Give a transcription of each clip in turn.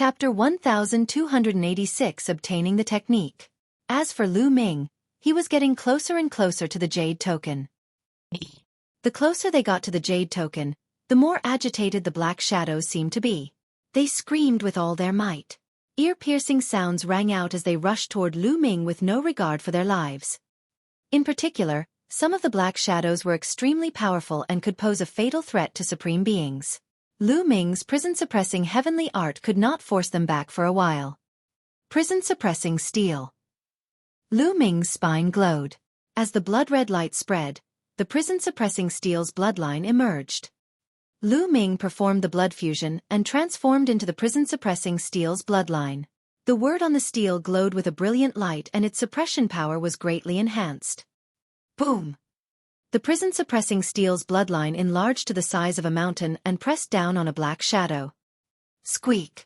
Chapter 1286 Obtaining the Technique. As for Lu Ming, he was getting closer and closer to the jade token. The closer they got to the jade token, the more agitated the black shadows seemed to be. They screamed with all their might. Ear-piercing sounds rang out as they rushed toward Lu Ming with no regard for their lives. In particular, some of the black shadows were extremely powerful and could pose a fatal threat to supreme beings. Lu Ming's prison-suppressing heavenly art could not force them back for a while. Prison-suppressing steel. Lu Ming's spine glowed. As the blood-red light spread, the prison-suppressing steel's bloodline emerged. Lu Ming performed the blood fusion and transformed into the prison-suppressing steel's bloodline. The word on the steel glowed with a brilliant light and its suppression power was greatly enhanced. Boom! The prison-suppressing steel's bloodline enlarged to the size of a mountain and pressed down on a black shadow. Squeak!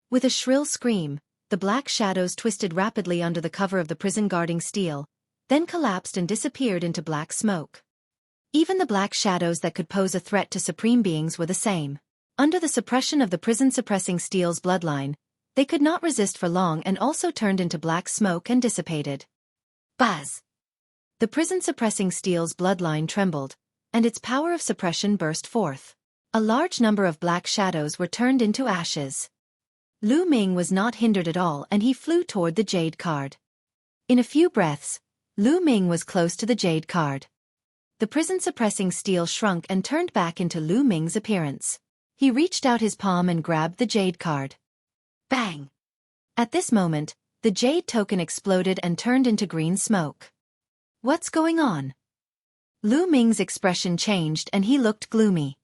With a shrill scream, the black shadows twisted rapidly under the cover of the prison-guarding steel, then collapsed and disappeared into black smoke. Even the black shadows that could pose a threat to supreme beings were the same. Under the suppression of the prison-suppressing steel's bloodline, they could not resist for long and also turned into black smoke and dissipated. Buzz! The prison-suppressing steel's bloodline trembled, and its power of suppression burst forth. A large number of black shadows were turned into ashes. Lu Ming was not hindered at all and he flew toward the jade card. In a few breaths, Lu Ming was close to the jade card. The prison-suppressing steel shrunk and turned back into Lu Ming's appearance. He reached out his palm and grabbed the jade card. Bang! At this moment, the jade token exploded and turned into green smoke. What's going on? Lu Ming's expression changed and he looked gloomy.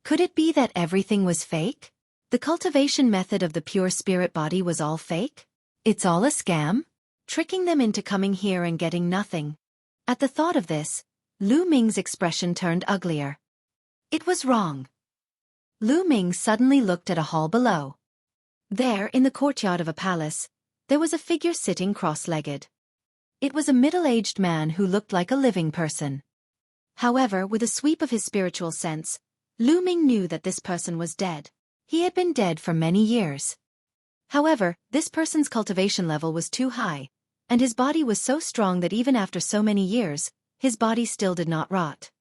Could it be that everything was fake? The cultivation method of the pure spirit body was all fake? It's all a scam? Tricking them into coming here and getting nothing. At the thought of this, Lu Ming's expression turned uglier. It was wrong. Lu Ming suddenly looked at a hall below. There, in the courtyard of a palace, there was a figure sitting cross-legged. It was a middle-aged man who looked like a living person. However, with a sweep of his spiritual sense, Lu Ming knew that this person was dead. He had been dead for many years. However, this person's cultivation level was too high, and his body was so strong that even after so many years, his body still did not rot.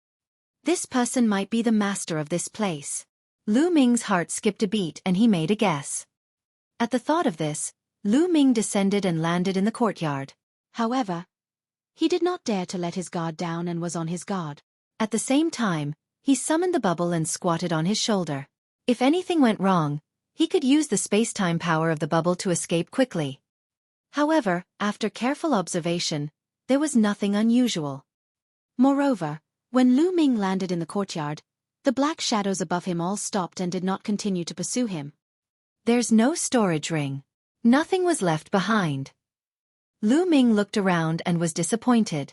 This person might be the master of this place. Lu Ming's heart skipped a beat and he made a guess. At the thought of this, Lu Ming descended and landed in the courtyard. However, he did not dare to let his guard down and was on his guard. At the same time, he summoned the bubble and squatted on his shoulder. If anything went wrong, he could use the space-time power of the bubble to escape quickly. However, after careful observation, there was nothing unusual. Moreover, when Lu Ming landed in the courtyard, the black shadows above him all stopped and did not continue to pursue him. There's no storage ring. Nothing was left behind. Lu Ming looked around and was disappointed.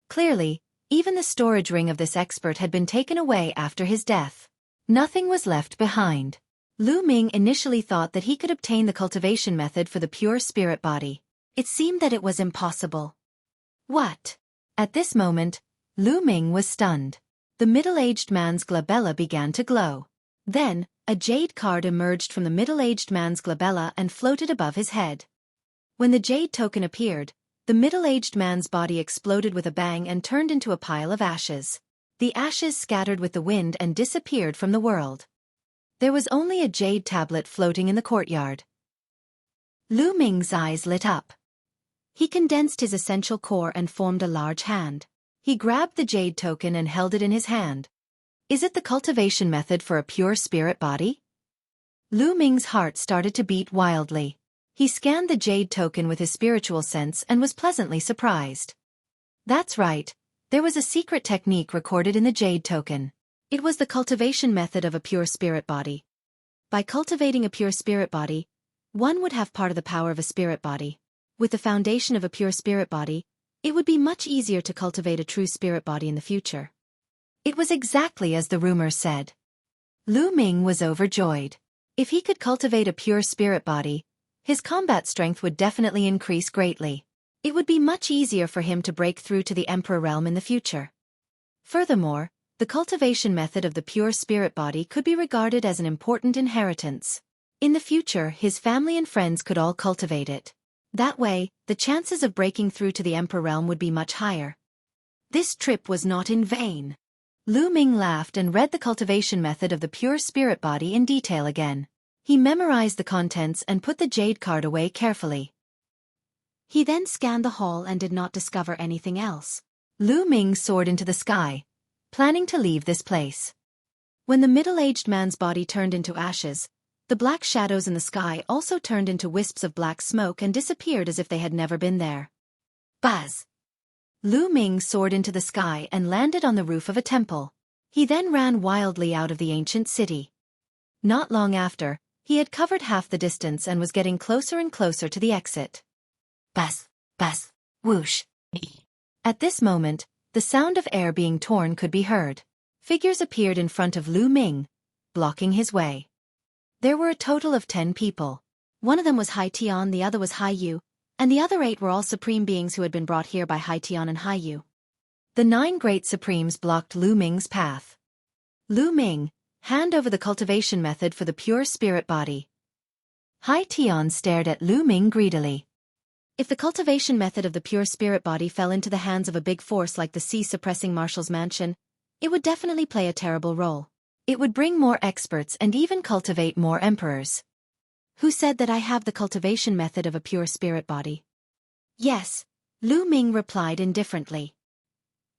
Clearly, even the storage ring of this expert had been taken away after his death. Nothing was left behind. Lu Ming initially thought that he could obtain the cultivation method for the pure spirit body. It seemed that it was impossible. What? At this moment, Lu Ming was stunned. The middle-aged man's glabella began to glow. Then, a jade card emerged from the middle-aged man's glabella and floated above his head. When the jade token appeared, the middle-aged man's body exploded with a bang and turned into a pile of ashes. The ashes scattered with the wind and disappeared from the world. There was only a jade tablet floating in the courtyard. Lu Ming's eyes lit up. He condensed his essential core and formed a large hand. He grabbed the jade token and held it in his hand. Is it the cultivation method for a pure spirit body? Lu Ming's heart started to beat wildly. He scanned the jade token with his spiritual sense and was pleasantly surprised. That's right, there was a secret technique recorded in the jade token. It was the cultivation method of a pure spirit body. By cultivating a pure spirit body, one would have part of the power of a spirit body. With the foundation of a pure spirit body, it would be much easier to cultivate a true spirit body in the future. It was exactly as the rumors said. Lu Ming was overjoyed. If he could cultivate a pure spirit body, his combat strength would definitely increase greatly. It would be much easier for him to break through to the Emperor realm in the future. Furthermore, the cultivation method of the pure spirit body could be regarded as an important inheritance. In the future, his family and friends could all cultivate it. That way, the chances of breaking through to the Emperor realm would be much higher. This trip was not in vain. Lu Ming laughed and read the cultivation method of the pure spirit body in detail again. He memorized the contents and put the jade card away carefully. He then scanned the hall and did not discover anything else. Lu Ming soared into the sky, planning to leave this place. When the middle-aged man's body turned into ashes, the black shadows in the sky also turned into wisps of black smoke and disappeared as if they had never been there. Buzz! Lu Ming soared into the sky and landed on the roof of a temple. He then ran wildly out of the ancient city. Not long after, he had covered half the distance and was getting closer and closer to the exit. Buzz! Buzz! Whoosh! At this moment, the sound of air being torn could be heard. Figures appeared in front of Lu Ming, blocking his way. There were a total of 10 people. One of them was Hai Tian, the other was Hai Yu, and the other 8 were all supreme beings who had been brought here by Hai Tian and Hai Yu. The 9 great supremes blocked Lu Ming's path. Lu Ming, hand over the cultivation method for the pure spirit body. Hai Tian stared at Lu Ming greedily. If the cultivation method of the pure spirit body fell into the hands of a big force like the sea-suppressing Marshal's mansion, it would definitely play a terrible role. It would bring more experts and even cultivate more emperors. Who said that I have the cultivation method of a pure spirit body? Yes, Lu Ming replied indifferently.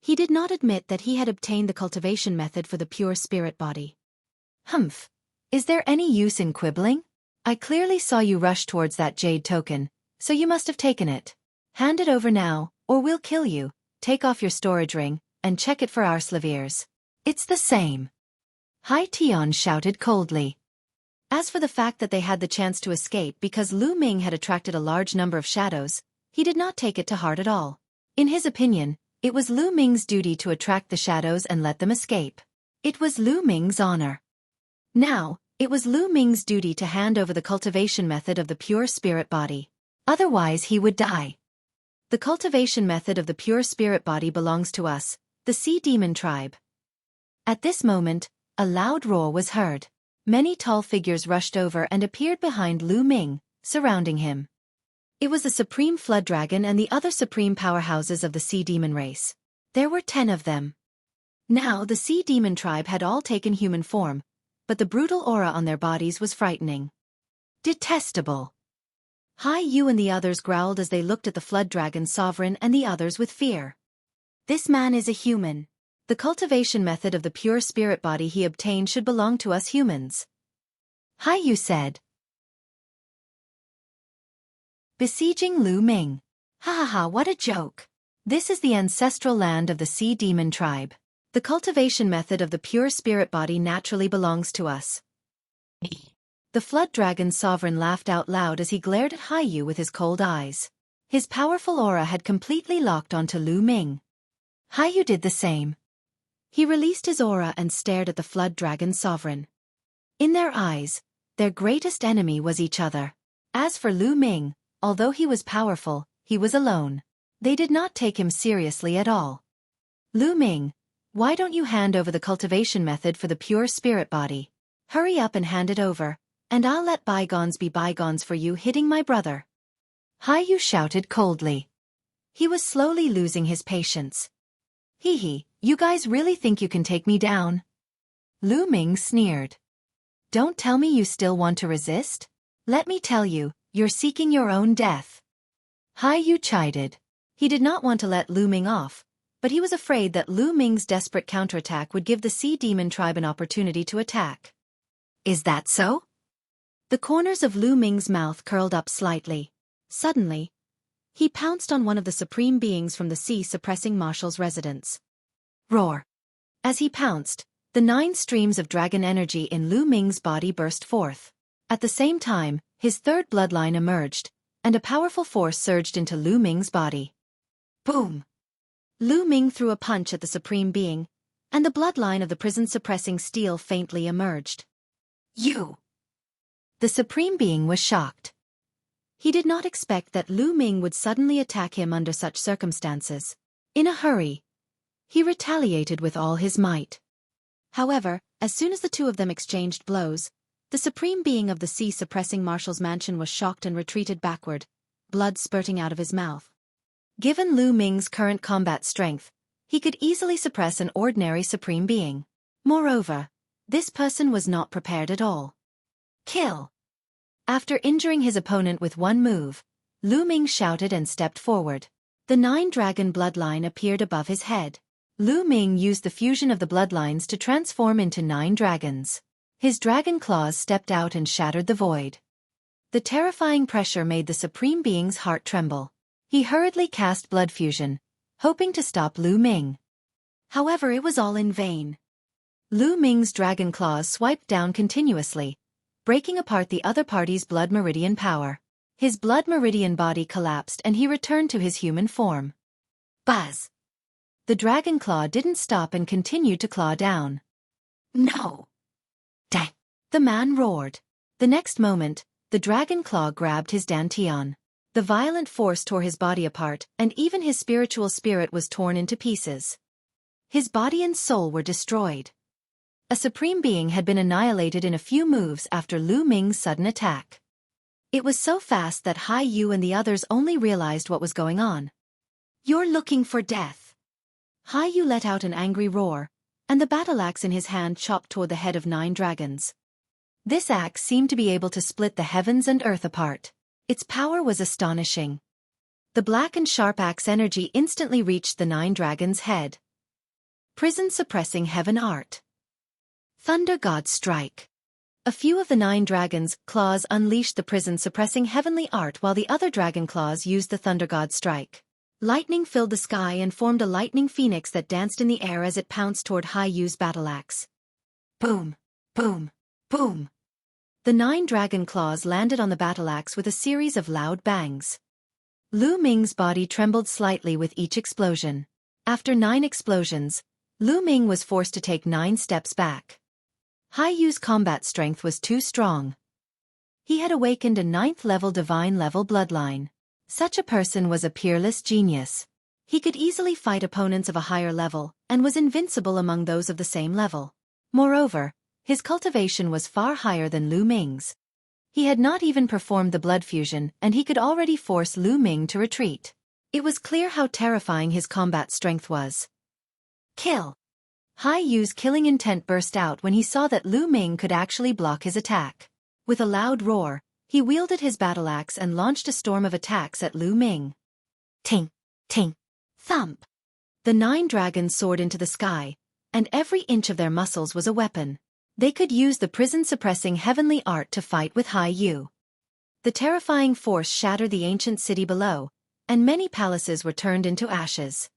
He did not admit that he had obtained the cultivation method for the pure spirit body. Humph. Is there any use in quibbling? I clearly saw you rush towards that jade token, so you must have taken it. Hand it over now, or we'll kill you. Take off your storage ring, and check it for our slaviers. It's the same. Hai Tian shouted coldly. As for the fact that they had the chance to escape because Lu Ming had attracted a large number of shadows, he did not take it to heart at all. In his opinion, it was Lu Ming's duty to attract the shadows and let them escape. It was Lu Ming's honor. Now, it was Lu Ming's duty to hand over the cultivation method of the pure spirit body. Otherwise he would die. The cultivation method of the pure spirit body belongs to us, the Sea Demon tribe. At this moment, a loud roar was heard. Many tall figures rushed over and appeared behind Lu Ming, surrounding him. It was the Supreme Flood Dragon and the other supreme powerhouses of the Sea Demon race. There were 10 of them. Now the Sea Demon tribe had all taken human form, but the brutal aura on their bodies was frightening. Detestable. Hai Yu and the others growled as they looked at the Flood Dragon sovereign and the others with fear. This man is a human. The cultivation method of the pure spirit body he obtained should belong to us humans. Hai Yu said. Besieging Lu Ming. Ha ha ha, what a joke. This is the ancestral land of the Sea Demon tribe. The cultivation method of the pure spirit body naturally belongs to us. The Flood Dragon sovereign laughed out loud as he glared at Hai Yu with his cold eyes. His powerful aura had completely locked onto Lu Ming. Hai Yu did the same. He released his aura and stared at the Flood Dragon sovereign. In their eyes, their greatest enemy was each other. As for Lu Ming, although he was powerful, he was alone. They did not take him seriously at all. Lu Ming, why don't you hand over the cultivation method for the pure spirit body? Hurry up and hand it over, and I'll let bygones be bygones for you hitting my brother. Hai Yu shouted coldly. He was slowly losing his patience. Hee hee, you guys really think you can take me down? Lu Ming sneered. Don't tell me you still want to resist? Let me tell you, you're seeking your own death. Hai Yu chided. He did not want to let Lu Ming off, but he was afraid that Lu Ming's desperate counterattack would give the Sea Demon tribe an opportunity to attack. Is that so? The corners of Lu Ming's mouth curled up slightly. Suddenly, he pounced on one of the supreme beings from the sea-suppressing Marshal's residence. Roar! As he pounced, the 9 streams of dragon energy in Lu Ming's body burst forth. At the same time, his third bloodline emerged, and a powerful force surged into Lu Ming's body. Boom! Lu Ming threw a punch at the supreme being, and the bloodline of the prison-suppressing steel faintly emerged. You! The supreme being was shocked. He did not expect that Lu Ming would suddenly attack him under such circumstances. In a hurry, he retaliated with all his might. However, as soon as the two of them exchanged blows, The supreme being of the sea-suppressing marshal's mansion was shocked and retreated backward, blood spurting out of his mouth. Given Lu Ming's current combat strength, he could easily suppress an ordinary supreme being. Moreover, this person was not prepared at all. Kill! After injuring his opponent with one move, Lu Ming shouted and stepped forward. The 9-dragon bloodline appeared above his head. Lu Ming used the fusion of the bloodlines to transform into 9 dragons. His dragon claws stepped out and shattered the void. The terrifying pressure made the supreme being's heart tremble. He hurriedly cast blood fusion, hoping to stop Lu Ming. However, it was all in vain. Lu Ming's dragon claws swiped down continuously, breaking apart the other party's blood meridian power. His blood meridian body collapsed and he returned to his human form. Buzz! The dragon claw didn't stop and continued to claw down. No! Dang! The man roared. The next moment, the dragon claw grabbed his dantian. The violent force tore his body apart, and even his spiritual spirit was torn into pieces. His body and soul were destroyed. A supreme being had been annihilated in a few moves after Lu Ming's sudden attack. It was so fast that Hai Yu and the others only realized what was going on. You're looking for death. Hai Yu let out an angry roar, and the battle axe in his hand chopped toward the head of 9 dragons. This axe seemed to be able to split the heavens and earth apart. Its power was astonishing. The black and sharp axe energy instantly reached the 9 dragons' head. Prison suppressing heaven art. Thunder God strike. A few of the 9 dragons' claws unleashed the prison suppressing heavenly art while the other dragon claws used the Thunder God strike. Lightning filled the sky and formed a lightning phoenix that danced in the air as it pounced toward Hai Yu's battle axe. Boom! Boom! Boom! The 9 dragon claws landed on the battle axe with a series of loud bangs. Lu Ming's body trembled slightly with each explosion. After 9 explosions, Lu Ming was forced to take 9 steps back. Hai Yu's combat strength was too strong. He had awakened a 9th-level divine-level bloodline. Such a person was a peerless genius. He could easily fight opponents of a higher level, and was invincible among those of the same level. Moreover, his cultivation was far higher than Lu Ming's. He had not even performed the blood fusion, and he could already force Lu Ming to retreat. It was clear how terrifying his combat strength was. Kill! Hai Yu's killing intent burst out when he saw that Lu Ming could actually block his attack. With a loud roar, he wielded his battle axe and launched a storm of attacks at Lu Ming. Ting! Ting! Thump! The 9 dragons soared into the sky, and every inch of their muscles was a weapon. They could use the prison-suppressing heavenly art to fight with Hai Yu. The terrifying force shattered the ancient city below, and many palaces were turned into ashes.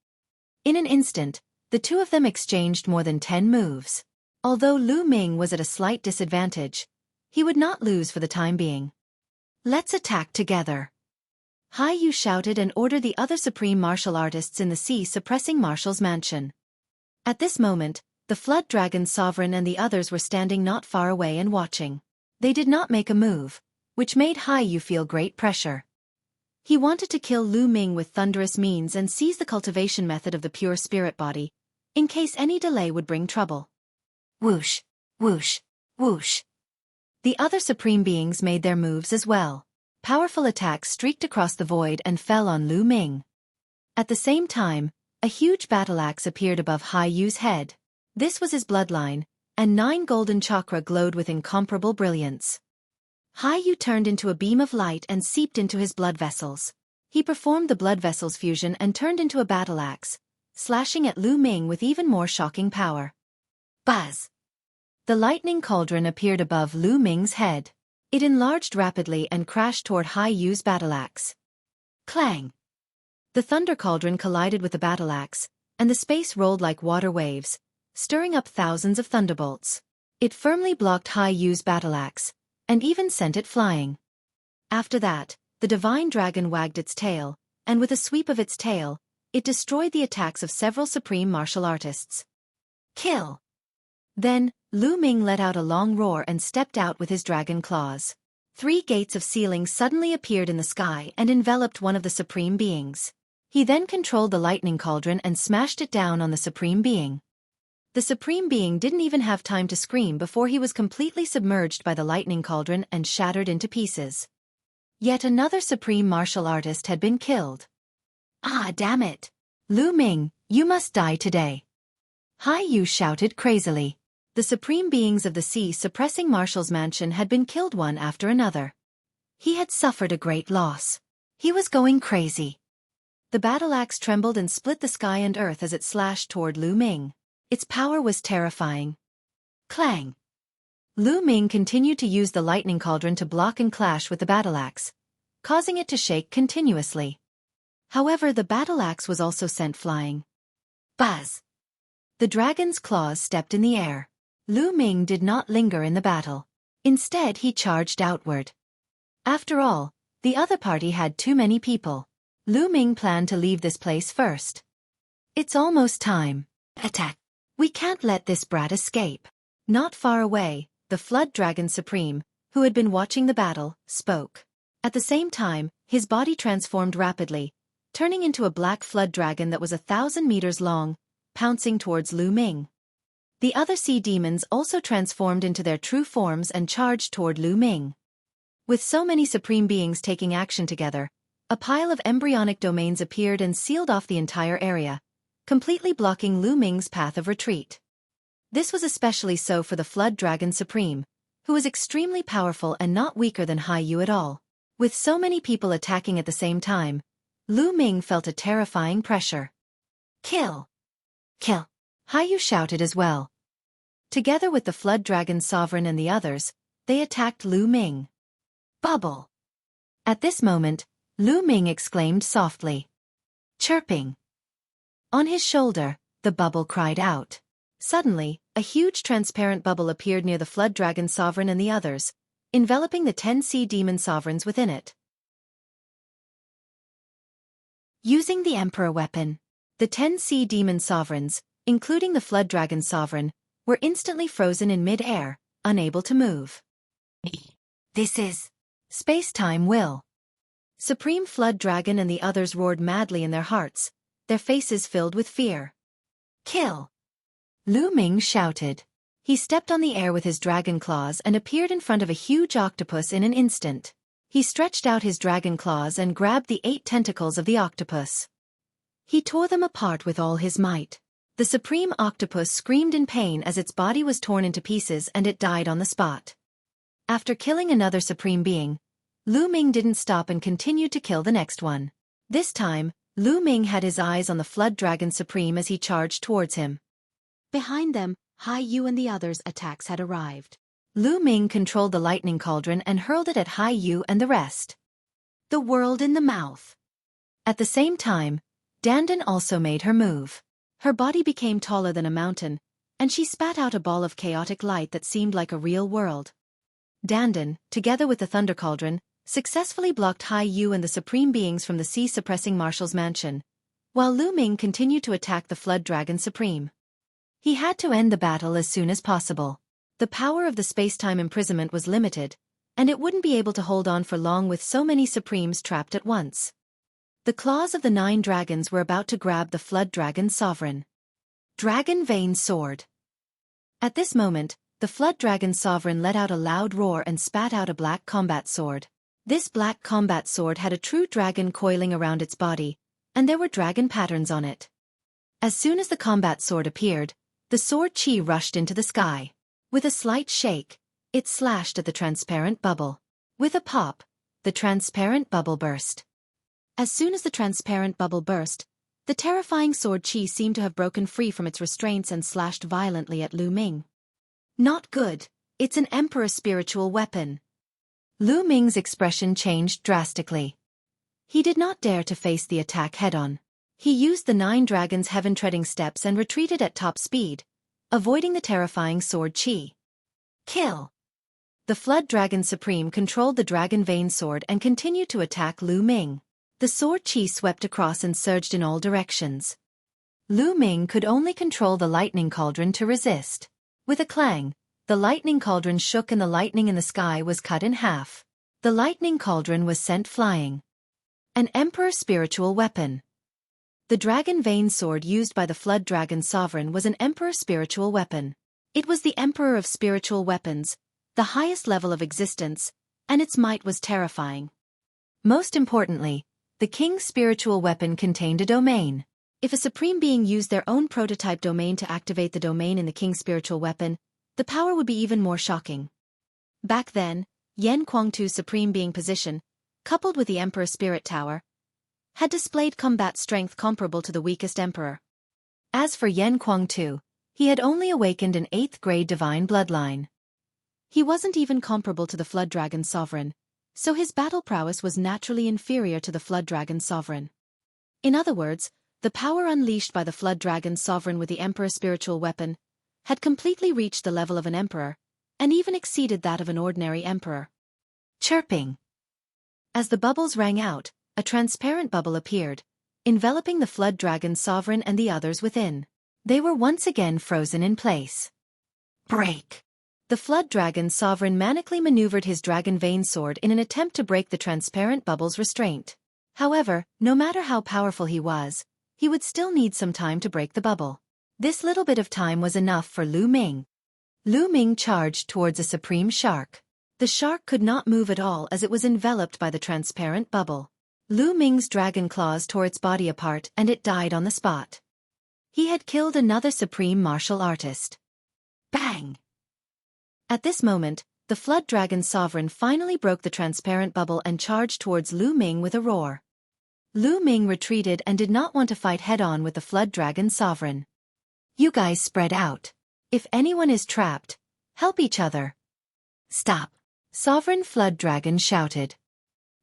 In an instant, the two of them exchanged more than 10 moves. Although Lu Ming was at a slight disadvantage, he would not lose for the time being. Let's attack together. Hai Yu shouted and ordered the other supreme martial artists in the sea-suppressing marshal's mansion. At this moment, the Flood Dragon's sovereign and the others were standing not far away and watching. They did not make a move, which made Hai Yu feel great pressure. He wanted to kill Lu Ming with thunderous means and seize the cultivation method of the pure spirit body, in case any delay would bring trouble. Whoosh! Whoosh! Whoosh! The other supreme beings made their moves as well. Powerful attacks streaked across the void and fell on Lu Ming. At the same time, a huge battle axe appeared above Hai Yu's head. This was his bloodline, and 9 golden chakra glowed with incomparable brilliance. Hai Yu turned into a beam of light and seeped into his blood vessels. He performed the blood vessels fusion and turned into a battle axe, slashing at Lu Ming with even more shocking power. Buzz! The lightning cauldron appeared above Lu Ming's head. It enlarged rapidly and crashed toward Hai Yu's battle axe. Clang! The thunder cauldron collided with the battle axe, and the space rolled like water waves, stirring up thousands of thunderbolts. It firmly blocked Hai Yu's battle axe, and even sent it flying. After that, the divine dragon wagged its tail, and with a sweep of its tail, it destroyed the attacks of several supreme martial artists. Kill! Then, Lu Ming let out a long roar and stepped out with his dragon claws. 3 gates of ceiling suddenly appeared in the sky and enveloped one of the supreme beings. He then controlled the lightning cauldron and smashed it down on the supreme being. The Supreme Being didn't even have time to scream before he was completely submerged by the lightning cauldron and shattered into pieces. Yet another Supreme Martial Artist had been killed. Ah, damn it! Lu Ming, you must die today. Hai Yu shouted crazily. The Supreme Beings of the Sea Suppressing Marshal's mansion had been killed one after another. He had suffered a great loss. He was going crazy. The battle axe trembled and split the sky and earth as it slashed toward Lu Ming. Its power was terrifying. Clang! Lu Ming continued to use the lightning cauldron to block and clash with the battle axe, causing it to shake continuously. However, the battle axe was also sent flying. Buzz! The dragon's claws stepped in the air. Lu Ming did not linger in the battle. Instead, he charged outward. After all, the other party had too many people. Lu Ming planned to leave this place first. It's almost time. Attack! We can't let this brat escape. Not far away, the Flood Dragon Supreme, who had been watching the battle, spoke. At the same time, his body transformed rapidly, turning into a black flood dragon that was 1,000 meters long, pouncing towards Lu Ming. The other sea demons also transformed into their true forms and charged toward Lu Ming. With so many Supreme Beings taking action together, a pile of embryonic domains appeared and sealed off the entire area, completely blocking Lu Ming's path of retreat. This was especially so for the Flood Dragon Supreme, who was extremely powerful and not weaker than Hai Yu at all. With so many people attacking at the same time, Lu Ming felt a terrifying pressure. Kill! Kill! Hai Yu shouted as well. Together with the Flood Dragon Sovereign and the others, they attacked Lu Ming. Bubble! At this moment, Lu Ming exclaimed softly. Chirping. On his shoulder, the bubble cried out. Suddenly, a huge transparent bubble appeared near the Flood Dragon Sovereign and the others, enveloping the 10 sea demon sovereigns within it. Using the Emperor weapon, the 10 sea demon sovereigns, including the Flood Dragon Sovereign, were instantly frozen in mid-air, unable to move. This is space-time will. Supreme Flood Dragon and the others roared madly in their hearts, their faces filled with fear. Kill! Lu Ming shouted. He stepped on the air with his dragon claws and appeared in front of a huge octopus in an instant. He stretched out his dragon claws and grabbed the 8 tentacles of the octopus. He tore them apart with all his might. The Supreme Octopus screamed in pain as its body was torn into pieces and it died on the spot. After killing another Supreme Being, Lu Ming didn't stop and continued to kill the next one. This time, Lu Ming had his eyes on the Flood Dragon Supreme as he charged towards him. Behind them, Hai Yu and the others' attacks had arrived. Lu Ming controlled the lightning cauldron and hurled it at Hai Yu and the rest. The world in the mouth. At the same time, Dandan also made her move. Her body became taller than a mountain, and she spat out a ball of chaotic light that seemed like a real world. Dandan, together with the Thunder Cauldron, successfully blocked Hai Yu and the Supreme Beings from the sea-suppressing Marshal's mansion, while Lu Ming continued to attack the Flood Dragon Supreme. He had to end the battle as soon as possible. The power of the space-time imprisonment was limited, and it wouldn't be able to hold on for long with so many Supremes trapped at once. The claws of the 9 dragons were about to grab the Flood Dragon Sovereign. Dragon Vein Sword. At this moment, the Flood Dragon Sovereign let out a loud roar and spat out a black combat sword. This black combat sword had a true dragon coiling around its body, and there were dragon patterns on it. As soon as the combat sword appeared, the sword chi rushed into the sky. With a slight shake, it slashed at the transparent bubble. With a pop, the transparent bubble burst. As soon as the transparent bubble burst, the terrifying sword chi seemed to have broken free from its restraints and slashed violently at Lu Ming. Not good, it's an Emperor spiritual weapon. Lu Ming's expression changed drastically. He did not dare to face the attack head-on. He used the 9 dragons' heaven-treading steps and retreated at top speed, avoiding the terrifying sword chi. Kill! The Flood Dragon Supreme controlled the Dragon Vein Sword and continued to attack Lu Ming. The sword chi swept across and surged in all directions. Lu Ming could only control the lightning cauldron to resist. With a clang, the lightning cauldron shook and the lightning in the sky was cut in half. The lightning cauldron was sent flying. An Emperor spiritual weapon. The dragon vein sword used by the Flood Dragon Sovereign was an Emperor spiritual weapon. It was the Emperor of spiritual weapons, the highest level of existence, and its might was terrifying. Most importantly, the king's spiritual weapon contained a domain. If a supreme being used their own prototype domain to activate the domain in the king's spiritual weapon, the power would be even more shocking. Back then, Yan Kuang-tu's supreme being position, coupled with the Emperor's spirit tower, had displayed combat strength comparable to the weakest emperor. As for Yan Kuang-tu, he had only awakened an 8th grade divine bloodline. He wasn't even comparable to the Flood Dragon Sovereign, so his battle prowess was naturally inferior to the Flood Dragon Sovereign. In other words, the power unleashed by the Flood Dragon Sovereign with the Emperor's spiritual weapon had completely reached the level of an emperor, and even exceeded that of an ordinary emperor. Chirping. As the bubbles rang out, a transparent bubble appeared, enveloping the Flood Dragon Sovereign and the others within. They were once again frozen in place. Break! The Flood Dragon Sovereign manically maneuvered his dragon vein sword in an attempt to break the transparent bubble's restraint. However, no matter how powerful he was, he would still need some time to break the bubble. This little bit of time was enough for Lu Ming. Lu Ming charged towards a supreme shark. The shark could not move at all as it was enveloped by the transparent bubble. Lu Ming's dragon claws tore its body apart and it died on the spot. He had killed another supreme martial artist. Bang! At this moment, the Flood Dragon Sovereign finally broke the transparent bubble and charged towards Lu Ming with a roar. Lu Ming retreated and did not want to fight head-on with the Flood Dragon Sovereign. You guys spread out. If anyone is trapped, help each other. Stop! Sovereign Flood Dragon shouted.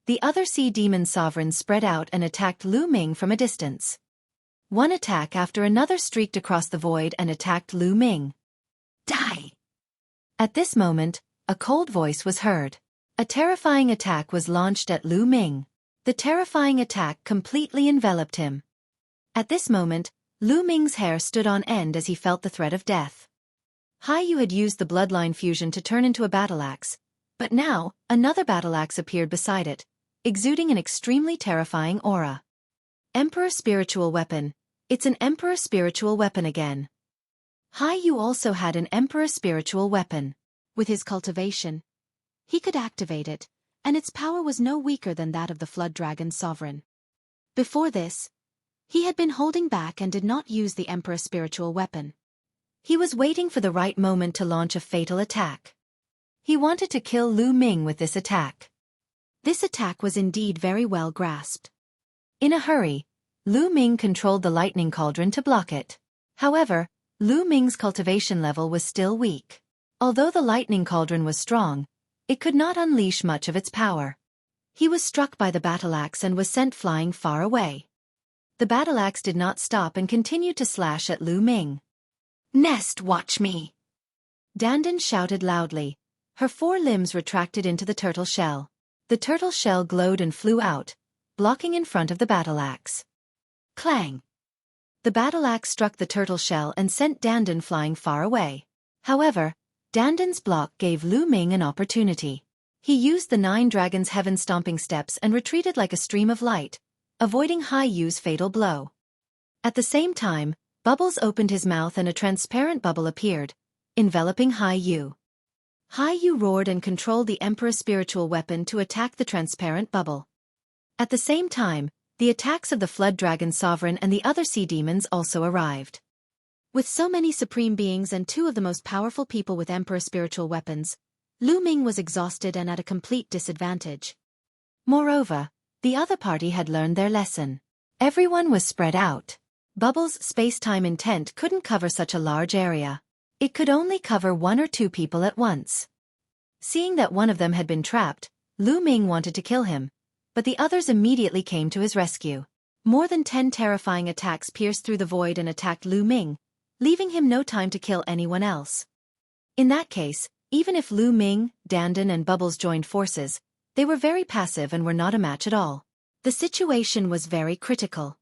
The other Sea Demon Sovereigns spread out and attacked Lu Ming from a distance. One attack after another streaked across the void and attacked Lu Ming. Die! At this moment, a cold voice was heard. A terrifying attack was launched at Lu Ming. The terrifying attack completely enveloped him. At this moment, Lu Ming's hair stood on end as he felt the threat of death. Hai Yu had used the bloodline fusion to turn into a battle axe, but now, another battle axe appeared beside it, exuding an extremely terrifying aura. Emperor Spiritual Weapon. It's an Emperor Spiritual Weapon again. Hai Yu also had an Emperor Spiritual Weapon. With his cultivation, he could activate it, and its power was no weaker than that of the Flood Dragon Sovereign. Before this, he had been holding back and did not use the Emperor Spiritual Weapon. He was waiting for the right moment to launch a fatal attack. He wanted to kill Lu Ming with this attack. This attack was indeed very well grasped. In a hurry, Lu Ming controlled the lightning cauldron to block it. However, Lu Ming's cultivation level was still weak. Although the lightning cauldron was strong, it could not unleash much of its power. He was struck by the battle axe and was sent flying far away. The battle axe did not stop and continued to slash at Lu Ming. Nest, watch me! Dandan shouted loudly. Her 4 limbs retracted into the turtle shell. The turtle shell glowed and flew out, blocking in front of the battle axe. Clang! The battle axe struck the turtle shell and sent Dandan flying far away. However, Dandan's block gave Lu Ming an opportunity. He used the 9 Dragons' Heaven Stomping Steps and retreated like a stream of light, avoiding Hai Yu's fatal blow. At the same time, Bubbles opened his mouth and a transparent bubble appeared, enveloping Hai Yu. Hai Yu roared and controlled the Emperor's spiritual weapon to attack the transparent bubble. At the same time, the attacks of the Flood Dragon Sovereign and the other sea demons also arrived. With so many supreme beings and 2 of the most powerful people with Emperor spiritual weapons, Lu Ming was exhausted and at a complete disadvantage. Moreover, the other party had learned their lesson. Everyone was spread out. Bubbles' space-time intent couldn't cover such a large area. It could only cover 1 or 2 people at once. Seeing that one of them had been trapped, Lu Ming wanted to kill him, but the others immediately came to his rescue. More than 10 terrifying attacks pierced through the void and attacked Lu Ming, leaving him no time to kill anyone else. In that case, even if Lu Ming, Dandan and Bubbles joined forces, they were very passive and were not a match at all. The situation was very critical.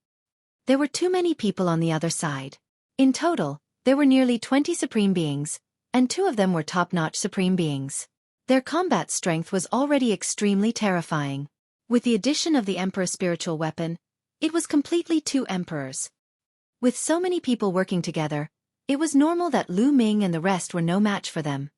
There were too many people on the other side. In total, there were nearly 20 supreme beings, and 2 of them were top-notch supreme beings. Their combat strength was already extremely terrifying. With the addition of the Emperor's spiritual weapon, It was completely two emperors. With so many people working together, it was normal that Lu Ming and the rest were no match for them.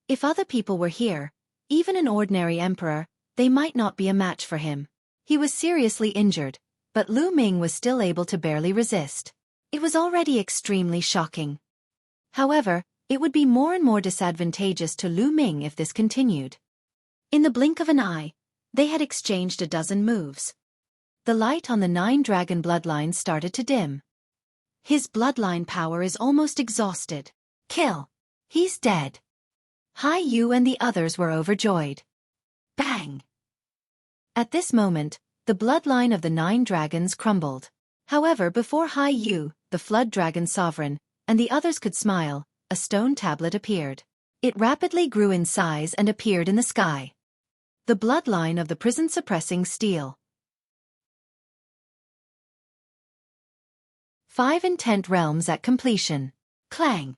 If other people were here, even an ordinary emperor, they might not be a match for him. He was seriously injured, but Lu Ming was still able to barely resist. It was already extremely shocking. However, it would be more and more disadvantageous to Lu Ming if this continued. In the blink of an eye, they had exchanged a dozen moves. The light on the 9-dragon bloodline started to dim. His bloodline power is almost exhausted. Kill. He's dead. Hai Yu and the others were overjoyed. Bang! At this moment, the bloodline of the 9 dragons crumbled. However, before Hai Yu, the Flood Dragon Sovereign, and the others could smile, a stone tablet appeared. It rapidly grew in size and appeared in the sky. The bloodline of the prison-suppressing steel. 5 intent realms at completion. Clang.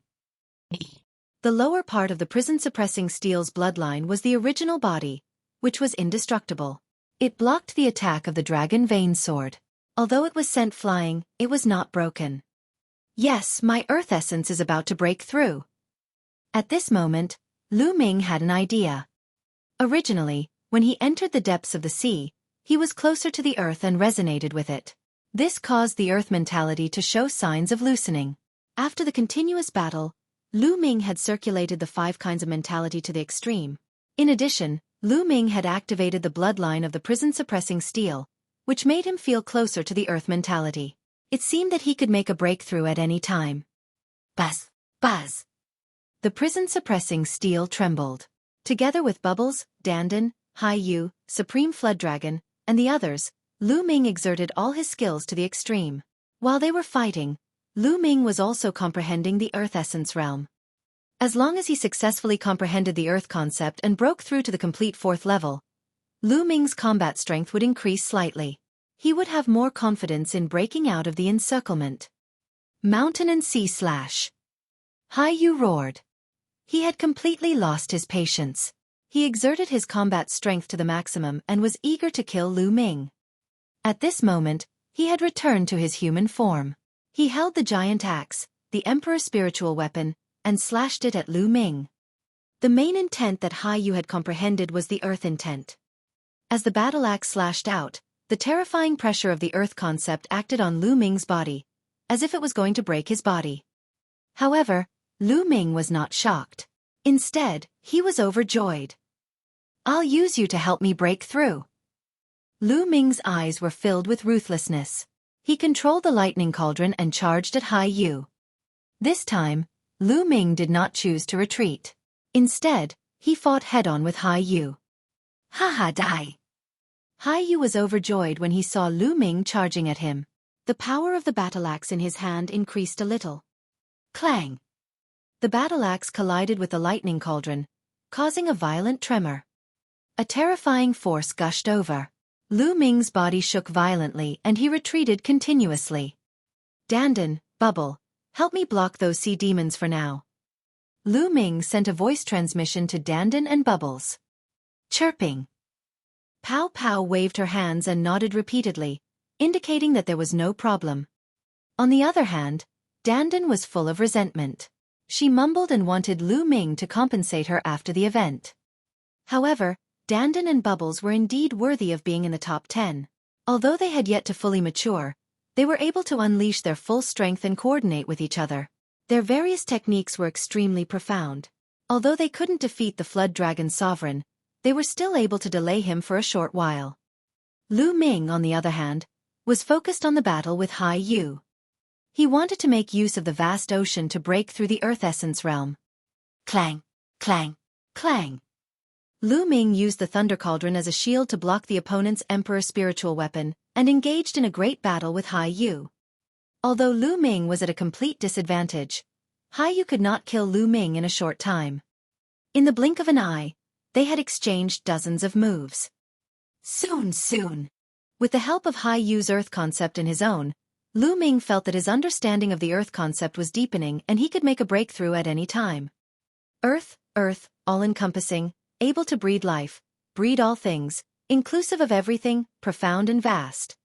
The lower part of the prison-suppressing steel's bloodline was the original body, which was indestructible. It blocked the attack of the dragon vein sword. Although it was sent flying, it was not broken. Yes, my earth essence is about to break through. At this moment, Lu Ming had an idea. Originally, when he entered the depths of the sea, he was closer to the earth and resonated with it. This caused the earth mentality to show signs of loosening. After the continuous battle, Lu Ming had circulated the 5 kinds of mentality to the extreme. In addition, Lu Ming had activated the bloodline of the prison-suppressing steel, which made him feel closer to the earth mentality. It seemed that he could make a breakthrough at any time. Buzz! Buzz! The prison-suppressing steel trembled. Together with Bubbles, Dandan, Hai Yu, Supreme Flood Dragon, and the others, Lu Ming exerted all his skills to the extreme. While they were fighting, Lu Ming was also comprehending the Earth Essence realm. As long as he successfully comprehended the Earth concept and broke through to the complete 4th level, Lu Ming's combat strength would increase slightly. He would have more confidence in breaking out of the encirclement. Mountain and Sea Slash. Hai Yu roared. He had completely lost his patience. He exerted his combat strength to the maximum and was eager to kill Lu Ming. At this moment, he had returned to his human form. He held the giant axe, the Emperor's spiritual weapon, and slashed it at Lu Ming. The main intent that Hai Yu had comprehended was the earth intent. As the battle axe slashed out, the terrifying pressure of the earth concept acted on Lu Ming's body, as if it was going to break his body. However, Lu Ming was not shocked. Instead, he was overjoyed. I'll use you to help me break through. Lu Ming's eyes were filled with ruthlessness. He controlled the lightning cauldron and charged at Hai Yu. This time, Lu Ming did not choose to retreat. Instead, he fought head-on with Hai Yu. Haha, die! Hai Yu was overjoyed when he saw Lu Ming charging at him. The power of the battle axe in his hand increased a little. Clang! The battle axe collided with the lightning cauldron, causing a violent tremor. A terrifying force gushed over. Lu Ming's body shook violently and he retreated continuously. Dandan, Bubble, help me block those sea demons for now. Lu Ming sent a voice transmission to Dandan and Bubbles. Chirping. Pow Pow waved her hands and nodded repeatedly, indicating that there was no problem. On the other hand, Dandan was full of resentment. She mumbled and wanted Lu Ming to compensate her after the event. However, Dandan and Bubbles were indeed worthy of being in the top 10. Although they had yet to fully mature, they were able to unleash their full strength and coordinate with each other. Their various techniques were extremely profound. Although they couldn't defeat the Flood Dragon Sovereign, they were still able to delay him for a short while. Lu Ming, on the other hand, was focused on the battle with Hai Yu. He wanted to make use of the vast ocean to break through the Earth Essence realm. Clang, clang, clang. Lu Ming used the Thunder Cauldron as a shield to block the opponent's Emperor spiritual weapon, and engaged in a great battle with Hai Yu. Although Lu Ming was at a complete disadvantage, Hai Yu could not kill Lu Ming in a short time. In the blink of an eye, they had exchanged dozens of moves. Soon. With the help of Hai Yu's Earth concept and his own, Lu Ming felt that his understanding of the Earth concept was deepening and he could make a breakthrough at any time. Earth, all-encompassing, able to breed life, breed all things, inclusive of everything, profound and vast.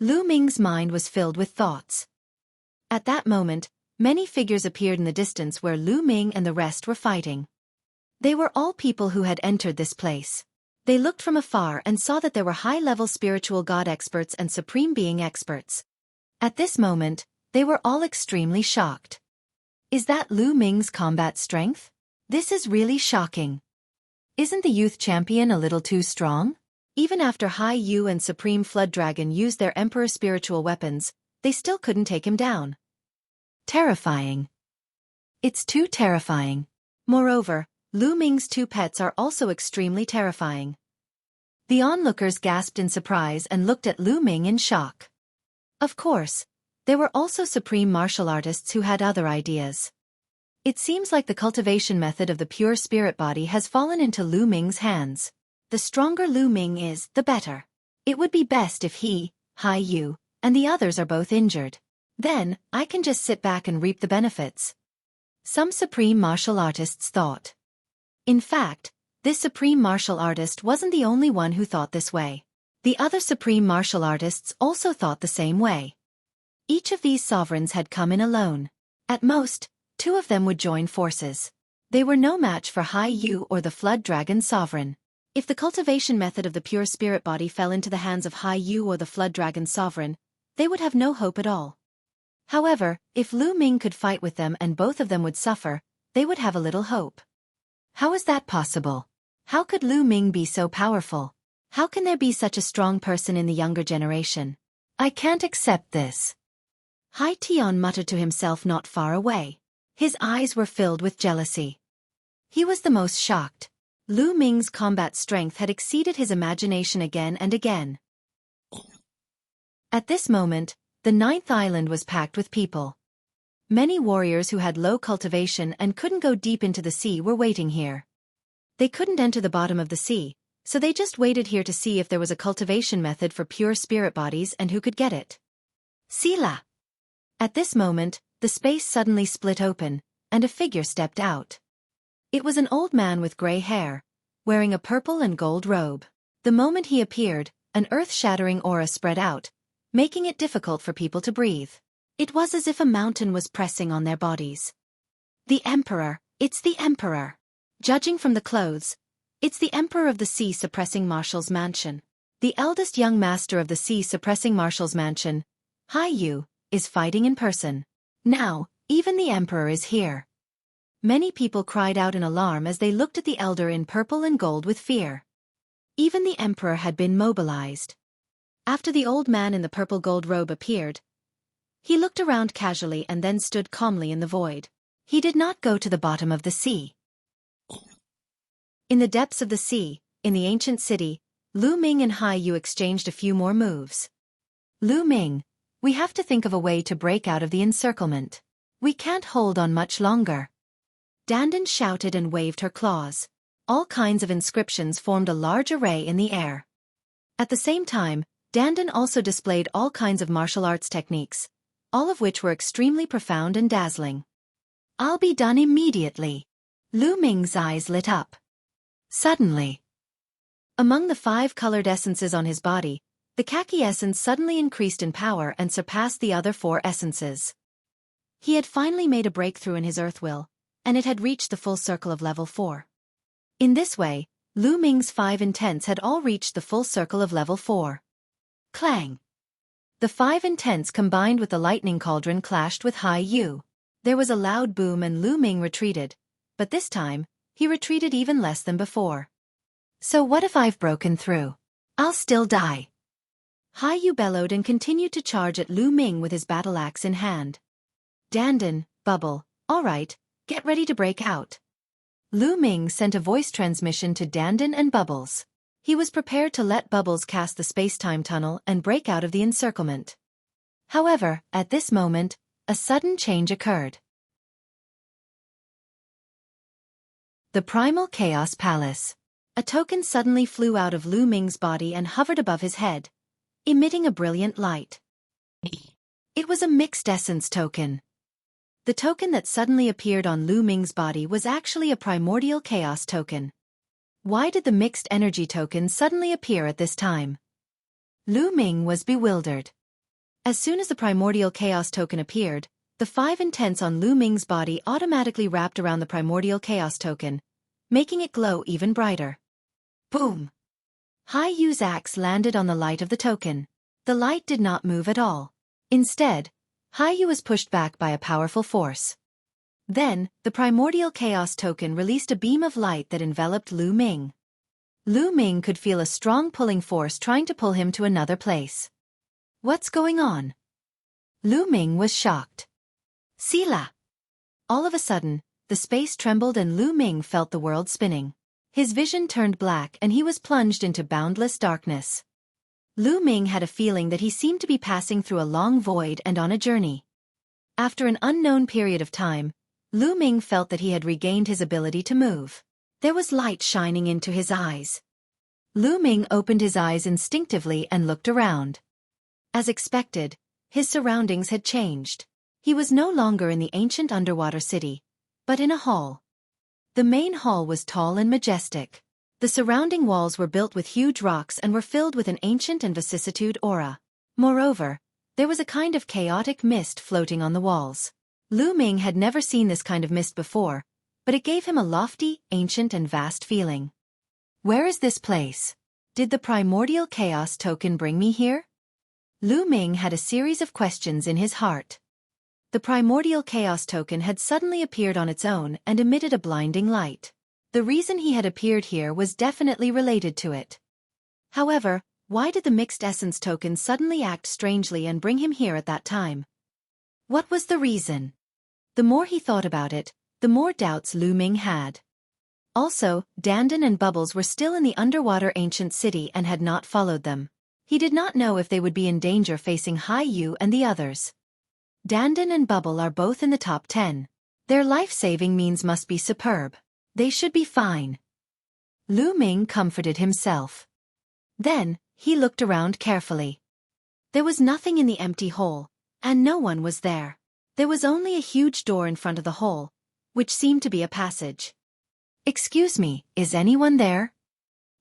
Lu Ming's mind was filled with thoughts. At that moment, many figures appeared in the distance where Lu Ming and the rest were fighting. They were all people who had entered this place. They looked from afar and saw that there were high-level spiritual god experts and supreme being experts. At this moment, they were all extremely shocked. Is that Lu Ming's combat strength? This is really shocking. Isn't the youth champion a little too strong? Even after Hai Yu and Supreme Flood Dragon used their Emperor spiritual weapons, they still couldn't take him down. Terrifying. It's too terrifying. Moreover, Lu Ming's two pets are also extremely terrifying. The onlookers gasped in surprise and looked at Lu Ming in shock. Of course, there were also supreme martial artists who had other ideas. It seems like the cultivation method of the pure spirit body has fallen into Lu Ming's hands. The stronger Lu Ming is, the better. It would be best if he, Hai Yu, and the others are both injured. Then, I can just sit back and reap the benefits. Some supreme martial artists thought. In fact, this supreme martial artist wasn't the only one who thought this way. The other supreme martial artists also thought the same way. Each of these sovereigns had come in alone. At most, 2 of them would join forces. They were no match for Hai Yu or the Flood Dragon Sovereign. If the cultivation method of the pure spirit body fell into the hands of Hai Yu or the Flood Dragon Sovereign, they would have no hope at all. However, if Lu Ming could fight with them and both of them would suffer, they would have a little hope. How is that possible? How could Lu Ming be so powerful? How can there be such a strong person in the younger generation? I can't accept this. Hai Tian muttered to himself not far away. His eyes were filled with jealousy. He was the most shocked. Lu Ming's combat strength had exceeded his imagination again and again. At this moment, the 9th island was packed with people. Many warriors who had low cultivation and couldn't go deep into the sea were waiting here. They couldn't enter the bottom of the sea, so they just waited here to see if there was a cultivation method for pure spirit bodies and who could get it. Sila! At this moment, the space suddenly split open, and a figure stepped out. It was an old man with gray hair, wearing a purple and gold robe. The moment he appeared, an earth-shattering aura spread out, making it difficult for people to breathe. It was as if a mountain was pressing on their bodies. The Emperor, it's the Emperor. Judging from the clothes, it's the Emperor of the Sea Suppressing Marshal's Mansion. The eldest young master of the Sea Suppressing Marshal's Mansion, Hai Yu, is fighting in person. Now, even the Emperor is here. Many people cried out in alarm as they looked at the elder in purple and gold with fear. Even the Emperor had been mobilized. After the old man in the purple gold robe appeared, he looked around casually and then stood calmly in the void. He did not go to the bottom of the sea. In the depths of the sea, in the ancient city, Lu Ming and Hai Yu exchanged a few more moves. Lu Ming, we have to think of a way to break out of the encirclement. We can't hold on much longer. Dandan shouted and waved her claws. All kinds of inscriptions formed a large array in the air. At the same time, Dandan also displayed all kinds of martial arts techniques, all of which were extremely profound and dazzling. I'll be done immediately. Lu Ming's eyes lit up. Suddenly, among the 5 colored essences on his body, the khaki essence suddenly increased in power and surpassed the other 4 essences. He had finally made a breakthrough in his earth will, and it had reached the full circle of level 4. In this way, Lu Ming's 5 intents had all reached the full circle of level 4. Clang! The 5 intents combined with the lightning cauldron clashed with Hai Yu. There was a loud boom and Lu Ming retreated, but this time, he retreated even less than before. So what if I've broken through? I'll still die. Hai Yu bellowed and continued to charge at Lu Ming with his battle axe in hand. Dandan, Bubble, all right, get ready to break out. Lu Ming sent a voice transmission to Dandan and Bubbles. He was prepared to let Bubbles cast the space-time tunnel and break out of the encirclement. However, at this moment, a sudden change occurred. The Primal Chaos Palace. A token suddenly flew out of Lu Ming's body and hovered above his head, emitting a brilliant light. It was a mixed essence token. The token that suddenly appeared on Lu Ming's body was actually a primordial chaos token. Why did the mixed energy token suddenly appear at this time? Lu Ming was bewildered. As soon as the primordial chaos token appeared, the 5 intents on Lu Ming's body automatically wrapped around the primordial chaos token, making it glow even brighter. Boom! Hai Yu's axe landed on the light of the token. The light did not move at all. Instead, Hai Yu was pushed back by a powerful force. Then, the primordial chaos token released a beam of light that enveloped Lu Ming. Lu Ming could feel a strong pulling force trying to pull him to another place. What's going on? Lu Ming was shocked. Sila! All of a sudden, the space trembled and Lu Ming felt the world spinning. His vision turned black and he was plunged into boundless darkness. Lu Ming had a feeling that he seemed to be passing through a long void and on a journey. After an unknown period of time, Lu Ming felt that he had regained his ability to move. There was light shining into his eyes. Lu Ming opened his eyes instinctively and looked around. As expected, his surroundings had changed. He was no longer in the ancient underwater city, but in a hall. The main hall was tall and majestic. The surrounding walls were built with huge rocks and were filled with an ancient and vicissitude aura. Moreover, there was a kind of chaotic mist floating on the walls. Lu Ming had never seen this kind of mist before, but it gave him a lofty, ancient and vast feeling. Where is this place? Did the primordial chaos token bring me here? Lu Ming had a series of questions in his heart. The primordial chaos token had suddenly appeared on its own and emitted a blinding light. The reason he had appeared here was definitely related to it. However, why did the mixed essence token suddenly act strangely and bring him here at that time? What was the reason? The more he thought about it, the more doubts Lu Ming had. Also, Dandan and Bubbles were still in the underwater ancient city and had not followed them. He did not know if they would be in danger facing Hai Yu and the others. Dandan and Bubble are both in the top 10. Their life-saving means must be superb. They should be fine. Lu Ming comforted himself. Then, he looked around carefully. There was nothing in the empty hole, and no one was there. There was only a huge door in front of the hole, which seemed to be a passage. Excuse me, is anyone there?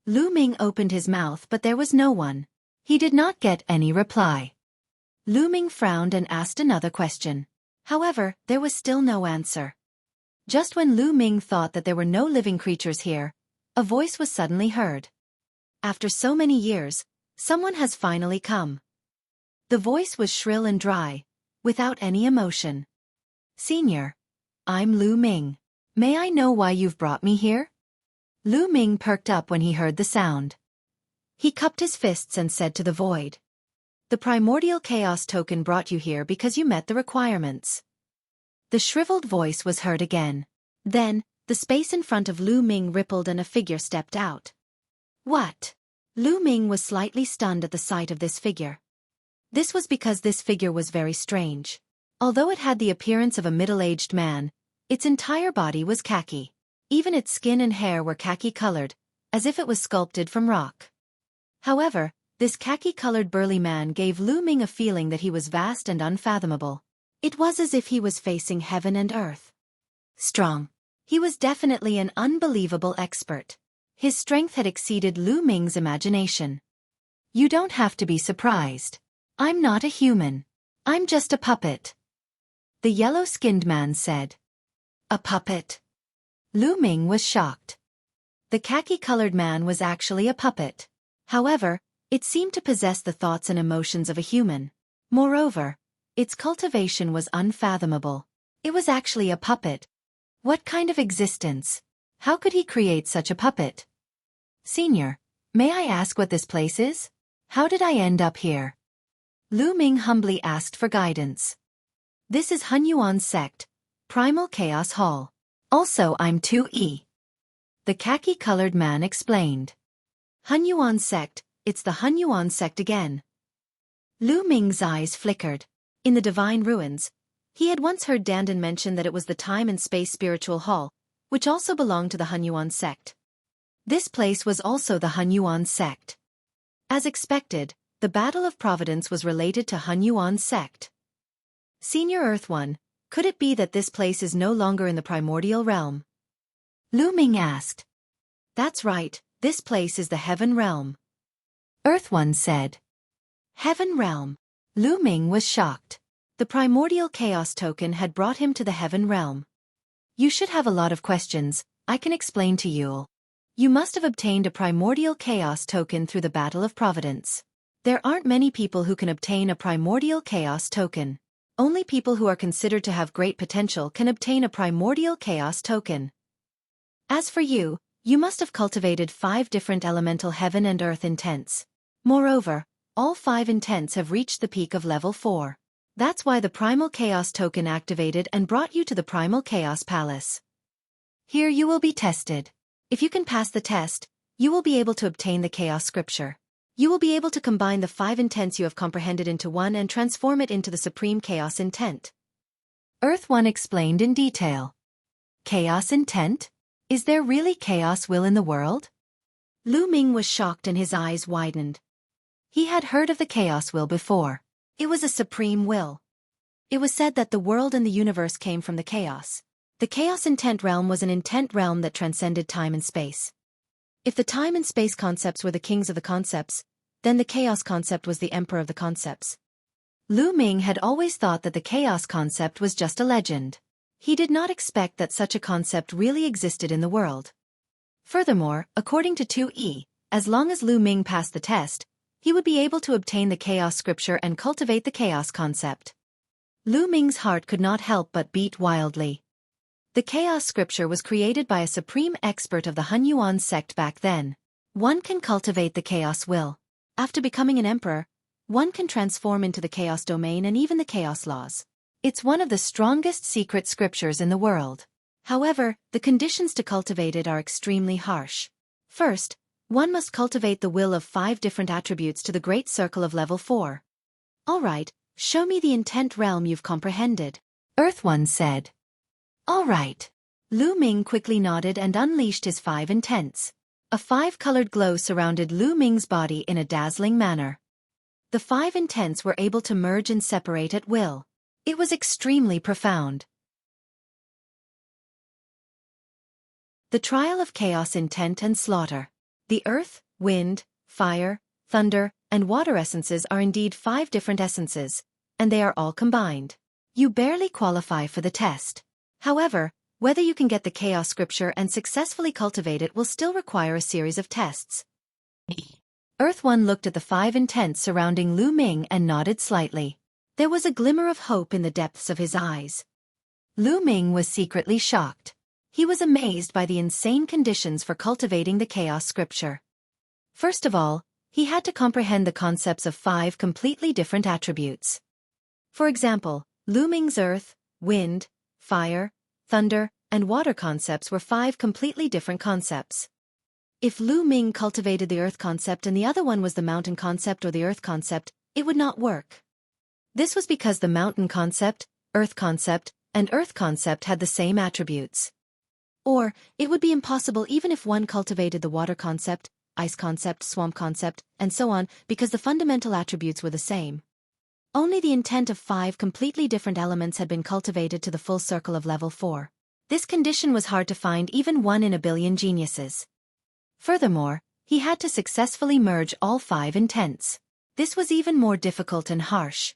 Lu Ming opened his mouth but there was no one. He did not get any reply. Lu Ming frowned and asked another question. However, there was still no answer. Just when Lu Ming thought that there were no living creatures here, a voice was suddenly heard. After so many years, someone has finally come. The voice was shrill and dry, without any emotion. Senior, I'm Lu Ming. May I know why you've brought me here? Lu Ming perked up when he heard the sound. He cupped his fists and said to the void. The primordial chaos token brought you here because you met the requirements. The shriveled voice was heard again. Then, the space in front of Lu Ming rippled and a figure stepped out. What? Lu Ming was slightly stunned at the sight of this figure. This was because this figure was very strange. Although it had the appearance of a middle-aged man, its entire body was khaki. Even its skin and hair were khaki-colored, as if it was sculpted from rock. However, this khaki-colored burly man gave Lu Ming a feeling that he was vast and unfathomable. It was as if he was facing heaven and earth. Strong. He was definitely an unbelievable expert. His strength had exceeded Lu Ming's imagination. You don't have to be surprised. I'm not a human. I'm just a puppet. The yellow-skinned man said. A puppet? Lu Ming was shocked. The khaki-colored man was actually a puppet. However, it seemed to possess the thoughts and emotions of a human. Moreover, its cultivation was unfathomable. It was actually a puppet. What kind of existence? How could he create such a puppet? Senior, may I ask what this place is? How did I end up here? Lu Ming humbly asked for guidance. This is Hunyuan's sect, Primal Chaos Hall. Also I'm 2E. The khaki-colored man explained. Hunyuan's sect, it's the Hunyuan sect again. Lu Ming's eyes flickered. In the Divine Ruins, he had once heard Dandan mention that it was the Time and Space Spiritual Hall, which also belonged to the Hunyuan sect. This place was also the Hunyuan sect. As expected, the Battle of Providence was related to Hunyuan's sect. Senior Earth One, could it be that this place is no longer in the primordial realm? Lu Ming asked. That's right, this place is the Heaven Realm. Earth One said. Heaven Realm. Lu Ming was shocked. The primordial chaos token had brought him to the heaven realm. You should have a lot of questions, I can explain to you. You must have obtained a primordial chaos token through the Battle of Providence. There aren't many people who can obtain a primordial chaos token. Only people who are considered to have great potential can obtain a primordial chaos token. As for you, you must have cultivated 5 different elemental heaven and earth intents. Moreover, all 5 intents have reached the peak of level 4. That's why the primal chaos token activated and brought you to the primal chaos palace. Here you will be tested. If you can pass the test, you will be able to obtain the chaos scripture. You will be able to combine the 5 intents you have comprehended into one and transform it into the supreme chaos intent. Earth 1 explained in detail. Chaos intent? Is there really chaos will in the world? Lu Ming was shocked and his eyes widened. He had heard of the chaos will before. It was a supreme will. It was said that the world and the universe came from the chaos. The chaos intent realm was an intent realm that transcended time and space. If the time and space concepts were the kings of the concepts, then the chaos concept was the emperor of the concepts. Lu Ming had always thought that the chaos concept was just a legend. He did not expect that such a concept really existed in the world. Furthermore, according to Xueqi, as long as Lu Ming passed the test, he would be able to obtain the chaos scripture and cultivate the chaos concept. Lu Ming's heart could not help but beat wildly. The chaos scripture was created by a supreme expert of the Hunyuan sect back then. One can cultivate the chaos will. After becoming an emperor, one can transform into the chaos domain and even the chaos laws. It's one of the strongest secret scriptures in the world. However, the conditions to cultivate it are extremely harsh. First, one must cultivate the will of 5 different attributes to the great circle of level 4. Alright, show me the intent realm you've comprehended. Earth 1 said. Alright. Lu Ming quickly nodded and unleashed his 5 intents. A 5-colored glow surrounded Lu Ming's body in a dazzling manner. The 5 intents were able to merge and separate at will. It was extremely profound. The trial of chaos intent and slaughter. The earth, wind, fire, thunder, and water essences are indeed 5 different essences, and they are all combined. You barely qualify for the test. However, whether you can get the chaos scripture and successfully cultivate it will still require a series of tests. Earth 1 looked at the 5 intents surrounding Lu Ming and nodded slightly. There was a glimmer of hope in the depths of his eyes. Lu Ming was secretly shocked. He was amazed by the insane conditions for cultivating the chaos scripture. First of all, he had to comprehend the concepts of 5 completely different attributes. For example, Lu Ming's earth, wind, fire, thunder, and water concepts were 5 completely different concepts. If Lu Ming cultivated the earth concept and the other one was the mountain concept or the earth concept, it would not work. This was because the mountain concept, and earth concept had the same attributes. Or, it would be impossible even if one cultivated the water concept, ice concept, swamp concept, and so on, because the fundamental attributes were the same. Only the intent of 5 completely different elements had been cultivated to the full circle of level 4. This condition was hard to find even 1 in a billion geniuses. Furthermore, he had to successfully merge all 5 intents. This was even more difficult and harsh.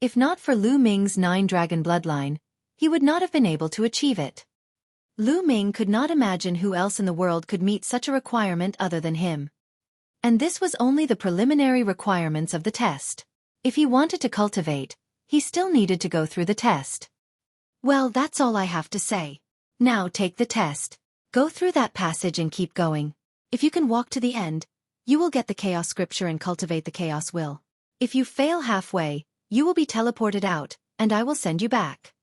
If not for Lu Ming's 9-dragon bloodline, he would not have been able to achieve it. Lu Ming could not imagine who else in the world could meet such a requirement other than him. And this was only the preliminary requirements of the test. If he wanted to cultivate, he still needed to go through the test. Well, that's all I have to say. Now take the test. Go through that passage and keep going. If you can walk to the end, you will get the chaos scripture and cultivate the chaos will. If you fail halfway, you will be teleported out, and I will send you back.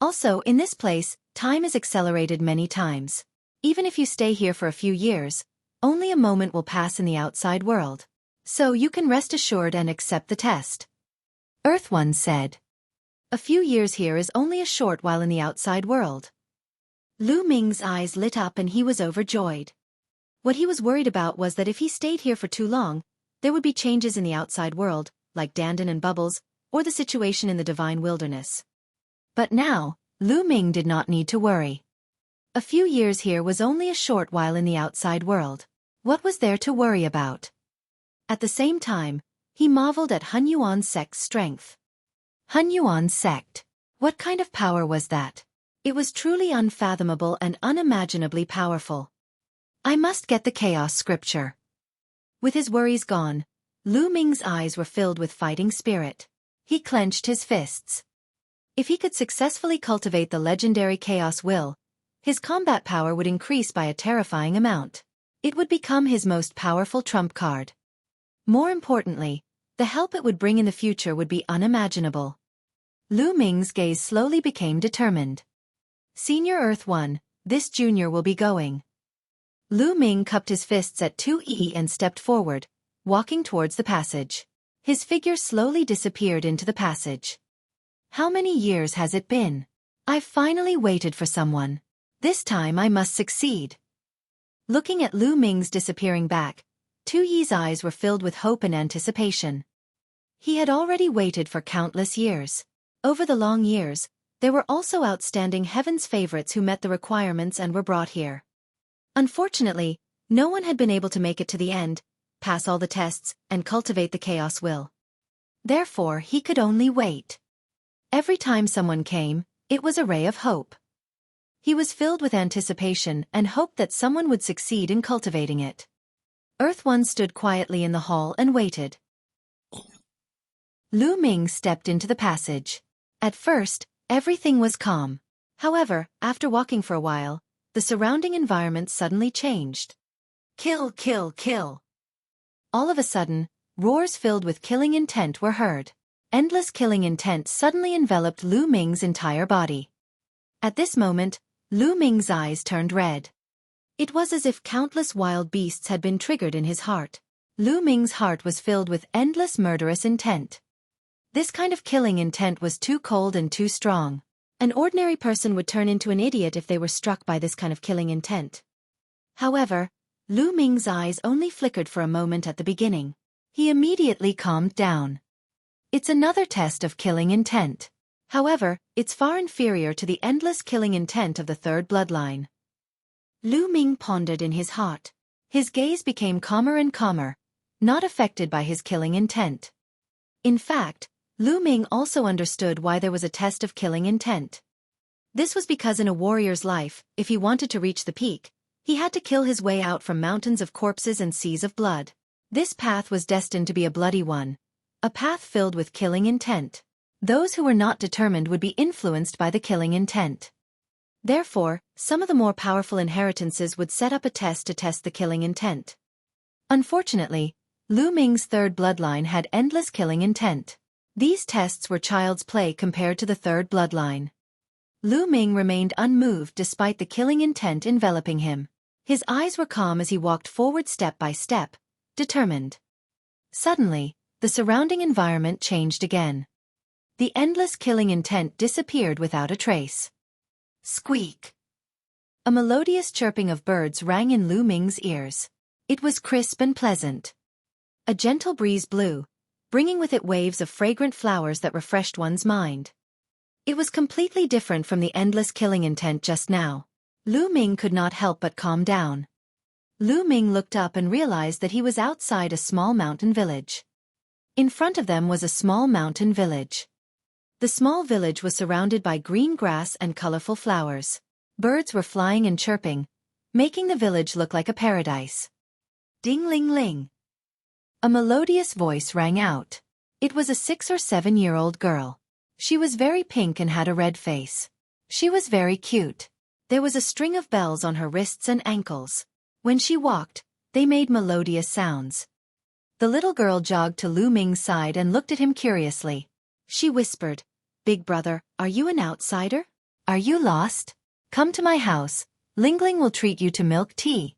Also, in this place, time is accelerated many times. Even if you stay here for a few years, only a moment will pass in the outside world. So you can rest assured and accept the test. Earth 1 said. A few years here is only a short while in the outside world. Lu Ming's eyes lit up and he was overjoyed. What he was worried about was that if he stayed here for too long, there would be changes in the outside world, like Dandan and Bubbles, or the situation in the divine wilderness. But now, Lu Ming did not need to worry. A few years here was only a short while in the outside world. What was there to worry about? At the same time, He marveled at Hun Yuan's sect's strength. Hun Yuan's sect. What kind of power was that? It was truly unfathomable and unimaginably powerful. I must get the chaos scripture. With his worries gone, Lu Ming's eyes were filled with fighting spirit. He clenched his fists. If he could successfully cultivate the legendary chaos will, his combat power would increase by a terrifying amount. It would become his most powerful trump card. More importantly, the help it would bring in the future would be unimaginable. Lu Ming's gaze slowly became determined. Senior Earth 1, this junior will be going. Lu Ming cupped his fists at 2E and stepped forward, walking towards the passage. His figure slowly disappeared into the passage. How many years has it been? I've finally waited for someone. This time I must succeed. Looking at Lu Ming's disappearing back, Tu Yi's eyes were filled with hope and anticipation. He had already waited for countless years. Over the long years, there were also outstanding heaven's favorites who met the requirements and were brought here. Unfortunately, no one had been able to make it to the end, pass all the tests, and cultivate the chaos will. Therefore, he could only wait. Every time someone came, it was a ray of hope. He was filled with anticipation and hoped that someone would succeed in cultivating it. Earth 1 stood quietly in the hall and waited. Lu Ming stepped into the passage. At first, everything was calm. However, after walking for a while, the surrounding environment suddenly changed. Kill, kill, kill. All of a sudden, roars filled with killing intent were heard. Endless killing intent suddenly enveloped Lu Ming's entire body. At this moment, Lu Ming's eyes turned red. It was as if countless wild beasts had been triggered in his heart. Lu Ming's heart was filled with endless murderous intent. This kind of killing intent was too cold and too strong. An ordinary person would turn into an idiot if they were struck by this kind of killing intent. However, Lu Ming's eyes only flickered for a moment at the beginning. He immediately calmed down. It's another test of killing intent. However, it's far inferior to the endless killing intent of the third bloodline. Lu Ming pondered in his heart. His gaze became calmer and calmer, not affected by his killing intent. In fact, Lu Ming also understood why there was a test of killing intent. This was because in a warrior's life, if he wanted to reach the peak, he had to kill his way out from mountains of corpses and seas of blood. This path was destined to be a bloody one, a path filled with killing intent. Those who were not determined would be influenced by the killing intent. Therefore, some of the more powerful inheritances would set up a test to test the killing intent. Unfortunately, Lu Ming's third bloodline had endless killing intent. These tests were child's play compared to the third bloodline. Lu Ming remained unmoved despite the killing intent enveloping him. His eyes were calm as he walked forward step by step, determined. Suddenly, the surrounding environment changed again. The endless killing intent disappeared without a trace. Squeak! A melodious chirping of birds rang in Lu Ming's ears. It was crisp and pleasant. A gentle breeze blew, bringing with it waves of fragrant flowers that refreshed one's mind. It was completely different from the endless killing intent just now. Lu Ming could not help but calm down. Lu Ming looked up and realized that he was outside a small mountain village. In front of them was a small mountain village. The small village was surrounded by green grass and colorful flowers. Birds were flying and chirping, making the village look like a paradise. Ding-ling-ling. A melodious voice rang out. It was a 6 or 7-year-old girl. She was very pink and had a red face. She was very cute. There was a string of bells on her wrists and ankles. When she walked, they made melodious sounds. The little girl jogged to Lu Ming's side and looked at him curiously. She whispered, "Big brother, are you an outsider? Are you lost? Come to my house. Lingling will treat you to milk tea."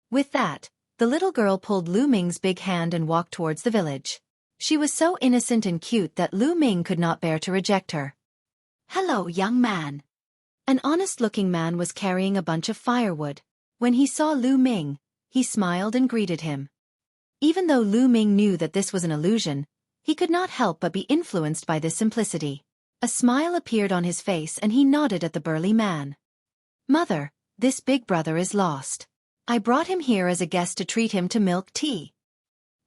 With that, the little girl pulled Lu Ming's big hand and walked towards the village. She was so innocent and cute that Lu Ming could not bear to reject her. "Hello, young man." An honest-looking man was carrying a bunch of firewood. When he saw Lu Ming, he smiled and greeted him. Even though Lu Ming knew that this was an illusion, he could not help but be influenced by this simplicity. A smile appeared on his face and he nodded at the burly man. "Mother, this big brother is lost. I brought him here as a guest to treat him to milk tea."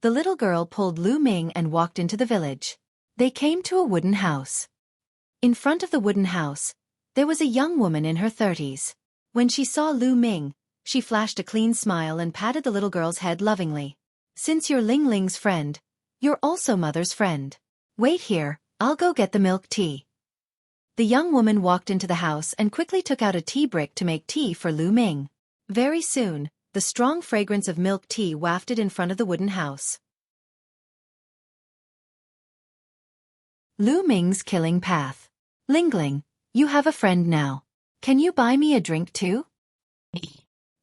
the little girl pulled Lu Ming and walked into the village. They came to a wooden house. In front of the wooden house, there was a young woman in her 30s. When she saw Lu Ming, she flashed a clean smile and patted the little girl's head lovingly. Since you're Ling Ling's friend, you're also Mother's friend. Wait here, I'll go get the milk tea. The young woman walked into the house and quickly took out a tea brick to make tea for Lu Ming. Very soon, the strong fragrance of milk tea wafted in front of the wooden house. Lu Ming's killing path. Ling, you have a friend now. Can you buy me a drink too?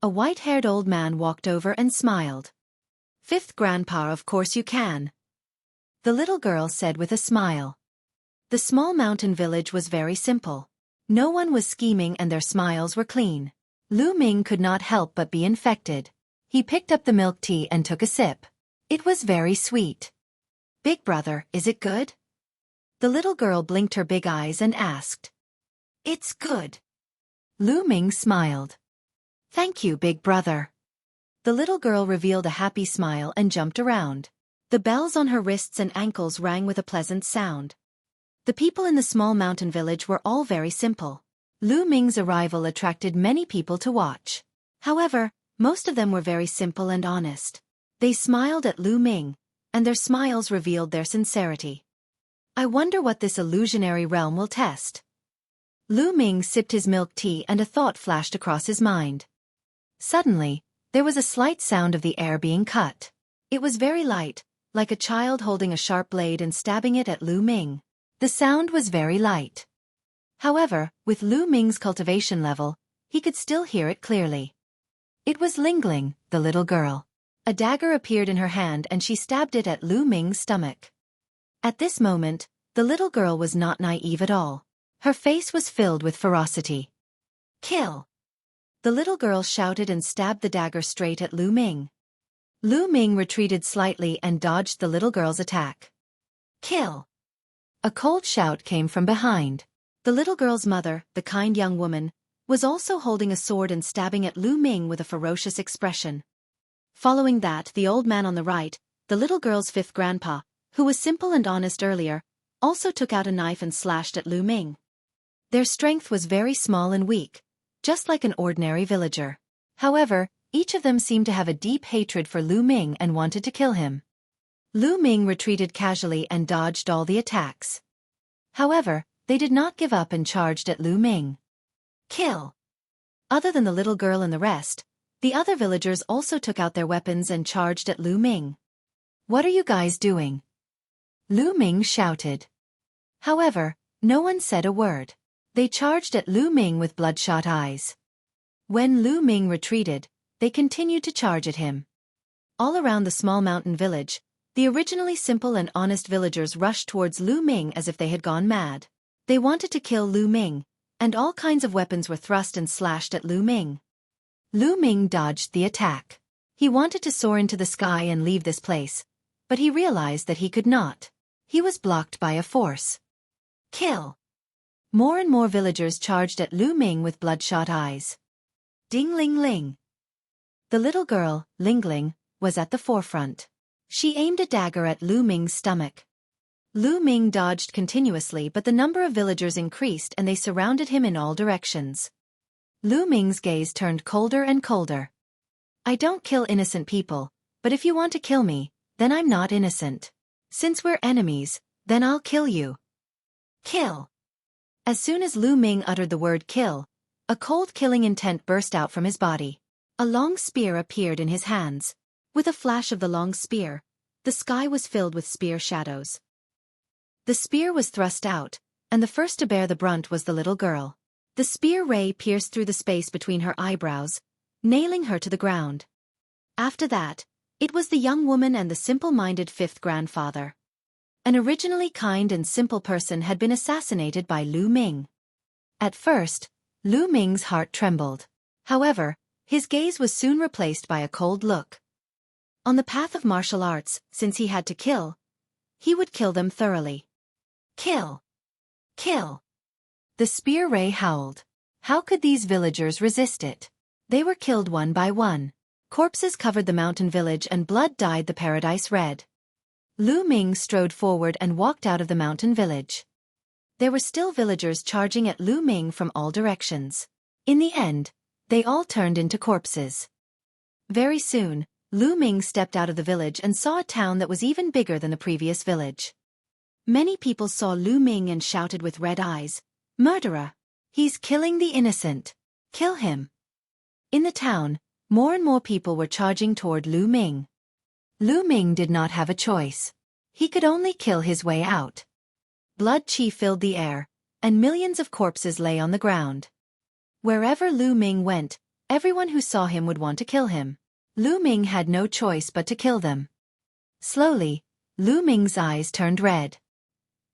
A white-haired old man walked over and smiled. Fifth grandpa, of course you can. The little girl said with a smile. The small mountain village was very simple. No one was scheming and their smiles were clean. Lu Ming could not help but be infected. He picked up the milk tea and took a sip. It was very sweet. Big brother, is it good? The little girl blinked her big eyes and asked. It's good. Lu Ming smiled. Thank you, big brother. The little girl revealed a happy smile and jumped around. The bells on her wrists and ankles rang with a pleasant sound. The people in the small mountain village were all very simple. Lu Ming's arrival attracted many people to watch. However, most of them were very simple and honest. They smiled at Lu Ming, and their smiles revealed their sincerity. I wonder what this illusionary realm will test. Lu Ming sipped his milk tea and a thought flashed across his mind. Suddenly, there was a slight sound of the air being cut. It was very light, like a child holding a sharp blade and stabbing it at Lu Ming. The sound was very light. However, with Lu Ming's cultivation level, he could still hear it clearly. It was Ling, the little girl. A dagger appeared in her hand and she stabbed it at Lu Ming's stomach. At this moment, the little girl was not naive at all. Her face was filled with ferocity. Kill! The little girl shouted and stabbed the dagger straight at Lu Ming. Lu Ming retreated slightly and dodged the little girl's attack. Kill! A cold shout came from behind. The little girl's mother, the kind young woman, was also holding a sword and stabbing at Lu Ming with a ferocious expression. Following that, the old man on the right, the little girl's fifth grandpa, who was simple and honest earlier, also took out a knife and slashed at Lu Ming. Their strength was very small and weak, just like an ordinary villager. However, each of them seemed to have a deep hatred for Lu Ming and wanted to kill him. Lu Ming retreated casually and dodged all the attacks. However, they did not give up and charged at Lu Ming. Kill! Other than the little girl and the rest, the other villagers also took out their weapons and charged at Lu Ming. What are you guys doing? Lu Ming shouted. However, no one said a word. They charged at Lu Ming with bloodshot eyes. When Lu Ming retreated, they continued to charge at him. All around the small mountain village, the originally simple and honest villagers rushed towards Lu Ming as if they had gone mad. They wanted to kill Lu Ming, and all kinds of weapons were thrust and slashed at Lu Ming. Lu Ming dodged the attack. He wanted to soar into the sky and leave this place, but he realized that he could not. He was blocked by a force. Kill! More and more villagers charged at Lu Ming with bloodshot eyes. Ding ling ling. The little girl, Ling, was at the forefront. She aimed a dagger at Lu Ming's stomach. Lu Ming dodged continuously, but the number of villagers increased and they surrounded him in all directions. Lu Ming's gaze turned colder and colder. I don't kill innocent people, but if you want to kill me, then I'm not innocent. Since we're enemies, then I'll kill you. Kill! As soon as Lu Ming uttered the word kill, a cold killing intent burst out from his body. A long spear appeared in his hands. With a flash of the long spear, the sky was filled with spear shadows. The spear was thrust out, and the first to bear the brunt was the little girl. The spear ray pierced through the space between her eyebrows, nailing her to the ground. After that, it was the young woman and the simple-minded fifth grandfather. An originally kind and simple person had been assassinated by Lu Ming. At first, Lu Ming's heart trembled. However, his gaze was soon replaced by a cold look. On the path of martial arts, since he had to kill, he would kill them thoroughly. Kill! Kill! The spear ray howled. How could these villagers resist it? They were killed one by one. Corpses covered the mountain village and blood dyed the paradise red. Lu Ming strode forward and walked out of the mountain village. There were still villagers charging at Lu Ming from all directions. In the end, they all turned into corpses. Very soon, Lu Ming stepped out of the village and saw a town that was even bigger than the previous village. Many people saw Lu Ming and shouted with red eyes, "Murderer! He's killing the innocent! Kill him!" In the town, more and more people were charging toward Lu Ming. Lu Ming did not have a choice. He could only kill his way out. Blood qi filled the air, and millions of corpses lay on the ground. Wherever Lu Ming went, everyone who saw him would want to kill him. Lu Ming had no choice but to kill them. Slowly, Lu Ming's eyes turned red.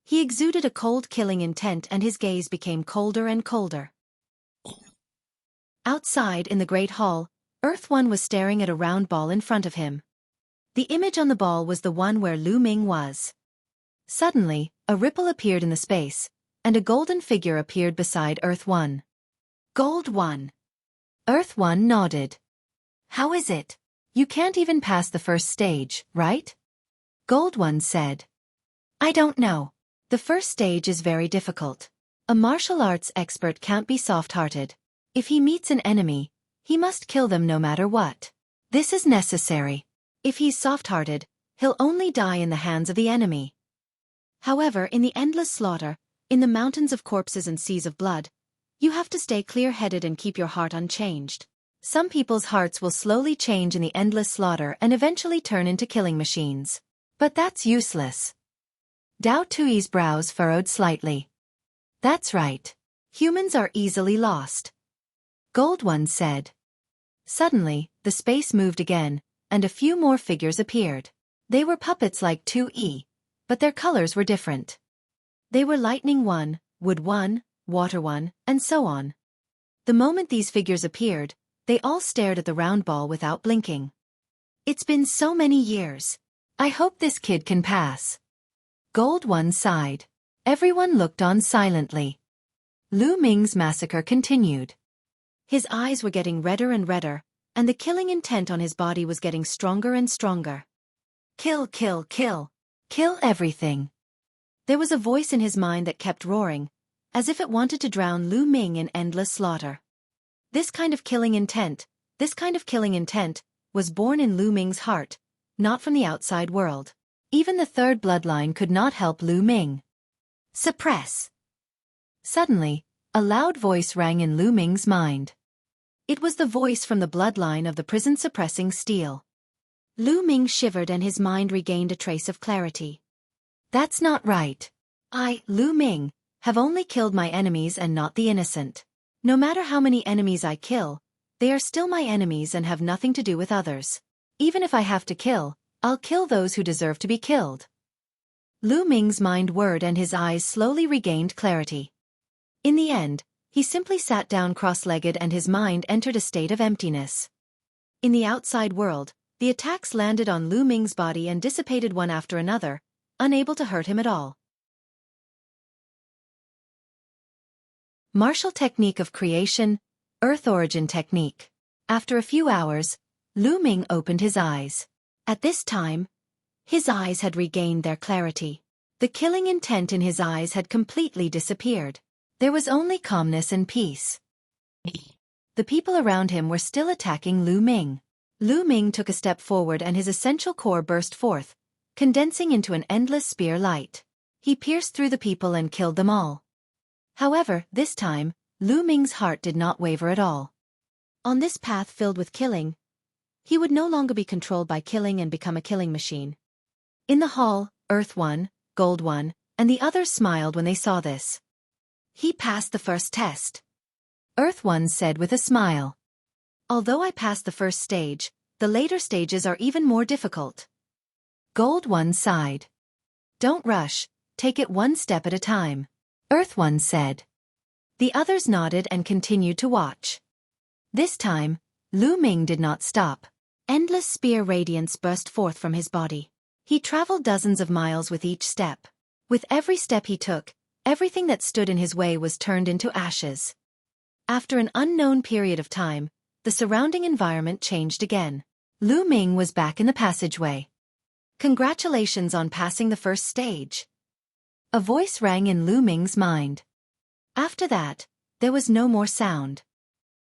He exuded a cold killing intent and his gaze became colder and colder. Outside in the Great Hall, Earth One was staring at a round ball in front of him. The image on the ball was the one where Lu Ming was. Suddenly, a ripple appeared in the space, and a golden figure appeared beside Earth One. Gold One. Earth One nodded. "How is it? You can't even pass the first stage, right?" Gold One said. "I don't know. The first stage is very difficult. A martial arts expert can't be soft-hearted. If he meets an enemy, he must kill them no matter what. This is necessary. If he's soft-hearted, he'll only die in the hands of the enemy. However, in the endless slaughter, in the mountains of corpses and seas of blood, you have to stay clear-headed and keep your heart unchanged. Some people's hearts will slowly change in the endless slaughter and eventually turn into killing machines. But that's useless." Dao Tui's brows furrowed slightly. "That's right. Humans are easily lost." Gold One said. Suddenly, the space moved again, and a few more figures appeared. They were puppets like 2E, but their colors were different. They were Lightning One, Wood One, Water One, and so on. The moment these figures appeared, they all stared at the round ball without blinking. "It's been so many years. I hope this kid can pass." Gold One sighed. Everyone looked on silently. Lu Ming's massacre continued. His eyes were getting redder and redder, and the killing intent on his body was getting stronger and stronger. "Kill, kill, kill. Kill everything." There was a voice in his mind that kept roaring, as if it wanted to drown Lu Ming in endless slaughter. This kind of killing intent, was born in Lu Ming's heart, not from the outside world. Even the third bloodline could not help Lu Ming. "Suppress." Suddenly, a loud voice rang in Lu Ming's mind. It was the voice from the bloodline of the prison-suppressing steel. Lu Ming shivered and his mind regained a trace of clarity. "That's not right. I, Lu Ming, have only killed my enemies and not the innocent. No matter how many enemies I kill, they are still my enemies and have nothing to do with others. Even if I have to kill, I'll kill those who deserve to be killed." Lu Ming's mind whirred and his eyes slowly regained clarity. In the end, he simply sat down cross-legged and his mind entered a state of emptiness. In the outside world, the attacks landed on Lu Ming's body and dissipated one after another, unable to hurt him at all. Martial Technique of Creation, Earth Origin Technique. After a few hours, Lu Ming opened his eyes. At this time, his eyes had regained their clarity. The killing intent in his eyes had completely disappeared. There was only calmness and peace. The people around him were still attacking Lu Ming. Lu Ming took a step forward and his essential core burst forth, condensing into an endless spear light. He pierced through the people and killed them all. However, this time, Lu Ming's heart did not waver at all. On this path filled with killing, he would no longer be controlled by killing and become a killing machine. In the hall, Earth One, Gold One, and the others smiled when they saw this. "He passed the first test," Earth One said with a smile. "Although I passed the first stage, the later stages are even more difficult." Gold One sighed. "Don't rush, take it one step at a time," Earth One said. The others nodded and continued to watch. This time, Lu Ming did not stop. Endless spear radiance burst forth from his body. He traveled dozens of miles with each step. With every step he took, everything that stood in his way was turned into ashes. After an unknown period of time, the surrounding environment changed again. Lu Ming was back in the passageway. Congratulations on passing the first stage. A voice rang in Lu Ming's mind. After that, there was no more sound.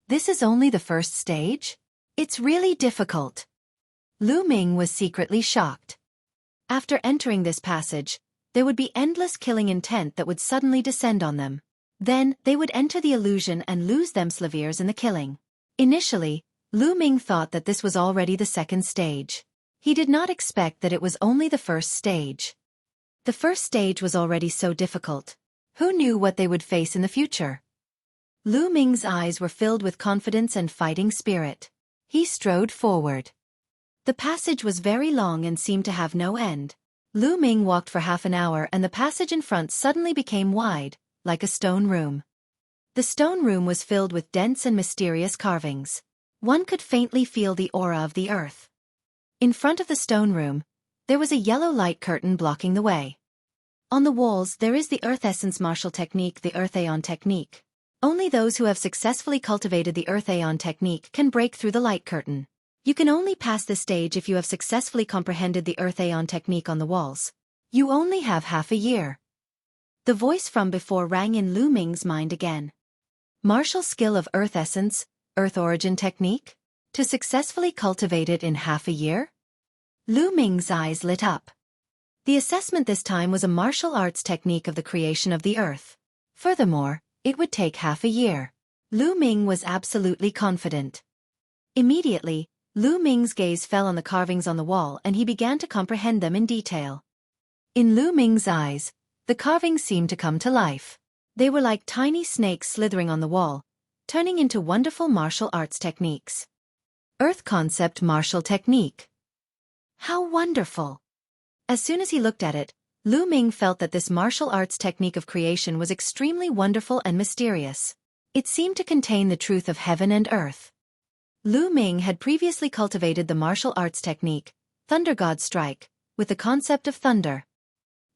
This is only the first stage? It's really difficult. Lu Ming was secretly shocked. After entering this passage, there would be endless killing intent that would suddenly descend on them. Then, they would enter the illusion and lose themselves in the killing. Initially, Lu Ming thought that this was already the second stage. He did not expect that it was only the first stage. The first stage was already so difficult. Who knew what they would face in the future? Lu Ming's eyes were filled with confidence and fighting spirit. He strode forward. The passage was very long and seemed to have no end. Lu Ming walked for half an hour and the passage in front suddenly became wide, like a stone room. The stone room was filled with dense and mysterious carvings. One could faintly feel the aura of the earth. In front of the stone room, there was a yellow light curtain blocking the way. On the walls there is the Earth Essence martial technique, the Earth Aeon technique. Only those who have successfully cultivated the Earth Aeon technique can break through the light curtain. You can only pass this stage if you have successfully comprehended the Earth Aeon technique on the walls. You only have half a year. The voice from before rang in Lu Ming's mind again. Martial skill of Earth Essence, Earth Origin technique? To successfully cultivate it in half a year? Lu Ming's eyes lit up. The assessment this time was a martial arts technique of the creation of the earth. Furthermore, it would take half a year. Lu Ming was absolutely confident. Immediately, Lu Ming's gaze fell on the carvings on the wall and he began to comprehend them in detail. In Lu Ming's eyes, the carvings seemed to come to life. They were like tiny snakes slithering on the wall, turning into wonderful martial arts techniques. Earth Concept Martial Technique. How wonderful! As soon as he looked at it, Lu Ming felt that this martial arts technique of creation was extremely wonderful and mysterious. It seemed to contain the truth of heaven and earth. Lu Ming had previously cultivated the martial arts technique, Thunder God Strike, with the concept of thunder.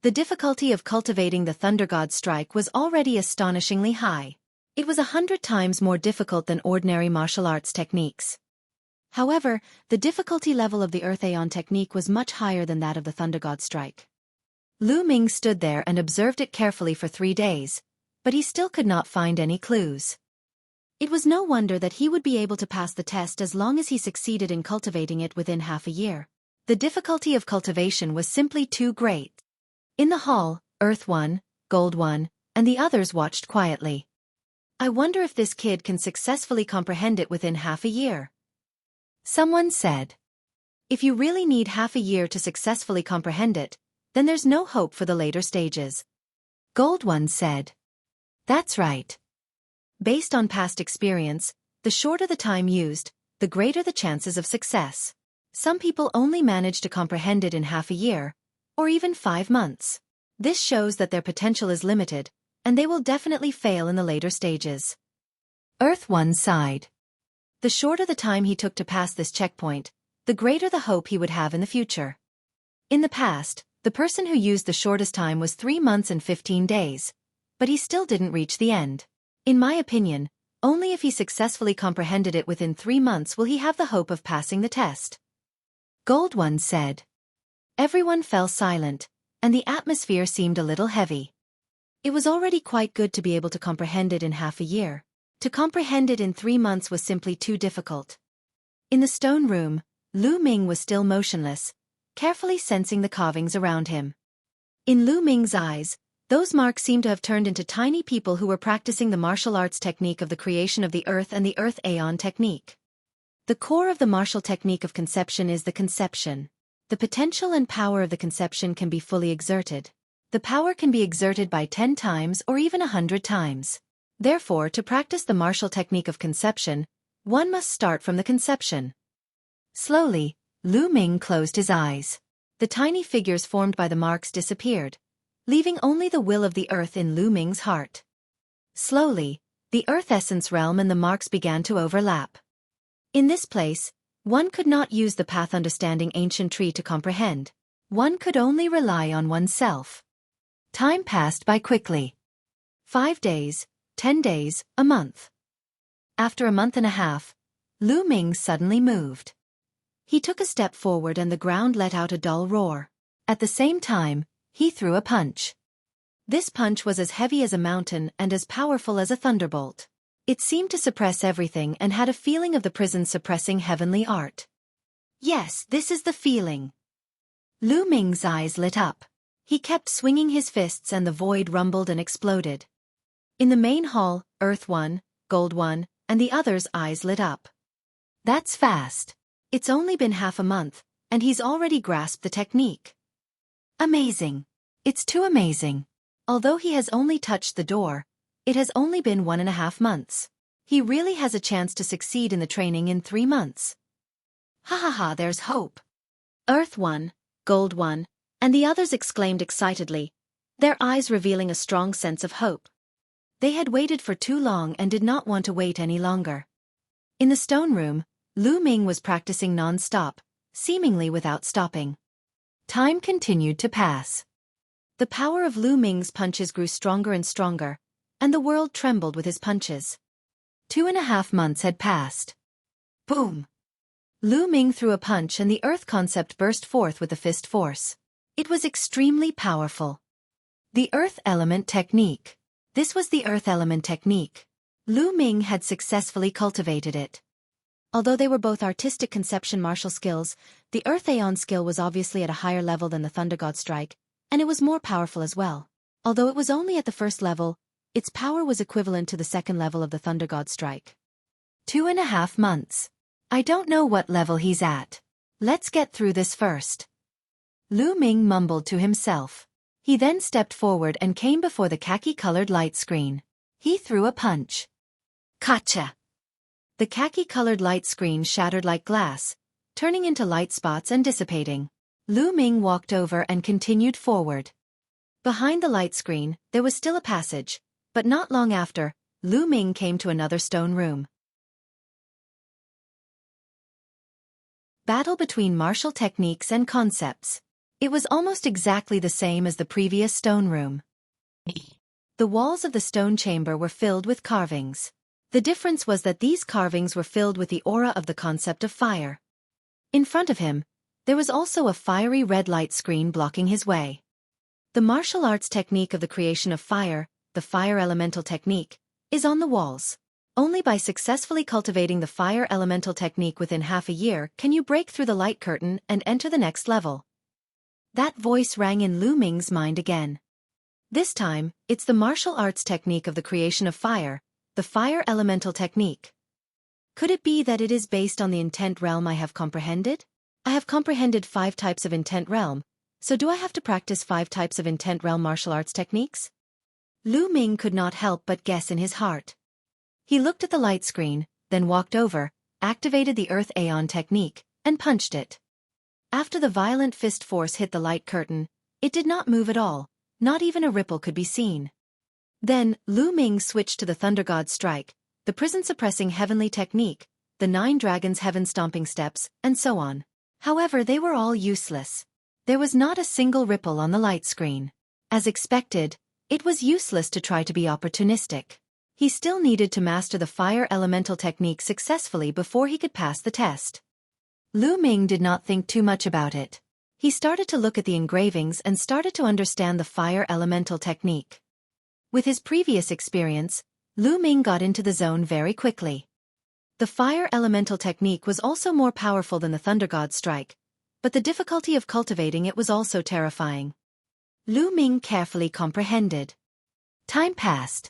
The difficulty of cultivating the Thunder God Strike was already astonishingly high. It was 100 times more difficult than ordinary martial arts techniques. However, the difficulty level of the Earth Aeon technique was much higher than that of the Thunder God Strike. Lu Ming stood there and observed it carefully for 3 days, but he still could not find any clues. It was no wonder that he would be able to pass the test as long as he succeeded in cultivating it within half a year. The difficulty of cultivation was simply too great. In the hall, Earth 1, Gold 1, and the others watched quietly. I wonder if this kid can successfully comprehend it within half a year. Someone said. If you really need half a year to successfully comprehend it, then there's no hope for the later stages. Gold One said. That's right. Based on past experience, the shorter the time used, the greater the chances of success. Some people only manage to comprehend it in half a year, or even 5 months. This shows that their potential is limited, and they will definitely fail in the later stages. Earth One sighed. The shorter the time he took to pass this checkpoint, the greater the hope he would have in the future. In the past, the person who used the shortest time was 3 months and 15 days, but he still didn't reach the end. In my opinion, only if he successfully comprehended it within 3 months will he have the hope of passing the test. Gold One said. Everyone fell silent, and the atmosphere seemed a little heavy. It was already quite good to be able to comprehend it in half a year. To comprehend it in 3 months was simply too difficult. In the stone room, Lu Ming was still motionless, carefully sensing the carvings around him. In Lu Ming's eyes, those marks seemed to have turned into tiny people who were practicing the martial arts technique of the creation of the earth and the Earth Aeon technique. The core of the martial technique of conception is the conception. The potential and power of the conception can be fully exerted. The power can be exerted by 10 times or even 100 times. Therefore, to practice the martial technique of conception, one must start from the conception. Slowly, Lu Ming closed his eyes. The tiny figures formed by the marks disappeared, leaving only the will of the earth in Lu Ming's heart. Slowly, the earth essence realm and the marks began to overlap. In this place, one could not use the path understanding ancient tree to comprehend. One could only rely on oneself. Time passed by quickly. 5 days, 10 days, a month. After a month and a half, Lu Ming suddenly moved. He took a step forward and the ground let out a dull roar. At the same time, he threw a punch. This punch was as heavy as a mountain and as powerful as a thunderbolt. It seemed to suppress everything and had a feeling of the prison suppressing heavenly art. Yes, this is the feeling. Lu Ming's eyes lit up. He kept swinging his fists and the void rumbled and exploded. In the main hall, Earth 1, Gold 1, and the others' eyes lit up. That's fast. It's only been half a month, and he's already grasped the technique. Amazing. It's too amazing. Although he has only touched the door, it has only been 1.5 months. He really has a chance to succeed in the training in 3 months. Ha ha ha, there's hope. Earth 1, Gold 1, and the others exclaimed excitedly, their eyes revealing a strong sense of hope. They had waited for too long and did not want to wait any longer. In the stone room, Lu Ming was practicing non-stop, seemingly without stopping. Time continued to pass. The power of Lu Ming's punches grew stronger and stronger, and the world trembled with his punches. 2.5 months had passed. Boom! Lu Ming threw a punch and the earth concept burst forth with the fist force. It was extremely powerful. The earth element technique. This was the earth element technique. Lu Ming had successfully cultivated it. Although they were both artistic conception martial skills, the earth aeon skill was obviously at a higher level than the thunder god strike, and it was more powerful as well. Although it was only at the first level, its power was equivalent to the second level of the thunder god strike. 2.5 months. I don't know what level he's at. Let's get through this first. Lu Ming mumbled to himself. He then stepped forward and came before the khaki-colored light screen. He threw a punch. Gotcha! The khaki-colored light screen shattered like glass, turning into light spots and dissipating. Lu Ming walked over and continued forward. Behind the light screen, there was still a passage, but not long after, Lu Ming came to another stone room. Battle between martial techniques and concepts. It was almost exactly the same as the previous stone room. The walls of the stone chamber were filled with carvings. The difference was that these carvings were filled with the aura of the concept of fire. In front of him, there was also a fiery red light screen blocking his way. The martial arts technique of the creation of fire, the fire elemental technique, is on the walls. Only by successfully cultivating the fire elemental technique within half a year can you break through the light curtain and enter the next level. That voice rang in Lu Ming's mind again. This time, it's the martial arts technique of the creation of fire, the fire elemental technique. Could it be that it is based on the intent realm I have comprehended? I have comprehended 5 types of intent realm, so do I have to practice 5 types of intent realm martial arts techniques? Lu Ming could not help but guess in his heart. He looked at the light screen, then walked over, activated the Earth Aeon technique, and punched it. After the violent fist force hit the light curtain, it did not move at all, not even a ripple could be seen. Then, Lu Ming switched to the Thunder God Strike, the prison-suppressing heavenly technique, the 9 dragons heaven-stomping steps, and so on. However, they were all useless. There was not a single ripple on the light screen. As expected, it was useless to try to be opportunistic. He still needed to master the fire elemental technique successfully before he could pass the test. Lu Ming did not think too much about it. He started to look at the engravings and started to understand the fire elemental technique. With his previous experience, Lu Ming got into the zone very quickly. The fire elemental technique was also more powerful than the Thunder God Strike, but the difficulty of cultivating it was also terrifying. Lu Ming carefully comprehended. Time passed.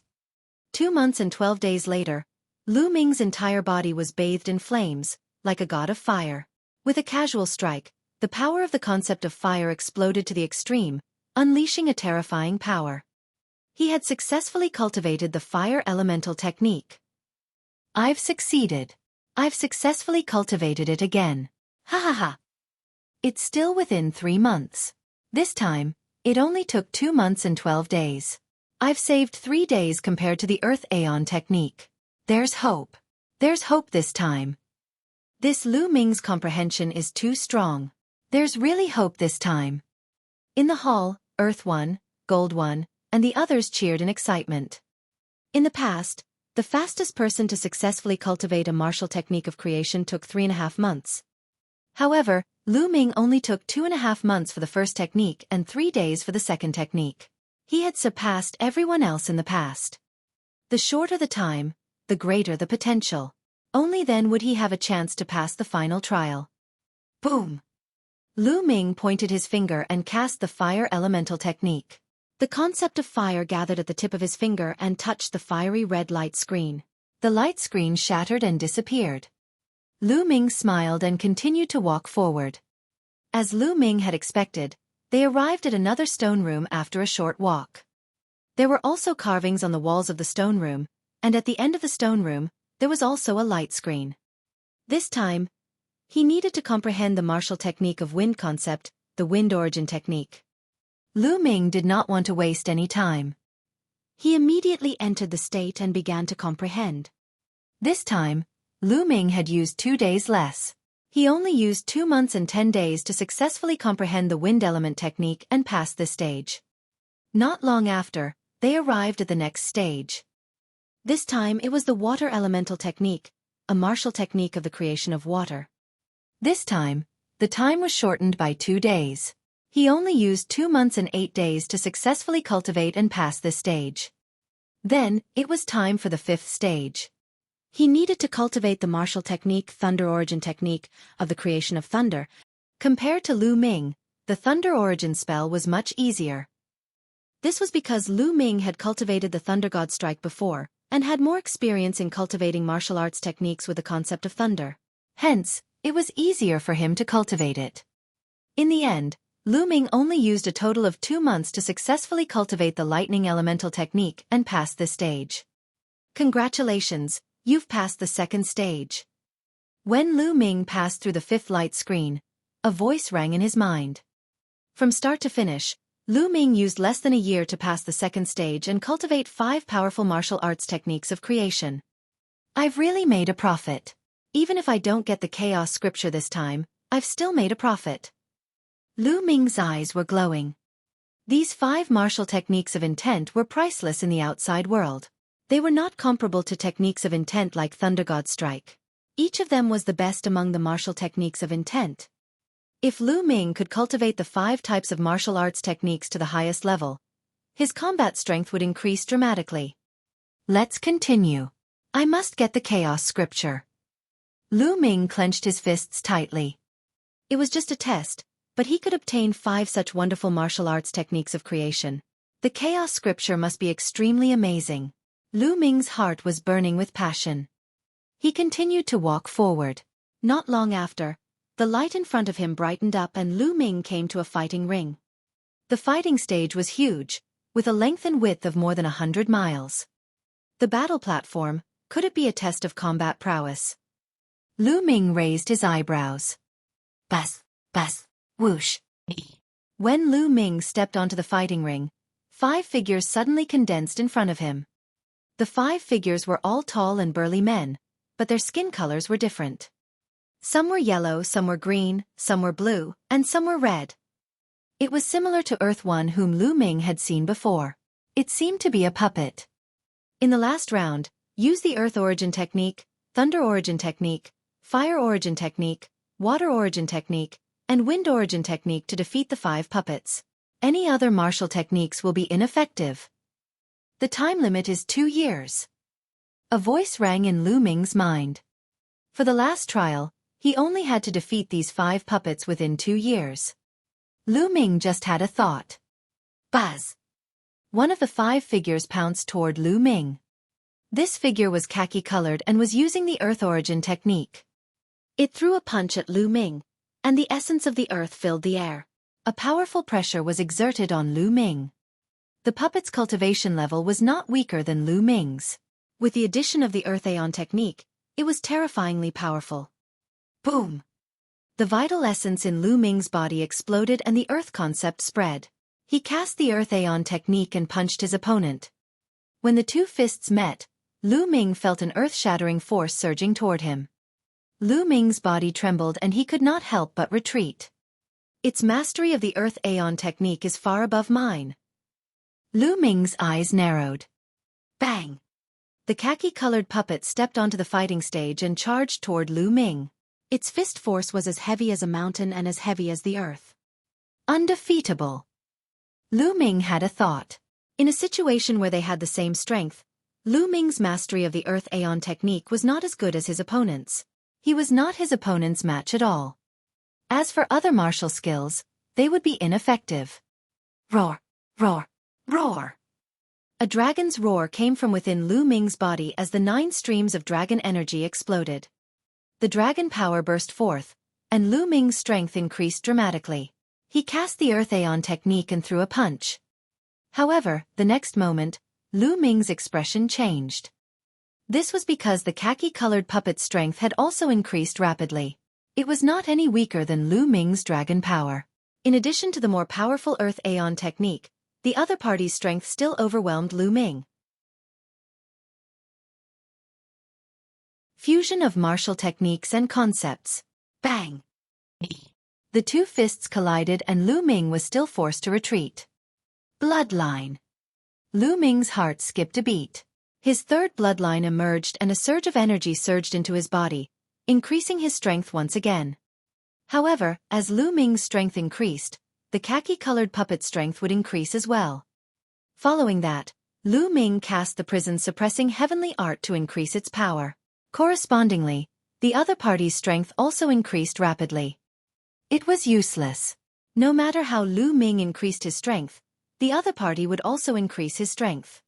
2 months and 12 days later, Lu Ming's entire body was bathed in flames, like a god of fire. With a casual strike, the power of the concept of fire exploded to the extreme, unleashing a terrifying power. He had successfully cultivated the fire elemental technique. I've succeeded. I've successfully cultivated it again. Ha ha ha. It's still within 3 months. This time, it only took 2 months and 12 days. I've saved 3 days compared to the Earth Aeon technique. There's hope. There's hope this time. This Lu Ming's comprehension is too strong. There's really hope this time. In the hall, Earth 1, Gold 1, and the others cheered in excitement. In the past, The fastest person to successfully cultivate a martial technique of creation took 3.5 months. However, Lu Ming only took 2.5 months for the first technique and 3 days for the second technique. He had surpassed everyone else in the past. The shorter the time, the greater the potential. Only then would he have a chance to pass the final trial. Boom! Lu Ming pointed his finger and cast the fire elemental technique. The concept of fire gathered at the tip of his finger and touched the fiery red light screen. The light screen shattered and disappeared. Lu Ming smiled and continued to walk forward. As Lu Ming had expected, they arrived at another stone room after a short walk. There were also carvings on the walls of the stone room, and at the end of the stone room, there was also a light screen. This time, he needed to comprehend the martial technique of wind concept, the wind origin technique. Lu Ming did not want to waste any time. He immediately entered the state and began to comprehend. This time, Lu Ming had used 2 days less. He only used 2 months and 10 days to successfully comprehend the wind element technique and pass this stage. Not long after, they arrived at the next stage. This time it was the water elemental technique, a martial technique of the creation of water. This time, the time was shortened by 2 days. He only used 2 months and 8 days to successfully cultivate and pass this stage. Then, it was time for the 5th stage. He needed to cultivate the martial technique, thunder origin technique, of the creation of thunder. Compared to Lu Ming, the thunder origin spell was much easier. This was because Lu Ming had cultivated the thunder god strike before, and had more experience in cultivating martial arts techniques with the concept of thunder. Hence, it was easier for him to cultivate it. In the end, Lu Ming only used a total of 2 months to successfully cultivate the lightning elemental technique and pass this stage. Congratulations, you've passed the 2nd stage. When Lu Ming passed through the 5th light screen, a voice rang in his mind. From start to finish, Lu Ming used less than a year to pass the 2nd stage and cultivate 5 powerful martial arts techniques of creation. I've really made a profit. Even if I don't get the chaos scripture this time, I've still made a profit. Lu Ming's eyes were glowing. These 5 martial techniques of intent were priceless in the outside world. They were not comparable to techniques of intent like Thunder God Strike. Each of them was the best among the martial techniques of intent. If Lu Ming could cultivate the 5 types of martial arts techniques to the highest level, his combat strength would increase dramatically. Let's continue. I must get the chaos scripture. Lu Ming clenched his fists tightly. It was just a test, but he could obtain 5 such wonderful martial arts techniques of creation. The chaos scripture must be extremely amazing. Lu Ming's heart was burning with passion. He continued to walk forward. Not long after, the light in front of him brightened up and Lu Ming came to a fighting ring. The fighting stage was huge, with a length and width of more than 100 miles. The battle platform, could it be a test of combat prowess? Lu Ming raised his eyebrows. Buzz, buzz, whoosh. When Lu Ming stepped onto the fighting ring, 5 figures suddenly condensed in front of him. The 5 figures were all tall and burly men, but their skin colors were different. Some were yellow, some were green, some were blue, and some were red. It was similar to Earth One whom Lu Ming had seen before. It seemed to be a puppet. In the last round, use the Earth Origin Technique, Thunder Origin Technique, Fire Origin Technique, Water Origin Technique, and Wind Origin Technique to defeat the 5 puppets. Any other martial techniques will be ineffective. The time limit is 2 years. A voice rang in Lu Ming's mind. For the last trial, he only had to defeat these 5 puppets within 2 years. Lu Ming just had a thought. Buzz! One of the 5 figures pounced toward Lu Ming. This figure was khaki-colored and was using the Earth Origin Technique. It threw a punch at Lu Ming, and the essence of the earth filled the air. A powerful pressure was exerted on Lu Ming. The puppet's cultivation level was not weaker than Lu Ming's. With the addition of the Earth Aeon technique, it was terrifyingly powerful. Boom! The vital essence in Lu Ming's body exploded and the Earth concept spread. He cast the Earth Aeon technique and punched his opponent. When the 2 fists met, Lu Ming felt an earth-shattering force surging toward him. Lu Ming's body trembled and he could not help but retreat. Its mastery of the Earth Aeon technique is far above mine. Lu Ming's eyes narrowed. Bang! the khaki-colored puppet stepped onto the fighting stage and charged toward Lu Ming. Its fist force was as heavy as a mountain and as heavy as the earth. Undefeatable. Lu Ming had a thought. In a situation where they had the same strength, Lu Ming's mastery of the Earth Aeon technique was not as good as his opponent's. He was not his opponent's match at all. As for other martial skills, they would be ineffective. Roar! Roar! Roar! A dragon's roar came from within Lu Ming's body as the 9 streams of dragon energy exploded. The dragon power burst forth, and Lu Ming's strength increased dramatically. He cast the Earth Aeon technique and threw a punch. However, the next moment, Lu Ming's expression changed. This was because the khaki-colored puppet's strength had also increased rapidly. It was not any weaker than Lu Ming's dragon power. In addition to the more powerful Earth Aeon technique, the other party's strength still overwhelmed Lu Ming. Fusion of martial techniques and concepts. Bang! The 2 fists collided and Lu Ming was still forced to retreat. Bloodline. Lu Ming's heart skipped a beat. His 3rd bloodline emerged and a surge of energy surged into his body, increasing his strength once again. However, as Lu Ming's strength increased, the khaki-colored puppet's strength would increase as well. Following that, Lu Ming cast the prison-suppressing heavenly art to increase its power. Correspondingly, the other party's strength also increased rapidly. It was useless. No matter how Lu Ming increased his strength, the other party would also increase his strength.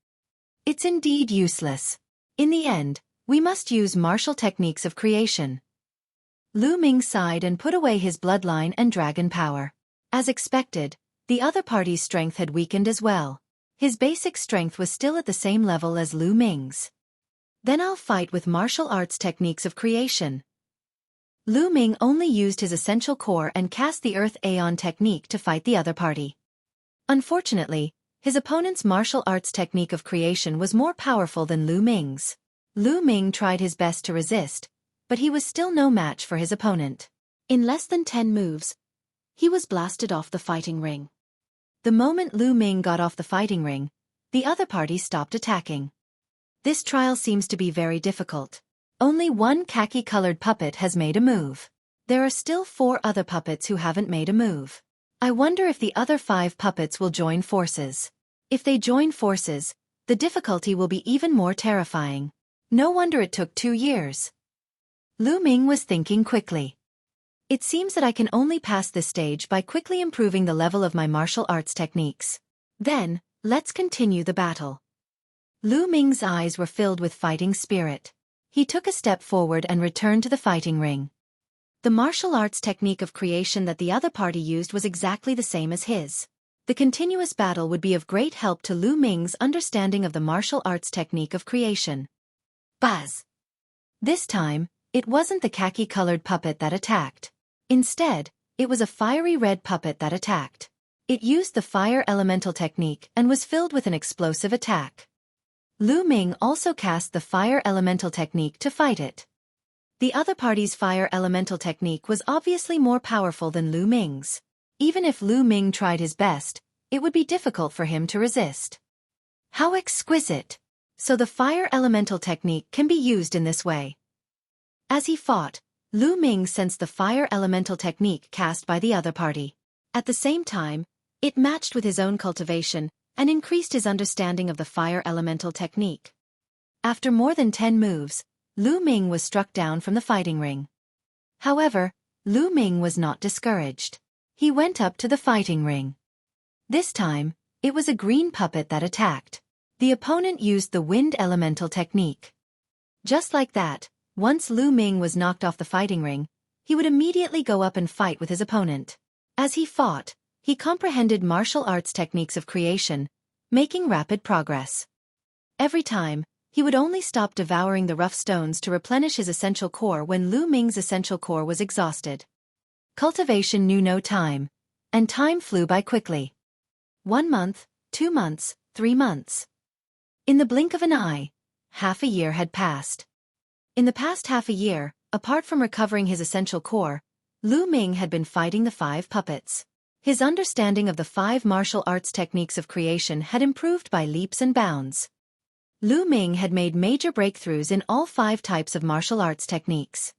It's indeed useless. In the end, we must use martial techniques of creation. Lu Ming sighed and put away his bloodline and dragon power. As expected, the other party's strength had weakened as well. His basic strength was still at the same level as Lu Ming's. Then I'll fight with martial arts techniques of creation. Lu Ming only used his essential core and cast the Earth Aeon technique to fight the other party. Unfortunately, his opponent's martial arts technique of creation was more powerful than Lu Ming's. Lu Ming tried his best to resist, but he was still no match for his opponent. In less than 10 moves, he was blasted off the fighting ring. The moment Lu Ming got off the fighting ring, the other party stopped attacking. This trial seems to be very difficult. Only 1 khaki-colored puppet has made a move. There are still 4 other puppets who haven't made a move. I wonder if the other 5 puppets will join forces. If they join forces, the difficulty will be even more terrifying. No wonder it took 2 years. Lu Ming was thinking quickly. It seems that I can only pass this stage by quickly improving the level of my martial arts techniques. Then, let's continue the battle. Lu Ming's eyes were filled with fighting spirit. He took a step forward and returned to the fighting ring. The martial arts technique of creation that the other party used was exactly the same as his. The continuous battle would be of great help to Lu Ming's understanding of the martial arts technique of creation. Buzz! This time, it wasn't the khaki-colored puppet that attacked. Instead, it was a fiery red puppet that attacked. It used the fire elemental technique and was filled with an explosive attack. Lu Ming also cast the fire elemental technique to fight it. The other party's fire elemental technique was obviously more powerful than Lu Ming's. Even if Lu Ming tried his best, it would be difficult for him to resist. How exquisite! So the fire elemental technique can be used in this way. As he fought, Lu Ming sensed the fire elemental technique cast by the other party. At the same time, it matched with his own cultivation and increased his understanding of the fire elemental technique. After more than 10 moves, Lu Ming was struck down from the fighting ring. However, Lu Ming was not discouraged. He went up to the fighting ring. This time, it was a green puppet that attacked. The opponent used the wind elemental technique. Just like that, once Lu Ming was knocked off the fighting ring, he would immediately go up and fight with his opponent. As he fought, he comprehended martial arts techniques of creation, making rapid progress. Every time, he would only stop devouring the rough stones to replenish his essential core when Lu Ming's essential core was exhausted. Cultivation knew no time, and time flew by quickly. 1 month, 2 months, 3 months. In the blink of an eye, half a year had passed. In the past half a year, apart from recovering his essential core, Lu Ming had been fighting the 5 puppets. His understanding of the 5 martial arts techniques of creation had improved by leaps and bounds. Lu Ming had made major breakthroughs in all 5 types of martial arts techniques.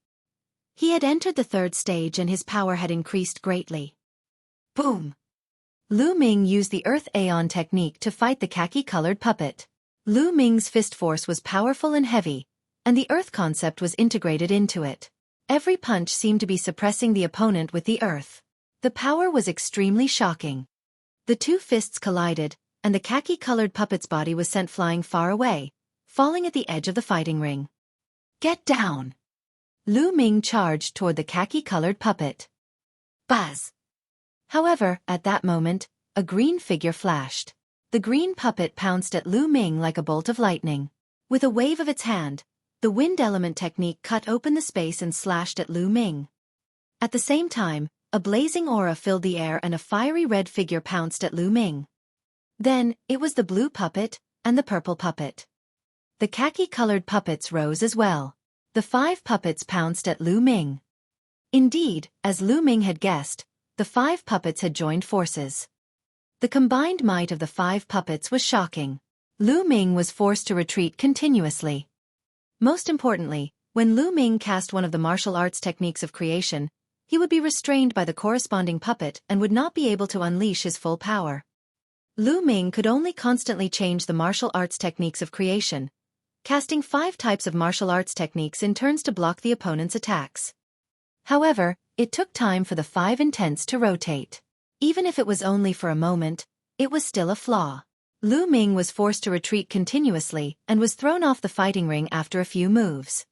He had entered the 3rd stage and his power had increased greatly. Boom! Lu Ming used the Earth Aeon technique to fight the khaki-colored puppet. Lu Ming's fist force was powerful and heavy, and the Earth concept was integrated into it. Every punch seemed to be suppressing the opponent with the Earth. The power was extremely shocking. The 2 fists collided, and the khaki-colored puppet's body was sent flying far away, falling at the edge of the fighting ring. Get down! Lu Ming charged toward the khaki-colored puppet. Buzz! However, at that moment, a green figure flashed. The green puppet pounced at Lu Ming like a bolt of lightning. With a wave of its hand, the wind element technique cut open the space and slashed at Lu Ming. At the same time, a blazing aura filled the air and a fiery red figure pounced at Lu Ming. Then, it was the blue puppet and the purple puppet. The khaki-colored puppets rose as well. The 5 puppets pounced at Lu Ming. Indeed, as Lu Ming had guessed, the 5 puppets had joined forces. The combined might of the 5 puppets was shocking. Lu Ming was forced to retreat continuously. Most importantly, when Lu Ming cast one of the martial arts techniques of creation, he would be restrained by the corresponding puppet and would not be able to unleash his full power. Lu Ming could only constantly change the martial arts techniques of creation, casting 5 types of martial arts techniques in turns to block the opponent's attacks. However, it took time for the 5 intents to rotate. Even if it was only for a moment, it was still a flaw. Lu Ming was forced to retreat continuously and was thrown off the fighting ring after a few moves.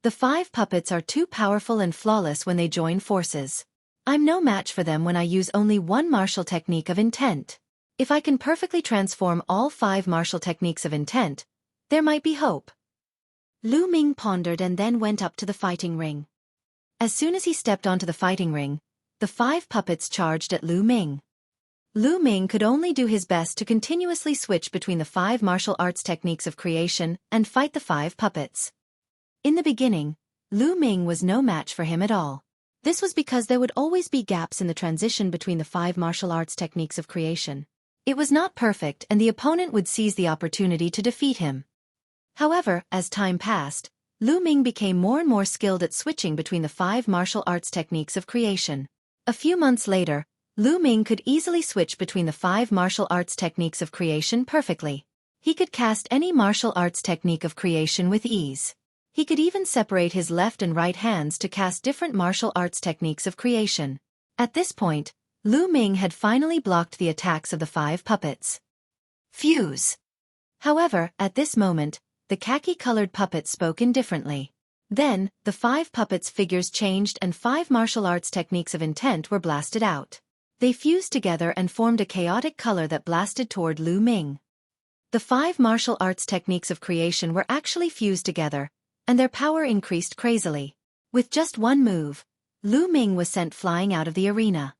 The 5 puppets are too powerful and flawless when they join forces. I'm no match for them when I use only one martial technique of intent. If I can perfectly transform all 5 martial techniques of intent, there might be hope. Lu Ming pondered and then went up to the fighting ring. As soon as he stepped onto the fighting ring, the 5 puppets charged at Lu Ming. Lu Ming could only do his best to continuously switch between the 5 martial arts techniques of creation and fight the 5 puppets. In the beginning, Lu Ming was no match for him at all. This was because there would always be gaps in the transition between the 5 martial arts techniques of creation. It was not perfect and the opponent would seize the opportunity to defeat him. However, as time passed, Lu Ming became more and more skilled at switching between the 5 martial arts techniques of creation. A few months later, Lu Ming could easily switch between the 5 martial arts techniques of creation perfectly. He could cast any martial arts technique of creation with ease. He could even separate his left and right hands to cast different martial arts techniques of creation. At this point, Lu Ming had finally blocked the attacks of the 5 puppets. Fuse! However, at this moment, the khaki-colored puppet spoke indifferently. Then, the 5 puppets' figures changed and 5 martial arts techniques of intent were blasted out. They fused together and formed a chaotic color that blasted toward Lu Ming. The 5 martial arts techniques of creation were actually fused together, and their power increased crazily. With just one move, Lu Ming was sent flying out of the arena.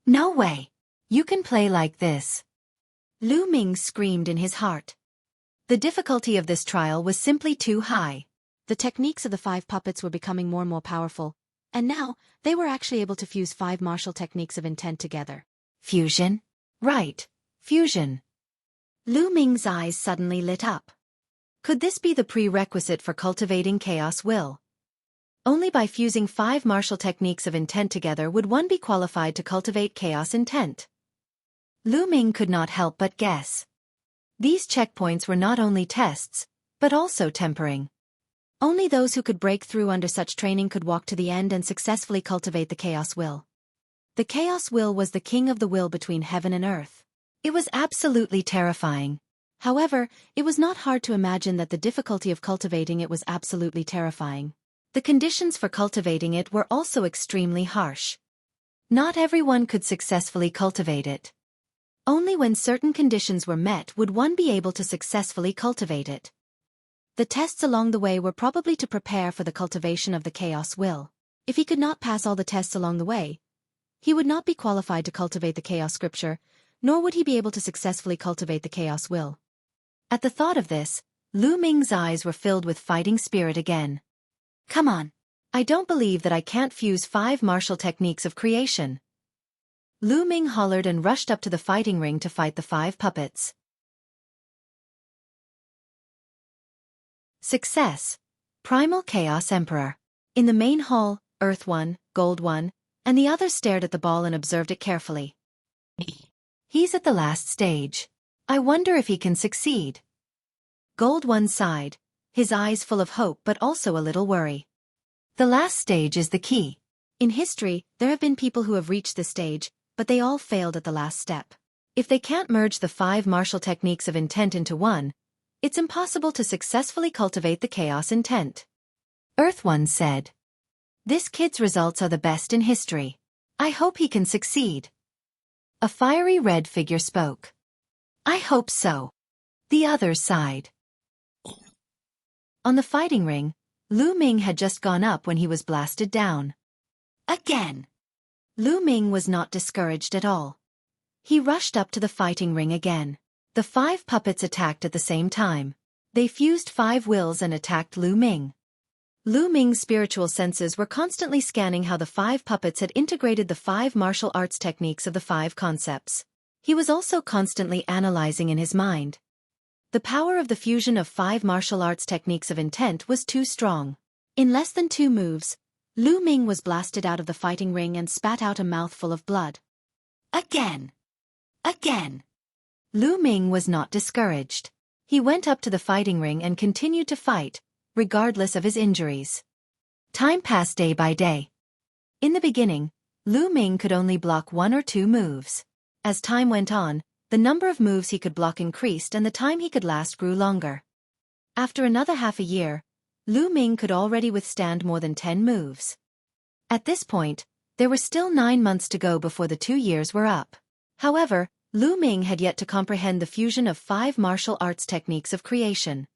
No way! You can play like this! Lu Ming screamed in his heart. The difficulty of this trial was simply too high. The techniques of the 5 puppets were becoming more and more powerful, and now they were actually able to fuse 5 martial techniques of intent together. Fusion? Right, fusion. Lu Ming's eyes suddenly lit up. Could this be the prerequisite for cultivating chaos will? Only by fusing 5 martial techniques of intent together would one be qualified to cultivate chaos intent. Lu Ming could not help but guess. These checkpoints were not only tests, but also tempering. Only those who could break through under such training could walk to the end and successfully cultivate the chaos will. The chaos will was the king of the will between heaven and earth. It was absolutely terrifying. However, it was not hard to imagine that the difficulty of cultivating it was absolutely terrifying. The conditions for cultivating it were also extremely harsh. Not everyone could successfully cultivate it. Only when certain conditions were met would one be able to successfully cultivate it. The tests along the way were probably to prepare for the cultivation of the chaos will. If he could not pass all the tests along the way, he would not be qualified to cultivate the chaos scripture, nor would he be able to successfully cultivate the chaos will. At the thought of this, Lu Ming's eyes were filled with fighting spirit again. Come on. I don't believe that I can't fuse 5 martial techniques of creation. Lu Ming hollered and rushed up to the fighting ring to fight the 5 puppets. Success. Primal Chaos Emperor. In the main hall, Earth 1, Gold 1, and the others stared at the ball and observed it carefully. He's at the last stage. I wonder if he can succeed. Gold 1 sighed, his eyes full of hope but also a little worry. The last stage is the key. In history, there have been people who have reached this stage, but they all failed at the last step. If they can't merge the 5 martial techniques of intent into one, it's impossible to successfully cultivate the chaos intent. Earth 1 said. This kid's results are the best in history. I hope he can succeed. A fiery red figure spoke. I hope so. The others sighed. On the fighting ring, Lu Ming had just gone up when he was blasted down. Again. Lu Ming was not discouraged at all. He rushed up to the fighting ring again. The 5 puppets attacked at the same time. They fused 5 wills and attacked Lu Ming. Lu Ming's spiritual senses were constantly scanning how the 5 puppets had integrated the 5 martial arts techniques of the 5 concepts. He was also constantly analyzing in his mind. The power of the fusion of 5 martial arts techniques of intent was too strong. In less than 2 moves, Lu Ming was blasted out of the fighting ring and spat out a mouthful of blood. Again. Again. Lu Ming was not discouraged. He went up to the fighting ring and continued to fight, regardless of his injuries. Time passed day by day. In the beginning, Lu Ming could only block 1 or 2 moves. As time went on, the number of moves he could block increased and the time he could last grew longer. After another half a year, Lu Ming could already withstand more than 10 moves. At this point, there were still 9 months to go before the 2 years were up. However, Lu Ming had yet to comprehend the fusion of 5 martial arts techniques of creation.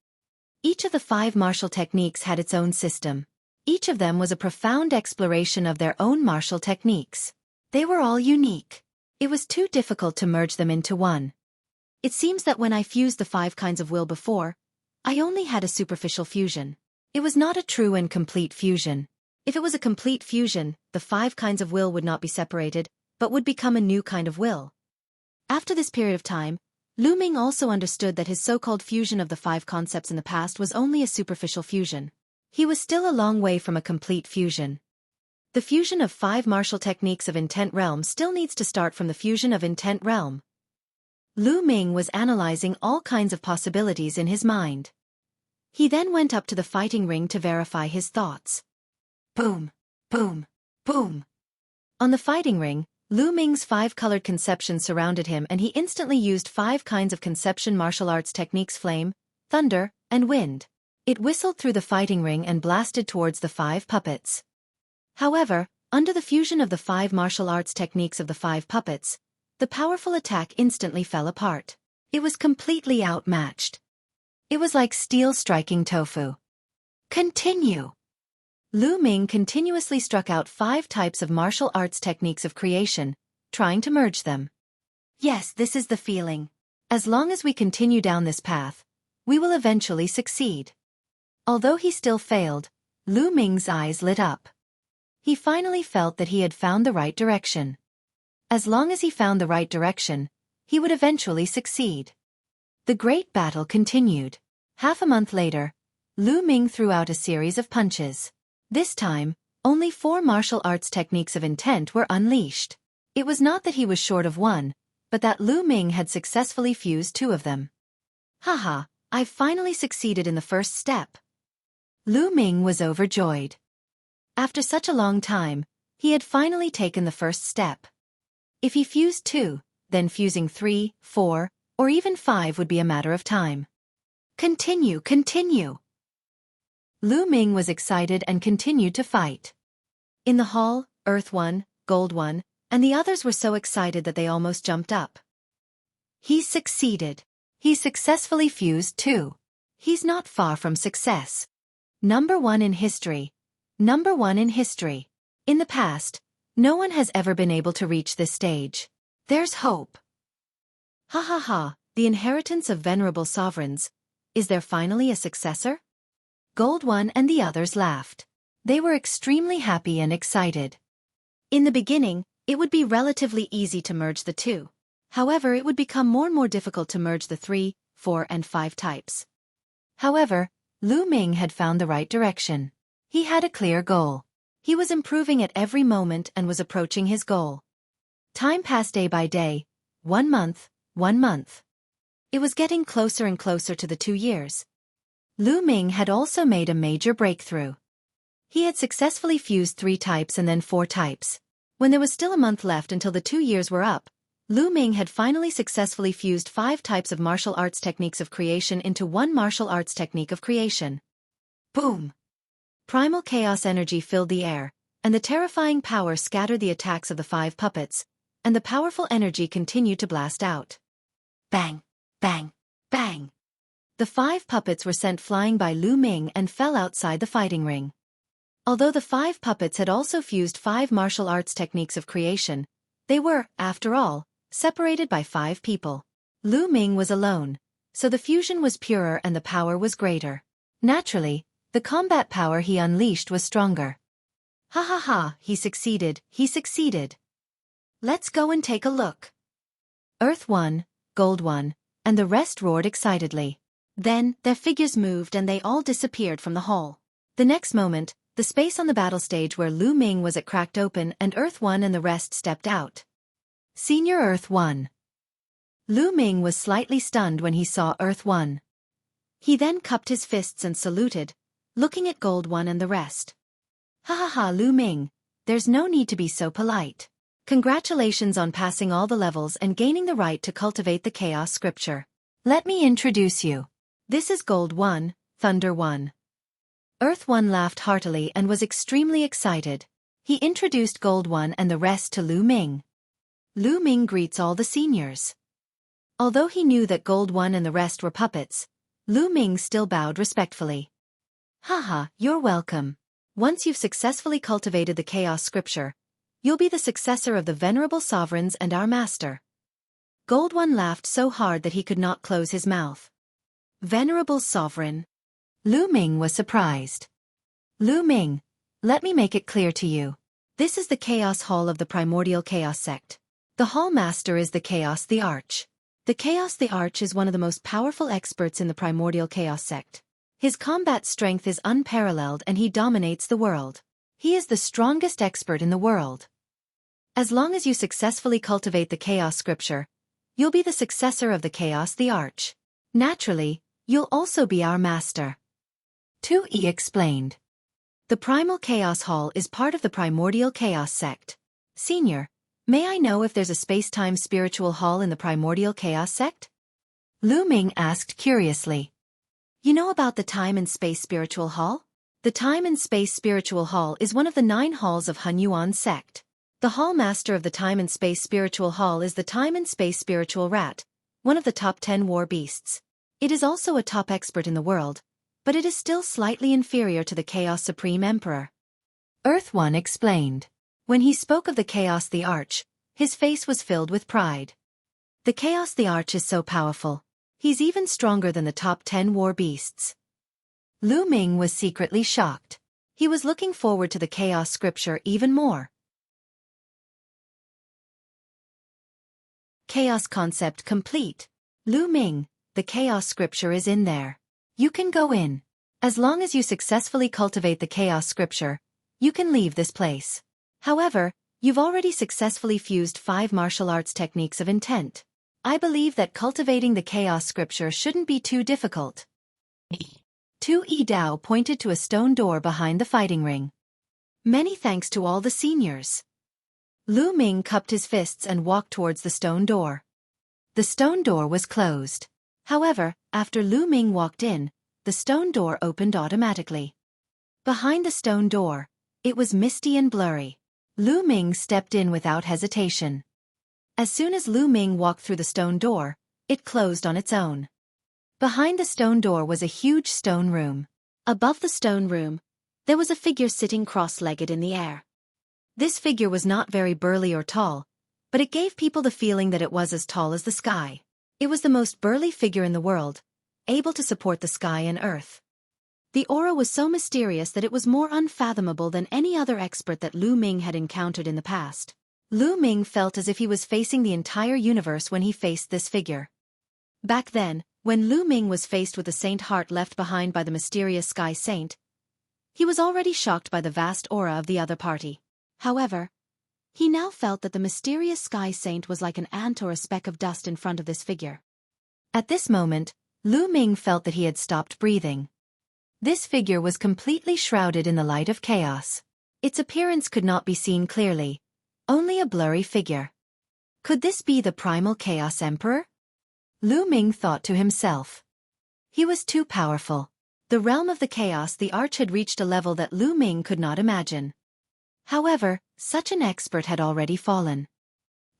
Each of the 5 martial techniques had its own system. Each of them was a profound exploration of their own martial techniques. They were all unique. It was too difficult to merge them into one. It seems that when I fused the 5 kinds of will before, I only had a superficial fusion. It was not a true and complete fusion. If it was a complete fusion, the 5 kinds of will would not be separated, but would become a new kind of will. After this period of time, Lu Ming also understood that his so-called fusion of the 5 concepts in the past was only a superficial fusion. He was still a long way from a complete fusion. The fusion of 5 martial techniques of intent realm still needs to start from the fusion of intent realm. Lu Ming was analyzing all kinds of possibilities in his mind. He then went up to the fighting ring to verify his thoughts. Boom, boom, boom. On the fighting ring, Lu Ming's 5-colored conception surrounded him and he instantly used 5 kinds of conception martial arts techniques: flame, thunder, and wind. It whistled through the fighting ring and blasted towards the 5 puppets. However, under the fusion of the 5 martial arts techniques of the 5 puppets, the powerful attack instantly fell apart. It was completely outmatched. It was like steel striking tofu. Continue. Lu Ming continuously struck out 5 types of martial arts techniques of creation, trying to merge them. Yes, this is the feeling. As long as we continue down this path, we will eventually succeed. Although he still failed, Lu Ming's eyes lit up. He finally felt that he had found the right direction. As long as he found the right direction, he would eventually succeed. The great battle continued. Half a month later, Lu Ming threw out a series of punches. This time, only 4 martial arts techniques of intent were unleashed. It was not that he was short of one, but that Lu Ming had successfully fused 2 of them. Haha, I've finally succeeded in the first step. Lu Ming was overjoyed. After such a long time, he had finally taken the first step. If he fused 2, then fusing 3, 4, or even 5 would be a matter of time. Continue, continue. Lu Ming was excited and continued to fight. In the hall, Earth 1, Gold 1, and the others were so excited that they almost jumped up. He succeeded. He successfully fused 2. He's not far from success. Number 1 in history. Number 1 in history. In the past, no one has ever been able to reach this stage. There's hope. Ha ha ha, the inheritance of venerable sovereigns. Is there finally a successor? Gold 1 and the others laughed. They were extremely happy and excited. In the beginning, it would be relatively easy to merge the 2. However, it would become more and more difficult to merge the 3, 4, and 5 types. However, Lu Ming had found the right direction. He had a clear goal. He was improving at every moment and was approaching his goal. Time passed day by day, 1 month, 1 month. It was getting closer and closer to the 2 years. Lu Ming had also made a major breakthrough. He had successfully fused 3 types and then 4 types. When there was still a month left until the 2 years were up, Lu Ming had finally successfully fused 5 types of martial arts techniques of creation into 1 martial arts technique of creation. Boom! Primal chaos energy filled the air, and the terrifying power scattered the attacks of the 5 puppets, and the powerful energy continued to blast out. Bang! Bang! Bang! The 5 puppets were sent flying by Lu Ming and fell outside the fighting ring. Although the 5 puppets had also fused 5 martial arts techniques of creation, they were, after all, separated by 5 people. Lu Ming was alone, so the fusion was purer and the power was greater. Naturally, the combat power he unleashed was stronger. Ha ha ha, he succeeded, he succeeded. Let's go and take a look. Earth 1, Gold 1, and the rest roared excitedly. Then, their figures moved and they all disappeared from the hall. The next moment, the space on the battle stage where Lu Ming was at cracked open and Earth 1 and the rest stepped out. Senior Earth 1. Lu Ming was slightly stunned when he saw Earth 1. He then cupped his fists and saluted, looking at Gold 1 and the rest. Ha ha ha, Lu Ming, there's no need to be so polite. Congratulations on passing all the levels and gaining the right to cultivate the Chaos Scripture. Let me introduce you. This is Gold 1, Thunder 1. Earth 1 laughed heartily and was extremely excited. He introduced Gold 1 and the rest to Lu Ming. Lu Ming greets all the seniors. Although he knew that Gold 1 and the rest were puppets, Lu Ming still bowed respectfully. Haha, you're welcome. Once you've successfully cultivated the Chaos Scripture, you'll be the successor of the venerable sovereigns and our master. Gold 1 laughed so hard that he could not close his mouth. Venerable sovereign. Lu Ming was surprised. Lu Ming, let me make it clear to you. This is the Chaos Hall of the Primordial Chaos Sect. The Hall Master is the Chaos the Arch. The Chaos the Arch is one of the most powerful experts in the Primordial Chaos Sect. His combat strength is unparalleled and he dominates the world. He is the strongest expert in the world. As long as you successfully cultivate the Chaos Scripture, you'll be the successor of the Chaos the Arch. Naturally, you'll also be our master. Xueqi explained. The Primal Chaos Hall is part of the Primordial Chaos Sect. Senior, may I know if there's a space-time spiritual hall in the Primordial Chaos Sect? Lu Ming asked curiously. You know about the Time and Space Spiritual Hall? The Time and Space Spiritual Hall is one of the 9 halls of Hunyuan Sect. The Hall Master of the Time and Space Spiritual Hall is the Time and Space Spiritual Rat, one of the top 10 war beasts. It is also a top expert in the world, but it is still slightly inferior to the Chaos Supreme Emperor. Earth 1 explained. When he spoke of the Chaos the Arch, his face was filled with pride. The Chaos the Arch is so powerful. He's even stronger than the top 10 war beasts. Lu Ming was secretly shocked. He was looking forward to the Chaos Scripture even more. Chaos concept complete. Lu Ming, the Chaos Scripture is in there. You can go in. As long as you successfully cultivate the Chaos Scripture, you can leave this place. However, you've already successfully fused 5 martial arts techniques of intent. I believe that cultivating the Chaos Scripture shouldn't be too difficult. Xueqi Dao pointed to a stone door behind the fighting ring. Many thanks to all the seniors. Lu Ming cupped his fists and walked towards the stone door. The stone door was closed. However, after Lu Ming walked in, the stone door opened automatically. Behind the stone door, it was misty and blurry. Lu Ming stepped in without hesitation. As soon as Lu Ming walked through the stone door, it closed on its own. Behind the stone door was a huge stone room. Above the stone room, there was a figure sitting cross-legged in the air. This figure was not very burly or tall, but it gave people the feeling that it was as tall as the sky. It was the most burly figure in the world, able to support the sky and earth. The aura was so mysterious that it was more unfathomable than any other expert that Lu Ming had encountered in the past. Lu Ming felt as if he was facing the entire universe when he faced this figure. Back then, When Lu Ming was faced with the saint heart left behind by the mysterious Sky Saint, he was already shocked by the vast aura of the other party. However, he now felt that the mysterious Sky Saint was like an ant or a speck of dust in front of this figure. At this moment, Lu Ming felt that he had stopped breathing. This figure was completely shrouded in the light of chaos. Its appearance could not be seen clearly, only a blurry figure. Could this be the primal Chaos Emperor? Lu Ming thought to himself. He was too powerful. The realm of the chaos, the arch, had reached a level that Lu Ming could not imagine. However, such an expert had already fallen.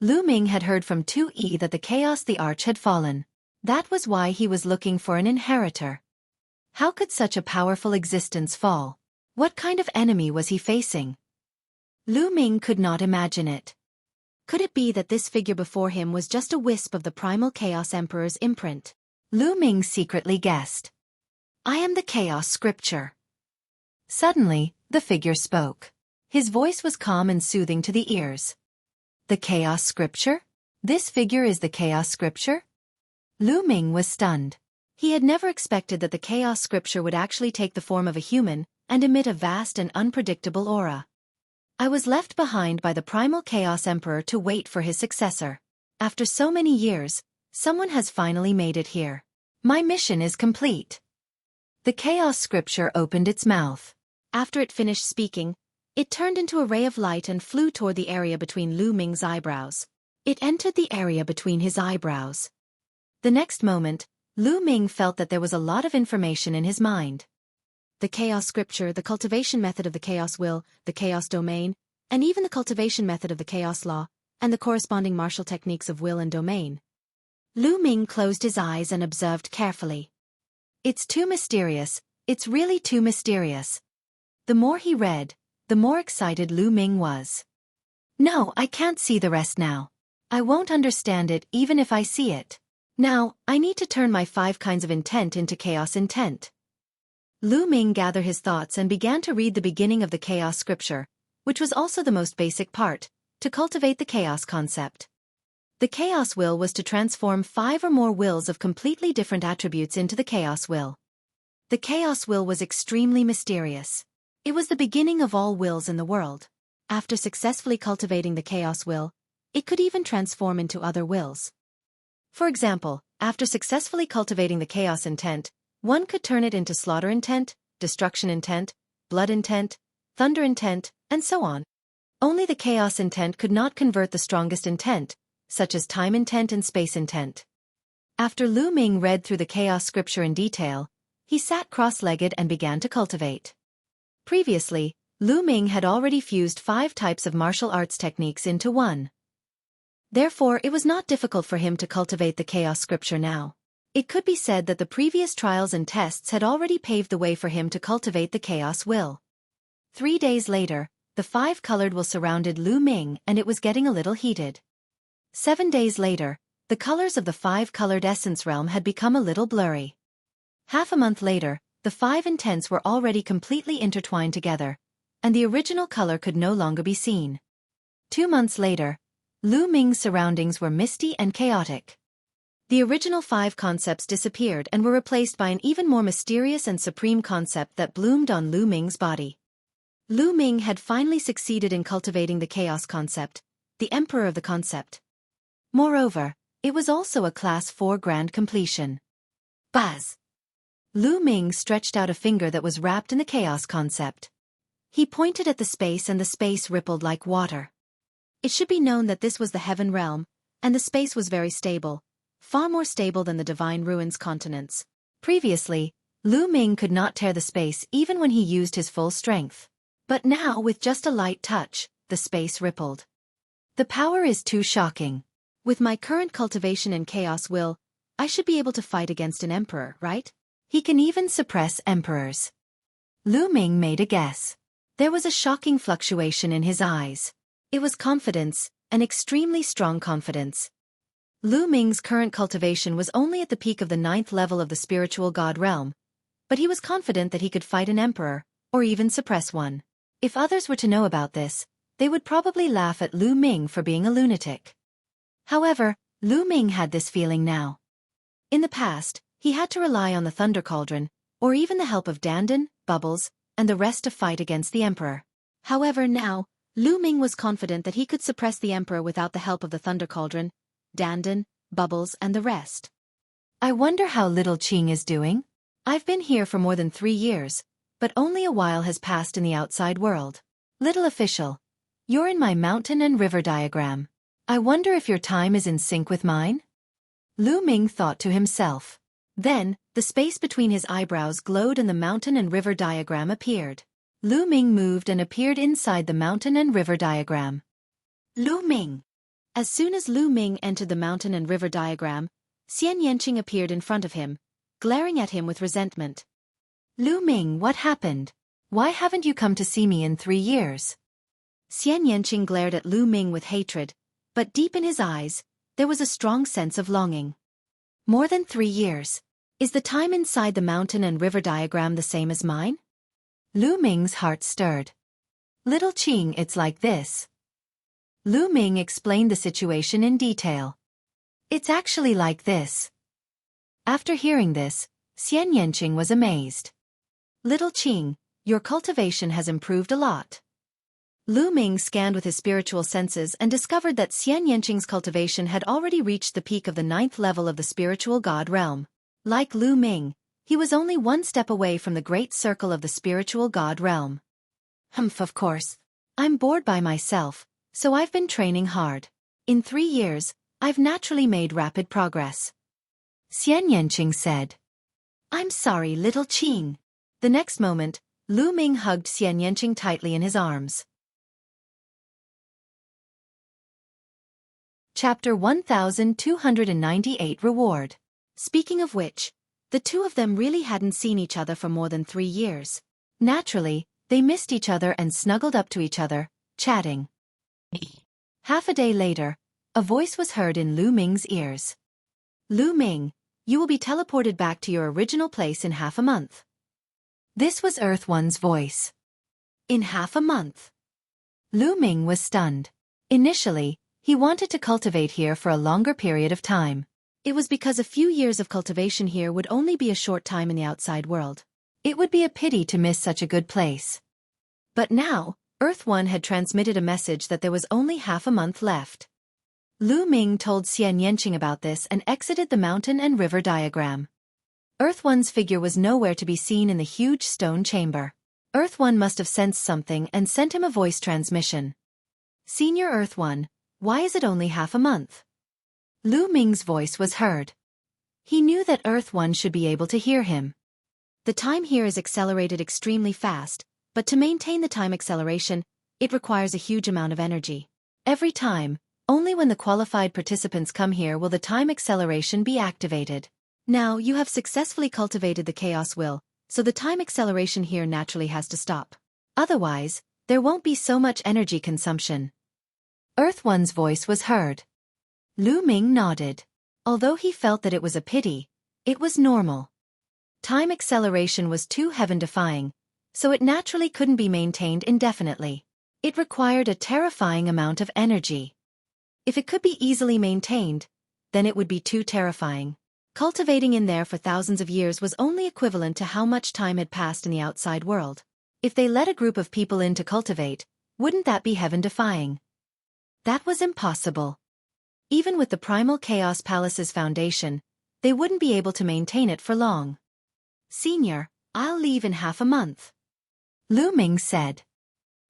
Lu Ming had heard from Xueqi that the chaos, the arch, had fallen. That was why he was looking for an inheritor. How could such a powerful existence fall? What kind of enemy was he facing? Lu Ming could not imagine it. Could it be that this figure before him was just a wisp of the primal Chaos Emperor's imprint? Lu Ming secretly guessed. I am the Chaos Scripture. Suddenly, the figure spoke. His voice was calm and soothing to the ears. The Chaos Scripture? This figure is the Chaos Scripture? Lu Ming was stunned. He had never expected that the Chaos Scripture would actually take the form of a human and emit a vast and unpredictable aura. I was left behind by the primal Chaos Emperor to wait for his successor. After so many years, someone has finally made it here. My mission is complete. The Chaos Scripture opened its mouth. After it finished speaking, it turned into a ray of light and flew toward the area between Lu Ming's eyebrows. It entered the area between his eyebrows. The next moment, Lu Ming felt that there was a lot of information in his mind. The Chaos Scripture, the cultivation method of the Chaos Will, the Chaos Domain, and even the cultivation method of the Chaos Law, and the corresponding martial techniques of Will and Domain. Lu Ming closed his eyes and observed carefully. It's too mysterious, it's really too mysterious. The more he read, the more excited Lu Ming was. No, I can't see the rest now. I won't understand it even if I see it. Now, I need to turn my 5 kinds of intent into chaos intent. Lu Ming gathered his thoughts and began to read the beginning of the Chaos Scripture, which was also the most basic part, to cultivate the chaos concept. The Chaos Will was to transform 5 or more wills of completely different attributes into the Chaos Will. The Chaos Will was extremely mysterious. It was the beginning of all wills in the world. After successfully cultivating the Chaos Will, it could even transform into other wills. For example, after successfully cultivating the chaos intent, one could turn it into slaughter intent, destruction intent, blood intent, thunder intent, and so on. Only the chaos intent could not convert the strongest intent, such as time intent and space intent. After Lu Ming read through the Chaos Scripture in detail, he sat cross-legged and began to cultivate. Previously, Lu Ming had already fused 5 types of martial arts techniques into one. Therefore, it was not difficult for him to cultivate the Chaos Scripture now. It could be said that the previous trials and tests had already paved the way for him to cultivate the Chaos Will. 3 days later, the 5-colored will surrounded Lu Ming and it was getting a little heated. 7 days later, the colors of the 5-colored essence realm had become a little blurry. Half a month later, the 5 intents were already completely intertwined together, and the original color could no longer be seen. 2 months later, Lu Ming's surroundings were misty and chaotic. The original 5 concepts disappeared and were replaced by an even more mysterious and supreme concept that bloomed on Lu Ming's body. Lu Ming had finally succeeded in cultivating the chaos concept, the emperor of the concept. Moreover, it was also a Class 4 grand completion. Buzz! Lu Ming stretched out a finger that was wrapped in the chaos concept. He pointed at the space and the space rippled like water. It should be known that this was the heaven realm, and the space was very stable, far more stable than the divine ruins continents. Previously, Lu Ming could not tear the space even when he used his full strength. But now, with just a light touch, the space rippled. The power is too shocking. With my current cultivation and chaos will, I should be able to fight against an emperor, right? He can even suppress emperors. Lu Ming made a guess. There was a shocking fluctuation in his eyes. It was confidence, an extremely strong confidence. Lu Ming's current cultivation was only at the peak of the 9th level of the spiritual god realm, but he was confident that he could fight an emperor, or even suppress one. If others were to know about this, they would probably laugh at Lu Ming for being a lunatic. However, Lu Ming had this feeling now. In the past, he had to rely on the Thunder Cauldron, or even the help of Dandan, Bubbles, and the rest to fight against the Emperor. However now, Lu Ming was confident that he could suppress the Emperor without the help of the Thunder Cauldron, Dandan, Bubbles, and the rest. I wonder how little Qing is doing? I've been here for more than 3 years, but only a while has passed in the outside world. Little official, you're in my mountain and river diagram. I wonder if your time is in sync with mine? Lu Ming thought to himself. Then, the space between his eyebrows glowed and the mountain and river diagram appeared. Lu Ming moved and appeared inside the mountain and river diagram. Lu Ming. As soon as Lu Ming entered the mountain and river diagram, Xian Yanqing appeared in front of him, glaring at him with resentment. Lu Ming, what happened? Why haven't you come to see me in 3 years? Xian Yanqing glared at Lu Ming with hatred, but deep in his eyes, there was a strong sense of longing. More than 3 years. Is the time inside the mountain and river diagram the same as mine? Lu Ming's heart stirred. Little Qing, it's like this. Lu Ming explained the situation in detail. It's actually like this. After hearing this, Xian Yanqing was amazed. Little Qing, your cultivation has improved a lot. Lu Ming scanned with his spiritual senses and discovered that Xian Yanqing's cultivation had already reached the peak of the 9th level of the spiritual god realm. Like Lu Ming, he was only 1 step away from the great circle of the spiritual god realm. Of course. I'm bored by myself, so I've been training hard. In 3 years, I've naturally made rapid progress. Xian Yanqing said. I'm sorry, little Qing. The next moment, Lu Ming hugged Xian Yanqing tightly in his arms. Chapter 1298 Reward. Speaking of which, the two of them really hadn't seen each other for more than 3 years. Naturally, they missed each other and snuggled up to each other, chatting. Half a day later, a voice was heard in Lu Ming's ears. Lu Ming, you will be teleported back to your original place in half a month. This was Earth One's voice. In half a month. Lu Ming was stunned. Initially, he wanted to cultivate here for a longer period of time. It was because a few years of cultivation here would only be a short time in the outside world. It would be a pity to miss such a good place. But now, Earth One had transmitted a message that there was only half a month left. Lu Ming told Xian Yanqing about this and exited the mountain and river diagram. Earth One's figure was nowhere to be seen in the huge stone chamber. Earth One must have sensed something and sent him a voice transmission. Senior Earth One, why is it only half a month? Lu Ming's voice was heard. He knew that Earth One should be able to hear him. The time here is accelerated extremely fast, but to maintain the time acceleration, it requires a huge amount of energy. Every time, only when the qualified participants come here will the time acceleration be activated. Now you have successfully cultivated the chaos will, so the time acceleration here naturally has to stop. Otherwise, there won't be so much energy consumption. Earth One's voice was heard. Lu Ming nodded. Although he felt that it was a pity, it was normal. Time acceleration was too heaven-defying, so it naturally couldn't be maintained indefinitely. It required a terrifying amount of energy. If it could be easily maintained, then it would be too terrifying. Cultivating in there for thousands of years was only equivalent to how much time had passed in the outside world. If they let a group of people in to cultivate, wouldn't that be heaven-defying? That was impossible. Even with the Primal Chaos Palace's foundation, they wouldn't be able to maintain it for long. Senior, I'll leave in half a month. Lu Ming said.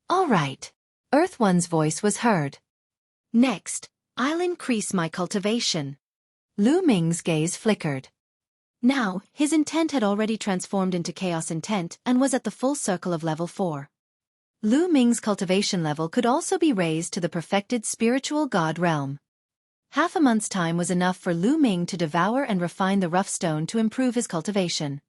All right. Earth One's voice was heard. Next, I'll increase my cultivation. Lu Ming's gaze flickered. Now, his intent had already transformed into chaos intent and was at the full circle of level 4. Lu Ming's cultivation level could also be raised to the perfected spiritual god realm. Half a month's time was enough for Lu Ming to devour and refine the rough stone to improve his cultivation.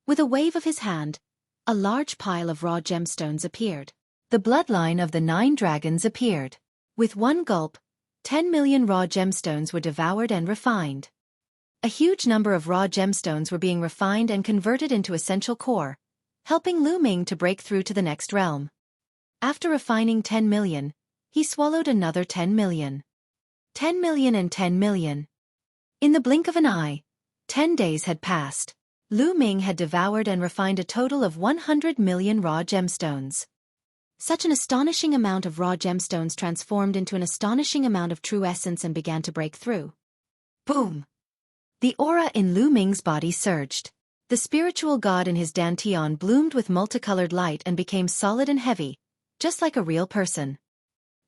With a wave of his hand, a large pile of raw gemstones appeared. The bloodline of the 9 dragons appeared. With one gulp, 10 million raw gemstones were devoured and refined. A huge number of raw gemstones were being refined and converted into essential core, helping Lu Ming to break through to the next realm. After refining 10 million, he swallowed another 10 million. 10 million and 10 million. In the blink of an eye, 10 days had passed. Lu Ming had devoured and refined a total of 100 million raw gemstones. Such an astonishing amount of raw gemstones transformed into an astonishing amount of true essence and began to break through. Boom! The aura in Lu Ming's body surged. The spiritual god in his dantian bloomed with multicolored light and became solid and heavy, just like a real person.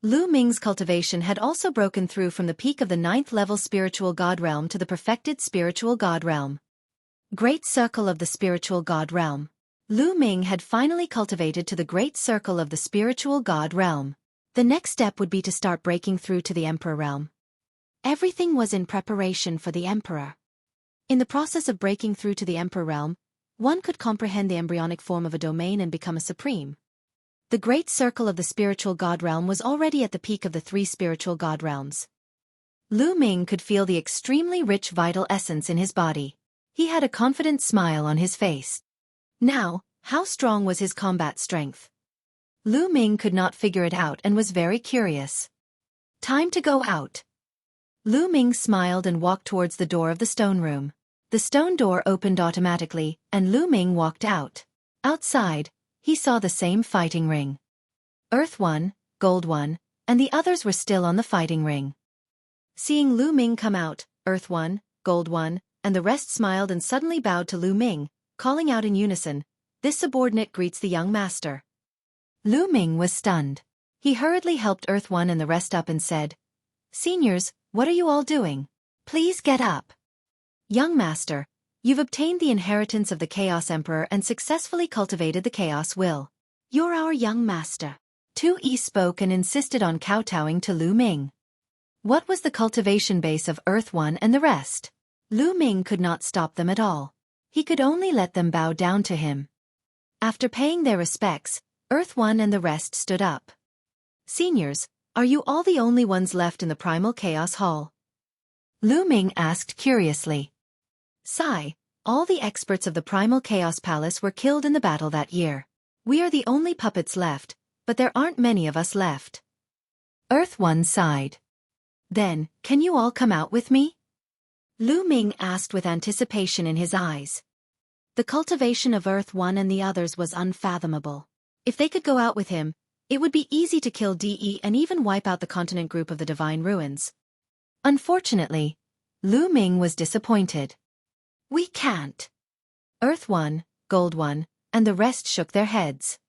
Lu Ming's cultivation had also broken through from the peak of the 9th level spiritual god realm to the perfected spiritual god realm. Great Circle of the Spiritual God Realm. Lu Ming had finally cultivated to the Great Circle of the Spiritual God Realm. The next step would be to start breaking through to the Emperor realm. Everything was in preparation for the Emperor. In the process of breaking through to the Emperor realm, one could comprehend the embryonic form of a domain and become a supreme. The Great Circle of the Spiritual God Realm was already at the peak of the 3 spiritual God realms. Lu Ming could feel the extremely rich vital essence in his body. He had a confident smile on his face. Now, how strong was his combat strength? Lu Ming could not figure it out and was very curious. Time to go out. Lu Ming smiled and walked towards the door of the stone room. The stone door opened automatically, and Lu Ming walked out. Outside, he saw the same fighting ring. Earth 1, Gold 1, and the others were still on the fighting ring. Seeing Lu Ming come out, Earth 1, Gold 1, and the rest smiled and suddenly bowed to Lu Ming, calling out in unison, "This subordinate greets the young master." Lu Ming was stunned. He hurriedly helped Earth 1 and the rest up and said, "Seniors, what are you all doing? Please get up." "Young master, you've obtained the inheritance of the Chaos Emperor and successfully cultivated the Chaos Will. You're our young master." Xueqi spoke and insisted on kowtowing to Lu Ming. What was the cultivation base of Earth 1 and the rest? Lu Ming could not stop them at all. He could only let them bow down to him. After paying their respects, Earth 1 and the rest stood up. "Seniors, are you all the only ones left in the Primal Chaos Hall?" Lu Ming asked curiously. "Sigh, all the experts of the Primal Chaos Palace were killed in the battle that year. We are the only puppets left, but there aren't many of us left." Earth 1 sighed. "Then, can you all come out with me?" Lu Ming asked with anticipation in his eyes. The cultivation of Earth 1 and the others was unfathomable. If they could go out with him, it would be easy to kill DE and even wipe out the continent group of the Divine Ruins. Unfortunately, Lu Ming was disappointed. "We can't." Earth 1, Gold 1, and the rest shook their heads.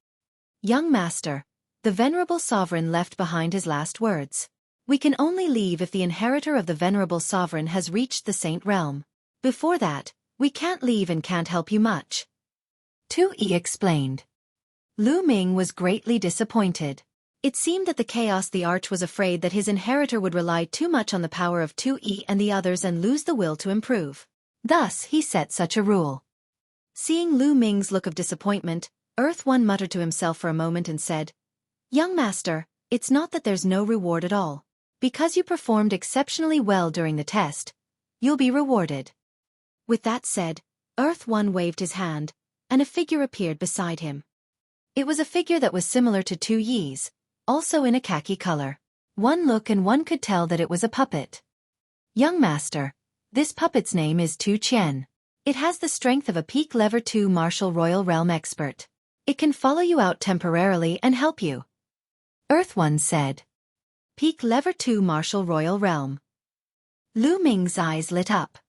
"Young master," the venerable sovereign left behind his last words. "We can only leave if the inheritor of the venerable sovereign has reached the Saint Realm. Before that, we can't leave and can't help you much." Xueqi explained. Lu Ming was greatly disappointed. It seemed that the Chaos the Arch was afraid that his inheritor would rely too much on the power of Xueqi and the others and lose the will to improve. Thus, he set such a rule. Seeing Lu Ming's look of disappointment, Earth 1 muttered to himself for a moment and said, "Young master, it's not that there's no reward at all. Because you performed exceptionally well during the test, you'll be rewarded." With that said, Earth 1 waved his hand, and a figure appeared beside him. It was a figure that was similar to Xueqi's, also in a khaki color. One look and one could tell that it was a puppet. "Young master, this puppet's name is Tu Qian. It has the strength of a peak level 2 martial royal realm expert. It can follow you out temporarily and help you." Earth 1 said. "Peak level 2 martial royal realm." Lu Ming's eyes lit up.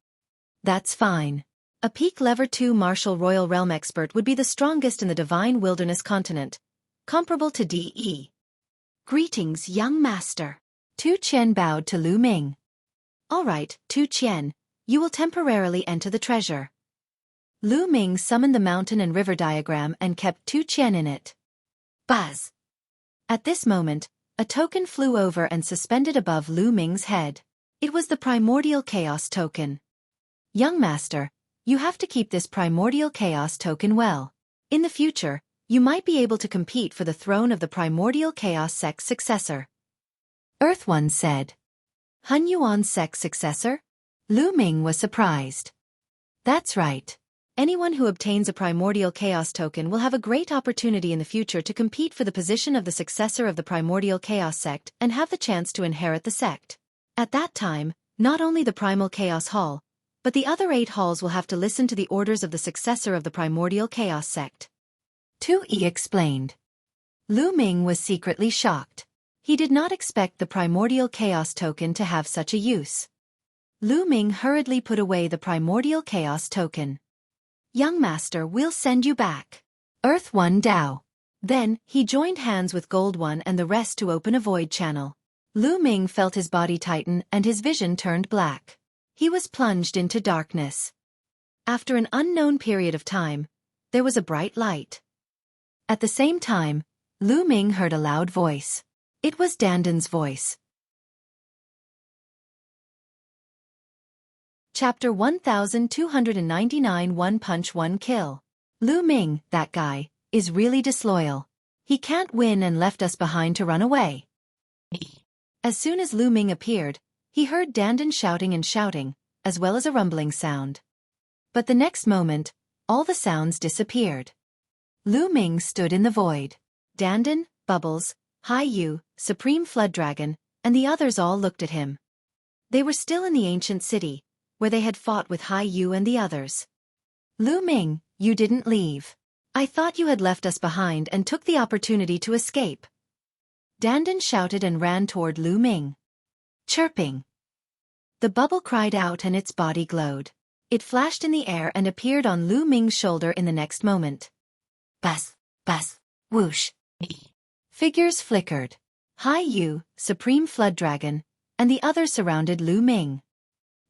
"That's fine. A peak level 2 martial royal realm expert would be the strongest in the Divine Wilderness continent, comparable to DE. "Greetings, young master." Tu Qian bowed to Lu Ming. "All right, Tu Qian, you will temporarily enter the treasure." Lu Ming summoned the mountain and river diagram and kept Tu Qian in it. Buzz! At this moment, a token flew over and suspended above Lu Ming's head. It was the primordial chaos token. "Young master, you have to keep this primordial chaos token well. In the future, you might be able to compete for the throne of the primordial chaos sect's successor." Earth 1 said. "Han Yuan's sect's successor?" Lu Ming was surprised. "That's right. Anyone who obtains a primordial chaos token will have a great opportunity in the future to compete for the position of the successor of the primordial chaos sect and have the chance to inherit the sect. At that time, not only the primal chaos hall, but the other 8 halls will have to listen to the orders of the successor of the primordial chaos sect. Xueqi explained. Lu Ming was secretly shocked. He did not expect the primordial chaos token to have such a use. Lu Ming hurriedly put away the primordial chaos token. Young master, we'll send you back. Earth One Dao. Then, he joined hands with Gold One and the rest to open a void channel. Lu Ming felt his body tighten and his vision turned black. He was plunged into darkness. After an unknown period of time, there was a bright light. At the same time, Lu Ming heard a loud voice. It was Danden's voice. Chapter 1299 One Punch One Kill. Lu Ming, that guy, is really disloyal. He can't win and left us behind to run away. As soon as Lu Ming appeared, he heard Danden shouting and shouting, as well as a rumbling sound. But the next moment, all the sounds disappeared. Lu Ming stood in the void. Danden, Bubbles, Hai Yu, Supreme Flood Dragon, and the others all looked at him. They were still in the ancient city, where they had fought with Hai Yu and the others. Lu Ming, you didn't leave. I thought you had left us behind and took the opportunity to escape. Danden shouted and ran toward Lu Ming. Chirping. The bubble cried out and its body glowed. It flashed in the air and appeared on Lu Ming's shoulder in the next moment. Buzz, buzz, whoosh. Figures flickered. Hai Yu, Supreme Flood Dragon, and the others surrounded Lu Ming.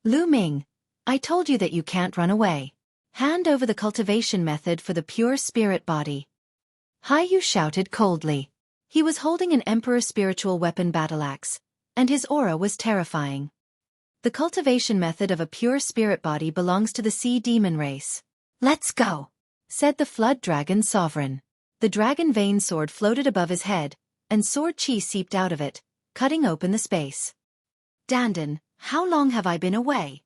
Lu Ming, I told you that you can't run away. Hand over the cultivation method for the pure spirit body. Hai Yu shouted coldly. He was holding an Emperor spiritual weapon battle axe, and his aura was terrifying. The cultivation method of a pure spirit body belongs to the sea demon race. Let's go, said the Flood Dragon Sovereign. The dragon vein sword floated above his head, and sword chi seeped out of it, cutting open the space. Danden, how long have I been away?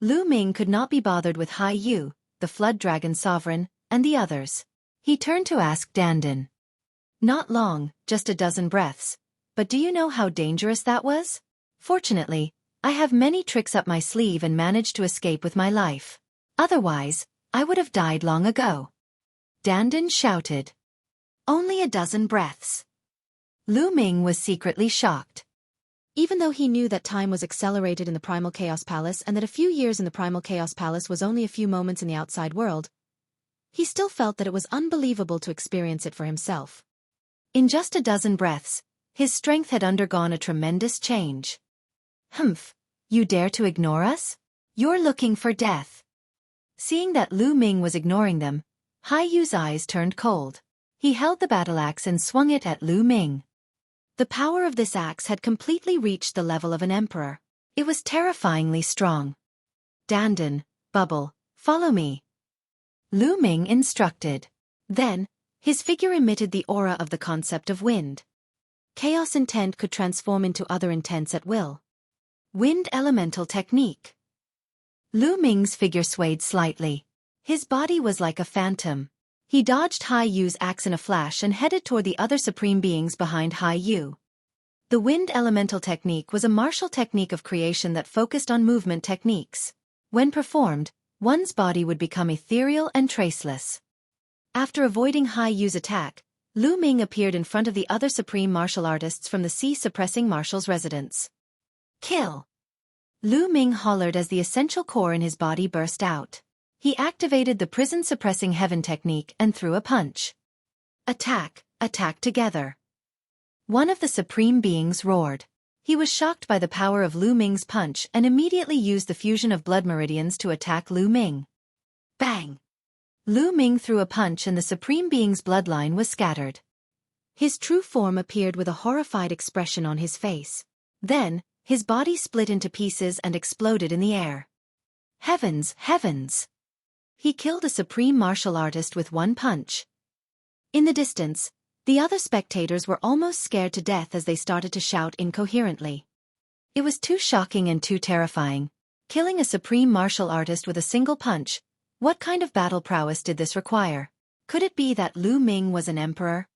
Lu Ming could not be bothered with Hai Yu, the Flood Dragon Sovereign, and the others. He turned to ask Danden. Not long, just a dozen breaths. But do you know how dangerous that was? Fortunately, I have many tricks up my sleeve and managed to escape with my life. Otherwise, I would have died long ago. Danden shouted. Only a dozen breaths. Lu Ming was secretly shocked. Even though he knew that time was accelerated in the Primal Chaos Palace and that a few years in the Primal Chaos Palace was only a few moments in the outside world, he still felt that it was unbelievable to experience it for himself. In just a dozen breaths, his strength had undergone a tremendous change. Humph, you dare to ignore us? You're looking for death. Seeing that Lu Ming was ignoring them, Hai Yu's eyes turned cold. He held the battle axe and swung it at Lu Ming. The power of this axe had completely reached the level of an emperor. It was terrifyingly strong. Danden, Bubble, follow me. Lu Ming instructed. Then, his figure emitted the aura of the concept of wind. Chaos intent could transform into other intents at will. Wind elemental technique. Lu Ming's figure swayed slightly. His body was like a phantom. He dodged Hai Yu's axe in a flash and headed toward the other supreme beings behind Hai Yu. The wind elemental technique was a martial technique of creation that focused on movement techniques. When performed, one's body would become ethereal and traceless. After avoiding Hai Yu's attack, Lu Ming appeared in front of the other supreme martial artists from the sea-suppressing marshal's residence. Kill! Lu Ming hollered as the essential core in his body burst out. He activated the prison-suppressing heaven technique and threw a punch. Attack, attack together. One of the supreme beings roared. He was shocked by the power of Lu Ming's punch and immediately used the fusion of blood meridians to attack Lu Ming. Bang! Lu Ming threw a punch and the supreme being's bloodline was scattered. His true form appeared with a horrified expression on his face. Then, his body split into pieces and exploded in the air. Heavens, heavens! He killed a supreme martial artist with one punch. In the distance, the other spectators were almost scared to death as they started to shout incoherently. It was too shocking and too terrifying. Killing a supreme martial artist with a single punch. What kind of battle prowess did this require? Could it be that Lu Ming was an emperor?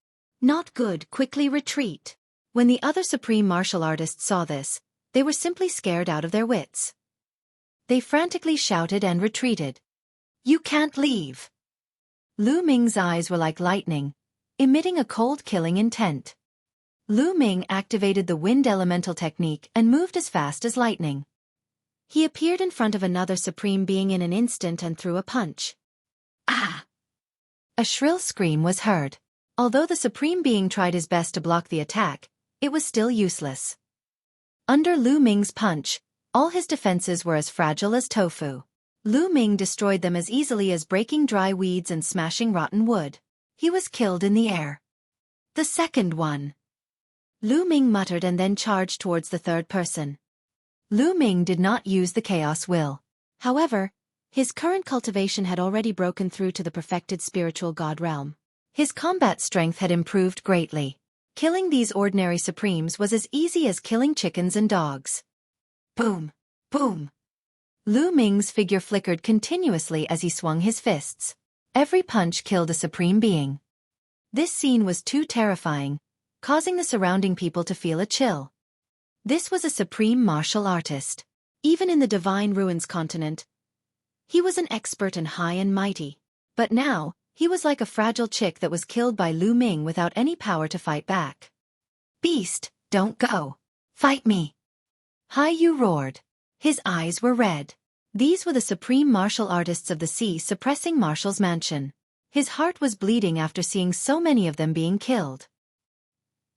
Not good, quickly retreat. When the other supreme martial artists saw this, they were simply scared out of their wits. They frantically shouted and retreated. "You can't leave!" Lu Ming's eyes were like lightning, emitting a cold killing intent. Lu Ming activated the wind elemental technique and moved as fast as lightning. He appeared in front of another supreme being in an instant and threw a punch. Ah! A shrill scream was heard. Although the supreme being tried his best to block the attack, it was still useless. Under Lu Ming's punch, all his defenses were as fragile as tofu. Lu Ming destroyed them as easily as breaking dry weeds and smashing rotten wood. He was killed in the air. The second one. Lu Ming muttered and then charged towards the third person. Lu Ming did not use the Chaos Will. However, his current cultivation had already broken through to the perfected spiritual god realm. His combat strength had improved greatly. Killing these ordinary supremes was as easy as killing chickens and dogs. Boom! Boom! Lu Ming's figure flickered continuously as he swung his fists. Every punch killed a supreme being. This scene was too terrifying, causing the surrounding people to feel a chill. This was a supreme martial artist. Even in the Divine Ruins continent, he was an expert and high and mighty. But now, he was like a fragile chick that was killed by Lu Ming without any power to fight back. "Beast, don't go. Fight me!" Hai Yu roared. His eyes were red. These were the supreme martial artists of the sea suppressing Marshall's mansion. His heart was bleeding after seeing so many of them being killed.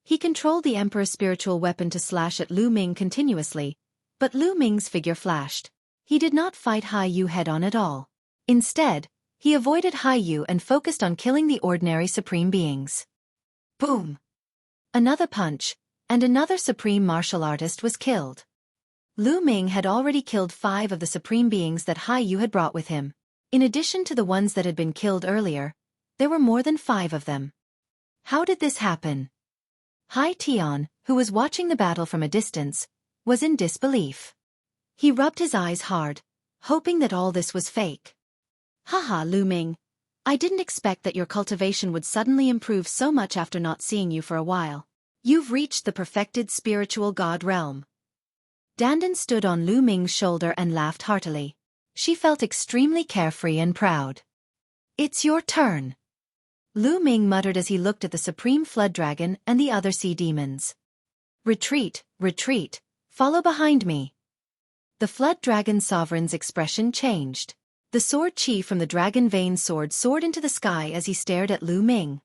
He controlled the Emperor's spiritual weapon to slash at Lu Ming continuously, but Lu Ming's figure flashed. He did not fight Hai Yu head-on at all. Instead, he avoided Hai Yu and focused on killing the ordinary supreme beings. Boom! Another punch, and another supreme martial artist was killed. Lu Ming had already killed 5 of the supreme beings that Hai Yu had brought with him. In addition to the ones that had been killed earlier, there were more than 5 of them. How did this happen? Hai Tian, who was watching the battle from a distance, was in disbelief. He rubbed his eyes hard, hoping that all this was fake. "Haha, Lu Ming. I didn't expect that your cultivation would suddenly improve so much after not seeing you for a while. You've reached the perfected spiritual god realm." Dandan stood on Lu Ming's shoulder and laughed heartily. She felt extremely carefree and proud. "It's your turn." Lu Ming muttered as he looked at the supreme flood dragon and the other sea demons. "Retreat, retreat, follow behind me." The flood dragon sovereign's expression changed. The sword chi from the dragon vein sword soared into the sky as he stared at Lu Ming.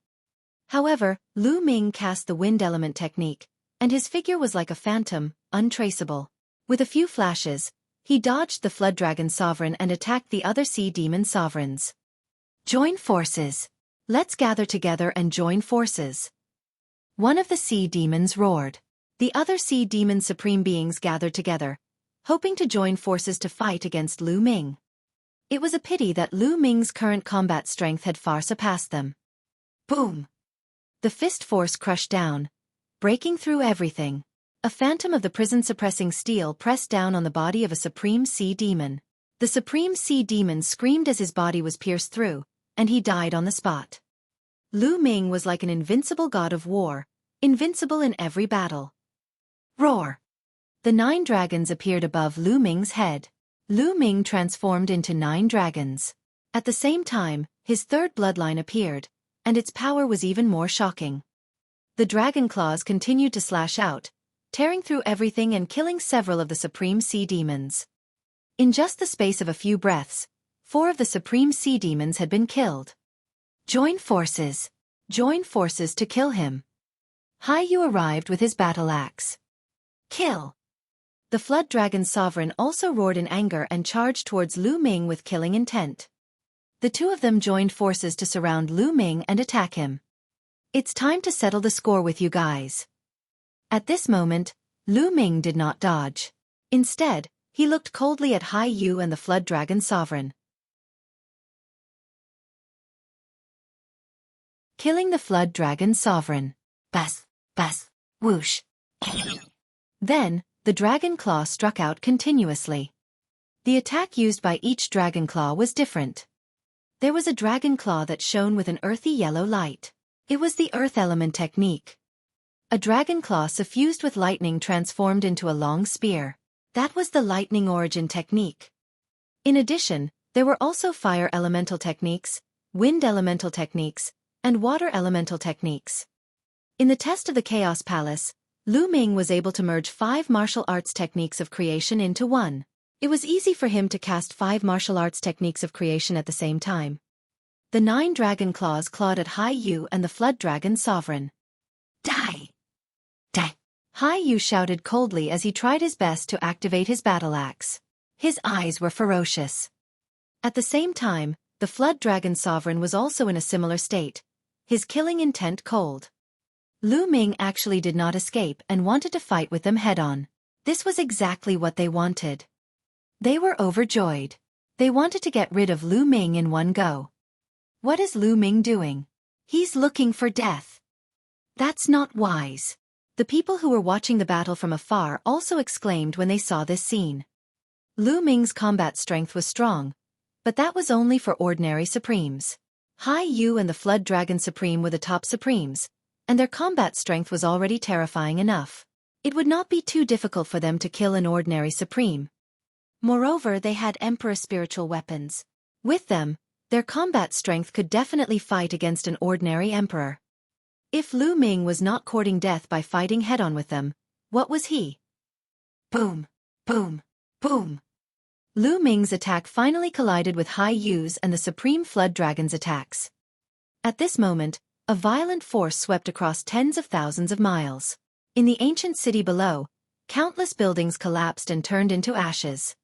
However, Lu Ming cast the wind element technique, and his figure was like a phantom, untraceable. With a few flashes, he dodged the flood dragon sovereign and attacked the other sea demon sovereigns. "Join forces. Let's gather together and join forces." One of the sea demons roared. The other sea demon supreme beings gathered together, hoping to join forces to fight against Lu Ming. It was a pity that Lu Ming's current combat strength had far surpassed them. Boom! The fist force crushed down, breaking through everything. A phantom of the prison-suppressing steel pressed down on the body of a supreme sea demon. The supreme sea demon screamed as his body was pierced through, and he died on the spot. Lu Ming was like an invincible god of war, invincible in every battle. Roar! The 9 dragons appeared above Lu Ming's head. Lu Ming transformed into 9 dragons. At the same time, his third bloodline appeared, and its power was even more shocking. The dragon claws continued to slash out, tearing through everything and killing several of the supreme sea demons. In just the space of a few breaths, 4 of the supreme sea demons had been killed. Join forces. Join forces to kill him. Hai Yu arrived with his battle axe. Kill! The flood dragon sovereign also roared in anger and charged towards Lu Ming with killing intent. The 2 of them joined forces to surround Lu Ming and attack him. "It's time to settle the score with you guys." At this moment, Lu Ming did not dodge. Instead, he looked coldly at Hai Yu and the flood dragon sovereign. Killing the flood dragon sovereign. Bas, bas, whoosh. Then, the dragon claw struck out continuously. The attack used by each dragon claw was different. There was a dragon claw that shone with an earthy yellow light. It was the earth element technique. A dragon claw suffused with lightning transformed into a long spear. That was the lightning origin technique. In addition, there were also fire elemental techniques, wind elemental techniques, and water elemental techniques. In the test of the Chaos Palace, Lu Ming was able to merge 5 martial arts techniques of creation into one. It was easy for him to cast 5 martial arts techniques of creation at the same time. The 9 dragon claws clawed at Hai Yu and the Flood Dragon Sovereign. Die! Die! Hai Yu shouted coldly as he tried his best to activate his battle axe. His eyes were ferocious. At the same time, the Flood Dragon Sovereign was also in a similar state, his killing intent cold. Lu Ming actually did not escape and wanted to fight with them head-on. This was exactly what they wanted. They were overjoyed. They wanted to get rid of Lu Ming in one go. What is Lu Ming doing? He's looking for death. That's not wise. The people who were watching the battle from afar also exclaimed when they saw this scene. Lu Ming's combat strength was strong, but that was only for ordinary Supremes. Hai Yu and the Flood Dragon Supreme were the top Supremes, and their combat strength was already terrifying enough. It would not be too difficult for them to kill an ordinary Supreme. Moreover, they had Emperor spiritual weapons. With them, their combat strength could definitely fight against an ordinary Emperor. If Lu Ming was not courting death by fighting head-on with them, what was he? Boom! Boom! Boom! Lu Ming's attack finally collided with Hai Yu's and the Supreme Flood Dragon's attacks. At this moment, a violent force swept across tens of thousands of miles. In the ancient city below, countless buildings collapsed and turned into ashes.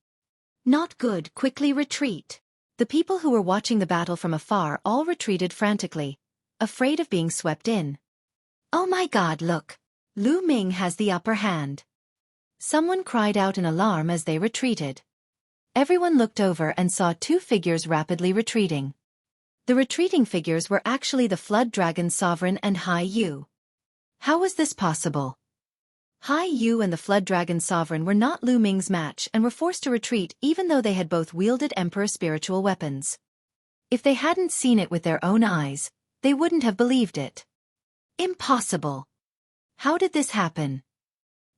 Not good, quickly retreat. The people who were watching the battle from afar all retreated frantically, afraid of being swept in. Oh my God, look! Lu Ming has the upper hand. Someone cried out in alarm as they retreated. Everyone looked over and saw 2 figures rapidly retreating. The retreating figures were actually the Flood Dragon Sovereign and Hai Yu. How was this possible? Hai Yu and the Flood Dragon Sovereign were not Lu Ming's match and were forced to retreat even though they had both wielded Emperor spiritual weapons. If they hadn't seen it with their own eyes, they wouldn't have believed it. Impossible! How did this happen?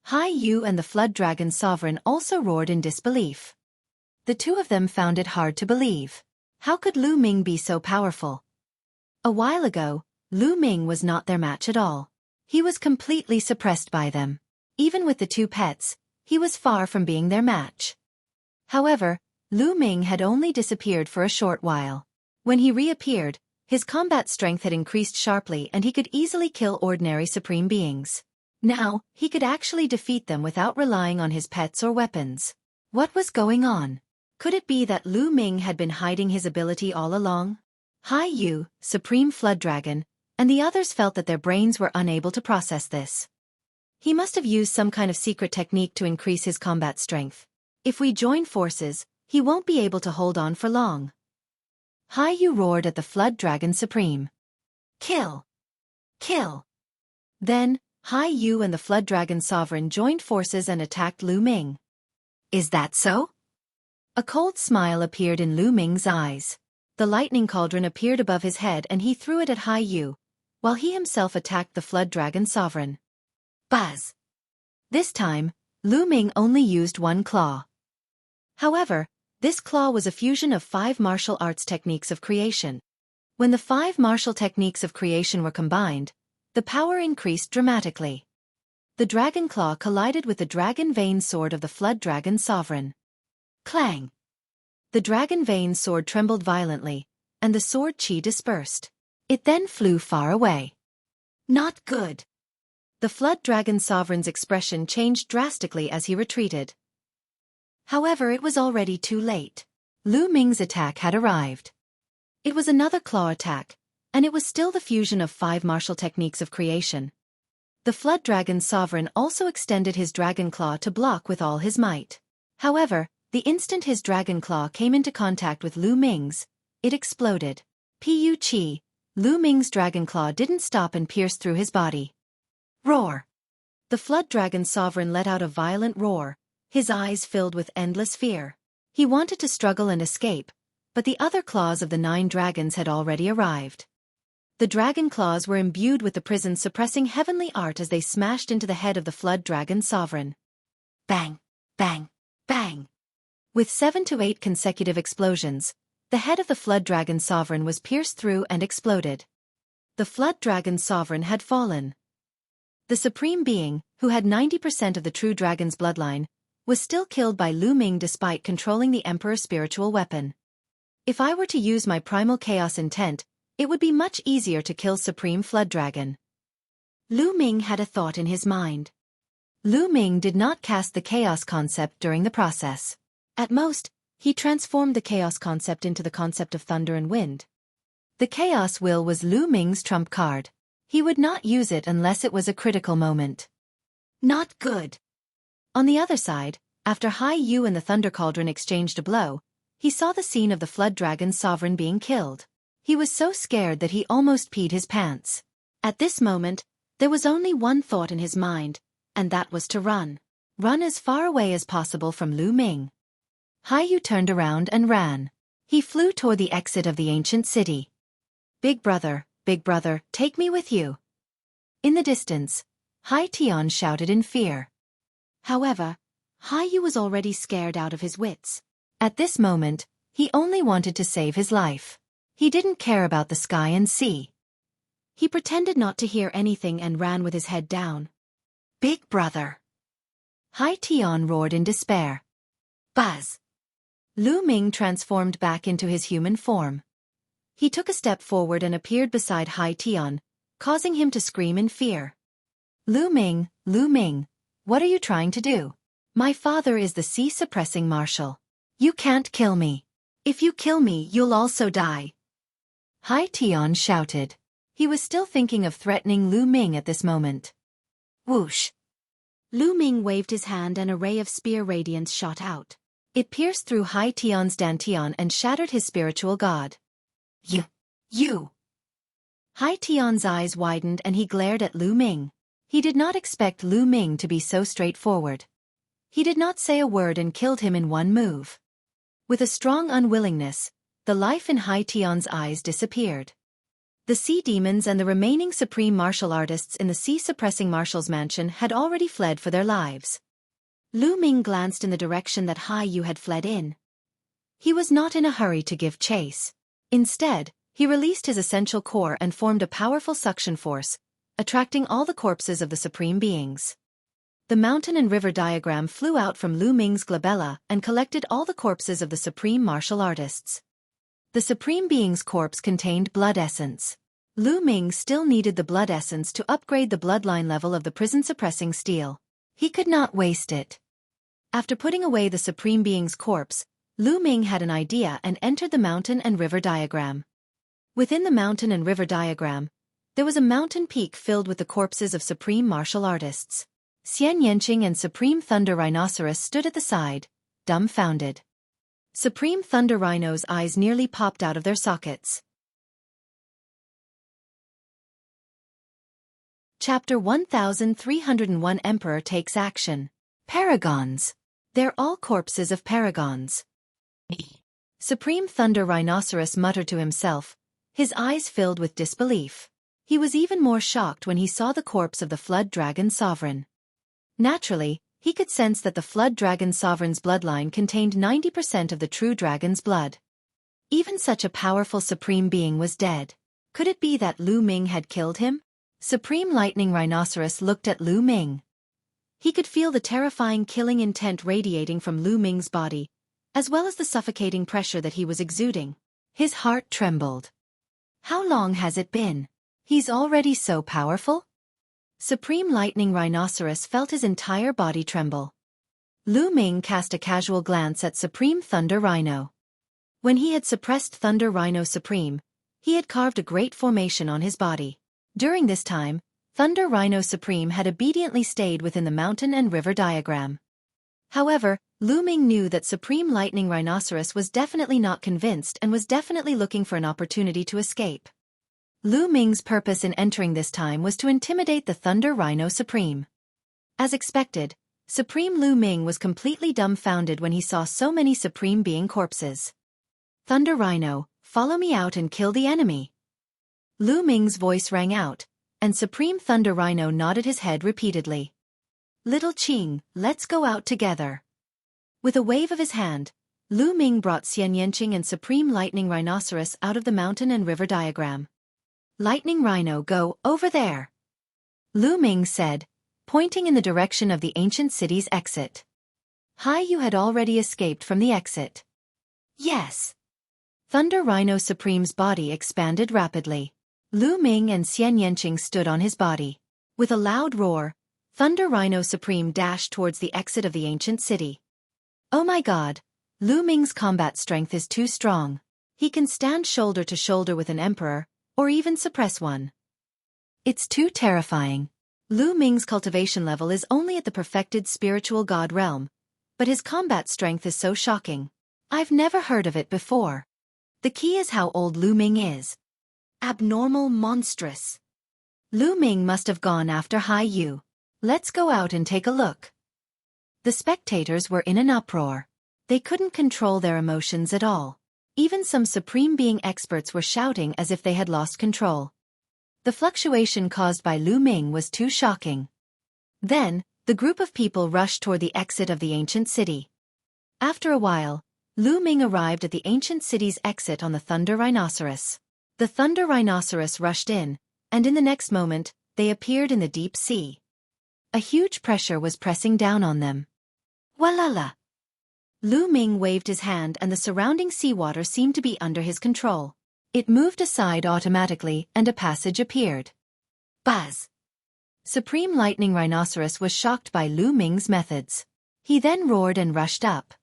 Hai Yu and the Flood Dragon Sovereign also roared in disbelief. The 2 of them found it hard to believe. How could Lu Ming be so powerful? A while ago, Lu Ming was not their match at all. He was completely suppressed by them. Even with the 2 pets, he was far from being their match. However, Lu Ming had only disappeared for a short while. When he reappeared, his combat strength had increased sharply and he could easily kill ordinary supreme beings. Now, he could actually defeat them without relying on his pets or weapons. What was going on? Could it be that Lu Ming had been hiding his ability all along? Hai Yu, Supreme Flood Dragon, and the others felt that their brains were unable to process this. He must have used some kind of secret technique to increase his combat strength. If we join forces, he won't be able to hold on for long. Hai Yu roared at the Flood Dragon Supreme. Kill! Kill! Then, Hai Yu and the Flood Dragon Sovereign joined forces and attacked Lu Ming. Is that so? A cold smile appeared in Lu Ming's eyes. The lightning cauldron appeared above his head and he threw it at Hai Yu, while he himself attacked the Flood Dragon Sovereign. Buzz! This time, Lu Ming only used 1 claw. However, this claw was a fusion of 5 martial arts techniques of creation. When the 5 martial techniques of creation were combined, the power increased dramatically. The dragon claw collided with the dragon vein sword of the Flood Dragon Sovereign. Clang! The dragon vein sword trembled violently, and the sword chi dispersed. It then flew far away. Not good! The Flood Dragon Sovereign's expression changed drastically as he retreated. However, it was already too late. Lu Ming's attack had arrived. It was another claw attack, and it was still the fusion of 5 martial techniques of creation. The Flood Dragon Sovereign also extended his dragon claw to block with all his might. However, the instant his dragon claw came into contact with Lu Ming's, it exploded. Pu-chi, Lu Ming's dragon claw didn't stop and pierced through his body. Roar! The Flood Dragon Sovereign let out a violent roar, his eyes filled with endless fear. He wanted to struggle and escape, but the other claws of the 9 dragons had already arrived. The dragon claws were imbued with the prison's suppressing heavenly art as they smashed into the head of the Flood Dragon Sovereign. Bang! Bang! Bang! With 7 to 8 consecutive explosions, the head of the Flood Dragon Sovereign was pierced through and exploded. The Flood Dragon Sovereign had fallen. The Supreme Being, who had 90% of the true dragon's bloodline, was still killed by Lu Ming despite controlling the Emperor's spiritual weapon. If I were to use my primal chaos intent, it would be much easier to kill Supreme Flood Dragon. Lu Ming had a thought in his mind. Lu Ming did not cast the chaos concept during the process. At most, he transformed the chaos concept into the concept of thunder and wind. The chaos will was Lu Ming's trump card. He would not use it unless it was a critical moment. Not good. On the other side, after Hai Yu and the Thunder Cauldron exchanged a blow, he saw the scene of the Flood Dragon's sovereign being killed. He was so scared that he almost peed his pants. At this moment, there was only one thought in his mind, and that was to run. Run as far away as possible from Lu Ming. Hai Yu turned around and ran. He flew toward the exit of the ancient city. Big brother, take me with you." In the distance, Hai Tian shouted in fear. However, Hai Yu was already scared out of his wits. At this moment, he only wanted to save his life. He didn't care about the sky and sea. He pretended not to hear anything and ran with his head down. "Big brother!" Hai Tian roared in despair. Buzz! Lu Ming transformed back into his human form. He took a step forward and appeared beside Hai Tian, causing him to scream in fear. Lu Ming, what are you trying to do? My father is the sea-suppressing marshal. You can't kill me. If you kill me, you'll also die." Hai Tian shouted. He was still thinking of threatening Lu Ming at this moment. Whoosh! Lu Ming waved his hand and a ray of spear radiance shot out. It pierced through Hai Tian's dantian and shattered his spiritual god. You! Hai Tian's eyes widened and he glared at Lu Ming. He did not expect Lu Ming to be so straightforward. He did not say a word and killed him in one move. With a strong unwillingness, the life in Hai Tian's eyes disappeared. The sea demons and the remaining supreme martial artists in the sea-suppressing marshal's mansion had already fled for their lives. Lu Ming glanced in the direction that Hai Yu had fled in. He was not in a hurry to give chase. Instead, he released his essential core and formed a powerful suction force, attracting all the corpses of the supreme beings. The mountain and river diagram flew out from Lu Ming's glabella and collected all the corpses of the supreme martial artists. The supreme being's corpse contained blood essence. Lu Ming still needed the blood essence to upgrade the bloodline level of the prison-suppressing steel. He could not waste it. After putting away the supreme being's corpse, Lu Ming had an idea and entered the mountain and river diagram. Within the mountain and river diagram, there was a mountain peak filled with the corpses of supreme martial artists. Xian Yanqing and Supreme Thunder Rhinoceros stood at the side, dumbfounded. Supreme Thunder Rhino's eyes nearly popped out of their sockets. Chapter 1301 Emperor Takes Action. Paragons. They're all corpses of paragons. Supreme Thunder Rhinoceros muttered to himself, his eyes filled with disbelief. He was even more shocked when he saw the corpse of the Flood Dragon Sovereign. Naturally, he could sense that the Flood Dragon Sovereign's bloodline contained 90% of the true dragon's blood. Even such a powerful supreme being was dead. Could it be that Lu Ming had killed him? Supreme Lightning Rhinoceros looked at Lu Ming. He could feel the terrifying killing intent radiating from Lu Ming's body, as well as the suffocating pressure that he was exuding. His heart trembled. How long has it been? He's already so powerful? Supreme Lightning Rhinoceros felt his entire body tremble. Lu Ming cast a casual glance at Supreme Thunder Rhino. When he had suppressed Thunder Rhino Supreme, he had carved a great formation on his body. During this time, Thunder Rhino Supreme had obediently stayed within the mountain and river diagram. However, Lu Ming knew that Supreme Lightning Rhinoceros was definitely not convinced and was definitely looking for an opportunity to escape. Lu Ming's purpose in entering this time was to intimidate the Thunder Rhino Supreme. As expected, Supreme Lu Ming was completely dumbfounded when he saw so many Supreme Being corpses. "Thunder Rhino, follow me out and kill the enemy." Lu Ming's voice rang out, and Supreme Thunder Rhino nodded his head repeatedly. "Little Qing, let's go out together." With a wave of his hand, Lu Ming brought Xian Yanqing and Supreme Lightning Rhinoceros out of the mountain and river diagram. Lightning Rhino, go over there, Lu Ming said, pointing in the direction of the ancient city's exit. Hai Yu had already escaped from the exit. Yes. Thunder Rhino Supreme's body expanded rapidly. Lu Ming and Xian Yanqing stood on his body. With a loud roar, Thunder Rhino Supreme dashed towards the exit of the ancient city. Oh my god, Lu Ming's combat strength is too strong. He can stand shoulder to shoulder with an emperor, or even suppress one. It's too terrifying. Lu Ming's cultivation level is only at the perfected spiritual god realm, but his combat strength is so shocking. I've never heard of it before. The key is how old Lu Ming is. Abnormal, monstrous. Lu Ming must have gone after Hai Yu. Let's go out and take a look. The spectators were in an uproar. They couldn't control their emotions at all. Even some Supreme Being experts were shouting as if they had lost control. The fluctuation caused by Lu Ming was too shocking. Then, the group of people rushed toward the exit of the ancient city. After a while, Lu Ming arrived at the ancient city's exit on the Thunder Rhinoceros. The Thunder Rhinoceros rushed in, and in the next moment, they appeared in the deep sea. A huge pressure was pressing down on them. Walala! Lu Ming waved his hand and the surrounding seawater seemed to be under his control. It moved aside automatically and a passage appeared. Buzz! Supreme Lightning Rhinoceros was shocked by Lu Ming's methods. He then roared and rushed up.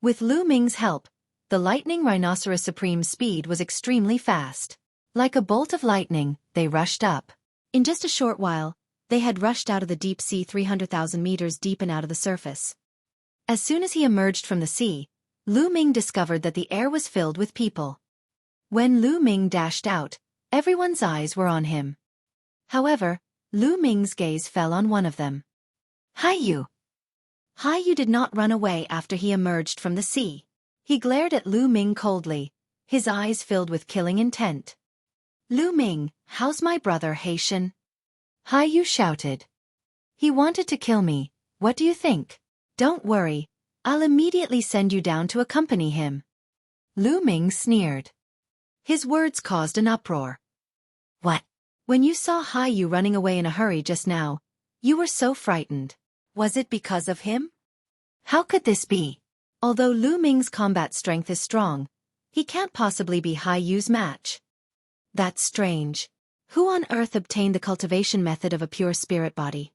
With Lu Ming's help, the Lightning Rhinoceros Supreme's speed was extremely fast. Like a bolt of lightning, they rushed up. In just a short while, they had rushed out of the deep sea 300,000 meters deep and out of the surface. As soon as he emerged from the sea, Lu Ming discovered that the air was filled with people. When Lu Ming dashed out, everyone's eyes were on him. However, Lu Ming's gaze fell on one of them. Hai Yu! Hai Yu did not run away after he emerged from the sea. He glared at Lu Ming coldly, his eyes filled with killing intent. Lu Ming, how's my brother Haitian? Hai Yu shouted. He wanted to kill me, what do you think? Don't worry, I'll immediately send you down to accompany him. Lu Ming sneered. His words caused an uproar. What? When you saw Hai Yu running away in a hurry just now, you were so frightened. Was it because of him? How could this be? Although Lu Ming's combat strength is strong, he can't possibly be Hai Yu's match. That's strange. Who on earth obtained the cultivation method of a pure spirit body?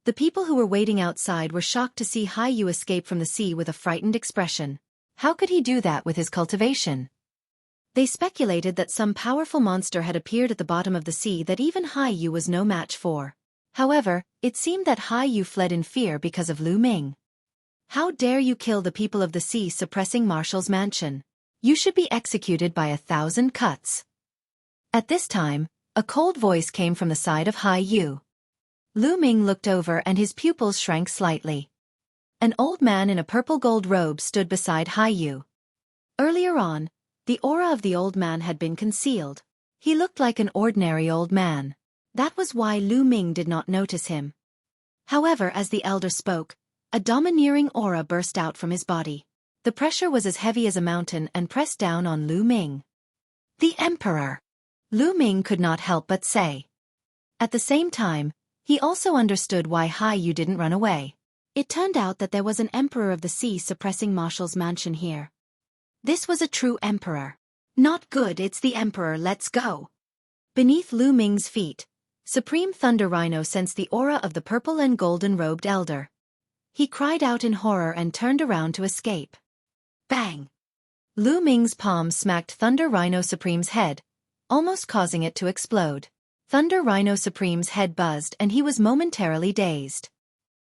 The people who were waiting outside were shocked to see Hai Yu escape from the sea with a frightened expression. How could he do that with his cultivation? They speculated that some powerful monster had appeared at the bottom of the sea that even Hai Yu was no match for. However, it seemed that Hai Yu fled in fear because of Lu Ming. How dare you kill the people of the sea, suppressing Marshall's mansion? You should be executed by 1,000 cuts. At this time, a cold voice came from the side of Hai Yu. Lu Ming looked over and his pupils shrank slightly. An old man in a purple-gold robe stood beside Hai Yu. Earlier on, the aura of the old man had been concealed. He looked like an ordinary old man. That was why Lu Ming did not notice him. However, as the elder spoke, a domineering aura burst out from his body. The pressure was as heavy as a mountain and pressed down on Lu Ming. The Emperor! Lu Ming could not help but say. At the same time, he also understood why Hai Yu didn't run away. It turned out that there was an Emperor of the Sea suppressing Marshall's mansion here. This was a true Emperor. Not good, it's the Emperor, let's go. Beneath Lu Ming's feet, Supreme Thunder Rhino sensed the aura of the purple and golden-robed elder. He cried out in horror and turned around to escape. Bang! Lu Ming's palm smacked Thunder Rhino Supreme's head, almost causing it to explode. Thunder Rhino Supreme's head buzzed and he was momentarily dazed.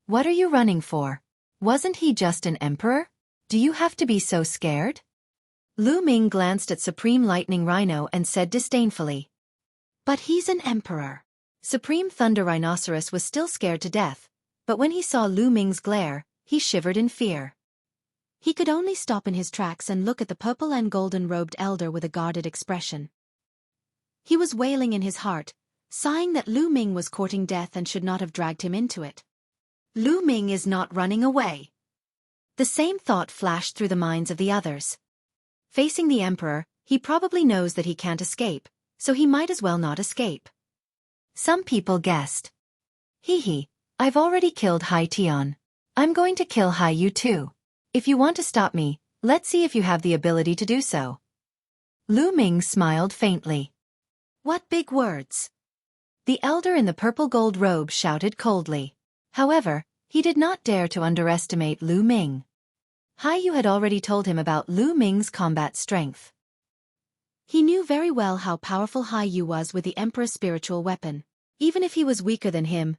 What are you running for? Wasn't he just an emperor? Do you have to be so scared? Lu Ming glanced at Supreme Lightning Rhino and said disdainfully. But he's an emperor. Supreme Thunder Rhinoceros was still scared to death, but when he saw Lu Ming's glare, he shivered in fear. He could only stop in his tracks and look at the purple and golden-robed elder with a guarded expression. He was wailing in his heart, sighing that Lu Ming was courting death and should not have dragged him into it. Lu Ming is not running away. The same thought flashed through the minds of the others. Facing the emperor, he probably knows that he can't escape, so he might as well not escape. Some people guessed. Hee, I've already killed Hai Tian. I'm going to kill Hai Yu too. If you want to stop me, let's see if you have the ability to do so. Lu Ming smiled faintly. What big words! The elder in the purple gold robe shouted coldly. However, he did not dare to underestimate Lu Ming. Hai Yu had already told him about Lu Ming's combat strength. He knew very well how powerful Hai Yu was with the emperor's spiritual weapon. Even if he was weaker than him,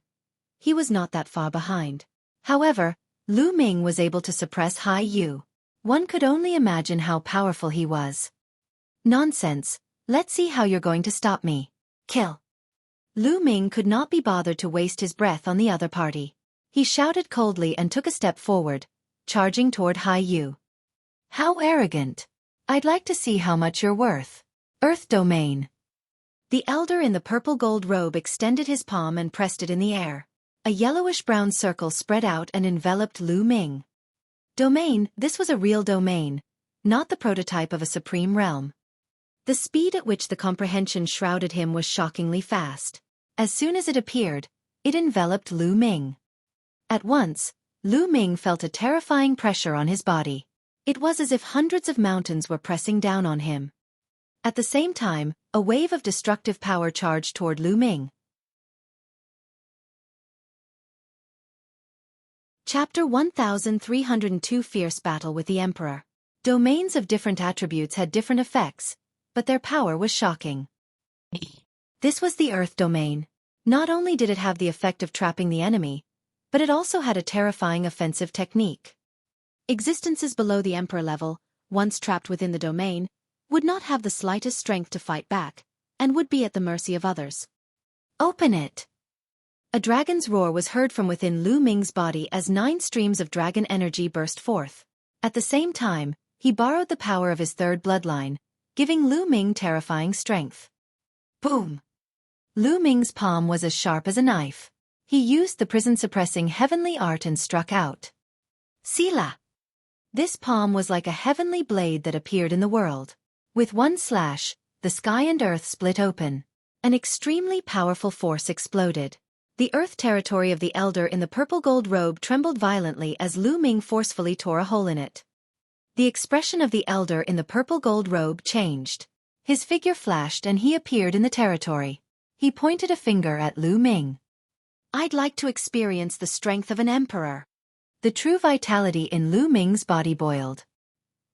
he was not that far behind. However, Lu Ming was able to suppress Hai Yu. One could only imagine how powerful he was. Nonsense, let's see how you're going to stop me. Kill. Lu Ming could not be bothered to waste his breath on the other party. He shouted coldly and took a step forward, charging toward Hai Yu. How arrogant! I'd like to see how much you're worth. Earth Domain. The elder in the purple gold robe extended his palm and pressed it in the air. A yellowish-brown circle spread out and enveloped Lu Ming. Domain, this was a real domain, not the prototype of a supreme realm. The speed at which the comprehension shrouded him was shockingly fast. As soon as it appeared, it enveloped Lu Ming. At once, Lu Ming felt a terrifying pressure on his body. It was as if hundreds of mountains were pressing down on him. At the same time, a wave of destructive power charged toward Lu Ming. Chapter 1302 Fierce Battle with the Emperor. Domains of different attributes had different effects, but their power was shocking. This was the Earth Domain. Not only did it have the effect of trapping the enemy, but it also had a terrifying offensive technique. Existences below the Emperor level, once trapped within the domain, would not have the slightest strength to fight back, and would be at the mercy of others. Open it! A dragon's roar was heard from within Lu Ming's body as 9 streams of dragon energy burst forth. At the same time, he borrowed the power of his third bloodline, giving Lu Ming terrifying strength. Boom! Lu Ming's palm was as sharp as a knife. He used the prison-suppressing heavenly art and struck out. Sila! This palm was like a heavenly blade that appeared in the world. With one slash, the sky and earth split open. An extremely powerful force exploded. The earth territory of the elder in the purple gold robe trembled violently as Lu Ming forcefully tore a hole in it. The expression of the elder in the purple gold robe changed. His figure flashed and he appeared in the territory. He pointed a finger at Lu Ming. I'd like to experience the strength of an emperor. The true vitality in Lu Ming's body boiled.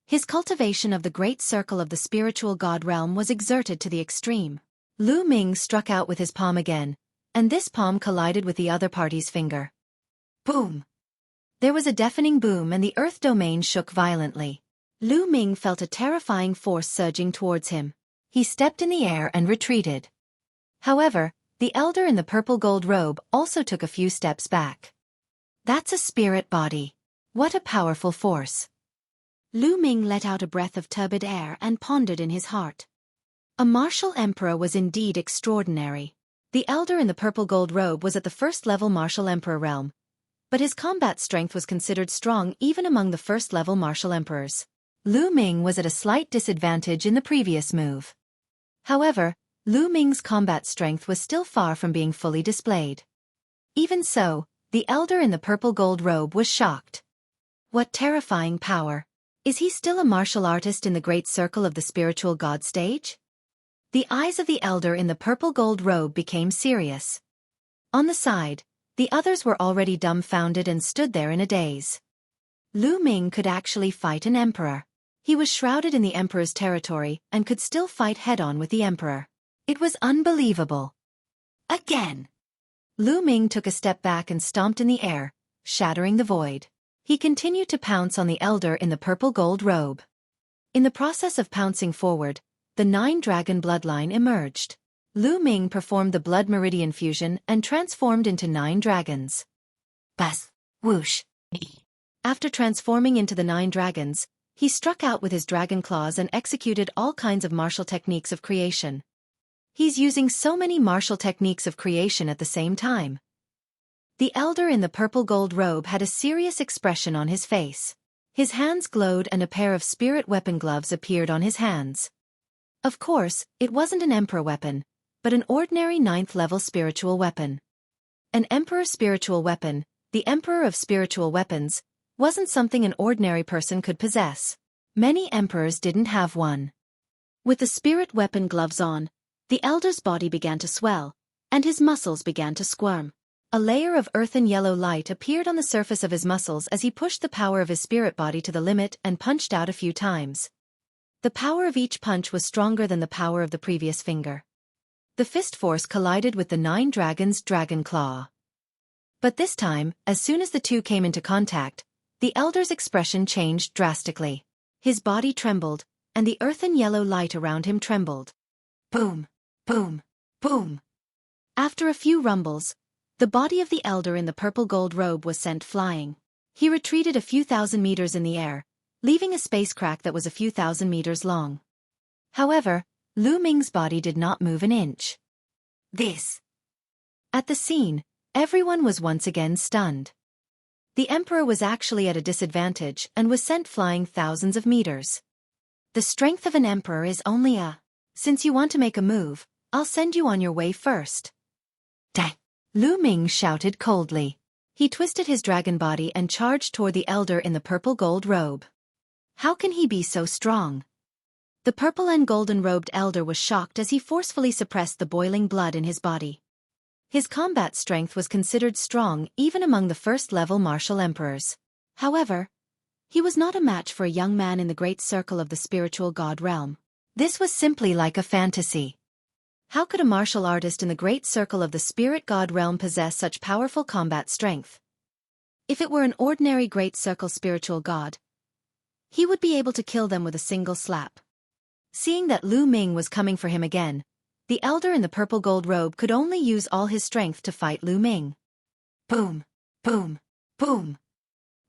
His cultivation of the great circle of the spiritual god realm was exerted to the extreme. Lu Ming struck out with his palm again, and this palm collided with the other party's finger. Boom! There was a deafening boom and the earth domain shook violently. Lu Ming felt a terrifying force surging towards him. He stepped in the air and retreated. However, the elder in the purple gold robe also took a few steps back. That's a spirit body. What a powerful force. Lu Ming let out a breath of turbid air and pondered in his heart. A martial emperor was indeed extraordinary. The elder in the purple gold robe was at the first-level martial emperor realm, but his combat strength was considered strong even among the first-level martial emperors. Lu Ming was at a slight disadvantage in the previous move. However, Lu Ming's combat strength was still far from being fully displayed. Even so, the elder in the purple gold robe was shocked. What terrifying power! Is he still a martial artist in the great circle of the spiritual god stage? The eyes of the elder in the purple gold robe became serious. On the side, the others were already dumbfounded and stood there in a daze. Lu Ming could actually fight an emperor. He was shrouded in the emperor's territory and could still fight head-on with the emperor. It was unbelievable. Again! Lu Ming took a step back and stomped in the air, shattering the void. He continued to pounce on the elder in the purple gold robe. In the process of pouncing forward, the 9-dragon bloodline emerged. Lu Ming performed the blood meridian fusion and transformed into 9 dragons. Buzz! Whoosh! After transforming into the 9 dragons, he struck out with his dragon claws and executed all kinds of martial techniques of creation. He's using so many martial techniques of creation at the same time. The elder in the purple gold robe had a serious expression on his face. His hands glowed and a pair of spirit weapon gloves appeared on his hands. Of course, it wasn't an emperor weapon, but an ordinary 9th-level spiritual weapon. An emperor spiritual weapon, the emperor of spiritual weapons, wasn't something an ordinary person could possess. Many emperors didn't have one. With the spirit weapon gloves on, the elder's body began to swell, and his muscles began to squirm. A layer of earthen yellow light appeared on the surface of his muscles as he pushed the power of his spirit body to the limit and punched out a few times. The power of each punch was stronger than the power of the previous finger. The fist force collided with the 9 dragons' dragon claw. But this time, as soon as the two came into contact, the elder's expression changed drastically. His body trembled, and the earthen yellow light around him trembled. Boom! Boom! Boom! After a few rumbles, the body of the elder in the purple gold robe was sent flying. He retreated a few thousand meters in the air, leaving a space crack that was a few thousand meters long. However, Lu Ming's body did not move an inch. At the scene, everyone was once again stunned. The emperor was actually at a disadvantage and was sent flying thousands of meters. The strength of an emperor is only a... Since you want to make a move, I'll send you on your way first. Dang! Lu Ming shouted coldly. He twisted his dragon body and charged toward the elder in the purple gold robe. How can he be so strong? The purple and golden-robed elder was shocked as he forcefully suppressed the boiling blood in his body. His combat strength was considered strong even among the first-level martial emperors. However, he was not a match for a young man in the great circle of the spiritual god realm. This was simply like a fantasy. How could a martial artist in the great circle of the spirit god realm possess such powerful combat strength? If it were an ordinary great circle spiritual god, he would be able to kill them with a single slap. Seeing that Lu Ming was coming for him again, the elder in the purple gold robe could only use all his strength to fight Lu Ming. Boom! Boom! Boom!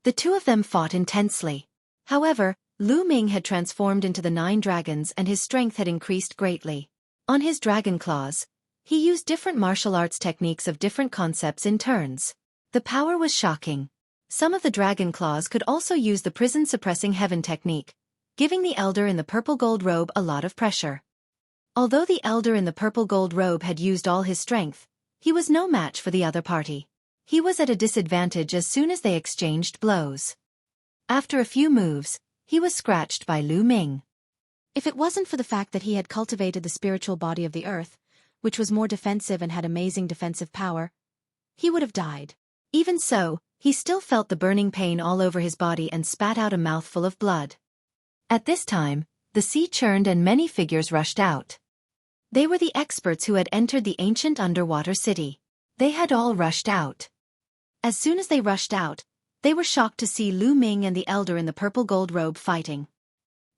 The two of them fought intensely. However, Lu Ming had transformed into the 9 dragons and his strength had increased greatly. On his dragon claws, he used different martial arts techniques of different concepts in turns. The power was shocking. Some of the dragon claws could also use the prison-suppressing heaven technique, giving the elder in the purple gold robe a lot of pressure. Although the elder in the purple gold robe had used all his strength, he was no match for the other party. He was at a disadvantage as soon as they exchanged blows. After a few moves, he was scratched by Lu Ming. If it wasn't for the fact that he had cultivated the spiritual body of the earth, which was more defensive and had amazing defensive power, he would have died. Even so, he still felt the burning pain all over his body and spat out a mouthful of blood. At this time, the sea churned and many figures rushed out. They were the experts who had entered the ancient underwater city. They had all rushed out. As soon as they rushed out, they were shocked to see Lu Ming and the elder in the purple gold robe fighting.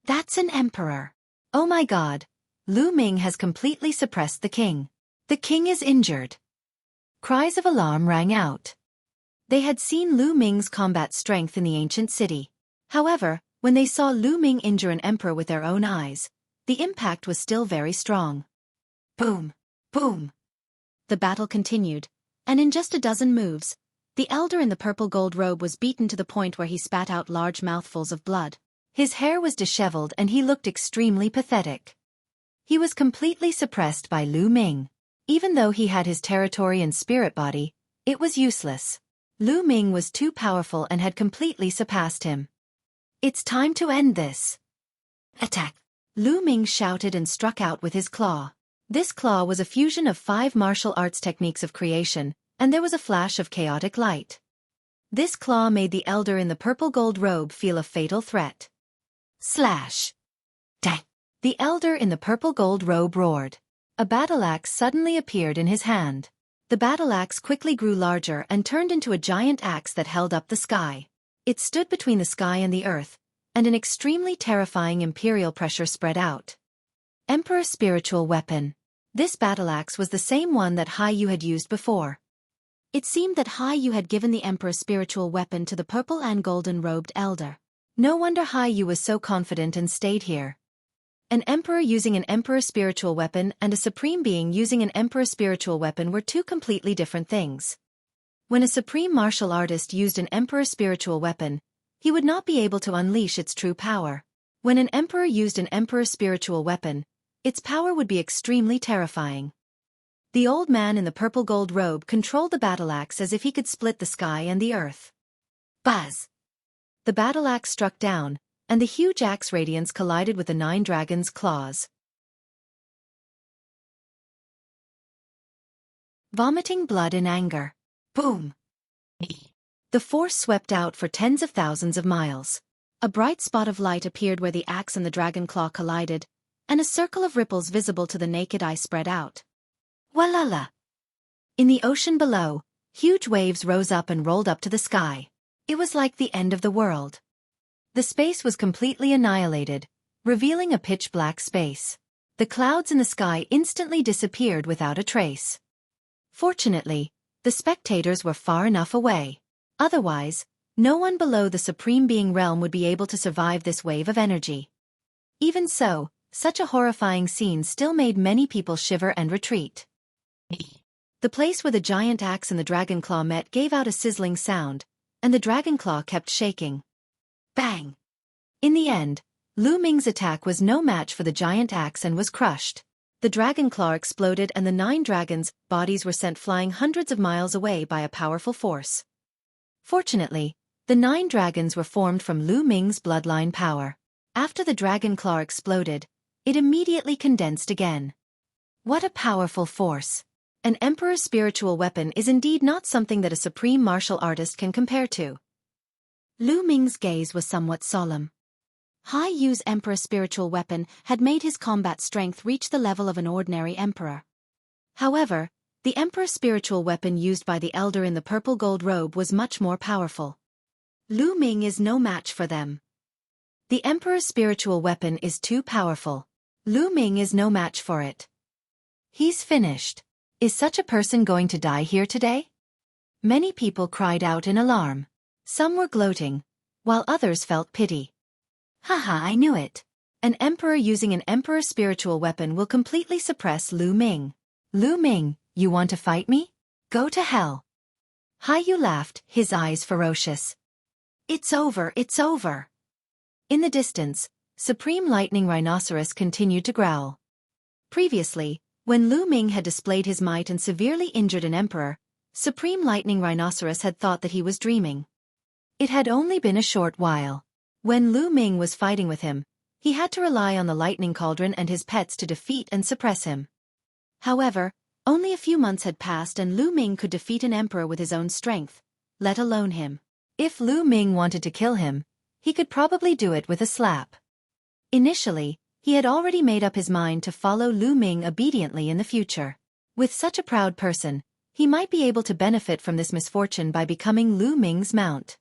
That's an emperor. Oh my god. Lu Ming has completely suppressed the king. The king is injured. Cries of alarm rang out. They had seen Lu Ming's combat strength in the ancient city. However, when they saw Lu Ming injure an emperor with their own eyes, the impact was still very strong. Boom! Boom! The battle continued, and in just a dozen moves, the elder in the purple gold robe was beaten to the point where he spat out large mouthfuls of blood. His hair was disheveled and he looked extremely pathetic. He was completely suppressed by Lu Ming. Even though he had his territory and spirit body, it was useless. Lu Ming was too powerful and had completely surpassed him. It's time to end this. Attack! Lu Ming shouted and struck out with his claw. This claw was a fusion of 5 martial arts techniques of creation, and there was a flash of chaotic light. This claw made the elder in the purple gold robe feel a fatal threat. Slash! Dang! The elder in the purple gold robe roared. A battle axe suddenly appeared in his hand. The battle axe quickly grew larger and turned into a giant axe that held up the sky. It stood between the sky and the earth, and an extremely terrifying imperial pressure spread out. Emperor Spiritual Weapon. This battle axe was the same one that Hai Yu had used before. It seemed that Hai Yu had given the Emperor's spiritual weapon to the purple and golden-robed elder. No wonder Hai Yu was so confident and stayed here. An emperor using an emperor's spiritual weapon and a supreme being using an emperor's spiritual weapon were two completely different things. When a supreme martial artist used an emperor's spiritual weapon, he would not be able to unleash its true power. When an emperor used an emperor's spiritual weapon, its power would be extremely terrifying. The old man in the purple gold robe controlled the battle axe as if he could split the sky and the earth. Buzz! The battle axe struck down, and the huge axe radiance collided with the 9 dragons' claws. Vomiting blood in anger. Boom! The force swept out for tens of thousands of miles. A bright spot of light appeared where the axe and the dragon claw collided, and a circle of ripples visible to the naked eye spread out. Walala! In the ocean below, huge waves rose up and rolled up to the sky. It was like the end of the world. The space was completely annihilated, revealing a pitch-black space. The clouds in the sky instantly disappeared without a trace. Fortunately, the spectators were far enough away. Otherwise, no one below the Supreme Being realm would be able to survive this wave of energy. Even so, such a horrifying scene still made many people shiver and retreat. The place where the giant axe and the dragon claw met gave out a sizzling sound, and the dragon claw kept shaking. Bang! In the end, Lu Ming's attack was no match for the giant axe and was crushed. The dragon claw exploded and the 9 dragons' bodies were sent flying hundreds of miles away by a powerful force. Fortunately, the 9 dragons were formed from Lu Ming's bloodline power. After the dragon claw exploded, it immediately condensed again. What a powerful force! An emperor's spiritual weapon is indeed not something that a supreme martial artist can compare to. Lu Ming's gaze was somewhat solemn. Hai Yu's emperor's spiritual weapon had made his combat strength reach the level of an ordinary emperor. However, the emperor's spiritual weapon used by the elder in the purple gold robe was much more powerful. Lu Ming is no match for them. The emperor's spiritual weapon is too powerful. Lu Ming is no match for it. He's finished. Is such a person going to die here today? Many people cried out in alarm. Some were gloating, while others felt pity. Haha, I knew it. An emperor using an emperor's spiritual weapon will completely suppress Lu Ming. Lu Ming, you want to fight me? Go to hell. Hai Yu laughed, his eyes ferocious. It's over, it's over. In the distance, Supreme Lightning Rhinoceros continued to growl. Previously, when Lu Ming had displayed his might and severely injured an emperor, Supreme Lightning Rhinoceros had thought that he was dreaming. It had only been a short while. When Lu Ming was fighting with him, he had to rely on the lightning cauldron and his pets to defeat and suppress him. However, only a few months had passed and Lu Ming could defeat an emperor with his own strength, let alone him. If Lu Ming wanted to kill him, he could probably do it with a slap. Initially, he had already made up his mind to follow Lu Ming obediently in the future. With such a proud person, he might be able to benefit from this misfortune by becoming Lu Ming's mount.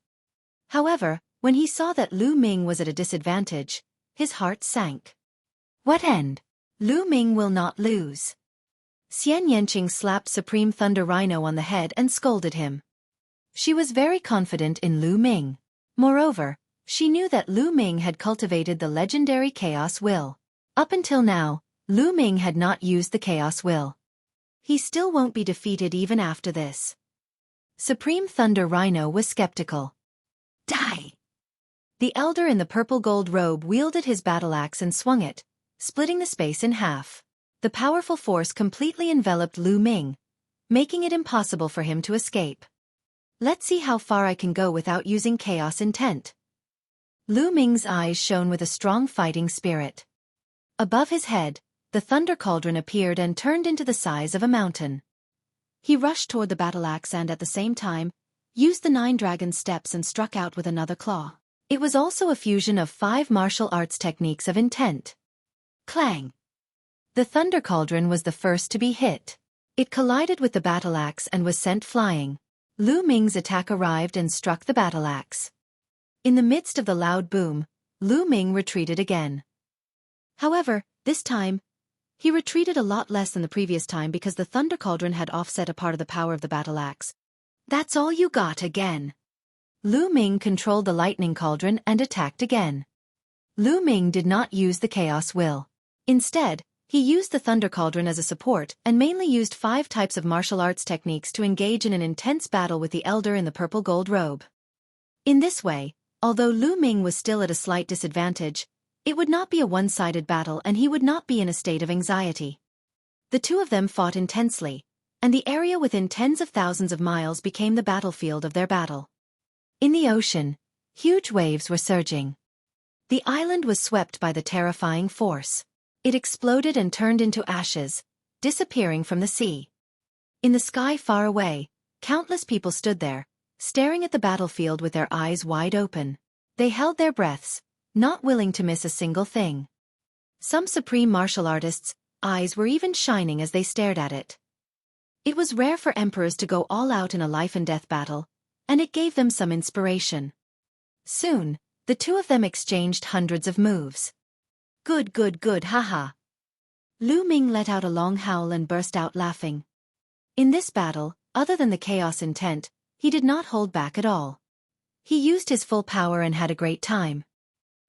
However, when he saw that Lu Ming was at a disadvantage, his heart sank. What end? Lu Ming will not lose. Xian Yanqing slapped Supreme Thunder Rhino on the head and scolded him. She was very confident in Lu Ming. Moreover, she knew that Lu Ming had cultivated the legendary Chaos Will. Up until now, Lu Ming had not used the Chaos Will. He still won't be defeated even after this. Supreme Thunder Rhino was skeptical. Die! The elder in the purple gold robe wielded his battle axe and swung it, splitting the space in half. The powerful force completely enveloped Lu Ming, making it impossible for him to escape. Let's see how far I can go without using chaos intent. Lu Ming's eyes shone with a strong fighting spirit. Above his head, the thunder cauldron appeared and turned into the size of a mountain. He rushed toward the battle axe and at the same time, used the 9 dragon steps and struck out with another claw. It was also a fusion of 5 martial arts techniques of intent. Clang! The thunder cauldron was the first to be hit. It collided with the battle axe and was sent flying. Lu Ming's attack arrived and struck the battle axe. In the midst of the loud boom, Lu Ming retreated again. However, this time, he retreated a lot less than the previous time because the thunder cauldron had offset a part of the power of the battle axe. That's all you got again. Lu Ming controlled the lightning cauldron and attacked again. Lu Ming did not use the Chaos Will. Instead, he used the thunder cauldron as a support and mainly used 5 types of martial arts techniques to engage in an intense battle with the elder in the purple gold robe. In this way, Although Lu Ming was still at a slight disadvantage, it would not be a one-sided battle and he would not be in a state of anxiety. The two of them fought intensely, and the area within tens of thousands of miles became the battlefield of their battle. In the ocean, huge waves were surging. The island was swept by the terrifying force. It exploded and turned into ashes, disappearing from the sea. In the sky far away, countless people stood there, staring at the battlefield with their eyes wide open. They held their breaths, not willing to miss a single thing. Some supreme martial artists' eyes were even shining as they stared at it. It was rare for emperors to go all out in a life-and-death battle, and it gave them some inspiration. Soon, the two of them exchanged hundreds of moves. Good, haha. Lu Ming let out a long howl and burst out laughing. In this battle, other than the chaos intent, he did not hold back at all. He used his full power and had a great time.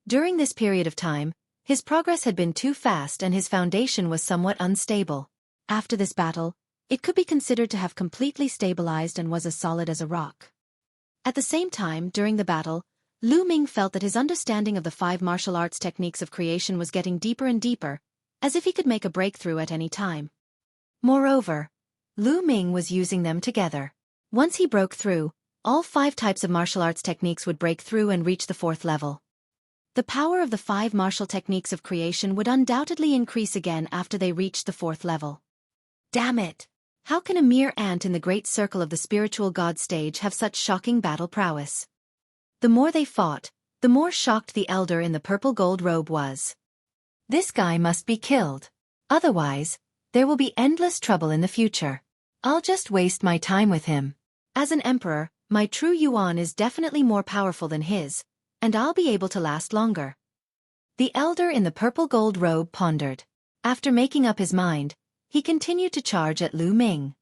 During this period of time, his progress had been too fast and his foundation was somewhat unstable. After this battle, it could be considered to have completely stabilized and was as solid as a rock. At the same time, during the battle, Lu Ming felt that his understanding of the 5 martial arts techniques of creation was getting deeper and deeper, as if he could make a breakthrough at any time. Moreover, Lu Ming was using them together. Once he broke through, all 5 types of martial arts techniques would break through and reach the 4th level. The power of the 5 martial techniques of creation would undoubtedly increase again after they reached the 4th level. Damn it! How can a mere ant in the great circle of the spiritual god stage have such shocking battle prowess? The more they fought, the more shocked the elder in the purple gold robe was. This guy must be killed. Otherwise, there will be endless trouble in the future. I'll just waste my time with him. As an emperor, my true yuan is definitely more powerful than his, and I'll be able to last longer. The elder in the purple gold robe pondered. After making up his mind, he continued to charge at Lu Ming.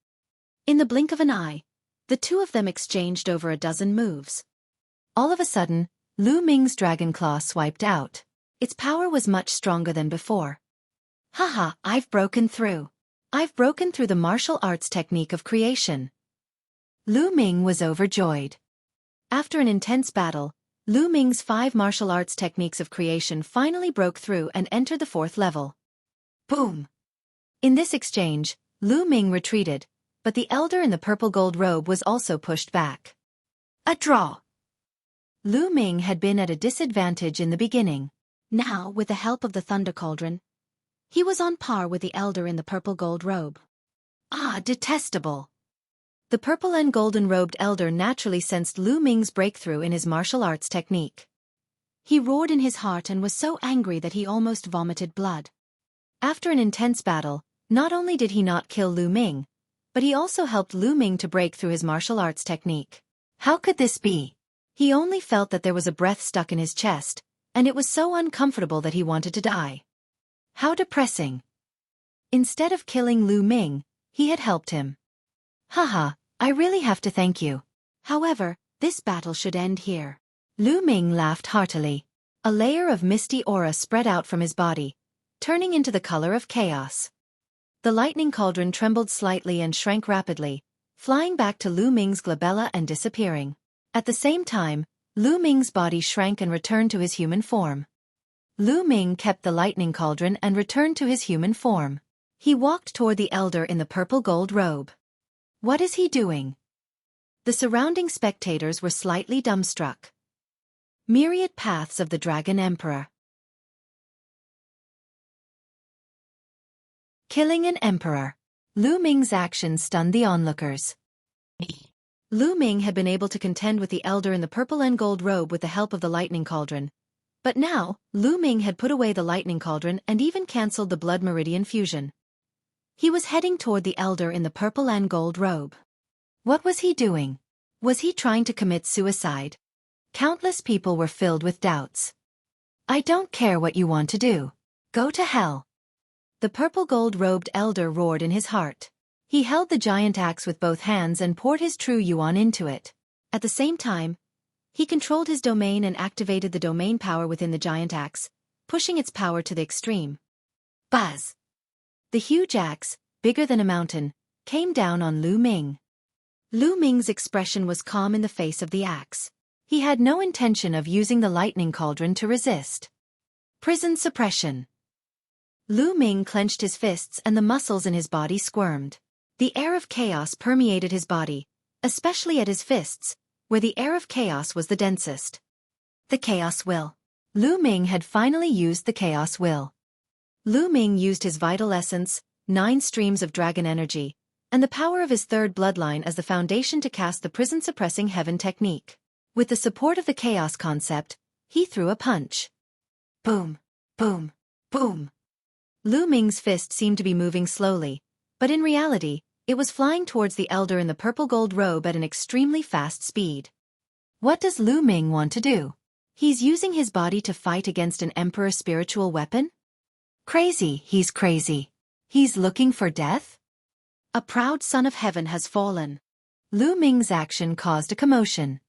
In the blink of an eye, the two of them exchanged over a dozen moves. All of a sudden, Lu Ming's dragon claw swiped out. Its power was much stronger than before. Haha, I've broken through. I've broken through the martial arts technique of creation. Lu Ming was overjoyed. After an intense battle, Lu Ming's 5 martial arts techniques of creation finally broke through and entered the 4th level. Boom! In this exchange, Lu Ming retreated, but the elder in the purple gold robe was also pushed back. A draw! Lu Ming had been at a disadvantage in the beginning. Now, with the help of the Thunder Cauldron, he was on par with the elder in the purple gold robe. Ah, detestable! The purple and golden-robed elder naturally sensed Lu Ming's breakthrough in his martial arts technique. He roared in his heart and was so angry that he almost vomited blood. After an intense battle, not only did he not kill Lu Ming, but he also helped Lu Ming to break through his martial arts technique. How could this be? He only felt that there was a breath stuck in his chest, and it was so uncomfortable that he wanted to die. How depressing. Instead of killing Lu Ming, he had helped him. Haha, I really have to thank you. However, this battle should end here. Lu Ming laughed heartily. A layer of misty aura spread out from his body, turning into the color of chaos. The lightning cauldron trembled slightly and shrank rapidly, flying back to Lu Ming's glabella and disappearing. At the same time, Lu Ming's body shrank and returned to his human form. Lu Ming kept the lightning cauldron and returned to his human form. He walked toward the elder in the purple gold robe. What is he doing? The surrounding spectators were slightly dumbstruck. Myriad paths of the Dragon Emperor. Killing an emperor. Lu Ming's action stunned the onlookers. Lu Ming had been able to contend with the elder in the purple and gold robe with the help of the lightning cauldron. But now, Lu Ming had put away the lightning cauldron and even cancelled the blood meridian fusion. He was heading toward the elder in the purple and gold robe. What was he doing? Was he trying to commit suicide? Countless people were filled with doubts. I don't care what you want to do. Go to hell. The purple gold-robed elder roared in his heart. He held the giant axe with both hands and poured his true yuan into it. At the same time, he controlled his domain and activated the domain power within the giant axe, pushing its power to the extreme. Buzz! The huge axe, bigger than a mountain, came down on Lu Ming. Lu Ming's expression was calm in the face of the axe. He had no intention of using the lightning cauldron to resist. Prison suppression. Lu Ming clenched his fists and the muscles in his body squirmed. The air of chaos permeated his body, especially at his fists, where the air of chaos was the densest. The chaos will. Lu Ming had finally used the chaos will. Lu Ming used his vital essence, 9 streams of dragon energy, and the power of his third bloodline as the foundation to cast the prison-suppressing heaven technique. With the support of the chaos concept, he threw a punch. Boom, boom, boom. Lu Ming's fist seemed to be moving slowly, but in reality, it was flying towards the elder in the purple gold robe at an extremely fast speed. What does Lu Ming want to do? He's using his body to fight against an emperor's spiritual weapon? Crazy, he's crazy. He's looking for death? A proud son of heaven has fallen. Lu Ming's action caused a commotion.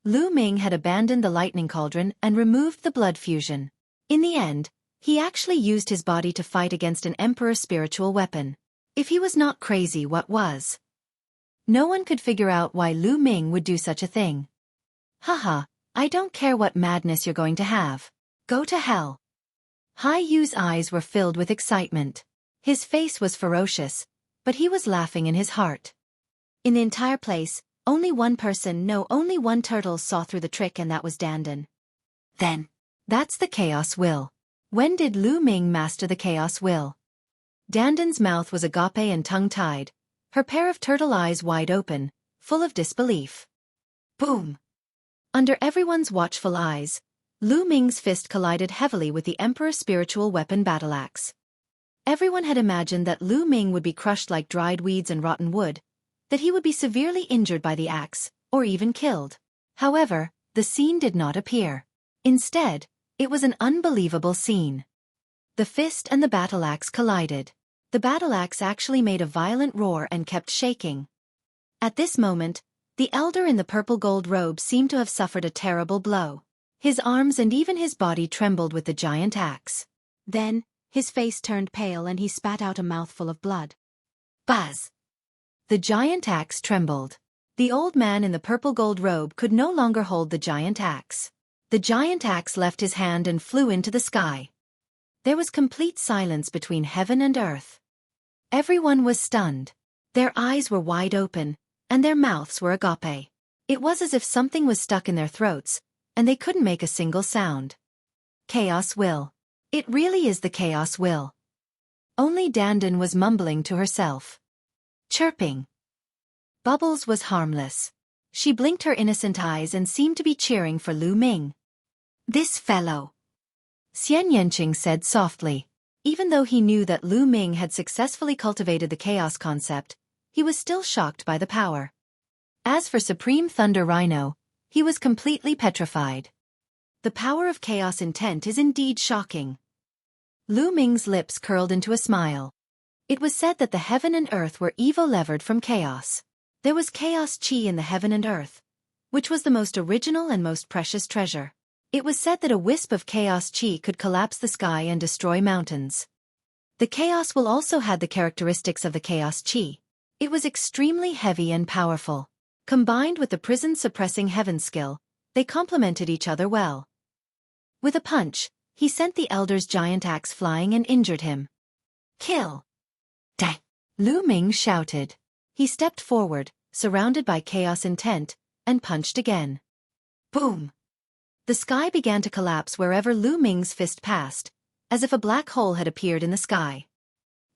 Lu Ming had abandoned the lightning cauldron and removed the blood fusion. In the end, he actually used his body to fight against an emperor's spiritual weapon. If he was not crazy, what was? No one could figure out why Lu Ming would do such a thing. Haha, I don't care what madness you're going to have. Go to hell. Hai Yu's eyes were filled with excitement. His face was ferocious, but he was laughing in his heart. In the entire place, only one person, no, only one turtle saw through the trick, and that was Dandan. Then, that's the chaos will. When did Lu Ming master the chaos will? Dandan's mouth was agape and tongue-tied, her pair of turtle eyes wide open, full of disbelief. Boom! Under everyone's watchful eyes, Lu Ming's fist collided heavily with the Emperor's spiritual weapon battle axe. Everyone had imagined that Lu Ming would be crushed like dried weeds and rotten wood, that he would be severely injured by the axe, or even killed. However, the scene did not appear. Instead, it was an unbelievable scene. The fist and the battle axe collided. The battle axe actually made a violent roar and kept shaking. At this moment, the elder in the purple gold robe seemed to have suffered a terrible blow. His arms and even his body trembled with the giant axe. Then, his face turned pale and he spat out a mouthful of blood. Buzz! The giant axe trembled. The old man in the purple gold robe could no longer hold the giant axe. The giant axe left his hand and flew into the sky. There was complete silence between heaven and earth. Everyone was stunned. Their eyes were wide open, and their mouths were agape. It was as if something was stuck in their throats, and they couldn't make a single sound. Chaos will. It really is the chaos will. Only Dandan was mumbling to herself. Chirping. Bubbles was harmless. She blinked her innocent eyes and seemed to be cheering for Lu Ming. This fellow. Xian Yanqing said softly. Even though he knew that Lu Ming had successfully cultivated the chaos concept, he was still shocked by the power. As for Supreme Thunder Rhino, he was completely petrified. The power of chaos intent is indeed shocking. Lu Ming's lips curled into a smile. It was said that the heaven and earth were evo-levered from chaos. There was chaos chi in the heaven and earth, which was the most original and most precious treasure. It was said that a wisp of chaos chi could collapse the sky and destroy mountains. The chaos will also had the characteristics of the chaos chi. It was extremely heavy and powerful. Combined with the prison-suppressing heaven skill, they complemented each other well. With a punch, he sent the elder's giant axe flying and injured him. Kill! Dang! Lu Ming shouted. He stepped forward, surrounded by chaos intent, and punched again. Boom! The sky began to collapse wherever Lu Ming's fist passed, as if a black hole had appeared in the sky.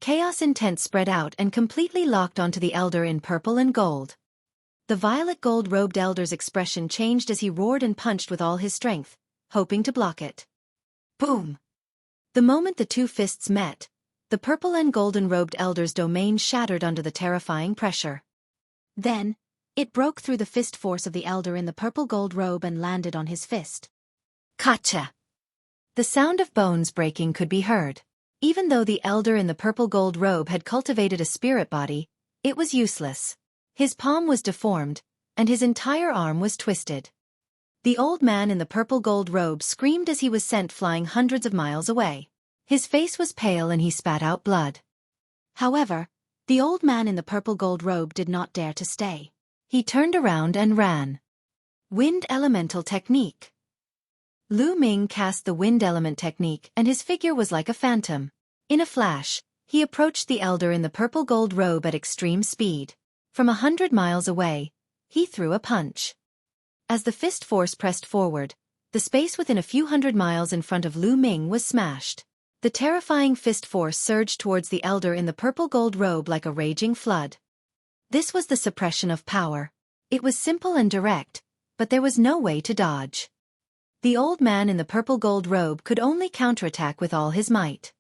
Chaos intent spread out and completely locked onto the elder in purple and gold. The violet gold-robed elder's expression changed as he roared and punched with all his strength, hoping to block it. Boom! The moment the two fists met, the purple and golden-robed elder's domain shattered under the terrifying pressure. Then, it broke through the fist force of the elder in the purple gold robe and landed on his fist. Kacha! The sound of bones breaking could be heard. Even though the elder in the purple gold robe had cultivated a spirit body, it was useless. His palm was deformed, and his entire arm was twisted. The old man in the purple gold robe screamed as he was sent flying hundreds of miles away. His face was pale and he spat out blood. However, the old man in the purple gold robe did not dare to stay. He turned around and ran. Wind Elemental Technique. Lu Ming cast the Wind Element Technique and his figure was like a phantom. In a flash, he approached the elder in the purple gold robe at extreme speed. From 100 miles away, he threw a punch. As the fist force pressed forward, the space within a few hundred miles in front of Lu Ming was smashed. The terrifying fist force surged towards the elder in the purple gold robe like a raging flood. This was the suppression of power. It was simple and direct, but there was no way to dodge. The old man in the purple gold robe could only counterattack with all his might.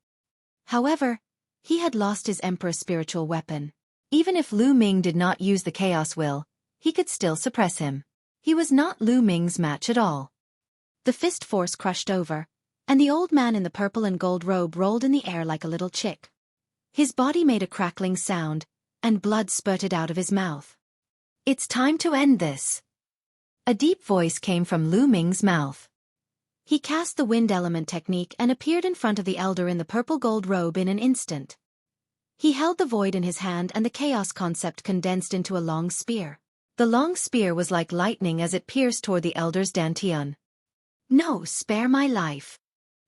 However, he had lost his emperor's spiritual weapon. Even if Lu Ming did not use the chaos will, he could still suppress him. He was not Lu Ming's match at all. The fist force crushed over, and the old man in the purple and gold robe rolled in the air like a little chick. His body made a crackling sound, and blood spurted out of his mouth. "It's time to end this." A deep voice came from Lu Ming's mouth. He cast the Wind Element Technique and appeared in front of the elder in the purple gold robe in an instant. He held the void in his hand and the chaos concept condensed into a long spear. The long spear was like lightning as it pierced toward the elder's dantian. "No, spare my life!"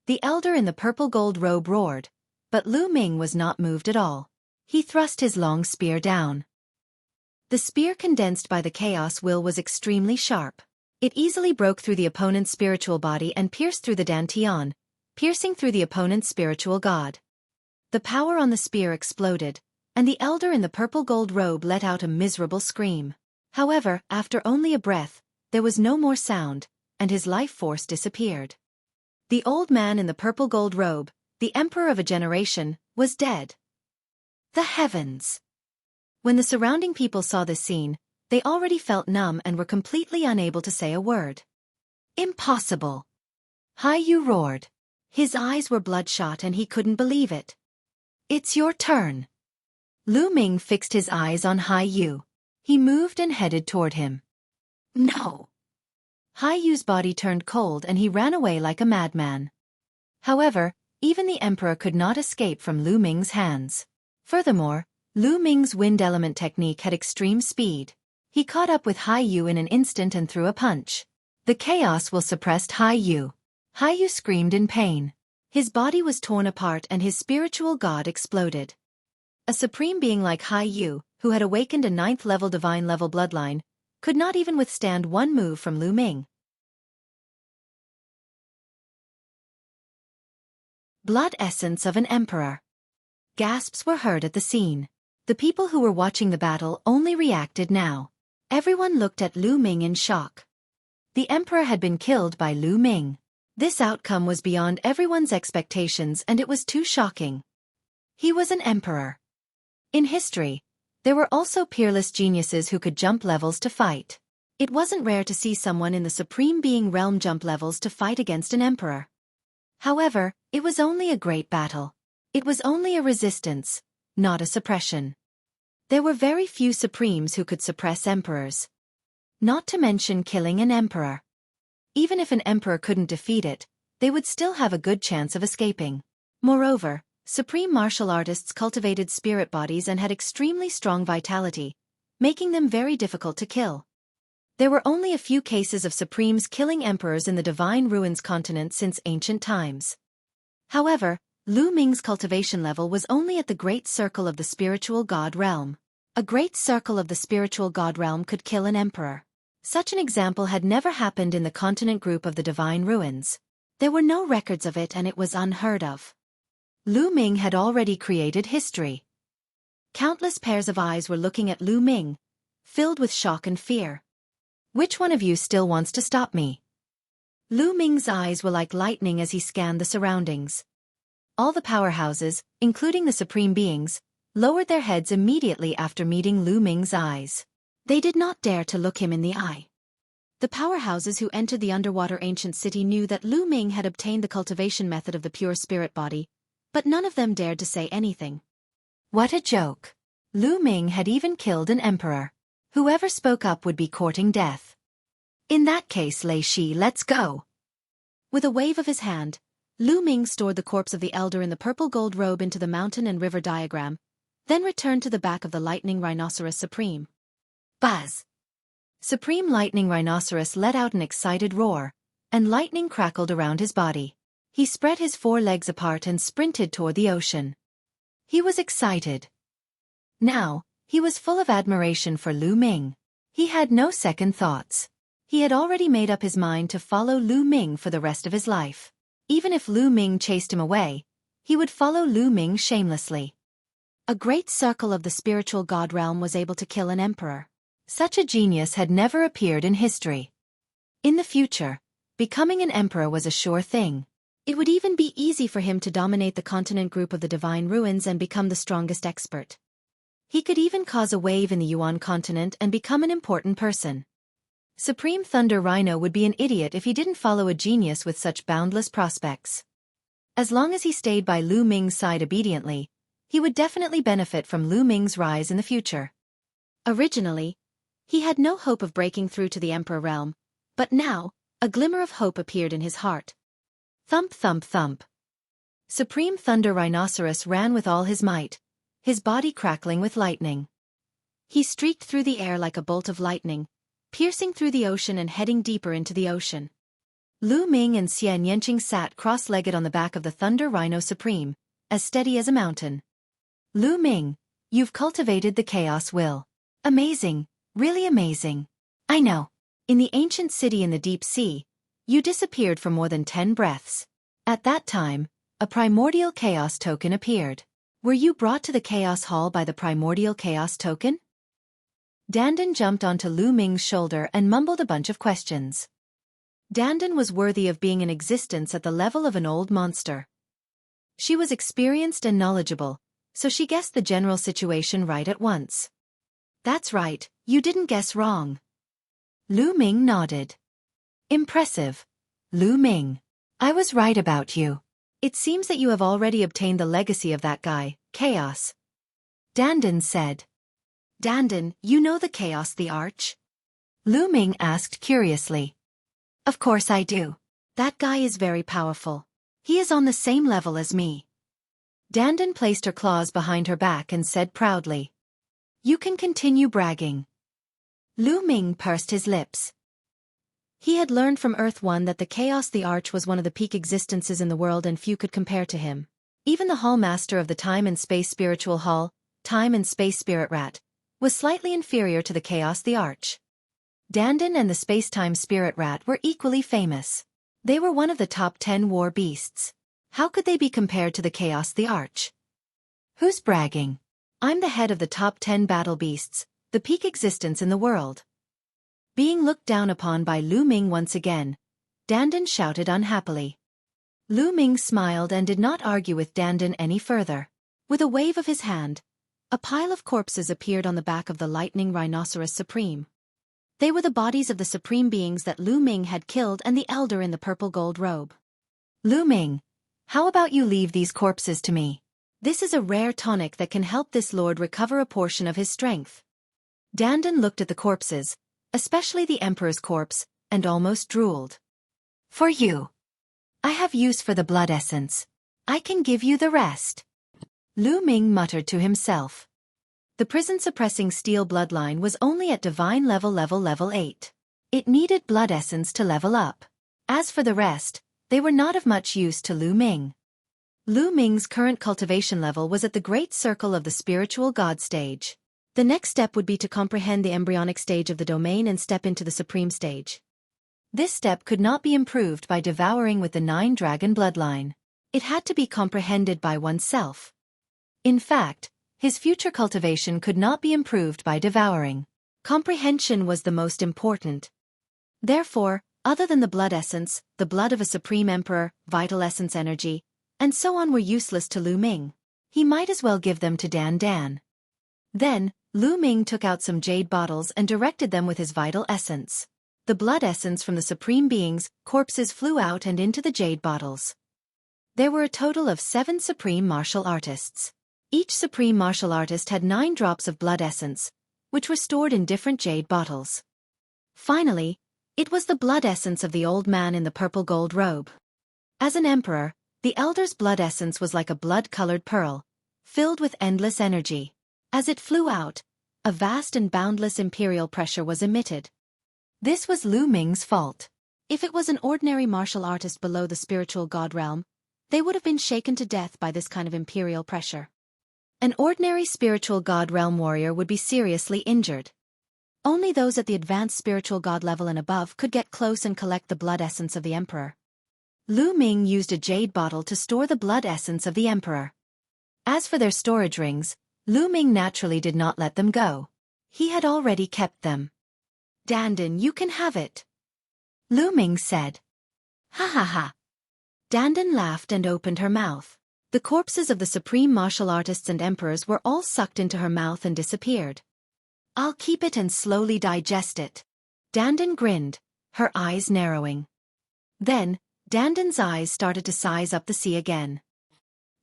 The elder in the purple gold robe roared, but Lu Ming was not moved at all. He thrust his long spear down. The spear condensed by the chaos will was extremely sharp. It easily broke through the opponent's spiritual body and pierced through the dantian, piercing through the opponent's spiritual god. The power on the spear exploded, and the elder in the purple gold robe let out a miserable scream. However, after only a breath, there was no more sound, and his life force disappeared. The old man in the purple gold robe, the emperor of a generation, was dead. The heavens! When the surrounding people saw this scene, they already felt numb and were completely unable to say a word. "Impossible!" Hai Yu roared. His eyes were bloodshot and he couldn't believe it. "It's your turn." Lu Ming fixed his eyes on Hai Yu. He moved and headed toward him. "No!" Hai Yu's body turned cold and he ran away like a madman. However, even the emperor could not escape from Lu Ming's hands. Furthermore, Lu Ming's Wind Element Technique had extreme speed. He caught up with Hai Yu in an instant and threw a punch. The chaos will suppressed Hai Yu. Hai Yu screamed in pain. His body was torn apart and his spiritual god exploded. A supreme being like Hai Yu, who had awakened a 9th-level divine-level bloodline, could not even withstand one move from Lu Ming. Blood essence of an emperor. Gasps were heard at the scene. The people who were watching the battle only reacted now. Everyone looked at Lu Ming in shock. The emperor had been killed by Lu Ming. This outcome was beyond everyone's expectations and it was too shocking. He was an emperor. In history, there were also peerless geniuses who could jump levels to fight. It wasn't rare to see someone in the Supreme Being realm jump levels to fight against an emperor. However, it was only a great battle. It was only a resistance, not a suppression. There were very few Supremes who could suppress emperors. Not to mention killing an emperor. Even if an emperor couldn't defeat it, they would still have a good chance of escaping. Moreover, Supreme martial artists cultivated spirit bodies and had extremely strong vitality, making them very difficult to kill. There were only a few cases of Supremes killing emperors in the Divine Ruins continent since ancient times. However, Lu Ming's cultivation level was only at the Great Circle of the Spiritual God Realm. A Great Circle of the Spiritual God Realm could kill an emperor. Such an example had never happened in the continent group of the Divine Ruins. There were no records of it and it was unheard of. Lu Ming had already created history. Countless pairs of eyes were looking at Lu Ming, filled with shock and fear. "Which one of you still wants to stop me?" Lu Ming's eyes were like lightning as he scanned the surroundings. All the powerhouses, including the Supreme Beings, lowered their heads immediately after meeting Lu Ming's eyes. They did not dare to look him in the eye. The powerhouses who entered the underwater ancient city knew that Lu Ming had obtained the cultivation method of the pure spirit body, but none of them dared to say anything. What a joke! Lu Ming had even killed an emperor. Whoever spoke up would be courting death. "In that case, Lei Shi, let's go." With a wave of his hand, Lu Ming stored the corpse of the elder in the purple gold robe into the mountain and river diagram, then returned to the back of the lightning rhinoceros supreme. Buzz! Supreme Lightning Rhinoceros let out an excited roar, and lightning crackled around his body. He spread his 4 legs apart and sprinted toward the ocean. He was excited. Now, he was full of admiration for Lu Ming. He had no second thoughts. He had already made up his mind to follow Lu Ming for the rest of his life. Even if Lu Ming chased him away, he would follow Lu Ming shamelessly. A great circle of the spiritual god realm was able to kill an emperor. Such a genius had never appeared in history. In the future, becoming an emperor was a sure thing. It would even be easy for him to dominate the continent group of the Divine Ruins and become the strongest expert. He could even cause a wave in the Yuan continent and become an important person. Supreme Thunder Rhino would be an idiot if he didn't follow a genius with such boundless prospects. As long as he stayed by Lu Ming's side obediently, he would definitely benefit from Lu Ming's rise in the future. Originally, he had no hope of breaking through to the Emperor realm, but now, a glimmer of hope appeared in his heart. Thump thump thump. Supreme Thunder Rhinoceros ran with all his might, his body crackling with lightning. He streaked through the air like a bolt of lightning, piercing through the ocean and heading deeper into the ocean. Lu Ming and Xian Yanqing sat cross-legged on the back of the Thunder Rhino Supreme, as steady as a mountain. Lu Ming, you've cultivated the chaos will. Amazing, really amazing. I know. In the ancient city in the deep sea, you disappeared for more than 10 breaths. At that time, a primordial chaos token appeared. Were you brought to the Chaos Hall by the primordial chaos token? Dandan jumped onto Lu Ming's shoulder and mumbled a bunch of questions. Dandan was worthy of being in existence at the level of an old monster. She was experienced and knowledgeable, so she guessed the general situation right at once. That's right, you didn't guess wrong. Lu Ming nodded. Impressive. Lu Ming. I was right about you. It seems that you have already obtained the legacy of that guy, Chaos. Dandan said. Dandan, you know the Chaos the Arch? Lu Ming asked curiously. Of course I do. That guy is very powerful. He is on the same level as me. Dandan placed her claws behind her back and said proudly. You can continue bragging. Lu Ming pursed his lips. He had learned from Earth 1 that the Chaos the Arch was one of the peak existences in the world and few could compare to him. Even the Hall Master of the Time and Space Spiritual Hall, Time and Space Spirit Rat, was slightly inferior to the Chaos the Arch. Dandan and the Space-Time Spirit Rat were equally famous. They were one of the top 10 war beasts. How could they be compared to the Chaos the Arch? Who's bragging? I'm the head of the top 10 battle beasts, the peak existence in the world. Being looked down upon by Lu Ming once again, Dandan shouted unhappily. Lu Ming smiled and did not argue with Dandan any further. With a wave of his hand, a pile of corpses appeared on the back of the Lightning Rhinoceros Supreme. They were the bodies of the supreme beings that Lu Ming had killed and the elder in the purple gold robe. Lu Ming, how about you leave these corpses to me? This is a rare tonic that can help this lord recover a portion of his strength. Dandan looked at the corpses, especially the Emperor's corpse, and almost drooled. For you. I have use for the blood essence. I can give you the rest. Lu Ming muttered to himself. The prison-suppressing steel bloodline was only at divine level 8. It needed blood essence to level up. As for the rest, they were not of much use to Lu Ming. Lu Ming's current cultivation level was at the great circle of the spiritual god stage. The next step would be to comprehend the embryonic stage of the domain and step into the supreme stage. This step could not be improved by devouring with the 9-dragon bloodline. It had to be comprehended by oneself. In fact, his future cultivation could not be improved by devouring. Comprehension was the most important. Therefore, other than the blood essence, the blood of a supreme emperor, vital essence energy, and so on were useless to Lu Ming. He might as well give them to Dandan. Then, Lu Ming took out some jade bottles and directed them with his vital essence. The blood essence from the supreme beings' corpses flew out and into the jade bottles. There were a total of 7 supreme martial artists. Each supreme martial artist had 9 drops of blood essence, which were stored in different jade bottles. Finally, it was the blood essence of the old man in the purple gold robe. As an emperor, the elder's blood essence was like a blood-colored pearl, filled with endless energy. As it flew out, a vast and boundless imperial pressure was emitted. This was Lu Ming's fault. If it was an ordinary martial artist below the spiritual god realm, they would have been shaken to death by this kind of imperial pressure. An ordinary spiritual god realm warrior would be seriously injured. Only those at the advanced spiritual god level and above could get close and collect the blood essence of the emperor. Lu Ming used a jade bottle to store the blood essence of the emperor. As for their storage rings, Lu Ming naturally did not let them go. He had already kept them. Dandan, you can have it, Lu Ming said. Ha ha ha. Dandan laughed and opened her mouth. The corpses of the supreme martial artists and emperors were all sucked into her mouth and disappeared. I'll keep it and slowly digest it. Dandan grinned, her eyes narrowing. Then, Dandan's eyes started to size up the sea again.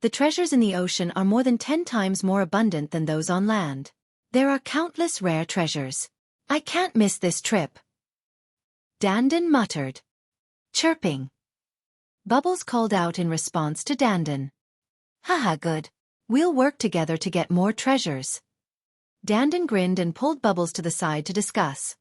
The treasures in the ocean are more than 10 times more abundant than those on land. There are countless rare treasures. I can't miss this trip, Dandan muttered. Chirping. Bubbles called out in response to Dandan. Haha, good. We'll work together to get more treasures. Dandan grinned and pulled Bubbles to the side to discuss.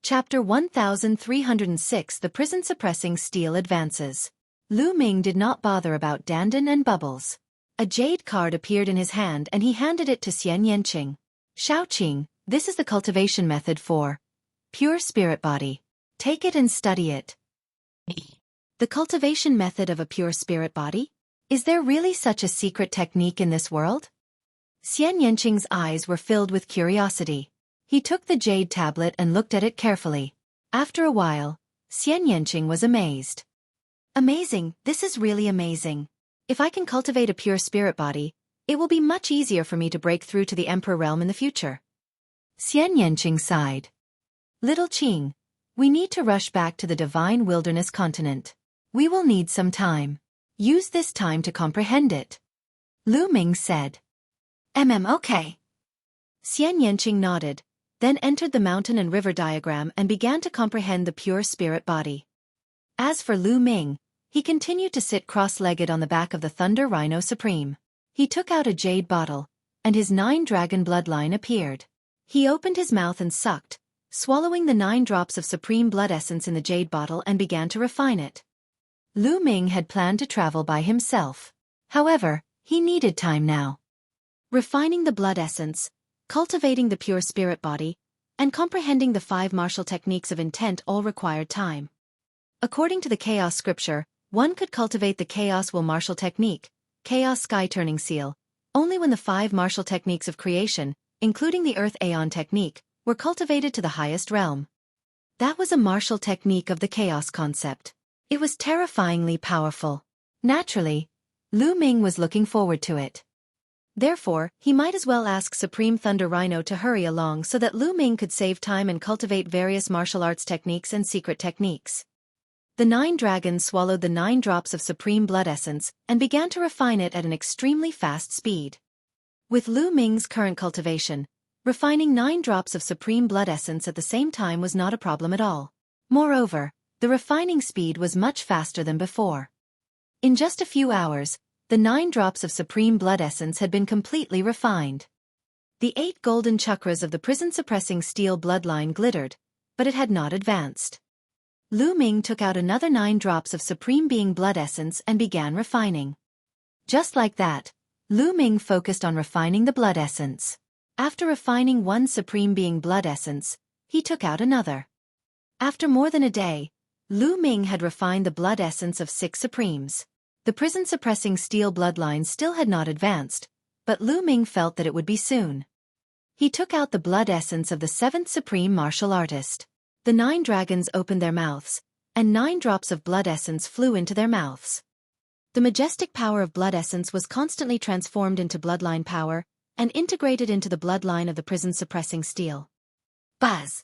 Chapter 1306 The Prison-Suppressing Steel Advances. Lu Ming did not bother about Dandan and Bubbles. A jade card appeared in his hand and he handed it to Xian Yanqing. Shaoqing, this is the cultivation method for pure spirit body. Take it and study it. The cultivation method of a pure spirit body? Is there really such a secret technique in this world? Xian Yanqing's eyes were filled with curiosity. He took the jade tablet and looked at it carefully. After a while, Xian Yanqing was amazed. Amazing, this is really amazing. If I can cultivate a pure spirit body, it will be much easier for me to break through to the Emperor realm in the future. Xian Yanqing sighed. Little Qing, we need to rush back to the Divine Wilderness continent. We will need some time. Use this time to comprehend it. Lu Ming said. Okay. Xian Yanqing nodded, then entered the mountain and river diagram and began to comprehend the pure spirit body. As for Lu Ming, he continued to sit cross-legged on the back of the Thunder Rhino Supreme. He took out a jade bottle, and his 9-dragon bloodline appeared. He opened his mouth and sucked, swallowing the 9 drops of supreme blood essence in the jade bottle and began to refine it. Lu Ming had planned to travel by himself. However, he needed time now. Refining the blood essence, cultivating the pure spirit body, and comprehending the 5 martial techniques of intent all required time. According to the Chaos scripture, one could cultivate the Chaos Will martial technique, Chaos Sky Turning Seal, only when the 5 martial techniques of creation, including the Earth Aeon technique, were cultivated to the highest realm. That was a martial technique of the Chaos concept. It was terrifyingly powerful. Naturally, Lu Ming was looking forward to it. Therefore, he might as well ask Supreme Thunder Rhino to hurry along so that Lu Ming could save time and cultivate various martial arts techniques and secret techniques. The 9 dragons swallowed the 9 drops of supreme blood essence and began to refine it at an extremely fast speed. With Lu Ming's current cultivation, refining 9 drops of supreme blood essence at the same time was not a problem at all. Moreover, the refining speed was much faster than before. In just a few hours, the 9 drops of supreme blood essence had been completely refined. The 8 golden chakras of the prison-suppressing steel bloodline glittered, but it had not advanced. Lu Ming took out another 9 drops of supreme being blood essence and began refining. Just like that, Lu Ming focused on refining the blood essence. After refining 1 supreme being blood essence, he took out another. After more than a day, Lu Ming had refined the blood essence of 6 supremes. The prison-suppressing steel bloodline still had not advanced, but Lu Ming felt that it would be soon. He took out the blood essence of the 7th supreme martial artist. The 9 dragons opened their mouths, and 9 drops of blood essence flew into their mouths. The majestic power of blood essence was constantly transformed into bloodline power, and integrated into the bloodline of the prison-suppressing steel. Buzz!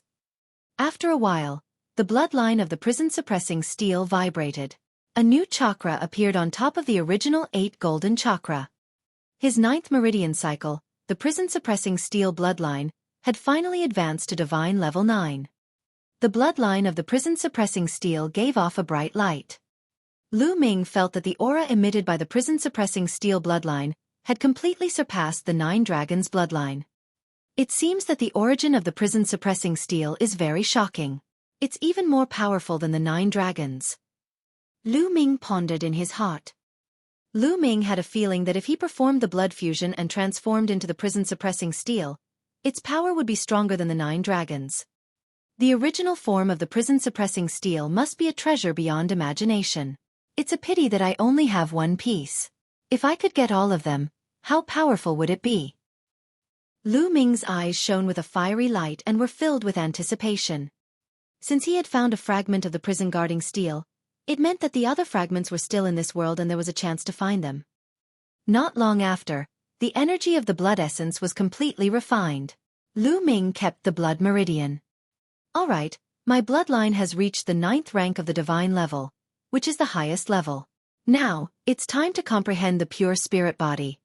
After a while, the bloodline of the prison-suppressing steel vibrated. A new chakra appeared on top of the original 8 golden chakra. His 9th meridian cycle, the prison-suppressing steel bloodline, had finally advanced to divine level 9. The bloodline of the prison-suppressing steel gave off a bright light. Lu Ming felt that the aura emitted by the prison-suppressing steel bloodline had completely surpassed the 9 dragons' bloodline. It seems that the origin of the prison-suppressing steel is very shocking. It's even more powerful than the 9 dragons. Lu Ming pondered in his heart. Lu Ming had a feeling that if he performed the blood fusion and transformed into the prison-suppressing steel, its power would be stronger than the 9 dragons. The original form of the prison-suppressing steel must be a treasure beyond imagination. It's a pity that I only have 1 piece. If I could get all of them, how powerful would it be? Lu Ming's eyes shone with a fiery light and were filled with anticipation. Since he had found a fragment of the prison-guarding steel, it meant that the other fragments were still in this world and there was a chance to find them. Not long after, the energy of the blood essence was completely refined. Lu Ming kept the blood meridian. Alright, my bloodline has reached the 9th rank of the divine level, which is the highest level. Now, it's time to comprehend the pure spirit body.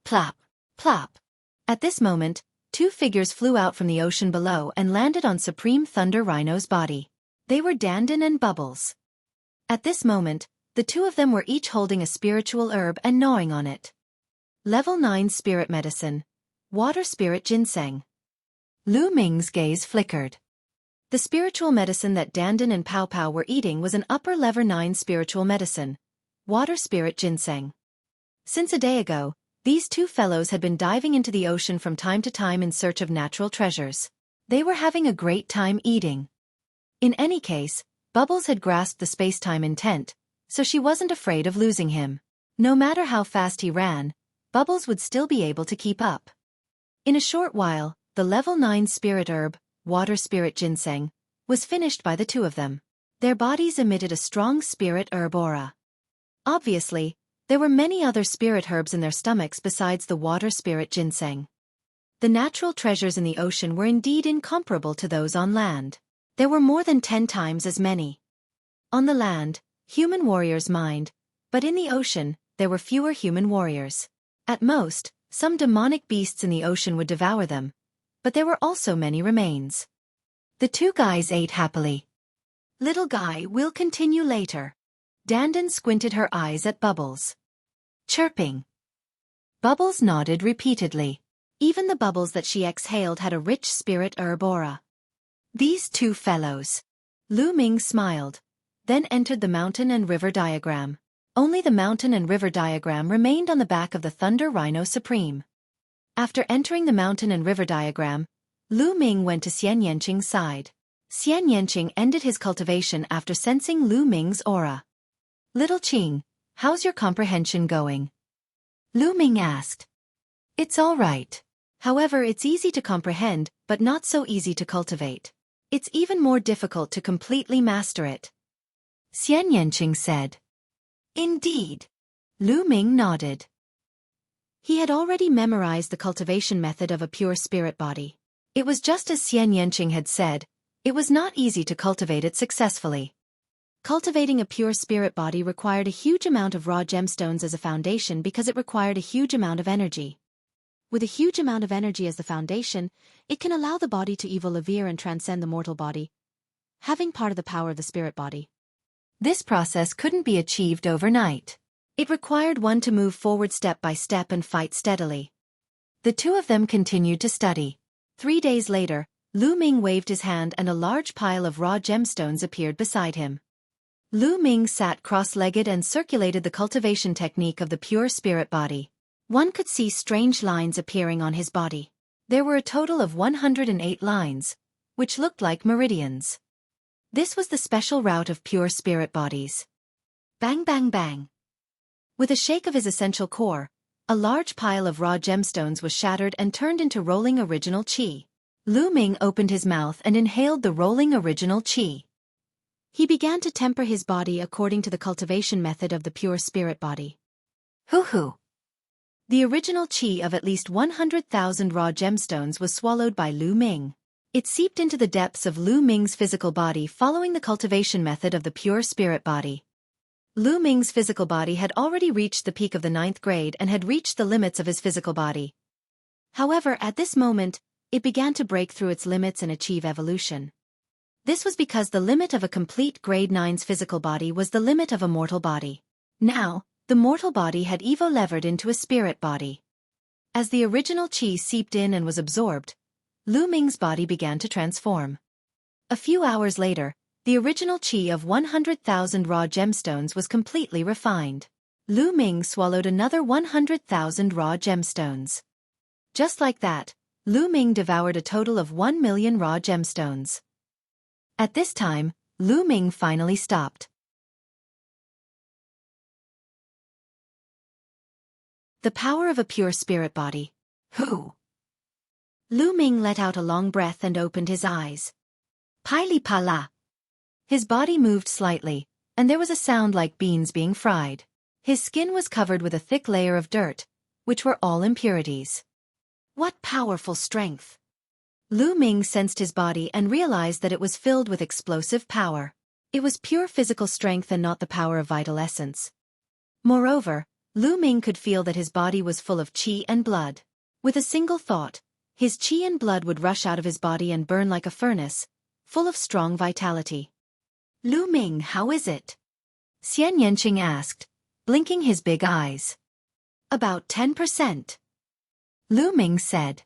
Plop, plop. At this moment, 2 figures flew out from the ocean below and landed on Supreme Thunder Rhino's body. They were Dandan and Bubbles. At this moment, the 2 of them were each holding a spiritual herb and gnawing on it. Level 9 Spirit Medicine. Water Spirit Ginseng. Lu Ming's gaze flickered. The spiritual medicine that Dandan and Pow Pow were eating was an upper level 9 spiritual medicine. Water Spirit Ginseng. Since a day ago, these 2 fellows had been diving into the ocean from time to time in search of natural treasures. They were having a great time eating. In any case, Bubbles had grasped the space-time intent, so she wasn't afraid of losing him. No matter how fast he ran, Bubbles would still be able to keep up. In a short while, the level 9 spirit herb, Water Spirit Ginseng, was finished by the 2 of them. Their bodies emitted a strong spirit herb aura. Obviously, there were many other spirit herbs in their stomachs besides the Water Spirit Ginseng. The natural treasures in the ocean were indeed incomparable to those on land. There were more than 10 times as many. On the land, human warriors mined, but in the ocean, there were fewer human warriors. At most, some demonic beasts in the ocean would devour them, but there were also many remains. The 2 guys ate happily. Little guy, we'll continue later. Dandan squinted her eyes at Bubbles. Chirping. Bubbles nodded repeatedly. Even the bubbles that she exhaled had a rich spirit herb aura. These 2 fellows. Lu Ming smiled, then entered the mountain and river diagram. Only the mountain and river diagram remained on the back of the Thunder Rhino Supreme. After entering the mountain and river diagram, Lu Ming went to Xian Yanqing's side. Xian Yanqing ended his cultivation after sensing Lu Ming's aura. Little Qing, how's your comprehension going? Lu Ming asked. It's all right. However, it's easy to comprehend, but not so easy to cultivate. It's even more difficult to completely master it. Xian Yanqing said. Indeed. Lu Ming nodded. He had already memorized the cultivation method of a pure spirit body. It was just as Xian Yanqing had said, it was not easy to cultivate it successfully. Cultivating a pure spirit body required a huge amount of raw gemstones as a foundation because it required a huge amount of energy. With a huge amount of energy as the foundation, it can allow the body to evolve and transcend the mortal body, having part of the power of the spirit body. This process couldn't be achieved overnight. It required one to move forward step by step and fight steadily. The 2 of them continued to study. 3 days later, Lu Ming waved his hand and a large pile of raw gemstones appeared beside him. Lu Ming sat cross-legged and circulated the cultivation technique of the pure spirit body. One could see strange lines appearing on his body. There were a total of 108 lines, which looked like meridians. This was the special route of pure spirit bodies. Bang bang bang. With a shake of his essential core, a large pile of raw gemstones was shattered and turned into rolling original qi. Lu Ming opened his mouth and inhaled the rolling original qi. He began to temper his body according to the cultivation method of the pure spirit body. Hoo-hoo. The original qi of at least 100,000 raw gemstones was swallowed by Lu Ming. It seeped into the depths of Lu Ming's physical body following the cultivation method of the pure spirit body. Lu Ming's physical body had already reached the peak of the 9th grade and had reached the limits of his physical body. However, at this moment, it began to break through its limits and achieve evolution. This was because the limit of a complete grade 9's physical body was the limit of a mortal body. Now, the mortal body had evolved into a spirit body. As the original qi seeped in and was absorbed, Lu Ming's body began to transform. A few hours later, the original qi of 100,000 raw gemstones was completely refined. Lu Ming swallowed another 100,000 raw gemstones. Just like that, Lu Ming devoured a total of 1 million raw gemstones. At this time, Lu Ming finally stopped. The power of a pure spirit body. Who? Lu Ming let out a long breath and opened his eyes. Pili pala. His body moved slightly, and there was a sound like beans being fried. His skin was covered with a thick layer of dirt, which were all impurities. What powerful strength! Lu Ming sensed his body and realized that it was filled with explosive power. It was pure physical strength and not the power of vital essence. Moreover, Lu Ming could feel that his body was full of qi and blood. With a single thought, his qi and blood would rush out of his body and burn like a furnace, full of strong vitality. Lu Ming, how is it? Xian Yanqing asked, blinking his big eyes. About 10%. Lu Ming said.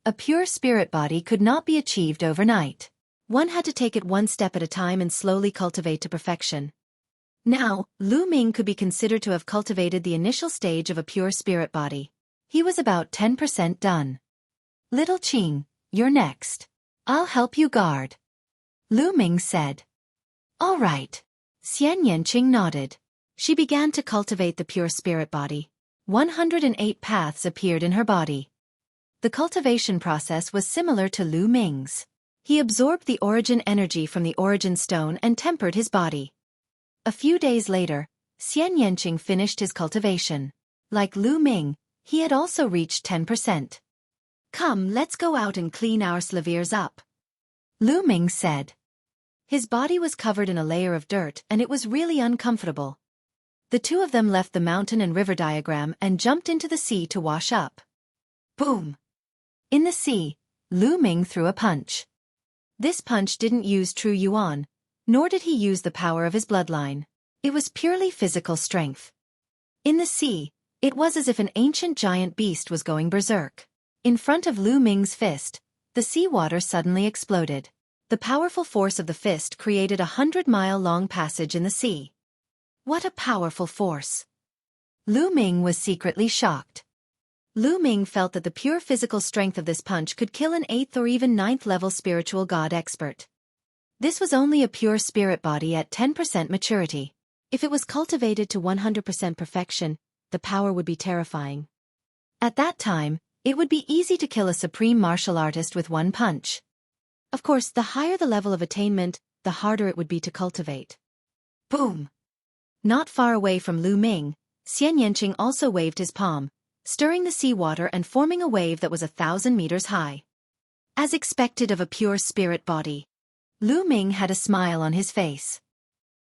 A pure spirit body could not be achieved overnight. One had to take it one step at a time and slowly cultivate to perfection. Now, Lu Ming could be considered to have cultivated the initial stage of a pure spirit body. He was about 10% done. Little Qing, you're next. I'll help you guard. Lu Ming said. All right. Xian Yanqing nodded. She began to cultivate the pure spirit body. 108 paths appeared in her body. The cultivation process was similar to Lu Ming's. He absorbed the origin energy from the origin stone and tempered his body. A few days later, Xian Yanqing finished his cultivation. Like Lu Ming, he had also reached 10%. Come, let's go out and clean our slaviers up. Lu Ming said. His body was covered in a layer of dirt and it was really uncomfortable. The two of them left the mountain and river diagram and jumped into the sea to wash up. Boom! In the sea, Lu Ming threw a punch. This punch didn't use true yuan, nor did he use the power of his bloodline. It was purely physical strength. In the sea, it was as if an ancient giant beast was going berserk. In front of Lu Ming's fist, the seawater suddenly exploded. The powerful force of the fist created a 100-mile-long passage in the sea. What a powerful force! Lu Ming was secretly shocked. Lu Ming felt that the pure physical strength of this punch could kill an 8th or even 9th level spiritual god expert. This was only a pure spirit body at 10% maturity. If it was cultivated to 100% perfection, the power would be terrifying. At that time, it would be easy to kill a supreme martial artist with one punch. Of course, the higher the level of attainment, the harder it would be to cultivate. Boom! Not far away from Lu Ming, Xian Yanqing also waved his palm, stirring the seawater and forming a wave that was 1,000 meters high. As expected of a pure spirit body, Lu Ming had a smile on his face.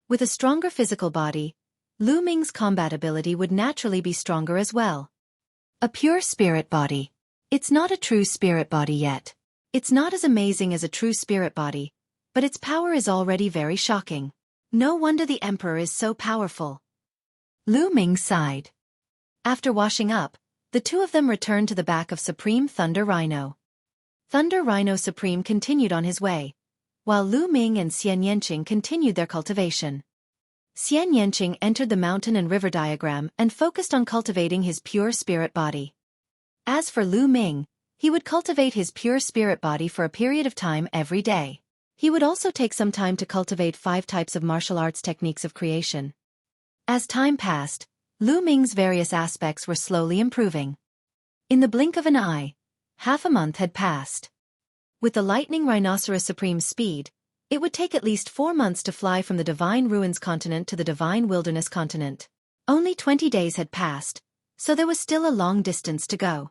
With a stronger physical body, Lu Ming's combat ability would naturally be stronger as well. A pure spirit body. It's not a true spirit body yet. It's not as amazing as a true spirit body, but its power is already very shocking. No wonder the Emperor is so powerful. Lu Ming sighed. After washing up, the two of them returned to the back of Supreme Thunder Rhino. Thunder Rhino Supreme continued on his way, while Lu Ming and Xian Yanqing continued their cultivation. Xian Yanqing entered the mountain and river diagram and focused on cultivating his pure spirit body. As for Lu Ming, he would cultivate his pure spirit body for a period of time every day. He would also take some time to cultivate 5 types of martial arts techniques of creation. As time passed, Lu Ming's various aspects were slowly improving. In the blink of an eye, half a month had passed. With the lightning rhinoceros supreme speed, it would take at least 4 months to fly from the Divine Ruins continent to the Divine Wilderness continent. Only 20 days had passed, so there was still a long distance to go.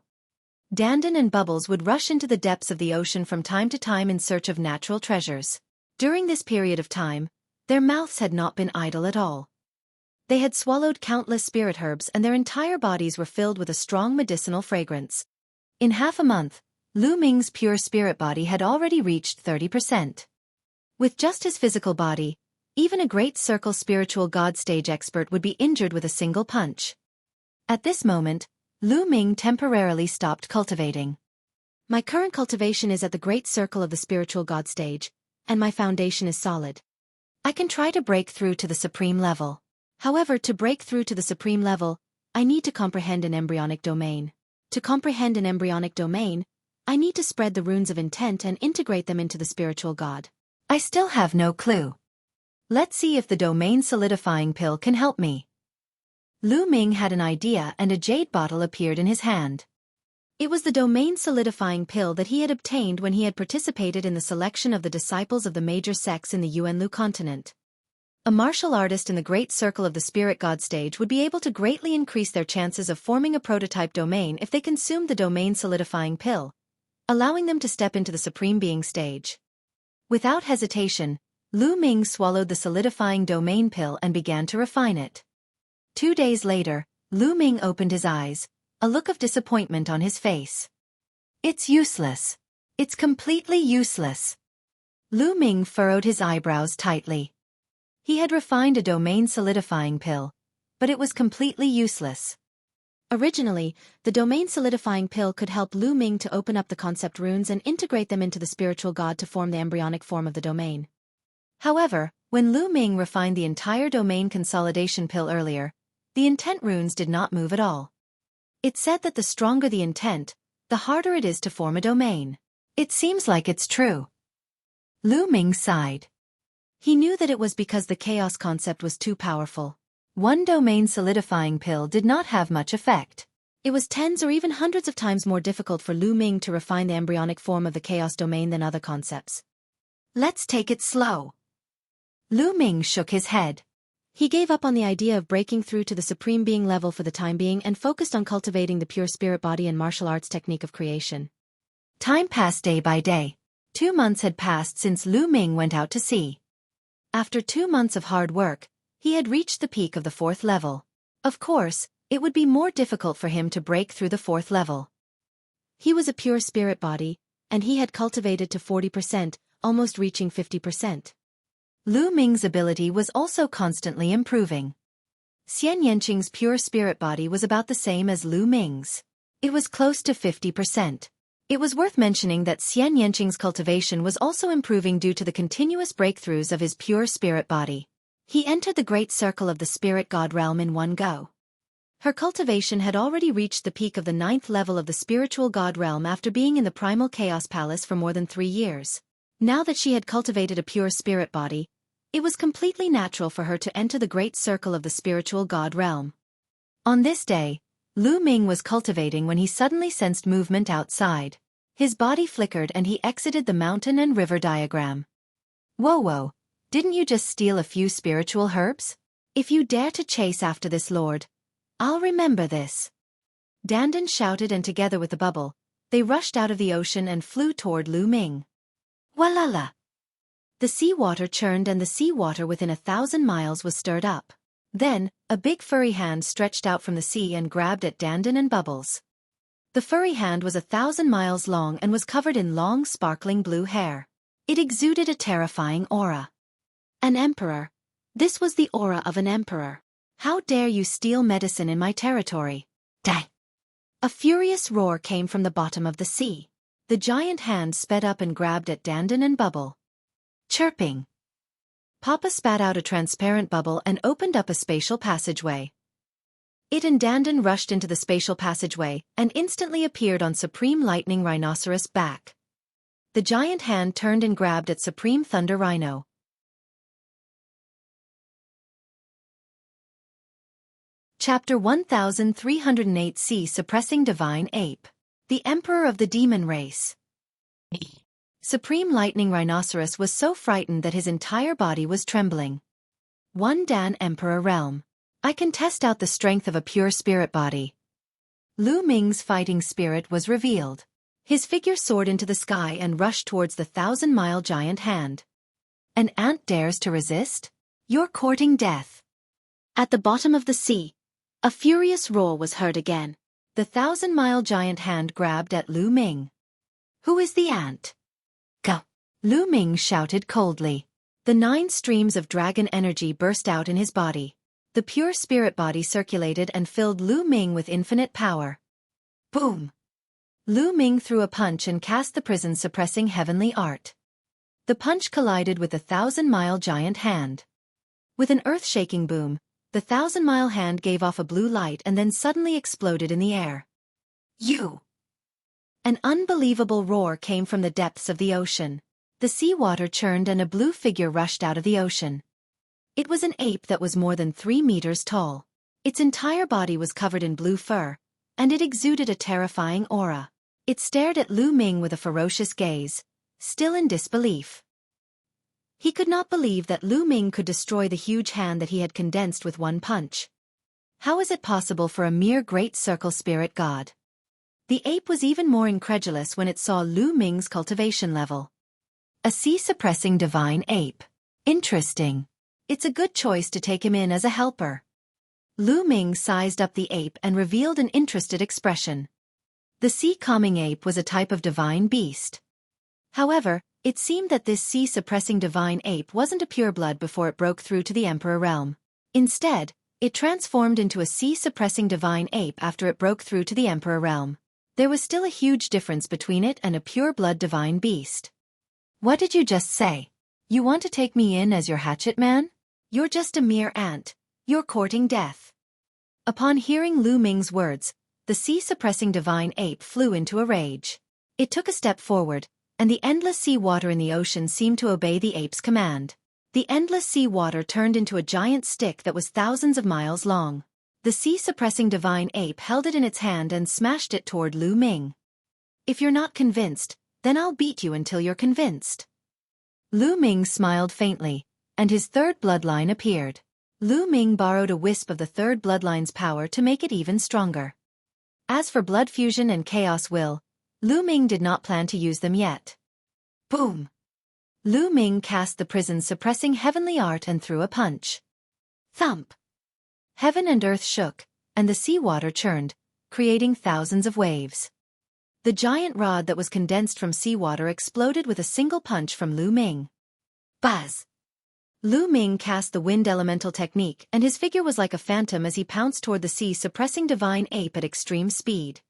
Dandan and Bubbles would rush into the depths of the ocean from time to time in search of natural treasures. During this period of time, their mouths had not been idle at all. They had swallowed countless spirit herbs and their entire bodies were filled with a strong medicinal fragrance. In half a month, Lu Ming's pure spirit body had already reached 30%. With just his physical body, even a great circle spiritual god stage expert would be injured with a single punch. At this moment, Lu Ming temporarily stopped cultivating. My current cultivation is at the great circle of the spiritual God stage, and my foundation is solid. I can try to break through to the supreme level. However, to break through to the supreme level, I need to comprehend an embryonic domain. To comprehend an embryonic domain, I need to spread the runes of intent and integrate them into the spiritual God. I still have no clue. Let's see if the domain solidifying pill can help me. Lu Ming had an idea and a jade bottle appeared in his hand. It was the domain solidifying pill that he had obtained when he had participated in the selection of the disciples of the major sects in the Yuanlu continent. A martial artist in the great circle of the spirit god stage would be able to greatly increase their chances of forming a prototype domain if they consumed the domain solidifying pill, allowing them to step into the supreme being stage. Without hesitation, Lu Ming swallowed the solidifying domain pill and began to refine it. 2 days later, Lu Ming opened his eyes, a look of disappointment on his face. It's useless. It's completely useless. Lu Ming furrowed his eyebrows tightly. He had refined a domain solidifying pill, but it was completely useless. Originally, the domain solidifying pill could help Lu Ming to open up the concept runes and integrate them into the spiritual god to form the embryonic form of the domain. However, when Lu Ming refined the entire domain consolidation pill earlier, the intent runes did not move at all. It said that the stronger the intent, the harder it is to form a domain. It seems like it's true. Lu Ming sighed. He knew that it was because the chaos concept was too powerful. One domain solidifying pill did not have much effect. It was tens or even hundreds of times more difficult for Lu Ming to refine the embryonic form of the chaos domain than other concepts. Let's take it slow. Lu Ming shook his head. He gave up on the idea of breaking through to the supreme being level for the time being and focused on cultivating the pure spirit body and martial arts technique of creation. Time passed day by day. 2 months had passed since Lu Ming went out to sea. After 2 months of hard work, he had reached the peak of the 4th level. Of course, it would be more difficult for him to break through the 4th level. He was a pure spirit body, and he had cultivated to 40%, almost reaching 50%. Lu Ming's ability was also constantly improving. Xian Yanqing's pure spirit body was about the same as Lu Ming's. It was close to 50%. It was worth mentioning that Xian Yanqing's cultivation was also improving due to the continuous breakthroughs of his pure spirit body. He entered the great circle of the spirit god realm in one go. Her cultivation had already reached the peak of the 9th level of the spiritual god realm after being in the primal chaos palace for more than 3 years. Now that she had cultivated a pure spirit body, it was completely natural for her to enter the great circle of the spiritual god realm. On this day, Lu Ming was cultivating when he suddenly sensed movement outside. His body flickered and he exited the mountain and river diagram. Whoa, didn't you just steal a few spiritual herbs? If you dare to chase after this lord, I'll remember this. Dandan shouted, and together with the bubble, they rushed out of the ocean and flew toward Lu Ming. Walala! The seawater churned and the seawater within 1,000 miles was stirred up. Then, a big furry hand stretched out from the sea and grabbed at Dandan and Bubbles. The furry hand was 1,000 miles long and was covered in long sparkling blue hair. It exuded a terrifying aura. An emperor. This was the aura of an emperor. How dare you steal medicine in my territory? Die! A furious roar came from the bottom of the sea. The giant hand sped up and grabbed at Dandan and Bubble. Chirping. Papa spat out a transparent bubble and opened up a spatial passageway. It and Dandan rushed into the spatial passageway and instantly appeared on Supreme Lightning Rhinoceros' back. The giant hand turned and grabbed at Supreme Thunder Rhino. Chapter 1308C Suppressing Divine Ape. The Emperor of the Demon Race. Supreme Lightning Rhinoceros was so frightened that his entire body was trembling. One Dan Emperor Realm. I can test out the strength of a pure spirit body. Lu Ming's fighting spirit was revealed. His figure soared into the sky and rushed towards the 1,000-mile giant hand. An ant dares to resist? You're courting death. At the bottom of the sea, a furious roar was heard again. The 1,000-mile giant hand grabbed at Lu Ming. Who is the ant? Go! Lu Ming shouted coldly. The 9 streams of dragon energy burst out in his body. The pure spirit body circulated and filled Lu Ming with infinite power. Boom! Lu Ming threw a punch and cast the prison-suppressing heavenly art. The punch collided with the 1,000-mile giant hand. With an earth-shaking boom, the 1,000-mile hand gave off a blue light and then suddenly exploded in the air. You! An unbelievable roar came from the depths of the ocean. The seawater churned and a blue figure rushed out of the ocean. It was an ape that was more than 3 meters tall. Its entire body was covered in blue fur, and it exuded a terrifying aura. It stared at Lu Ming with a ferocious gaze, still in disbelief. He could not believe that Lu Ming could destroy the huge hand that he had condensed with one punch. How is it possible for a mere great circle spirit god? The ape was even more incredulous when it saw Lu Ming's cultivation level. A sea-suppressing divine ape. Interesting. It's a good choice to take him in as a helper. Lu Ming sized up the ape and revealed an interested expression. The sea-calming ape was a type of divine beast. However, it seemed that this sea-suppressing divine ape wasn't a pureblood before it broke through to the Emperor realm. Instead, it transformed into a sea-suppressing divine ape after it broke through to the Emperor realm. There was still a huge difference between it and a pure-blood divine beast. What did you just say? You want to take me in as your hatchet man? You're just a mere ant. You're courting death. Upon hearing Lu Ming's words, the sea-suppressing divine ape flew into a rage. It took a step forward, and the endless sea water in the ocean seemed to obey the ape's command. The endless sea water turned into a giant stick that was thousands of miles long. The sea-suppressing divine ape held it in its hand and smashed it toward Lu Ming. If you're not convinced, then I'll beat you until you're convinced. Lu Ming smiled faintly, and his third bloodline appeared. Lu Ming borrowed a wisp of the third bloodline's power to make it even stronger. As for blood fusion and chaos will, Lu Ming did not plan to use them yet. Boom! Lu Ming cast the prison-suppressing heavenly art and threw a punch. Thump! Heaven and earth shook, and the seawater churned, creating thousands of waves. The giant rod that was condensed from seawater exploded with a single punch from Lu Ming. Buzz! Lu Ming cast the wind elemental technique and his figure was like a phantom as he pounced toward the sea-suppressing divine ape at extreme speed.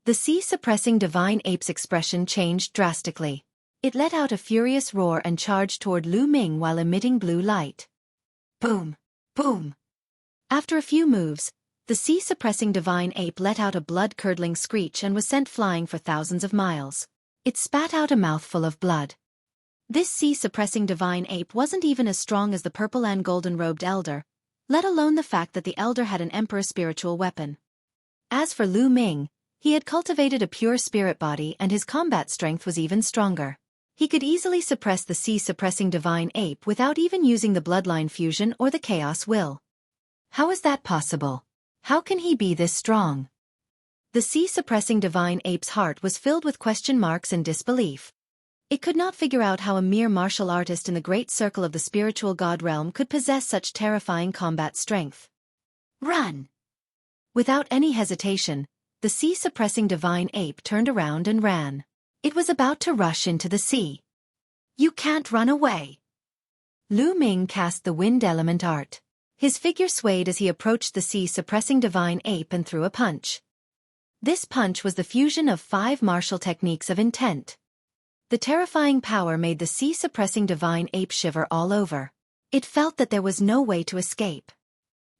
The sea-suppressing divine ape's expression changed drastically. It let out a furious roar and charged toward Lu Ming while emitting blue light. Boom! Boom! After a few moves, the sea-suppressing divine ape let out a blood-curdling screech and was sent flying for thousands of miles. It spat out a mouthful of blood. This sea-suppressing divine ape wasn't even as strong as the purple and golden-robed elder, let alone the fact that the elder had an emperor spiritual weapon. As for Lu Ming, he had cultivated a pure spirit body and his combat strength was even stronger. He could easily suppress the sea-suppressing divine ape without even using the bloodline fusion or the chaos will. How is that possible? How can he be this strong? The sea-suppressing divine ape's heart was filled with question marks and disbelief. It could not figure out how a mere martial artist in the great circle of the spiritual god realm could possess such terrifying combat strength. Run! Without any hesitation, the sea-suppressing divine ape turned around and ran. It was about to rush into the sea. You can't run away. Lu Ming cast the wind element art. His figure swayed as he approached the sea-suppressing divine ape and threw a punch. This punch was the fusion of 5 martial techniques of intent. The terrifying power made the sea-suppressing divine ape shiver all over. It felt that there was no way to escape.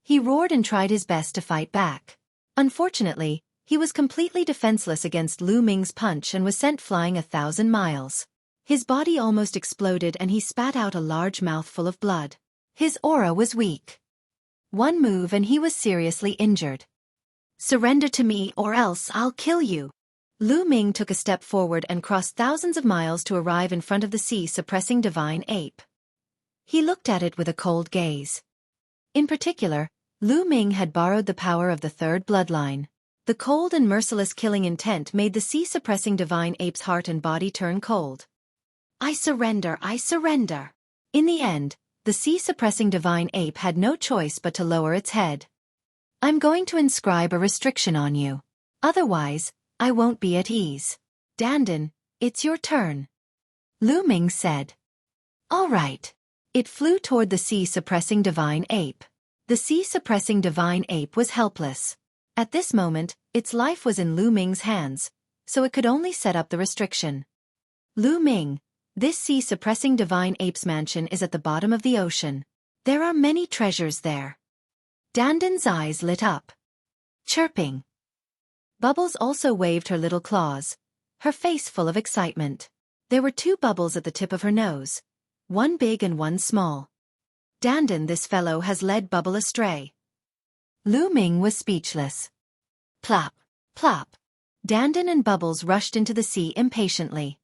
He roared and tried his best to fight back. Unfortunately, he was completely defenseless against Lu Ming's punch and was sent flying 1,000 miles. His body almost exploded and he spat out a large mouthful of blood. His aura was weak. One move and he was seriously injured. Surrender to me or else I'll kill you. Lu Ming took a step forward and crossed thousands of miles to arrive in front of the sea-suppressing divine ape. He looked at it with a cold gaze. In particular, Lu Ming had borrowed the power of the third bloodline. The cold and merciless killing intent made the sea-suppressing divine ape's heart and body turn cold. I surrender, I surrender. In the end, the sea-suppressing divine ape had no choice but to lower its head. I'm going to inscribe a restriction on you. Otherwise, I won't be at ease. Dandan, it's your turn. Lu Ming said. All right. It flew toward the sea-suppressing divine ape. The sea-suppressing divine ape was helpless. At this moment, its life was in Lu Ming's hands, so it could only set up the restriction. Lu Ming, this sea-suppressing divine ape's mansion is at the bottom of the ocean. There are many treasures there. Dandan's eyes lit up. Chirping. Bubbles also waved her little claws, her face full of excitement. There were 2 bubbles at the tip of her nose, one big and one small. Dandan, this fellow has led Bubble astray. Lu Ming was speechless. Plop, plop. Dandan and Bubbles rushed into the sea impatiently.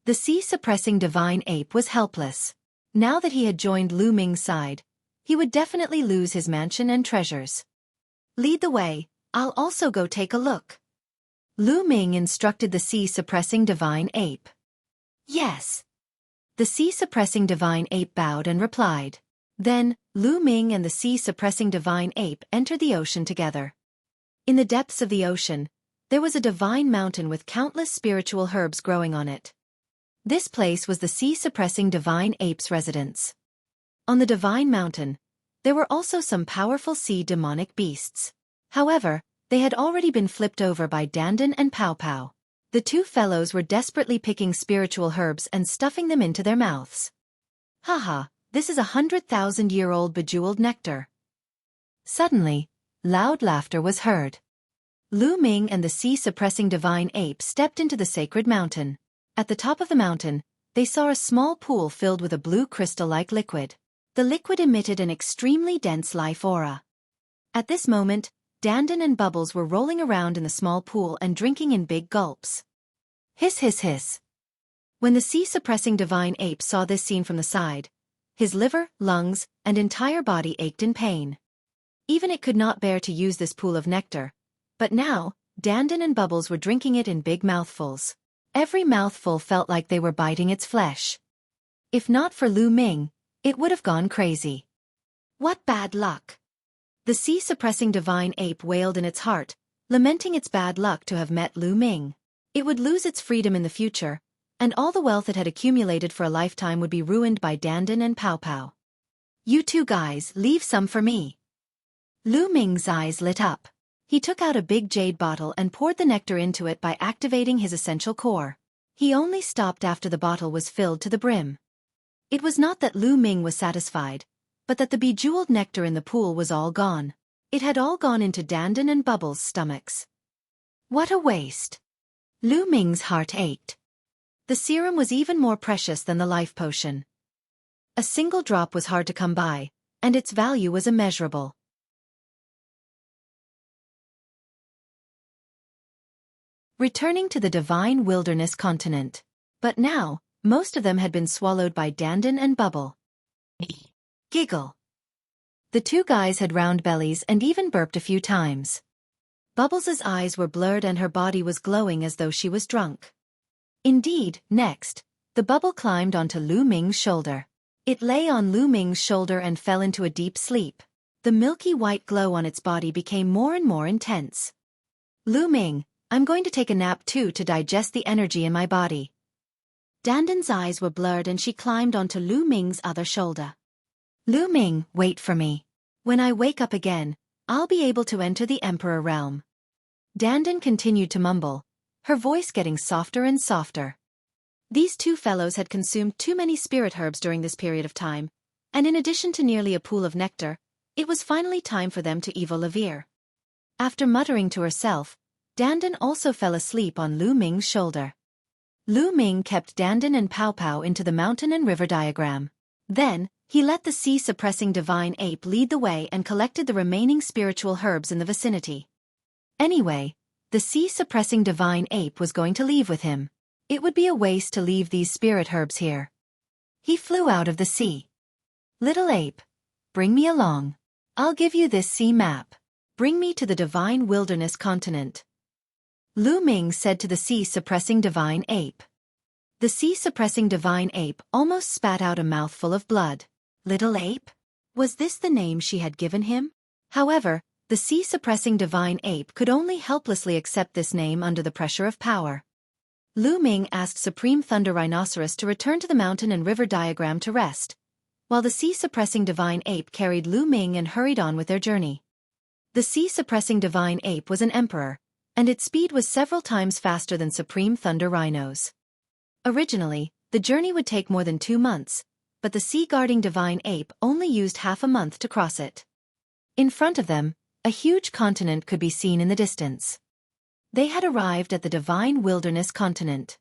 The sea-suppressing divine ape was helpless. Now that he had joined Lu Ming's side, he would definitely lose his mansion and treasures. Lead the way, I'll also go take a look. Lu Ming instructed the sea-suppressing divine ape. Yes. The sea-suppressing divine ape bowed and replied. Then, Lu Ming and the sea-suppressing divine ape entered the ocean together. In the depths of the ocean, there was a divine mountain with countless spiritual herbs growing on it. This place was the sea-suppressing divine ape's residence. On the divine mountain, there were also some powerful sea demonic beasts. However, they had already been flipped over by Dandan and Pow Pow. The 2 fellows were desperately picking spiritual herbs and stuffing them into their mouths. Haha, this is 100,000-year-old bejeweled nectar. Suddenly, loud laughter was heard. Lu Ming and the sea-suppressing divine ape stepped into the sacred mountain. At the top of the mountain, they saw a small pool filled with a blue crystal-like liquid. The liquid emitted an extremely dense life aura. At this moment, Dandan and Bubbles were rolling around in the small pool and drinking in big gulps. Hiss hiss hiss. When the sea-suppressing divine ape saw this scene from the side, his liver, lungs, and entire body ached in pain. Even it could not bear to use this pool of nectar, but now, Dandan and Bubbles were drinking it in big mouthfuls. Every mouthful felt like they were biting its flesh. If not for Lu Ming, it would have gone crazy. What bad luck! The sea-suppressing divine ape wailed in its heart, lamenting its bad luck to have met Lu Ming. It would lose its freedom in the future, and all the wealth it had accumulated for a lifetime would be ruined by Dandan and Pow Pow. You 2 guys, leave some for me. Lu Ming's eyes lit up. He took out a big jade bottle and poured the nectar into it by activating his essential core. He only stopped after the bottle was filled to the brim. It was not that Lu Ming was satisfied, but that the bejeweled nectar in the pool was all gone. It had all gone into Dandan and Bubbles' stomachs. What a waste! Lu Ming's heart ached. The serum was even more precious than the life potion. A single drop was hard to come by, and its value was immeasurable. Returning to the divine wilderness continent. But now, most of them had been swallowed by Dandan and Bubble. Giggle. The 2 guys had round bellies and even burped a few times. Bubbles' eyes were blurred and her body was glowing as though she was drunk. Indeed, next, the bubble climbed onto Lu Ming's shoulder. It lay on Lu Ming's shoulder and fell into a deep sleep. The milky white glow on its body became more and more intense. Lu Ming, I'm going to take a nap too to digest the energy in my body. Dandan's eyes were blurred and she climbed onto Lu Ming's other shoulder. Lu Ming, wait for me. When I wake up again, I'll be able to enter the Emperor realm. Dandan continued to mumble, her voice getting softer and softer. These 2 fellows had consumed too many spirit herbs during this period of time, and in addition to nearly a pool of nectar, it was finally time for them to evolve. After muttering to herself, Dandan also fell asleep on Lu Ming's shoulder. Lu Ming kept Dandan and Pow Pow into the mountain and river diagram. Then, he let the sea-suppressing divine ape lead the way and collected the remaining spiritual herbs in the vicinity. Anyway, the sea-suppressing divine ape was going to leave with him. It would be a waste to leave these spirit herbs here. He flew out of the sea. Little ape, bring me along. I'll give you this sea map. Bring me to the divine wilderness continent. Lu Ming said to the sea-suppressing divine ape. The sea-suppressing divine ape almost spat out a mouthful of blood. Little ape? Was this the name she had given him? However, the sea-suppressing divine ape could only helplessly accept this name under the pressure of power. Lu Ming asked Supreme Thunder Rhinoceros to return to the mountain and river diagram to rest, while the sea-suppressing divine ape carried Lu Ming and hurried on with their journey. The sea-suppressing divine ape was an emperor, and its speed was several times faster than supreme thunder rhinos. Originally, the journey would take more than 2 months, but the sea-guarding divine ape only used half a month to cross it. In front of them, a huge continent could be seen in the distance. They had arrived at the divine wilderness continent.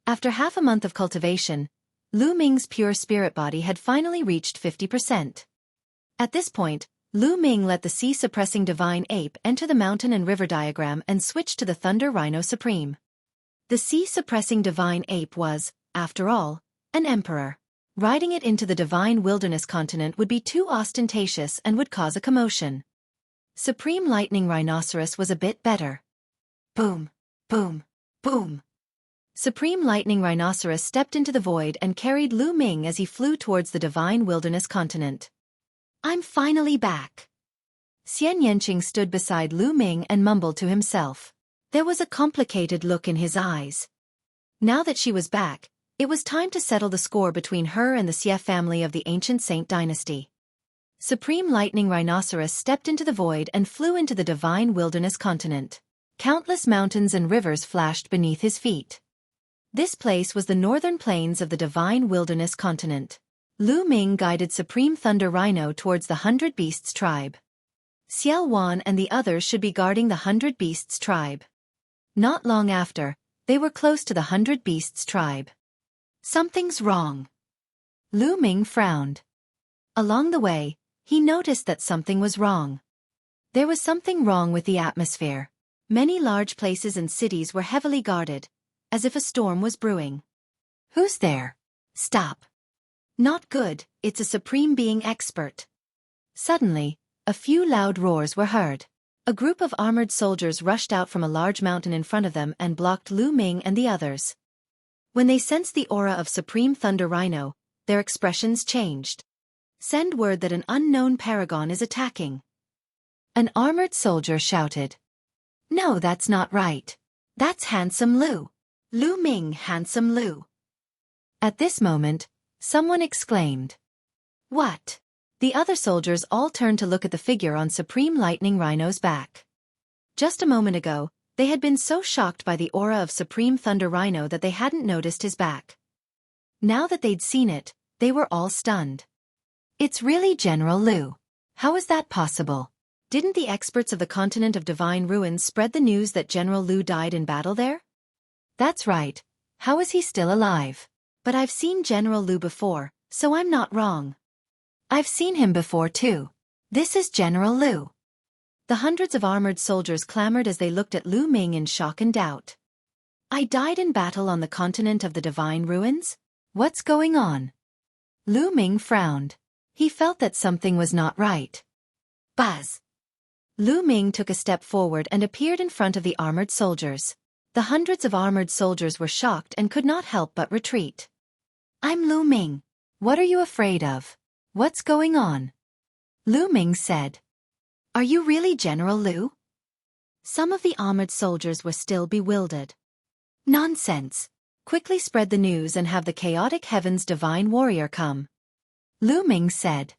After half a month of cultivation, Lu Ming's pure spirit body had finally reached 50%. At this point, Lu Ming let the sea-suppressing divine ape enter the mountain and river diagram and switch to the thunder rhino supreme. The sea-suppressing divine ape was, after all, an emperor. Riding it into the divine wilderness continent would be too ostentatious and would cause a commotion. Supreme lightning rhinoceros was a bit better. Boom, boom, boom. Supreme lightning rhinoceros stepped into the void and carried Lu Ming as he flew towards the divine wilderness continent. I'm finally back. Xian Yanqing stood beside Lu Ming and mumbled to himself. There was a complicated look in his eyes. Now that she was back, it was time to settle the score between her and the Xie family of the ancient Saint dynasty. Supreme lightning rhinoceros stepped into the void and flew into the divine wilderness continent. Countless mountains and rivers flashed beneath his feet. This place was the northern plains of the divine wilderness continent. Lu Ming guided Supreme Thunder Rhino towards the 100 Beasts tribe. Xiao Wan and the others should be guarding the 100 Beasts tribe. Not long after, they were close to the 100 Beasts tribe. Something's wrong. Lu Ming frowned. Along the way, he noticed that something was wrong. There was something wrong with the atmosphere. Many large places and cities were heavily guarded, as if a storm was brewing. Who's there? Stop. Not good, it's a supreme being expert. Suddenly, a few loud roars were heard. A group of armored soldiers rushed out from a large mountain in front of them and blocked Lu Ming and the others. When they sensed the aura of Supreme Thunder Rhino, their expressions changed. Send word that an unknown paragon is attacking. An armored soldier shouted. No, that's not right. That's Handsome Lu. Lu Ming, Handsome Lu. At this moment, someone exclaimed. What? The other soldiers all turned to look at the figure on Supreme Lightning Rhino's back. Just a moment ago, they had been so shocked by the aura of Supreme Thunder Rhino that they hadn't noticed his back. Now that they'd seen it, they were all stunned. It's really General Lu. How is that possible? Didn't the experts of the continent of Divine Ruins spread the news that General Lu died in battle there? That's right. How is he still alive? But I've seen General Lu before, so I'm not wrong. I've seen him before too. This is General Lu. The hundreds of armored soldiers clamored as they looked at Lu Ming in shock and doubt. I died in battle on the continent of the Divine Ruins? What's going on? Lu Ming frowned. He felt that something was not right. Buzz! Lu Ming took a step forward and appeared in front of the armored soldiers. The hundreds of armored soldiers were shocked and could not help but retreat. I'm Lu Ming. What are you afraid of? What's going on? Lu Ming said. Are you really General Lu? Some of the armored soldiers were still bewildered. Nonsense. Quickly spread the news and have the chaotic heavens divine warrior come. Lu Ming said.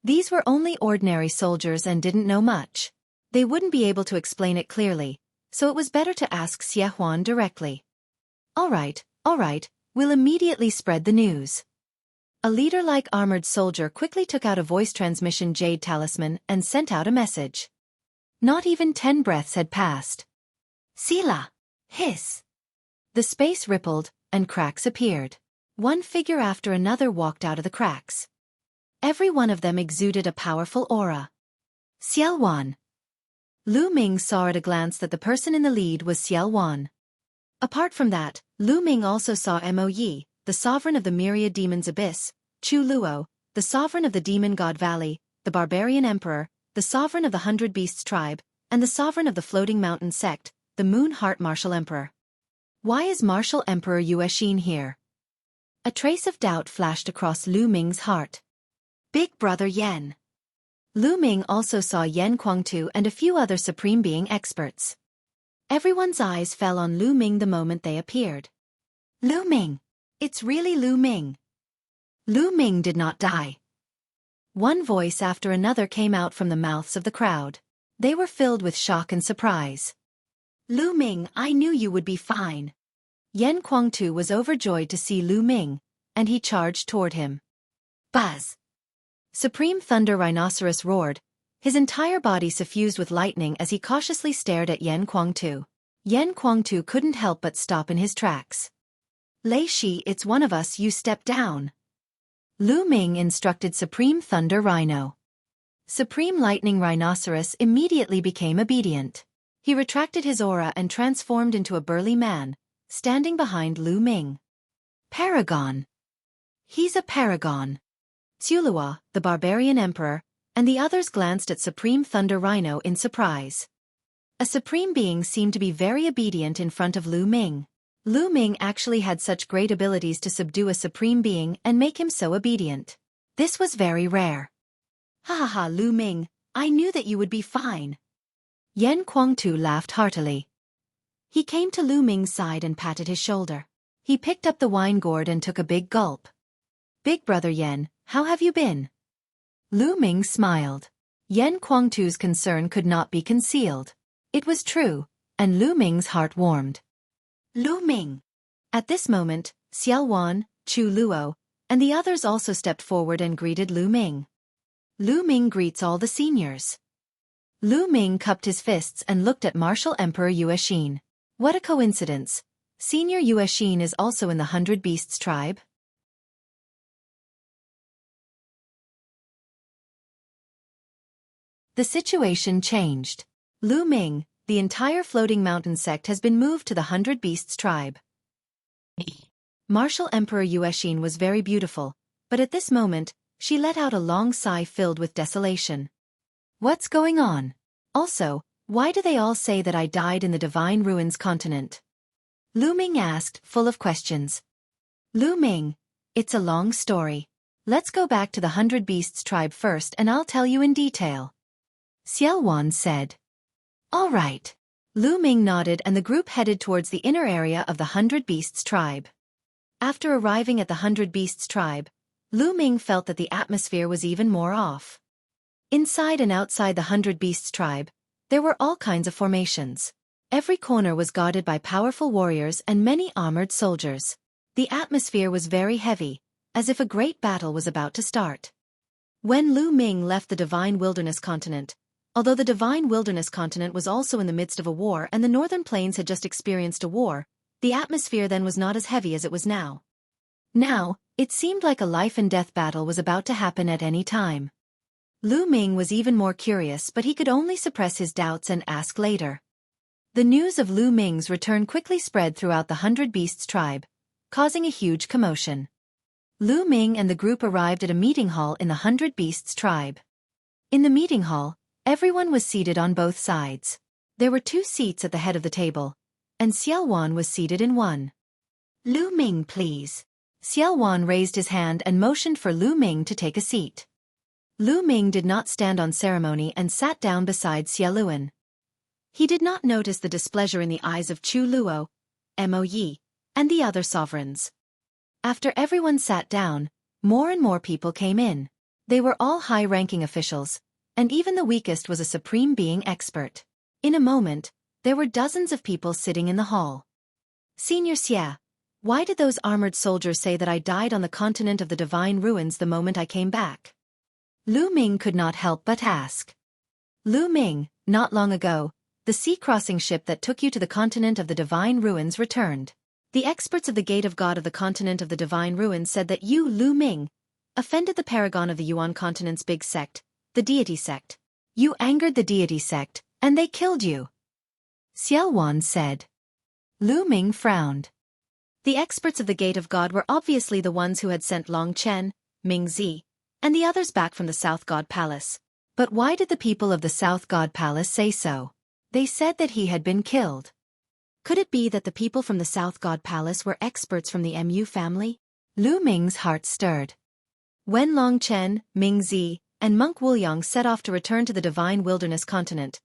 These were only ordinary soldiers and didn't know much. They wouldn't be able to explain it clearly, so it was better to ask Xie Huan directly. All right, we'll immediately spread the news. A leader-like armored soldier quickly took out a voice transmission jade talisman and sent out a message. Not even 10 breaths had passed. Sila! Hiss! The space rippled, and cracks appeared. One figure after another walked out of the cracks. Every one of them exuded a powerful aura. Xiao Wan. Lu Ming saw at a glance that the person in the lead was Xiao Wan. Apart from that, Lu Ming also saw Mo Yi, the sovereign of the Myriad Demon's Abyss, Chu Luo, the sovereign of the Demon God Valley, the Barbarian Emperor, the sovereign of the 100 Beasts tribe, and the sovereign of the Floating Mountain sect, the Moon Heart Martial Emperor. Why is Martial Emperor Yuexin here? A trace of doubt flashed across Lu Ming's heart. Big Brother Yan. Lu Ming also saw Yan Kuangtu and a few other Supreme Being experts. Everyone's eyes fell on Lu Ming the moment they appeared. Lu Ming! It's really Lu Ming! Lu Ming did not die. One voice after another came out from the mouths of the crowd. They were filled with shock and surprise. Lu Ming, I knew you would be fine. Yan Kuangtu was overjoyed to see Lu Ming, and he charged toward him. Buzz! Supreme Thunder Rhinoceros roared, his entire body suffused with lightning as he cautiously stared at Yan Kuangtu. Yan Kuangtu couldn't help but stop in his tracks. Lei Shi, it's one of us, you step down. Lu Ming instructed Supreme Thunder Rhino. Supreme Lightning Rhinoceros immediately became obedient. He retracted his aura and transformed into a burly man, standing behind Lu Ming. Paragon. He's a paragon. Tsulua, the barbarian emperor, and the others glanced at Supreme Thunder Rhino in surprise. A supreme being seemed to be very obedient in front of Lu Ming. Lu Ming actually had such great abilities to subdue a supreme being and make him so obedient. This was very rare. Ha ha ha, Lu Ming, I knew that you would be fine. Yan Kuangtu laughed heartily. He came to Lu Ming's side and patted his shoulder. He picked up the wine gourd and took a big gulp. Big brother Yan, how have you been? Lu Ming smiled. Yan Kuangtu's concern could not be concealed. It was true, and Lu Ming's heart warmed. Lu Ming. At this moment, Xiao Wan, Chu Luo, and the others also stepped forward and greeted Lu Ming. Lu Ming greets all the seniors. Lu Ming cupped his fists and looked at Martial Emperor Yuexin. What a coincidence. Senior Yuexin is also in the 100 Beasts tribe. The situation changed. Lu Ming, the entire floating mountain sect has been moved to the 100 Beasts tribe. Martial Emperor Yuexin was very beautiful, but at this moment, she let out a long sigh filled with desolation. What's going on? Also, why do they all say that I died in the Divine Ruins continent? Lu Ming asked, full of questions. Lu Ming, it's a long story. Let's go back to the 100 Beasts tribe first and I'll tell you in detail. Xiao Wan said. All right. Lu Ming nodded and the group headed towards the inner area of the 100 Beasts tribe. After arriving at the 100 Beasts tribe, Lu Ming felt that the atmosphere was even more off. Inside and outside the 100 Beasts tribe, there were all kinds of formations. Every corner was guarded by powerful warriors and many armored soldiers. The atmosphere was very heavy, as if a great battle was about to start. When Lu Ming left the Divine Wilderness continent, although the Divine Wilderness continent was also in the midst of a war and the Northern Plains had just experienced a war, the atmosphere then was not as heavy as it was now. Now, it seemed like a life-and-death battle was about to happen at any time. Lu Ming was even more curious, but he could only suppress his doubts and ask later. The news of Lu Ming's return quickly spread throughout the 100 Beasts tribe, causing a huge commotion. Lu Ming and the group arrived at a meeting hall in the 100 Beasts tribe. In the meeting hall, everyone was seated on both sides. There were 2 seats at the head of the table, and Xiao Wan was seated in one. Lu Ming, please. Xiao Wan raised his hand and motioned for Lu Ming to take a seat. Lu Ming did not stand on ceremony and sat down beside Xia Luan. He did not notice the displeasure in the eyes of Chu Luo, Mo Yi, and the other sovereigns. After everyone sat down, more and more people came in. They were all high-ranking officials, and even the weakest was a supreme being expert. In a moment, there were dozens of people sitting in the hall. Senior Xia, why did those armored soldiers say that I died on the continent of the Divine Ruins the moment I came back? Lu Ming could not help but ask. Lu Ming, not long ago, the sea-crossing ship that took you to the continent of the Divine Ruins returned. The experts of the Gate of God of the continent of the Divine Ruins said that you, Lu Ming, offended the paragon of the Yuan continent's big sect, the deity sect. You angered the deity sect, and they killed you. Xiao Wan said. Lu Ming frowned. The experts of the Gate of God were obviously the ones who had sent Long Chen, Ming Zi, and the others back from the South God Palace. But why did the people of the South God Palace say so? They said that he had been killed. Could it be that the people from the South God Palace were experts from the Mu family? Lu Ming's heart stirred. When Long Chen, Ming Zi, and Monk Wuliang set off to return to the Divine Wilderness continent,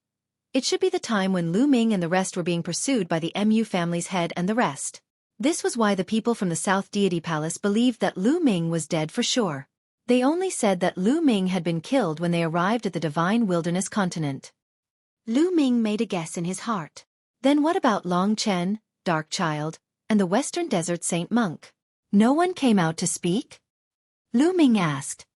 it should be the time when Lu Ming and the rest were being pursued by the Mu family's head and the rest. This was why the people from the South Deity Palace believed that Lu Ming was dead for sure. They only said that Lu Ming had been killed when they arrived at the Divine Wilderness continent. Lu Ming made a guess in his heart. Then what about Long Chen, Dark Child, and the Western Desert Saint Monk? No one came out to speak? Lu Ming asked.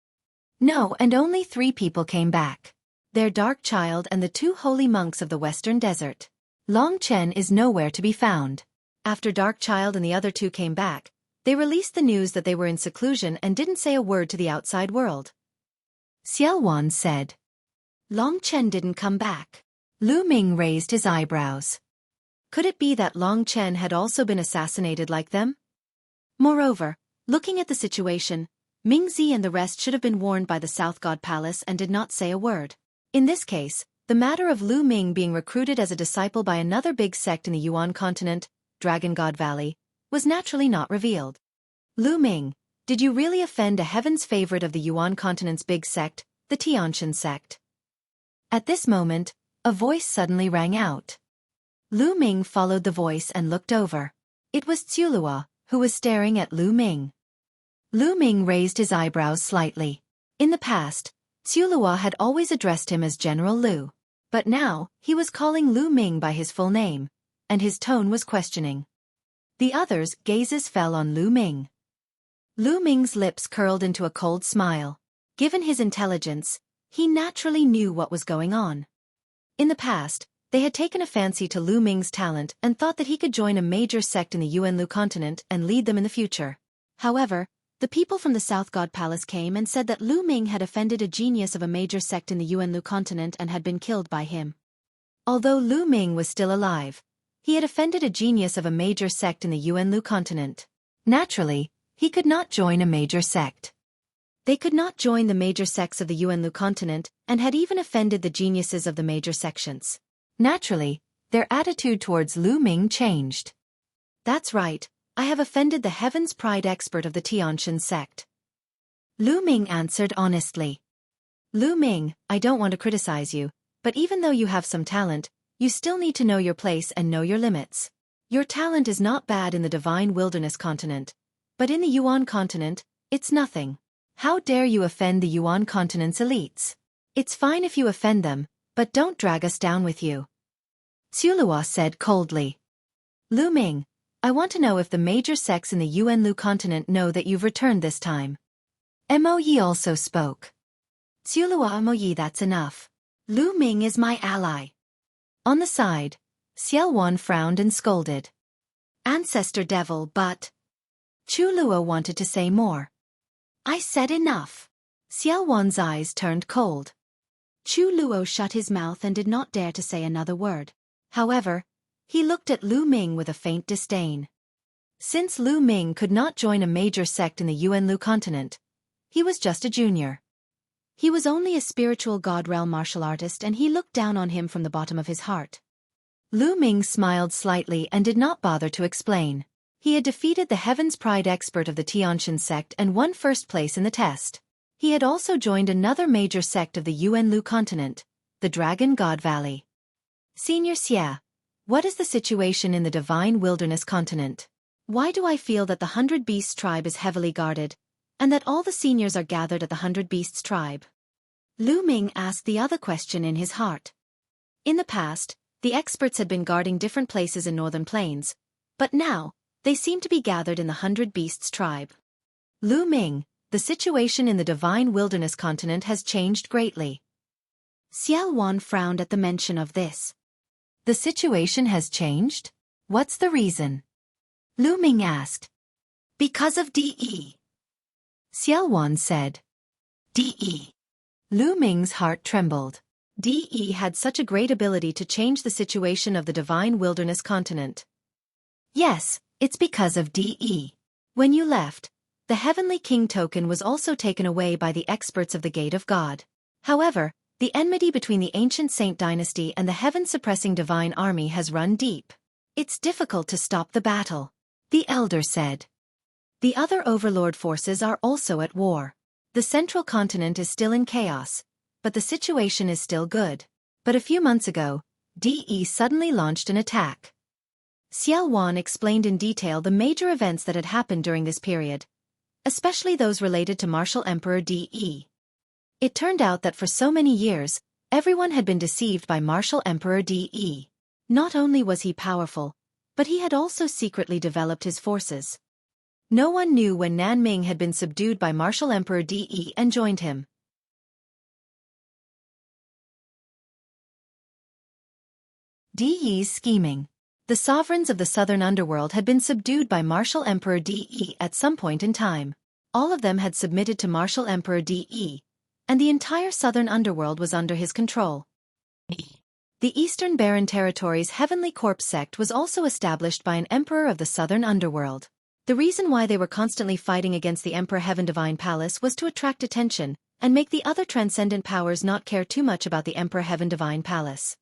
No, and only 3 people came back. Their Dark Child and the 2 holy monks of the Western Desert. Long Chen is nowhere to be found. After Dark Child and the other 2 came back, they released the news that they were in seclusion and didn't say a word to the outside world. Xiaowan said. Long Chen didn't come back. Lu Ming raised his eyebrows. Could it be that Long Chen had also been assassinated like them? Moreover, looking at the situation, Mingzi and the rest should have been warned by the South God Palace and did not say a word. In this case, the matter of Lu Ming being recruited as a disciple by another big sect in the Yuan continent, Dragon God Valley, was naturally not revealed. Lu Ming, did you really offend a heaven's favorite of the Yuan continent's big sect, the Tianshan sect? At this moment, a voice suddenly rang out. Lu Ming followed the voice and looked over. It was Tsulua, who was staring at Lu Ming. Lu Ming raised his eyebrows slightly. In the past, Tsulua had always addressed him as General Lu. But now, he was calling Lu Ming by his full name, and his tone was questioning. The others' gazes fell on Lu Ming. Lu Ming's lips curled into a cold smile. Given his intelligence, he naturally knew what was going on. In the past, they had taken a fancy to Lu Ming's talent and thought that he could join a major sect in the Yuanlu continent and lead them in the future. However, the people from the South God Palace came and said that Lu Ming had offended a genius of a major sect in the Yuanlu continent and had been killed by him. Although Lu Ming was still alive, he had offended a genius of a major sect in the Yuanlu continent. Naturally, he could not join a major sect. They could not join the major sects of the Yuanlu continent and had even offended the geniuses of the major sections. Naturally, their attitude towards Lu Ming changed. That's right, I have offended the Heaven's Pride expert of the Tianshan sect. Lu Ming answered honestly. Lu Ming, I don't want to criticize you, but even though you have some talent, you still need to know your place and know your limits. Your talent is not bad in the Divine Wilderness continent, but in the Yuan continent, it's nothing. How dare you offend the Yuan continent's elites? It's fine if you offend them, but don't drag us down with you. Tsulua said coldly. Lu Ming, I want to know if the major sects in the Yuanlu continent know that you've returned this time. Moyi also spoke. Tsulua Moyi, that's enough. Lu Ming is my ally. On the side, Xiaowan frowned and scolded. Ancestor devil, but... Chulua wanted to say more. I said enough. Xiaowan's eyes turned cold. Chuluo shut his mouth and did not dare to say another word. However, he looked at Lu Ming with a faint disdain. Since Lu Ming could not join a major sect in the Yuanlu continent, he was just a junior. He was only a spiritual god realm martial artist and he looked down on him from the bottom of his heart. Lu Ming smiled slightly and did not bother to explain. He had defeated the Heaven's Pride expert of the Tianshan sect and won first place in the test. He had also joined another major sect of the Yuanlu continent, the Dragon God Valley. Senior Xie, what is the situation in the Divine Wilderness continent? Why do I feel that the 100 Beasts tribe is heavily guarded, and that all the seniors are gathered at the 100 Beasts tribe? Lu Ming asked the other question in his heart. In the past, the experts had been guarding different places in Northern Plains, but now, they seem to be gathered in the 100 Beasts tribe. Lu Ming, the situation in the Divine Wilderness continent has changed greatly. Xiaowan frowned at the mention of this. The situation has changed? What's the reason? Lu Ming asked. Because of DE. Xiaowan said. DE. Lu Ming's heart trembled. DE had such a great ability to change the situation of the Divine Wilderness continent. Yes, it's because of DE. When you left, the Heavenly King token was also taken away by the experts of the Gate of God. However, the enmity between the ancient Saint dynasty and the heaven-suppressing divine army has run deep. It's difficult to stop the battle, the elder said. The other overlord forces are also at war. The central continent is still in chaos, but the situation is still good. But a few months ago, DE suddenly launched an attack. Xiaowan explained in detail the major events that had happened during this period, especially those related to Martial Emperor DE. It turned out that for so many years, Everyone had been deceived by Martial Emperor De. Not only was he powerful, but he had also secretly developed his forces. No one knew when Nanming had been subdued by Martial Emperor De and joined him. De's scheming. The sovereigns of the southern underworld had been subdued by Martial Emperor De at some point in time. All of them had submitted to Martial Emperor De, and the entire southern underworld was under his control. The Eastern Barren Territory's Heavenly Corpse sect was also established by an emperor of the southern underworld. The reason why they were constantly fighting against the Emperor Heaven Divine Palace was to attract attention and make the other transcendent powers not care too much about the Emperor Heaven Divine Palace.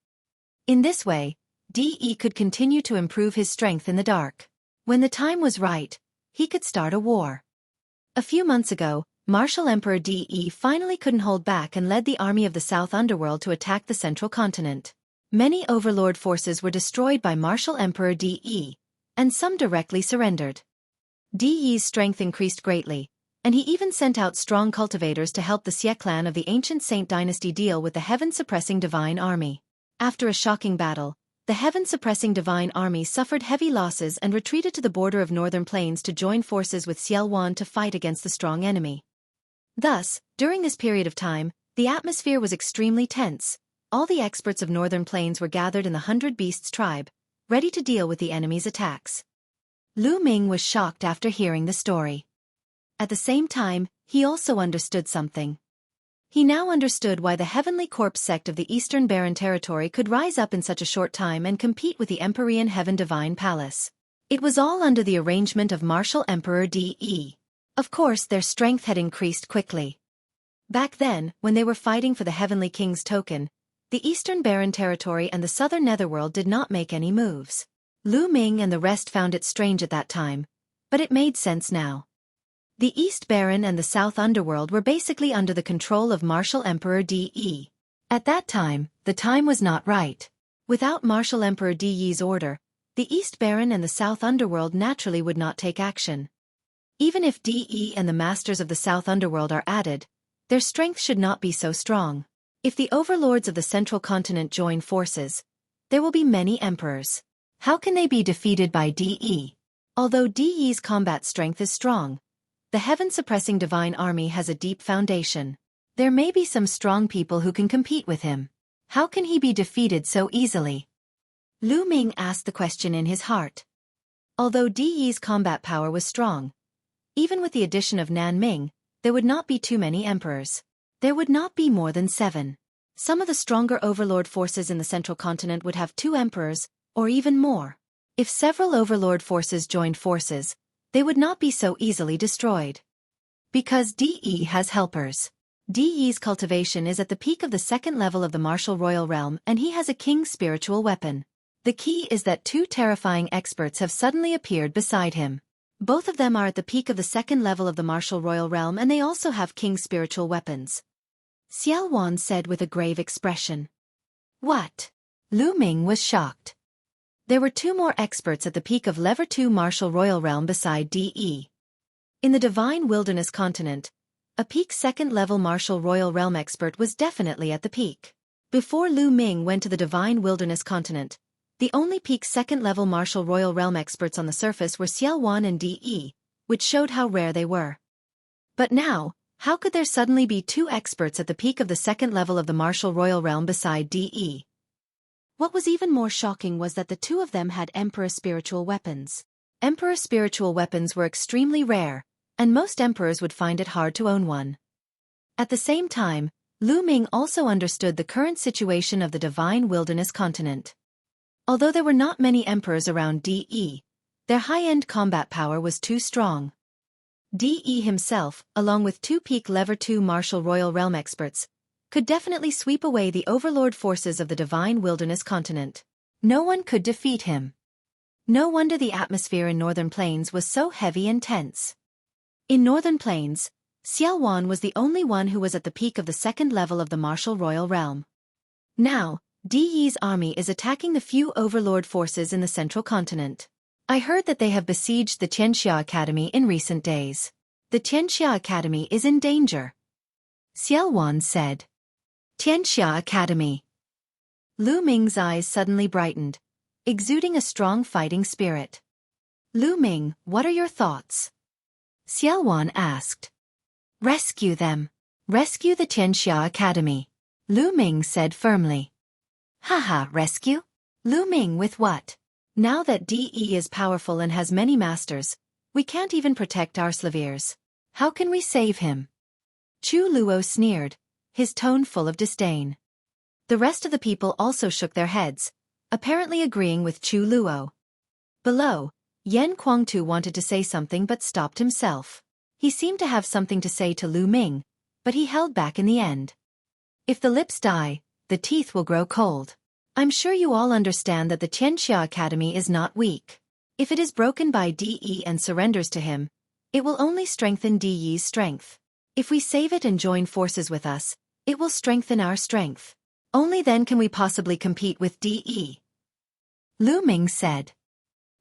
In this way, De could continue to improve his strength in the dark. When the time was right, he could start a war. A few months ago, Martial Emperor De finally couldn't hold back and led the army of the South Underworld to attack the central continent. Many overlord forces were destroyed by Martial Emperor De, and some directly surrendered. De's strength increased greatly, and he even sent out strong cultivators to help the Xueqi clan of the ancient Saint dynasty deal with the heaven-suppressing divine army. After a shocking battle, the heaven-suppressing divine army suffered heavy losses and retreated to the border of northern plains to join forces with Xueqi to fight against the strong enemy. Thus, during this period of time, the atmosphere was extremely tense. All the experts of northern plains were gathered in the 100 Beasts tribe, ready to deal with the enemy's attacks. Lu Ming was shocked after hearing the story. At the same time, he also understood something. He now understood why the Heavenly Corpse sect of the Eastern Barren Territory could rise up in such a short time and compete with the Empyrean Heaven Divine Palace. It was all under the arrangement of Martial Emperor De. Of course, their strength had increased quickly. Back then, when they were fighting for the Heavenly King's token, the Eastern Barren Territory and the Southern Netherworld did not make any moves. Lu Ming and the rest found it strange at that time, but it made sense now. The East Barren and the South Underworld were basically under the control of Martial Emperor De. At that time, the time was not right. Without Martial Emperor De's order, the East Barren and the South Underworld naturally would not take action. Even if De and the Masters of the South Underworld are added, their strength should not be so strong. If the overlords of the central continent join forces, there will be many emperors. How can they be defeated by De? Although De's combat strength is strong, the heaven-suppressing divine army has a deep foundation. There may be some strong people who can compete with him. How can he be defeated so easily? Lu Ming asked the question in his heart. Although De's combat power was strong, even with the addition of Nanming, there would not be too many emperors. There would not be more than 7. Some of the stronger overlord forces in the central continent would have 2 emperors, or even more. If several overlord forces joined forces, they would not be so easily destroyed. Because De has helpers. De's cultivation is at the peak of the 2nd level of the martial royal realm and he has a king's spiritual weapon. The key is that 2 terrifying experts have suddenly appeared beside him. Both of them are at the peak of the 2nd level of the martial royal realm and they also have king's spiritual weapons. Xueqi said with a grave expression. What? Lu Ming was shocked. There were 2 more experts at the peak of Level 2 martial royal realm beside De. In the divine wilderness continent, a peak 2nd level martial royal realm expert was definitely at the peak. Before Lu Ming went to the divine wilderness continent, the only peak 2nd level martial royal realm experts on the surface were Xueqi and De, which showed how rare they were. But now, how could there suddenly be 2 experts at the peak of the 2nd level of the martial royal realm beside De? What was even more shocking was that the 2 of them had Emperor spiritual weapons. Emperor spiritual weapons were extremely rare, and most emperors would find it hard to own one. At the same time, Lu Ming also understood the current situation of the divine wilderness continent. Although there were not many emperors around De, their high-end combat power was too strong. De himself, along with 2 peak Level 2 martial royal realm experts, could definitely sweep away the overlord forces of the divine wilderness continent. No one could defeat him. No wonder the atmosphere in northern plains was so heavy and tense. In northern plains, Xueqi was the only one who was at the peak of the 2nd level of the martial royal realm. Now, De's army is attacking the few overlord forces in the central continent. I heard that they have besieged the Tianxia Academy in recent days. The Tianxia Academy is in danger. Xueqi said. Tianxia Academy. Lu Ming's eyes suddenly brightened, exuding a strong fighting spirit. Lu Ming, what are your thoughts? Xiaowan asked. Rescue them. Rescue the Tianxia Academy. Lu Ming said firmly. Haha, rescue? Lu Ming with what? Now that DE is powerful and has many masters, we can't even protect our slaviers. How can we save him? Chu Luo sneered, his tone full of disdain. The rest of the people also shook their heads, apparently agreeing with Chu Luo. Below, Yan Kuangtu wanted to say something but stopped himself. He seemed to have something to say to Lu Ming, but he held back in the end. If the lips die, the teeth will grow cold. I'm sure you all understand that the Tianxia Academy is not weak. If it is broken by DE and surrenders to him, it will only strengthen DE's strength. If we save it and join forces with us, it will strengthen our strength. Only then can we possibly compete with DE. Lu Ming said.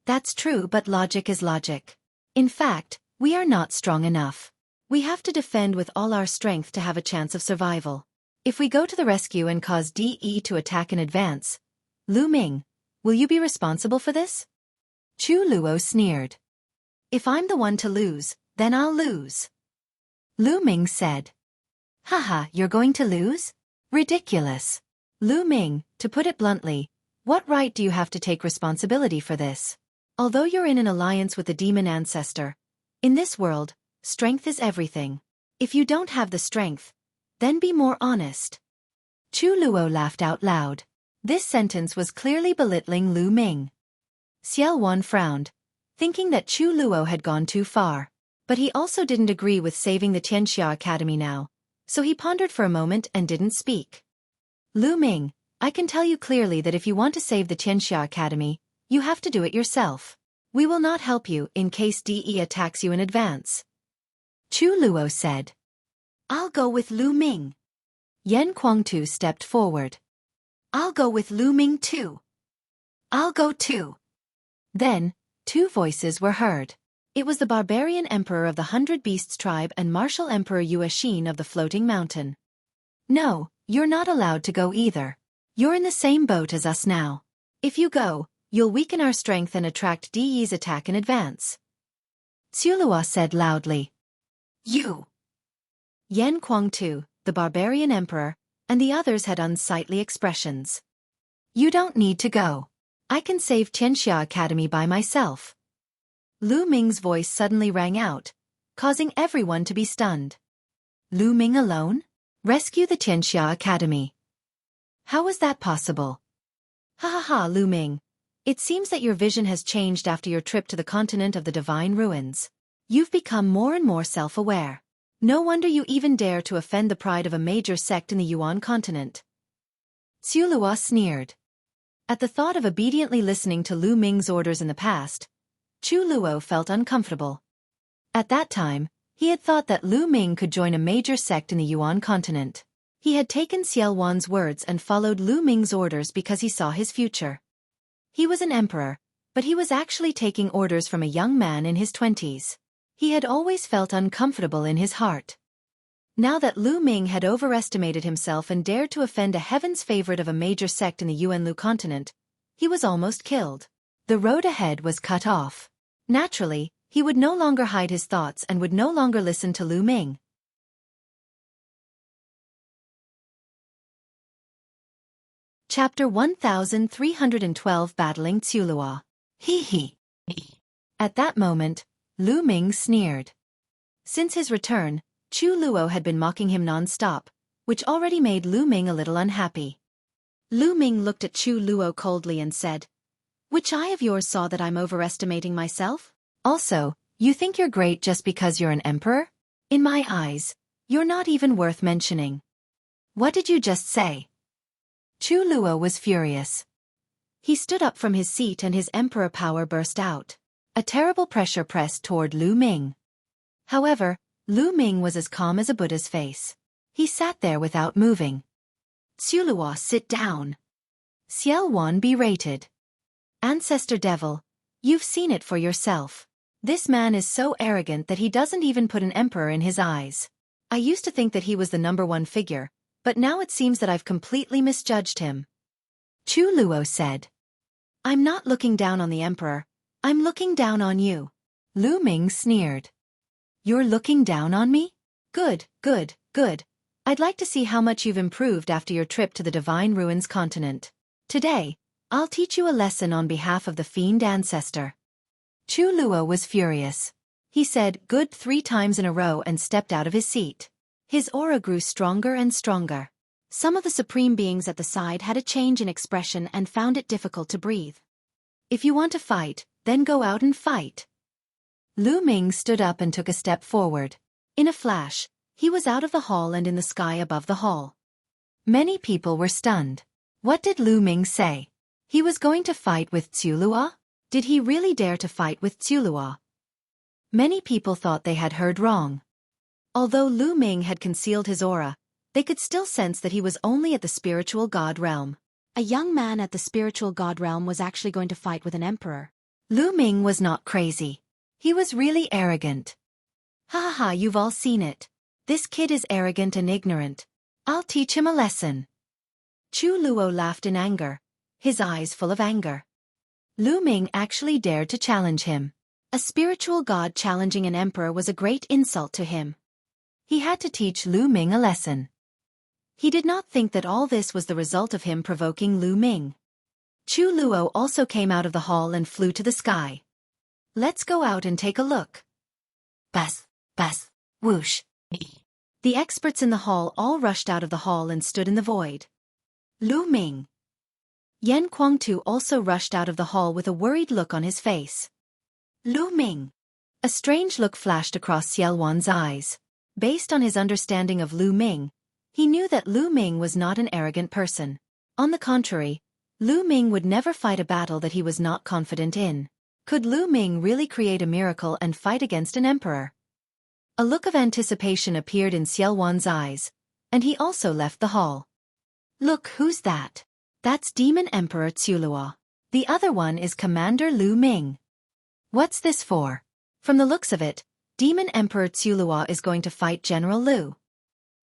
That's true, but logic is logic. In fact, we are not strong enough. We have to defend with all our strength to have a chance of survival. If we go to the rescue and cause DE to attack in advance, Lu Ming, will you be responsible for this? Chu Luo sneered. If I'm the one to lose, then I'll lose. Lu Ming said. Haha, you're going to lose? Ridiculous. Lu Ming, to put it bluntly, what right do you have to take responsibility for this? Although you're in an alliance with the demon ancestor, in this world, strength is everything. If you don't have the strength, then be more honest. Chu Luo laughed out loud. This sentence was clearly belittling Lu Ming. Xiaowan frowned, thinking that Chu Luo had gone too far. But he also didn't agree with saving the Tianxia Academy now, so he pondered for a moment and didn't speak. Lu Ming, I can tell you clearly that if you want to save the Tianxia Academy, you have to do it yourself. We will not help you in case DE attacks you in advance. Chu Luo said. I'll go with Lu Ming. Yan Kuangtu stepped forward. I'll go with Lu Ming too. I'll go too. Then, two voices were heard. It was the barbarian emperor of the 100 Beasts tribe and martial emperor Yuexin of the floating mountain. No, you're not allowed to go either. You're in the same boat as us now. If you go, you'll weaken our strength and attract DE's attack in advance. Sulua said loudly. You! Yan Kuangtu, the barbarian emperor, and the others had unsightly expressions. You don't need to go. I can save Tianxia Academy by myself. Lu Ming's voice suddenly rang out, causing everyone to be stunned. Lu Ming alone? Rescue the Tianxia Academy. How was that possible? Ha ha ha, Lu Ming. It seems that your vision has changed after your trip to the continent of the divine ruins. You've become more and more self-aware. No wonder you even dare to offend the pride of a major sect in the Yuan continent. Sulua sneered. At the thought of obediently listening to Lu Ming's orders in the past, Chu Luo felt uncomfortable. At that time, he had thought that Lu Ming could join a major sect in the Yuan continent. He had taken Xiaowan's words and followed Lu Ming's orders because he saw his future. He was an emperor, but he was actually taking orders from a young man in his 20s. He had always felt uncomfortable in his heart. Now that Lu Ming had overestimated himself and dared to offend a heaven's favorite of a major sect in the Yuanlu continent, he was almost killed. The road ahead was cut off. Naturally, he would no longer hide his thoughts and would no longer listen to Lu Ming. Chapter 1312 Battling Tsulua. Hee hee. At that moment, Lu Ming sneered. Since his return, Chu Luo had been mocking him non-stop, which already made Lu Ming a little unhappy. Lu Ming looked at Chu Luo coldly and said, "Which eye of yours saw that I'm overestimating myself? Also, you think you're great just because you're an emperor? In my eyes, you're not even worth mentioning." What did you just say? Chu Luo was furious. He stood up from his seat and his emperor power burst out. A terrible pressure pressed toward Lu Ming. However, Lu Ming was as calm as a Buddha's face. He sat there without moving. "Tsulua, sit down." Xiaowan berated. "Ancestor devil, you've seen it for yourself. This man is so arrogant that he doesn't even put an emperor in his eyes. I used to think that he was the #1 figure, but now it seems that I've completely misjudged him. Chu Luo said. I'm not looking down on the emperor, I'm looking down on you. Lu Ming sneered. You're looking down on me? Good, good, good. I'd like to see how much you've improved after your trip to the Divine Ruins continent. Today, I'll teach you a lesson on behalf of the fiend ancestor. Chu Luo was furious. He said good 3 times in a row and stepped out of his seat. His aura grew stronger and stronger. Some of the supreme beings at the side had a change in expression and found it difficult to breathe. If you want to fight, then go out and fight. Lu Ming stood up and took a step forward. In a flash, he was out of the hall and in the sky above the hall. Many people were stunned. What did Lu Ming say? He was going to fight with Xueqi? Did he really dare to fight with Xueqi? Many people thought they had heard wrong. Although Lu Ming had concealed his aura, they could still sense that he was only at the spiritual god realm. A young man at the spiritual god realm was actually going to fight with an emperor. Lu Ming was not crazy. He was really arrogant. Ha ha ha, you've all seen it. This kid is arrogant and ignorant. I'll teach him a lesson. Chu Luo laughed in anger, his eyes full of anger. Lu Ming actually dared to challenge him. A spiritual god challenging an emperor was a great insult to him. He had to teach Lu Ming a lesson. He did not think that all this was the result of him provoking Lu Ming. Chu Luo also came out of the hall and flew to the sky. Let's go out and take a look. Buzz, buzz, whoosh. The experts in the hall all rushed out of the hall and stood in the void. Lu Ming. Yan Kuangtu also rushed out of the hall with a worried look on his face. Lu Ming. A strange look flashed across Xiaowan's eyes. Based on his understanding of Lu Ming, he knew that Lu Ming was not an arrogant person. On the contrary, Lu Ming would never fight a battle that he was not confident in. Could Lu Ming really create a miracle and fight against an emperor? A look of anticipation appeared in Xiaowan's eyes, and he also left the hall. Look, who's that? That's Demon Emperor Xueqi. The other one is Commander Lu Ming. What's this for? From the looks of it, Demon Emperor Xueqi is going to fight General Lu.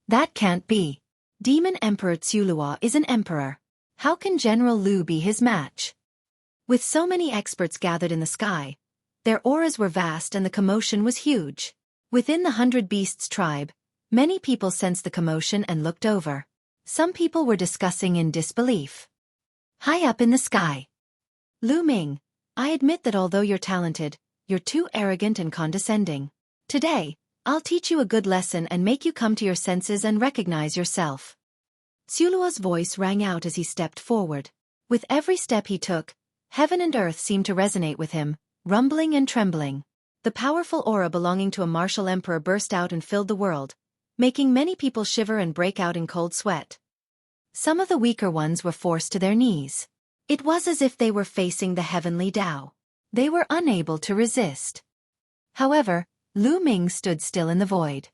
That can't be. Demon Emperor Xueqi is an emperor. How can General Lu be his match? With so many experts gathered in the sky, their auras were vast and the commotion was huge. Within the 100 Beasts tribe, many people sensed the commotion and looked over. Some people were discussing in disbelief. High up in the sky. Lu Ming, I admit that although you're talented, you're too arrogant and condescending. Today, I'll teach you a good lesson and make you come to your senses and recognize yourself. Xueqi's voice rang out as he stepped forward. With every step he took, heaven and earth seemed to resonate with him, rumbling and trembling. The powerful aura belonging to a martial emperor burst out and filled the world, making many people shiver and break out in cold sweat. Some of the weaker ones were forced to their knees. It was as if they were facing the heavenly Tao. They were unable to resist. However, Lu Ming stood still in the void.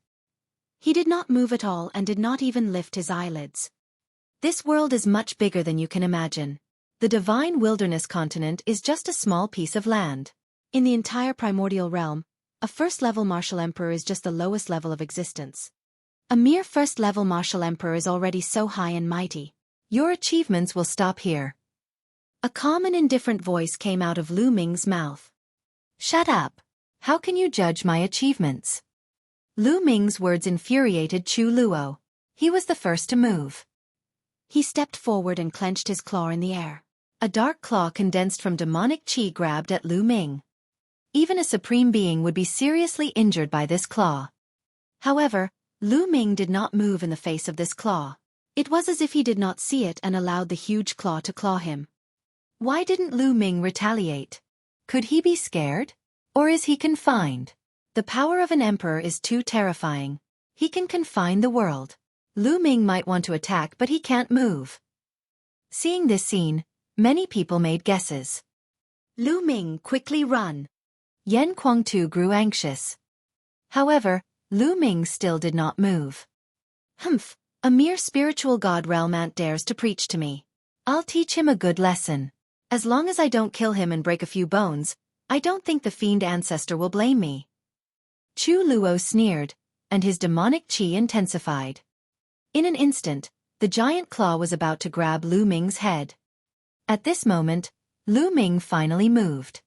He did not move at all and did not even lift his eyelids. This world is much bigger than you can imagine. The divine wilderness continent is just a small piece of land. In the entire primordial realm, a first-level martial emperor is just the lowest level of existence. A mere first-level martial emperor is already so high and mighty. Your achievements will stop here. A calm and indifferent voice came out of Lu Ming's mouth. Shut up. How can you judge my achievements? Lu Ming's words infuriated Chu Luo. He was the first to move. He stepped forward and clenched his claw in the air. A dark claw condensed from demonic qi grabbed at Lu Ming. Even a supreme being would be seriously injured by this claw. However, Lu Ming did not move in the face of this claw. It was as if he did not see it and allowed the huge claw to claw him. Why didn't Lu Ming retaliate? Could he be scared? Or is he confined? The power of an emperor is too terrifying. He can confine the world. Lu Ming might want to attack but he can't move. Seeing this scene, many people made guesses. Lu Ming, quickly run. Yan Kuangtu grew anxious. However, Lu Ming still did not move. Humph, a mere spiritual god realm ant dares to preach to me. I'll teach him a good lesson. As long as I don't kill him and break a few bones, I don't think the fiend ancestor will blame me. Chu Luo sneered, and his demonic qi intensified. In an instant, the giant claw was about to grab Lu Ming's head. At this moment, Lu Ming finally moved.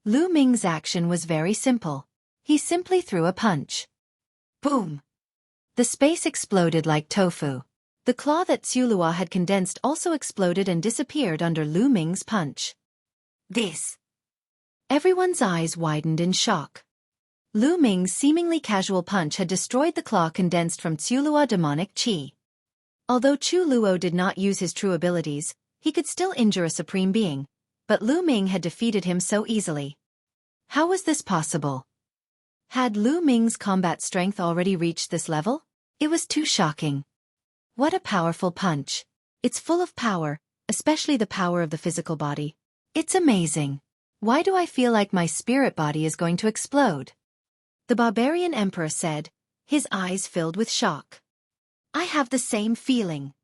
Lu Ming's action was very simple. He simply threw a punch. Boom! The space exploded like tofu. The claw that Xuelua had condensed also exploded and disappeared under Lu Ming's punch. This! Everyone's eyes widened in shock. Lu Ming's seemingly casual punch had destroyed the claw condensed from Xuelua demonic qi. Although Chu Luo did not use his true abilities, he could still injure a supreme being, but Lu Ming had defeated him so easily. How was this possible? Had Lu Ming's combat strength already reached this level? It was too shocking. What a powerful punch. It's full of power, especially the power of the physical body. It's amazing. Why do I feel like my spirit body is going to explode? The barbarian emperor said, his eyes filled with shock. I have the same feeling.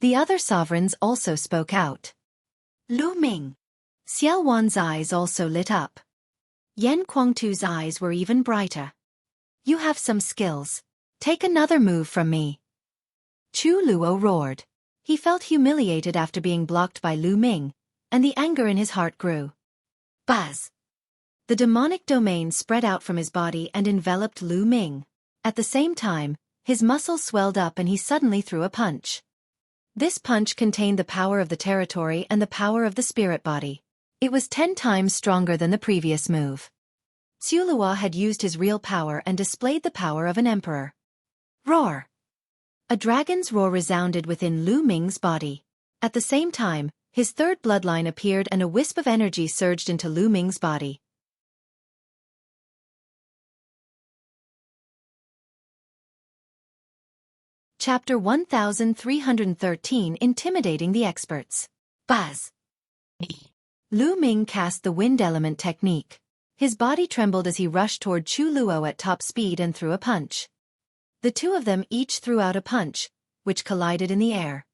The other sovereigns also spoke out. Lu Ming. Xiao Wan's eyes also lit up. Yan Kuangtu's eyes were even brighter. You have some skills. Take another move from me. Chu Luo roared. He felt humiliated after being blocked by Lu Ming, and the anger in his heart grew. Buzz! The demonic domain spread out from his body and enveloped Lu Ming. At the same time, his muscles swelled up and he suddenly threw a punch. This punch contained the power of the territory and the power of the spirit body. It was 10 times stronger than the previous move. Xuelua had used his real power and displayed the power of an emperor. Roar! A dragon's roar resounded within Lu Ming's body. At the same time, his third bloodline appeared and a wisp of energy surged into Lu Ming's body. Chapter 1313 Intimidating the Experts. Buzz! Lu Ming cast the wind element technique. His body trembled as he rushed toward Chu Luo at top speed and threw a punch. The two of them each threw out a punch, which collided in the air.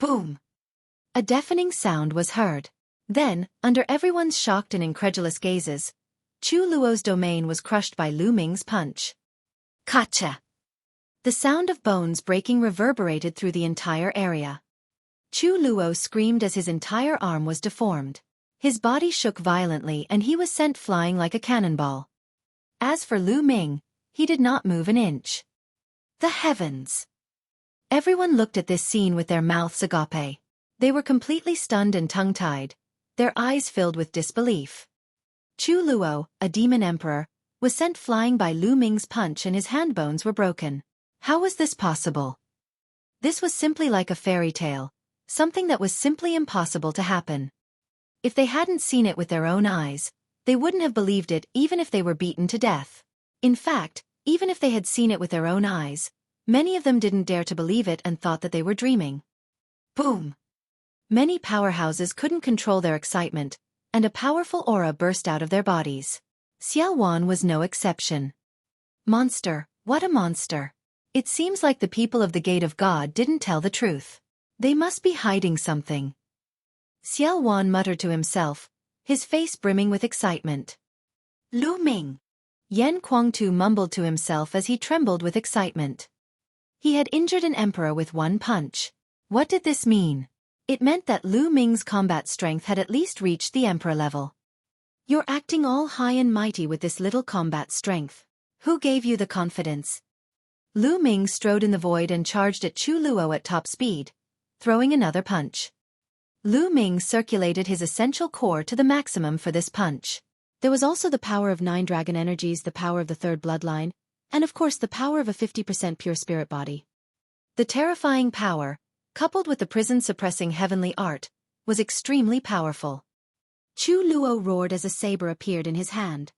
Boom! A deafening sound was heard. Then, under everyone's shocked and incredulous gazes, Chu Luo's domain was crushed by Lu Ming's punch. Kacha! The sound of bones breaking reverberated through the entire area. Chu Luo screamed as his entire arm was deformed. His body shook violently and he was sent flying like a cannonball. As for Lu Ming, he did not move an inch. The heavens! Everyone looked at this scene with their mouths agape. They were completely stunned and tongue-tied, their eyes filled with disbelief. Chu Luo, a demon emperor, was sent flying by Lu Ming's punch and his hand bones were broken. How was this possible? This was simply like a fairy tale, something that was simply impossible to happen. If they hadn't seen it with their own eyes, they wouldn't have believed it even if they were beaten to death. In fact, even if they had seen it with their own eyes, many of them didn't dare to believe it and thought that they were dreaming. Boom! Many powerhouses couldn't control their excitement, and a powerful aura burst out of their bodies. Xiao Wan was no exception. Monster, what a monster! It seems like the people of the Gate of God didn't tell the truth. They must be hiding something. Xiao Wan muttered to himself, his face brimming with excitement. Lu Ming! Yan Kuangtu mumbled to himself as he trembled with excitement. He had injured an emperor with one punch. What did this mean? It meant that Lu Ming's combat strength had at least reached the emperor level. You're acting all high and mighty with this little combat strength. Who gave you the confidence? Lu Ming strode in the void and charged at Chu Luo at top speed, throwing another punch. Lu Ming circulated his essential core to the maximum for this punch. There was also the power of 9 dragon energies, the power of the third bloodline, and of course the power of a 50% pure spirit body. The terrifying power, coupled with the prison-suppressing heavenly art, was extremely powerful. Chu Luo roared as a saber appeared in his hand.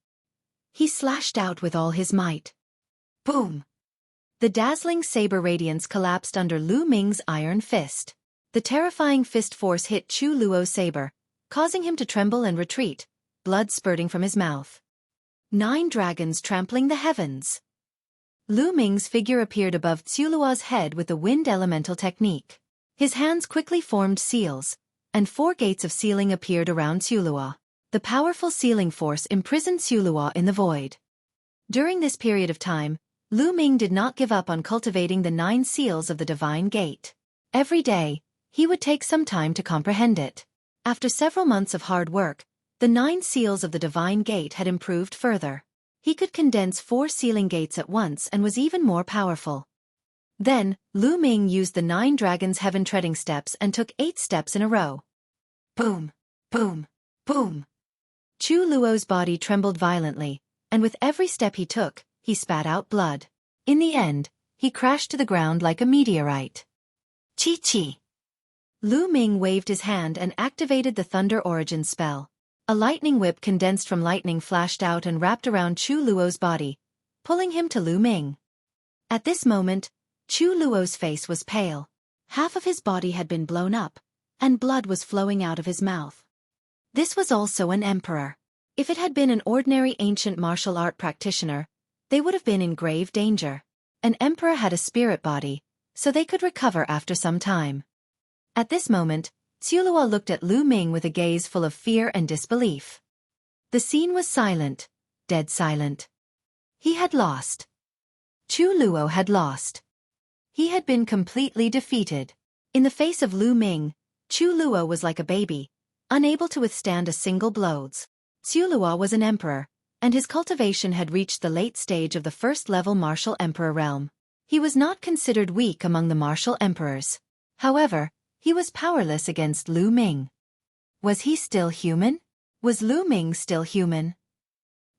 He slashed out with all his might. Boom! The dazzling saber radiance collapsed under Lu Ming's iron fist. The terrifying fist force hit Chu Luo's saber, causing him to tremble and retreat, blood spurting from his mouth. 9 dragons trampling the heavens. Lu Ming's figure appeared above Xuelua's head with the wind elemental technique. His hands quickly formed seals, and 4 gates of sealing appeared around Xuelua. The powerful sealing force imprisoned Xuelua in the void. During this period of time, Lu Ming did not give up on cultivating the 9 seals of the Divine Gate. Every day, he would take some time to comprehend it. After several months of hard work, the 9 seals of the Divine Gate had improved further. He could condense 4 sealing gates at once and was even more powerful. Then, Lu Ming used the 9 dragons' heaven-treading steps and took 8 steps in a row. Boom! Boom! Boom! Chu Luo's body trembled violently, and with every step he took, he spat out blood. In the end, he crashed to the ground like a meteorite. Chi-chi! Lu Ming waved his hand and activated the Thunder Origin spell. A lightning whip condensed from lightning flashed out and wrapped around Chu Luo's body, pulling him to Lu Ming. At this moment, Chu Luo's face was pale. Half of his body had been blown up, and blood was flowing out of his mouth. This was also an emperor. If it had been an ordinary ancient martial art practitioner, they would have been in grave danger. An emperor had a spirit body, so they could recover after some time. At this moment, Xueqi looked at Lu Ming with a gaze full of fear and disbelief. The scene was silent, dead silent. He had lost. Chu Luo had lost. He had been completely defeated. In the face of Lu Ming, Chu Luo was like a baby, unable to withstand a single blow. Xueqi was an emperor, and his cultivation had reached the late stage of the first-level martial emperor realm. He was not considered weak among the martial emperors. However, he was powerless against Lu Ming. Was he still human? Was Lu Ming still human?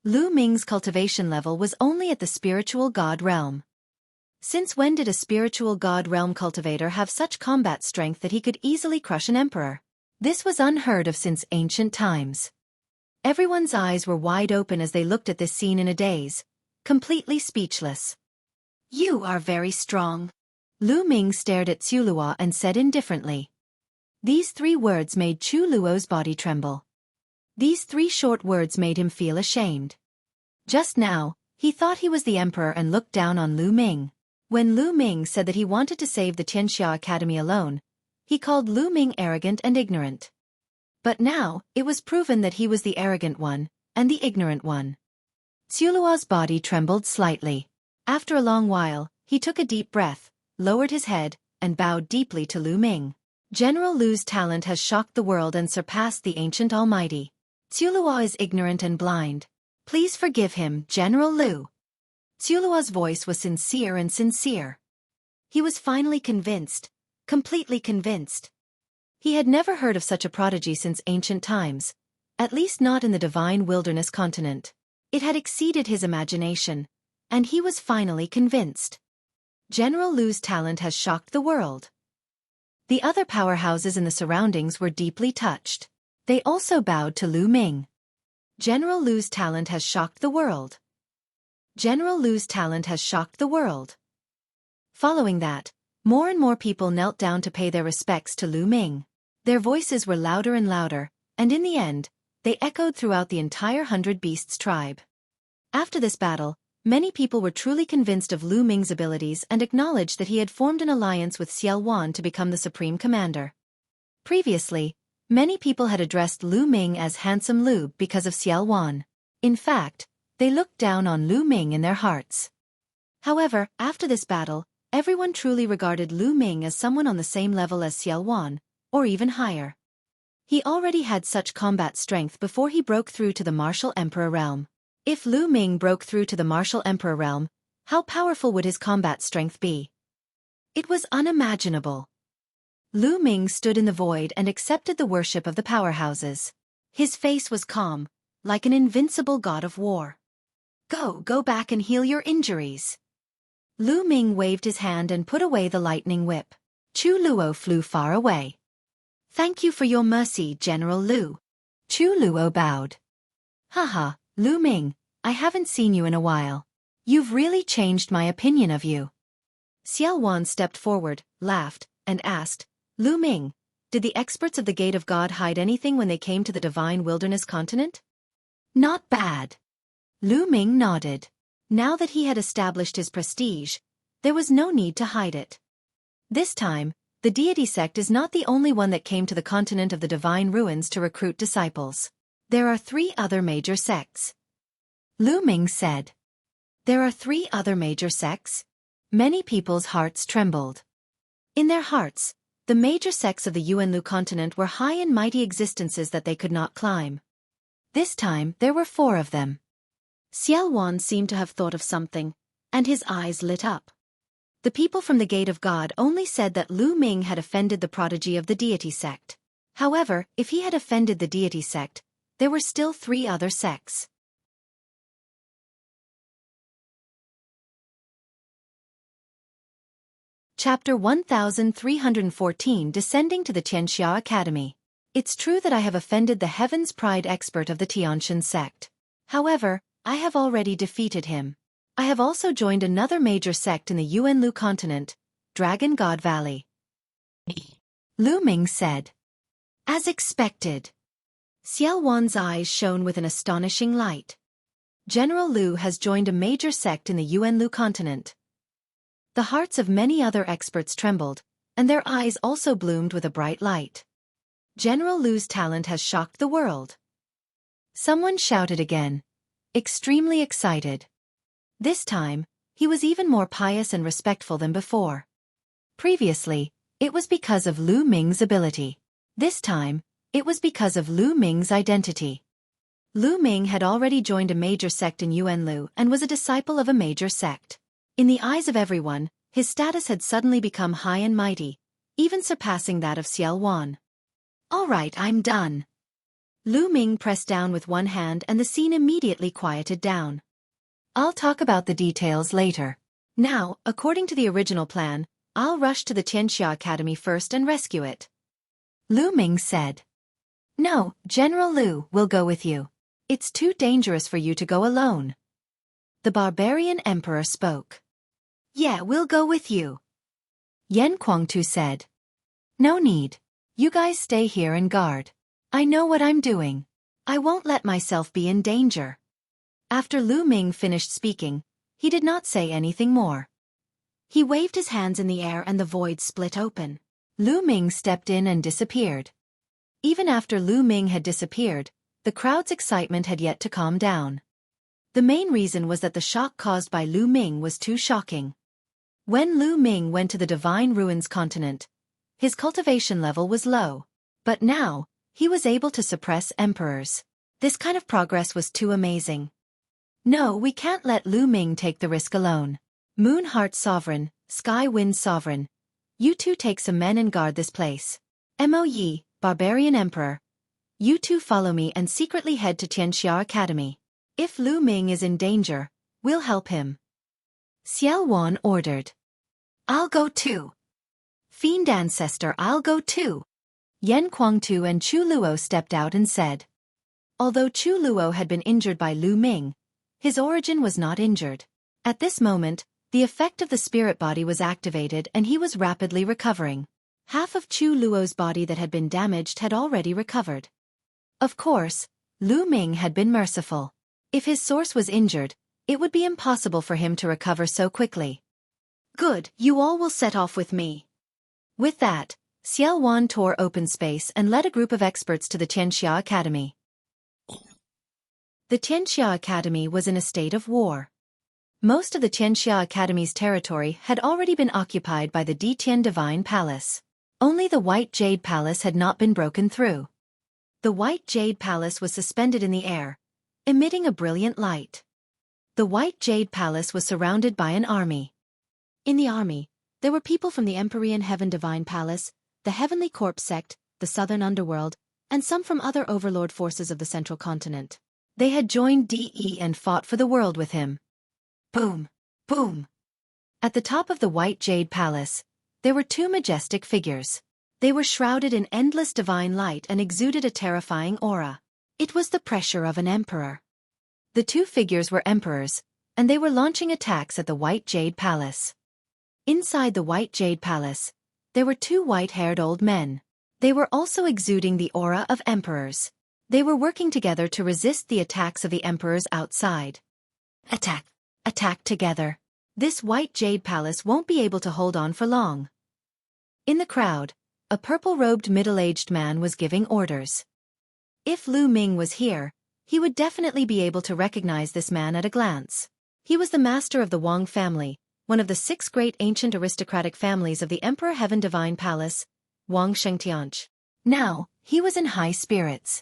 Lu Ming's cultivation level was only at the spiritual god realm. Since when did a spiritual god realm cultivator have such combat strength that he could easily crush an emperor? This was unheard of since ancient times. Everyone's eyes were wide open as they looked at this scene in a daze, completely speechless. You are very strong. Lu Ming stared at Xueqi and said indifferently. These 3 words made Chu Luo's body tremble. These 3 short words made him feel ashamed. Just now, he thought he was the emperor and looked down on Lu Ming. When Lu Ming said that he wanted to save the Tianxia Academy alone, he called Lu Ming arrogant and ignorant. But now, it was proven that he was the arrogant one, and the ignorant one. Xueqi's body trembled slightly. After a long while, he took a deep breath, lowered his head, and bowed deeply to Lu Ming. General Lu's talent has shocked the world and surpassed the ancient almighty. Xueqi is ignorant and blind. Please forgive him, General Lu. Xueqi's voice was sincere and sincere. He was finally convinced, completely convinced. He had never heard of such a prodigy since ancient times, at least not in the divine wilderness continent. It had exceeded his imagination, and he was finally convinced. General Lu's talent has shocked the world. The other powerhouses in the surroundings were deeply touched. They also bowed to Lu Ming. General Lu's talent has shocked the world. General Lu's talent has shocked the world. Following that, more and more people knelt down to pay their respects to Lu Ming. Their voices were louder and louder, and in the end, they echoed throughout the entire 100 Beasts tribe. After this battle, many people were truly convinced of Lu Ming's abilities and acknowledged that he had formed an alliance with Xiao Wan to become the supreme commander. Previously, many people had addressed Lu Ming as Handsome Lu because of Xiao Wan. In fact, they looked down on Lu Ming in their hearts. However, after this battle, everyone truly regarded Lu Ming as someone on the same level as Xiao Wan, or even higher. He already had such combat strength before he broke through to the martial emperor realm. If Lu Ming broke through to the martial emperor realm, how powerful would his combat strength be? It was unimaginable. Lu Ming stood in the void and accepted the worship of the powerhouses. His face was calm, like an invincible god of war. Go back and heal your injuries. Lu Ming waved his hand and put away the lightning whip. Chu Luo flew far away. Thank you for your mercy, General Lu. Chu Luo bowed. Haha, Lu Ming, I haven't seen you in a while. You've really changed my opinion of you. Xiao Wan stepped forward, laughed, and asked, Lu Ming, did the experts of the Gate of God hide anything when they came to the divine wilderness continent? Not bad. Lu Ming nodded. Now that he had established his prestige, there was no need to hide it. This time, the deity sect is not the only one that came to the continent of the divine ruins to recruit disciples. There are 3 other major sects. Lu Ming said. There are 3 other major sects? Many people's hearts trembled. In their hearts, the major sects of the Yuanlu continent were high and mighty existences that they could not climb. This time, there were 4 of them. Xiao Wan seemed to have thought of something, and his eyes lit up. The people from the Gate of God only said that Lu Ming had offended the prodigy of the deity sect. However, if he had offended the deity sect, there were still 3 other sects. Chapter 1314 Descending to the Tianxia Academy. It's true that I have offended the Heaven's Pride expert of the Tianshan sect. However, I have already defeated him. I have also joined another major sect in the Yuanlu continent, Dragon God Valley. Lu Ming said. As expected. Xiao Wan's eyes shone with an astonishing light. General Lu has joined a major sect in the Yuanlu continent. The hearts of many other experts trembled, and their eyes also bloomed with a bright light. General Lu's talent has shocked the world. Someone shouted again, extremely excited. This time, he was even more pious and respectful than before. Previously, it was because of Lu Ming's ability. This time, it was because of Lu Ming's identity. Lu Ming had already joined a major sect in Yuanlu and was a disciple of a major sect. In the eyes of everyone, his status had suddenly become high and mighty, even surpassing that of Xiao Wan. All right, I'm done. Lu Ming pressed down with one hand and the scene immediately quieted down. I'll talk about the details later. Now, according to the original plan, I'll rush to the Tianxia Academy first and rescue it. Lu Ming said. No, General Lu will go with you. It's too dangerous for you to go alone. The barbarian emperor spoke. Yeah, we'll go with you. Yan Kuangtu said. No need. You guys stay here and guard. I know what I'm doing. I won't let myself be in danger. After Lu Ming finished speaking, he did not say anything more. He waved his hands in the air and the void split open. Lu Ming stepped in and disappeared. Even after Lu Ming had disappeared, the crowd's excitement had yet to calm down. The main reason was that the shock caused by Lu Ming was too shocking. When Lu Ming went to the Divine Ruins continent, his cultivation level was low. But now, he was able to suppress emperors. This kind of progress was too amazing. No, we can't let Lu Ming take the risk alone. Moon Heart Sovereign, Sky Wind Sovereign. You two take some men and guard this place. Mo Yi, Barbarian Emperor. You two follow me and secretly head to Tianxia Academy. If Lu Ming is in danger, we'll help him. Xiao Wan ordered. I'll go too. Fiend Ancestor, I'll go too. Yan Kuangtu and Chu Luo stepped out and said. Although Chu Luo had been injured by Lu Ming, his origin was not injured. At this moment, the effect of the spirit body was activated and he was rapidly recovering. Half of Chu Luo's body that had been damaged had already recovered. Of course, Lu Ming had been merciful. If his source was injured, it would be impossible for him to recover so quickly. Good, you all will set off with me. With that, Xiao Wan tore open space and led a group of experts to the Tianxia Academy. The Tianxia Academy was in a state of war. Most of the Tianxia Academy's territory had already been occupied by the Ditian Divine Palace. Only the White Jade Palace had not been broken through. The White Jade Palace was suspended in the air, emitting a brilliant light. The White Jade Palace was surrounded by an army. In the army, there were people from the Empyrean Heaven Divine Palace, the Heavenly Corpse sect, the Southern Underworld, and some from other overlord forces of the Central Continent. They had joined DE and fought for the world with him. Boom! Boom! At the top of the White Jade Palace, there were 2 majestic figures. They were shrouded in endless divine light and exuded a terrifying aura. It was the pressure of an emperor. The 2 figures were emperors, and they were launching attacks at the White Jade Palace. Inside the White Jade Palace, there were 2 white-haired old men. They were also exuding the aura of emperors. They were working together to resist the attacks of the emperors outside. Attack! Attack together. This White Jade Palace won't be able to hold on for long. In the crowd, a purple-robed middle-aged man was giving orders. If Lu Ming was here, he would definitely be able to recognize this man at a glance. He was the master of the Wang family, one of the 6 great ancient aristocratic families of the Emperor Heaven Divine Palace, Wang Shengtianch. Now, he was in high spirits.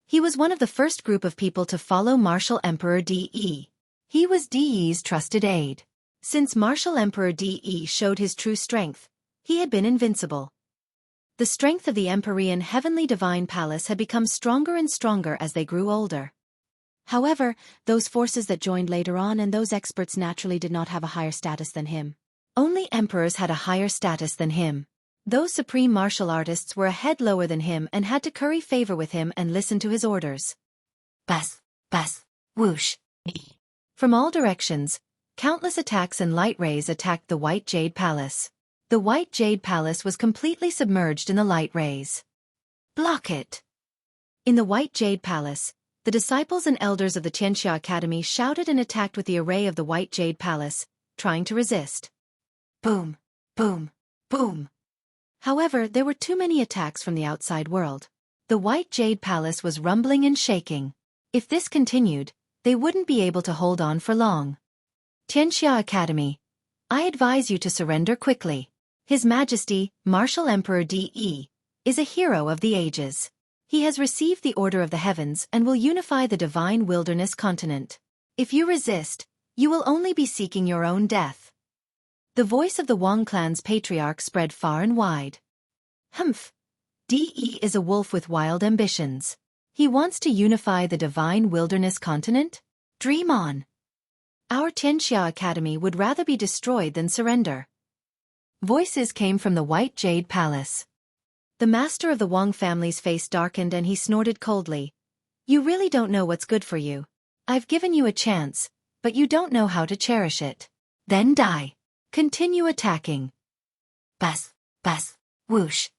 He was one of the first group of people to follow Martial Emperor De. He was De's trusted aide. Since Martial Emperor De showed his true strength, he had been invincible. The strength of the Empyrean Heavenly Divine Palace had become stronger and stronger as they grew older. However, those forces that joined later on and those experts naturally did not have a higher status than him. Only emperors had a higher status than him. Those supreme martial artists were a head lower than him and had to curry favor with him and listen to his orders. Bas, bas, whoosh. From all directions, countless attacks and light rays attacked the White Jade Palace. The White Jade Palace was completely submerged in the light rays. Block it! In the White Jade Palace, the disciples and elders of the Tianxia Academy shouted and attacked with the array of the White Jade Palace, trying to resist. Boom, boom, boom. However, there were too many attacks from the outside world. The White Jade Palace was rumbling and shaking. If this continued, they wouldn't be able to hold on for long. Tianxia Academy, I advise you to surrender quickly. His Majesty, Martial Emperor De, is a hero of the ages. He has received the Order of the Heavens and will unify the Divine Wilderness continent. If you resist, you will only be seeking your own death. The voice of the Wang clan's patriarch spread far and wide. Humph! De is a wolf with wild ambitions. He wants to unify the Divine Wilderness continent? Dream on! Our Tianxia Academy would rather be destroyed than surrender. Voices came from the White Jade Palace. The master of the Wang family's face darkened and he snorted coldly. You really don't know what's good for you. I've given you a chance, but you don't know how to cherish it. Then die. Continue attacking. Bas, bas, whoosh.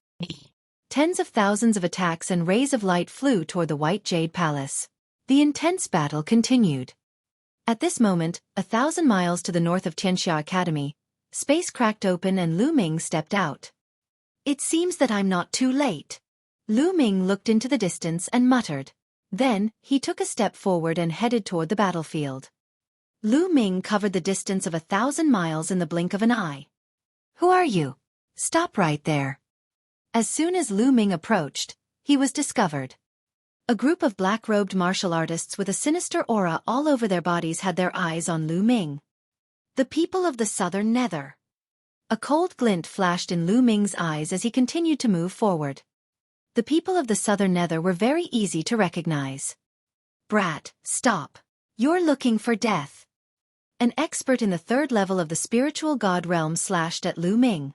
Tens of thousands of attacks and rays of light flew toward the White Jade Palace. The intense battle continued. At this moment, 1,000 miles to the north of Tianxia Academy, space cracked open and Lu Ming stepped out. It seems that I'm not too late. Lu Ming looked into the distance and muttered. Then, he took a step forward and headed toward the battlefield. Lu Ming covered the distance of 1,000 miles in the blink of an eye. Who are you? Stop right there. As soon as Lu Ming approached, he was discovered. A group of black-robed martial artists with a sinister aura all over their bodies had their eyes on Lu Ming. The people of the Southern Nether. A cold glint flashed in Lu Ming's eyes as he continued to move forward. The people of the Southern Nether were very easy to recognize. Brat, stop. You're looking for death. An expert in the 3rd level of the spiritual god realm slashed at Lu Ming.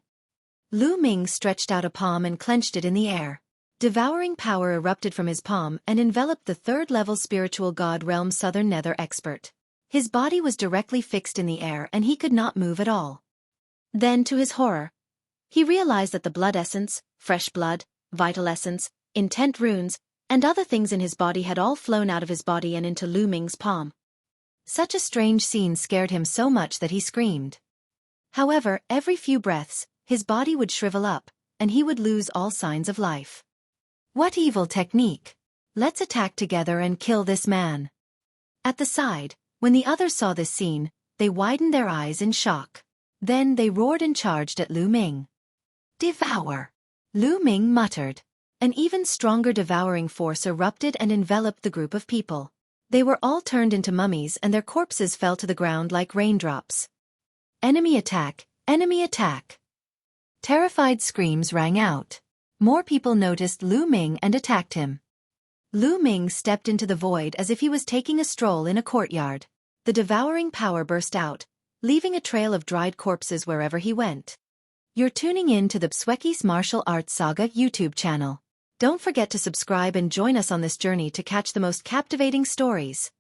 Lu Ming stretched out a palm and clenched it in the air. Devouring power erupted from his palm and enveloped the 3rd level spiritual god realm Southern Nether expert. His body was directly fixed in the air and he could not move at all. Then, to his horror, he realized that the blood essence, fresh blood, vital essence, intent runes, and other things in his body had all flown out of his body and into Lu Ming's palm. Such a strange scene scared him so much that he screamed. However, every few breaths, his body would shrivel up, and he would lose all signs of life. What evil technique! Let's attack together and kill this man. At the side, when the others saw this scene, they widened their eyes in shock. Then they roared and charged at Lu Ming. Devour! Lu Ming muttered. An even stronger devouring force erupted and enveloped the group of people. They were all turned into mummies and their corpses fell to the ground like raindrops. Enemy attack! Enemy attack! Terrified screams rang out. More people noticed Lu Ming and attacked him. Lu Ming stepped into the void as if he was taking a stroll in a courtyard. The devouring power burst out, leaving a trail of dried corpses wherever he went. You're tuning in to the Xueqi's Martial Arts Saga YouTube channel. Don't forget to subscribe and join us on this journey to catch the most captivating stories.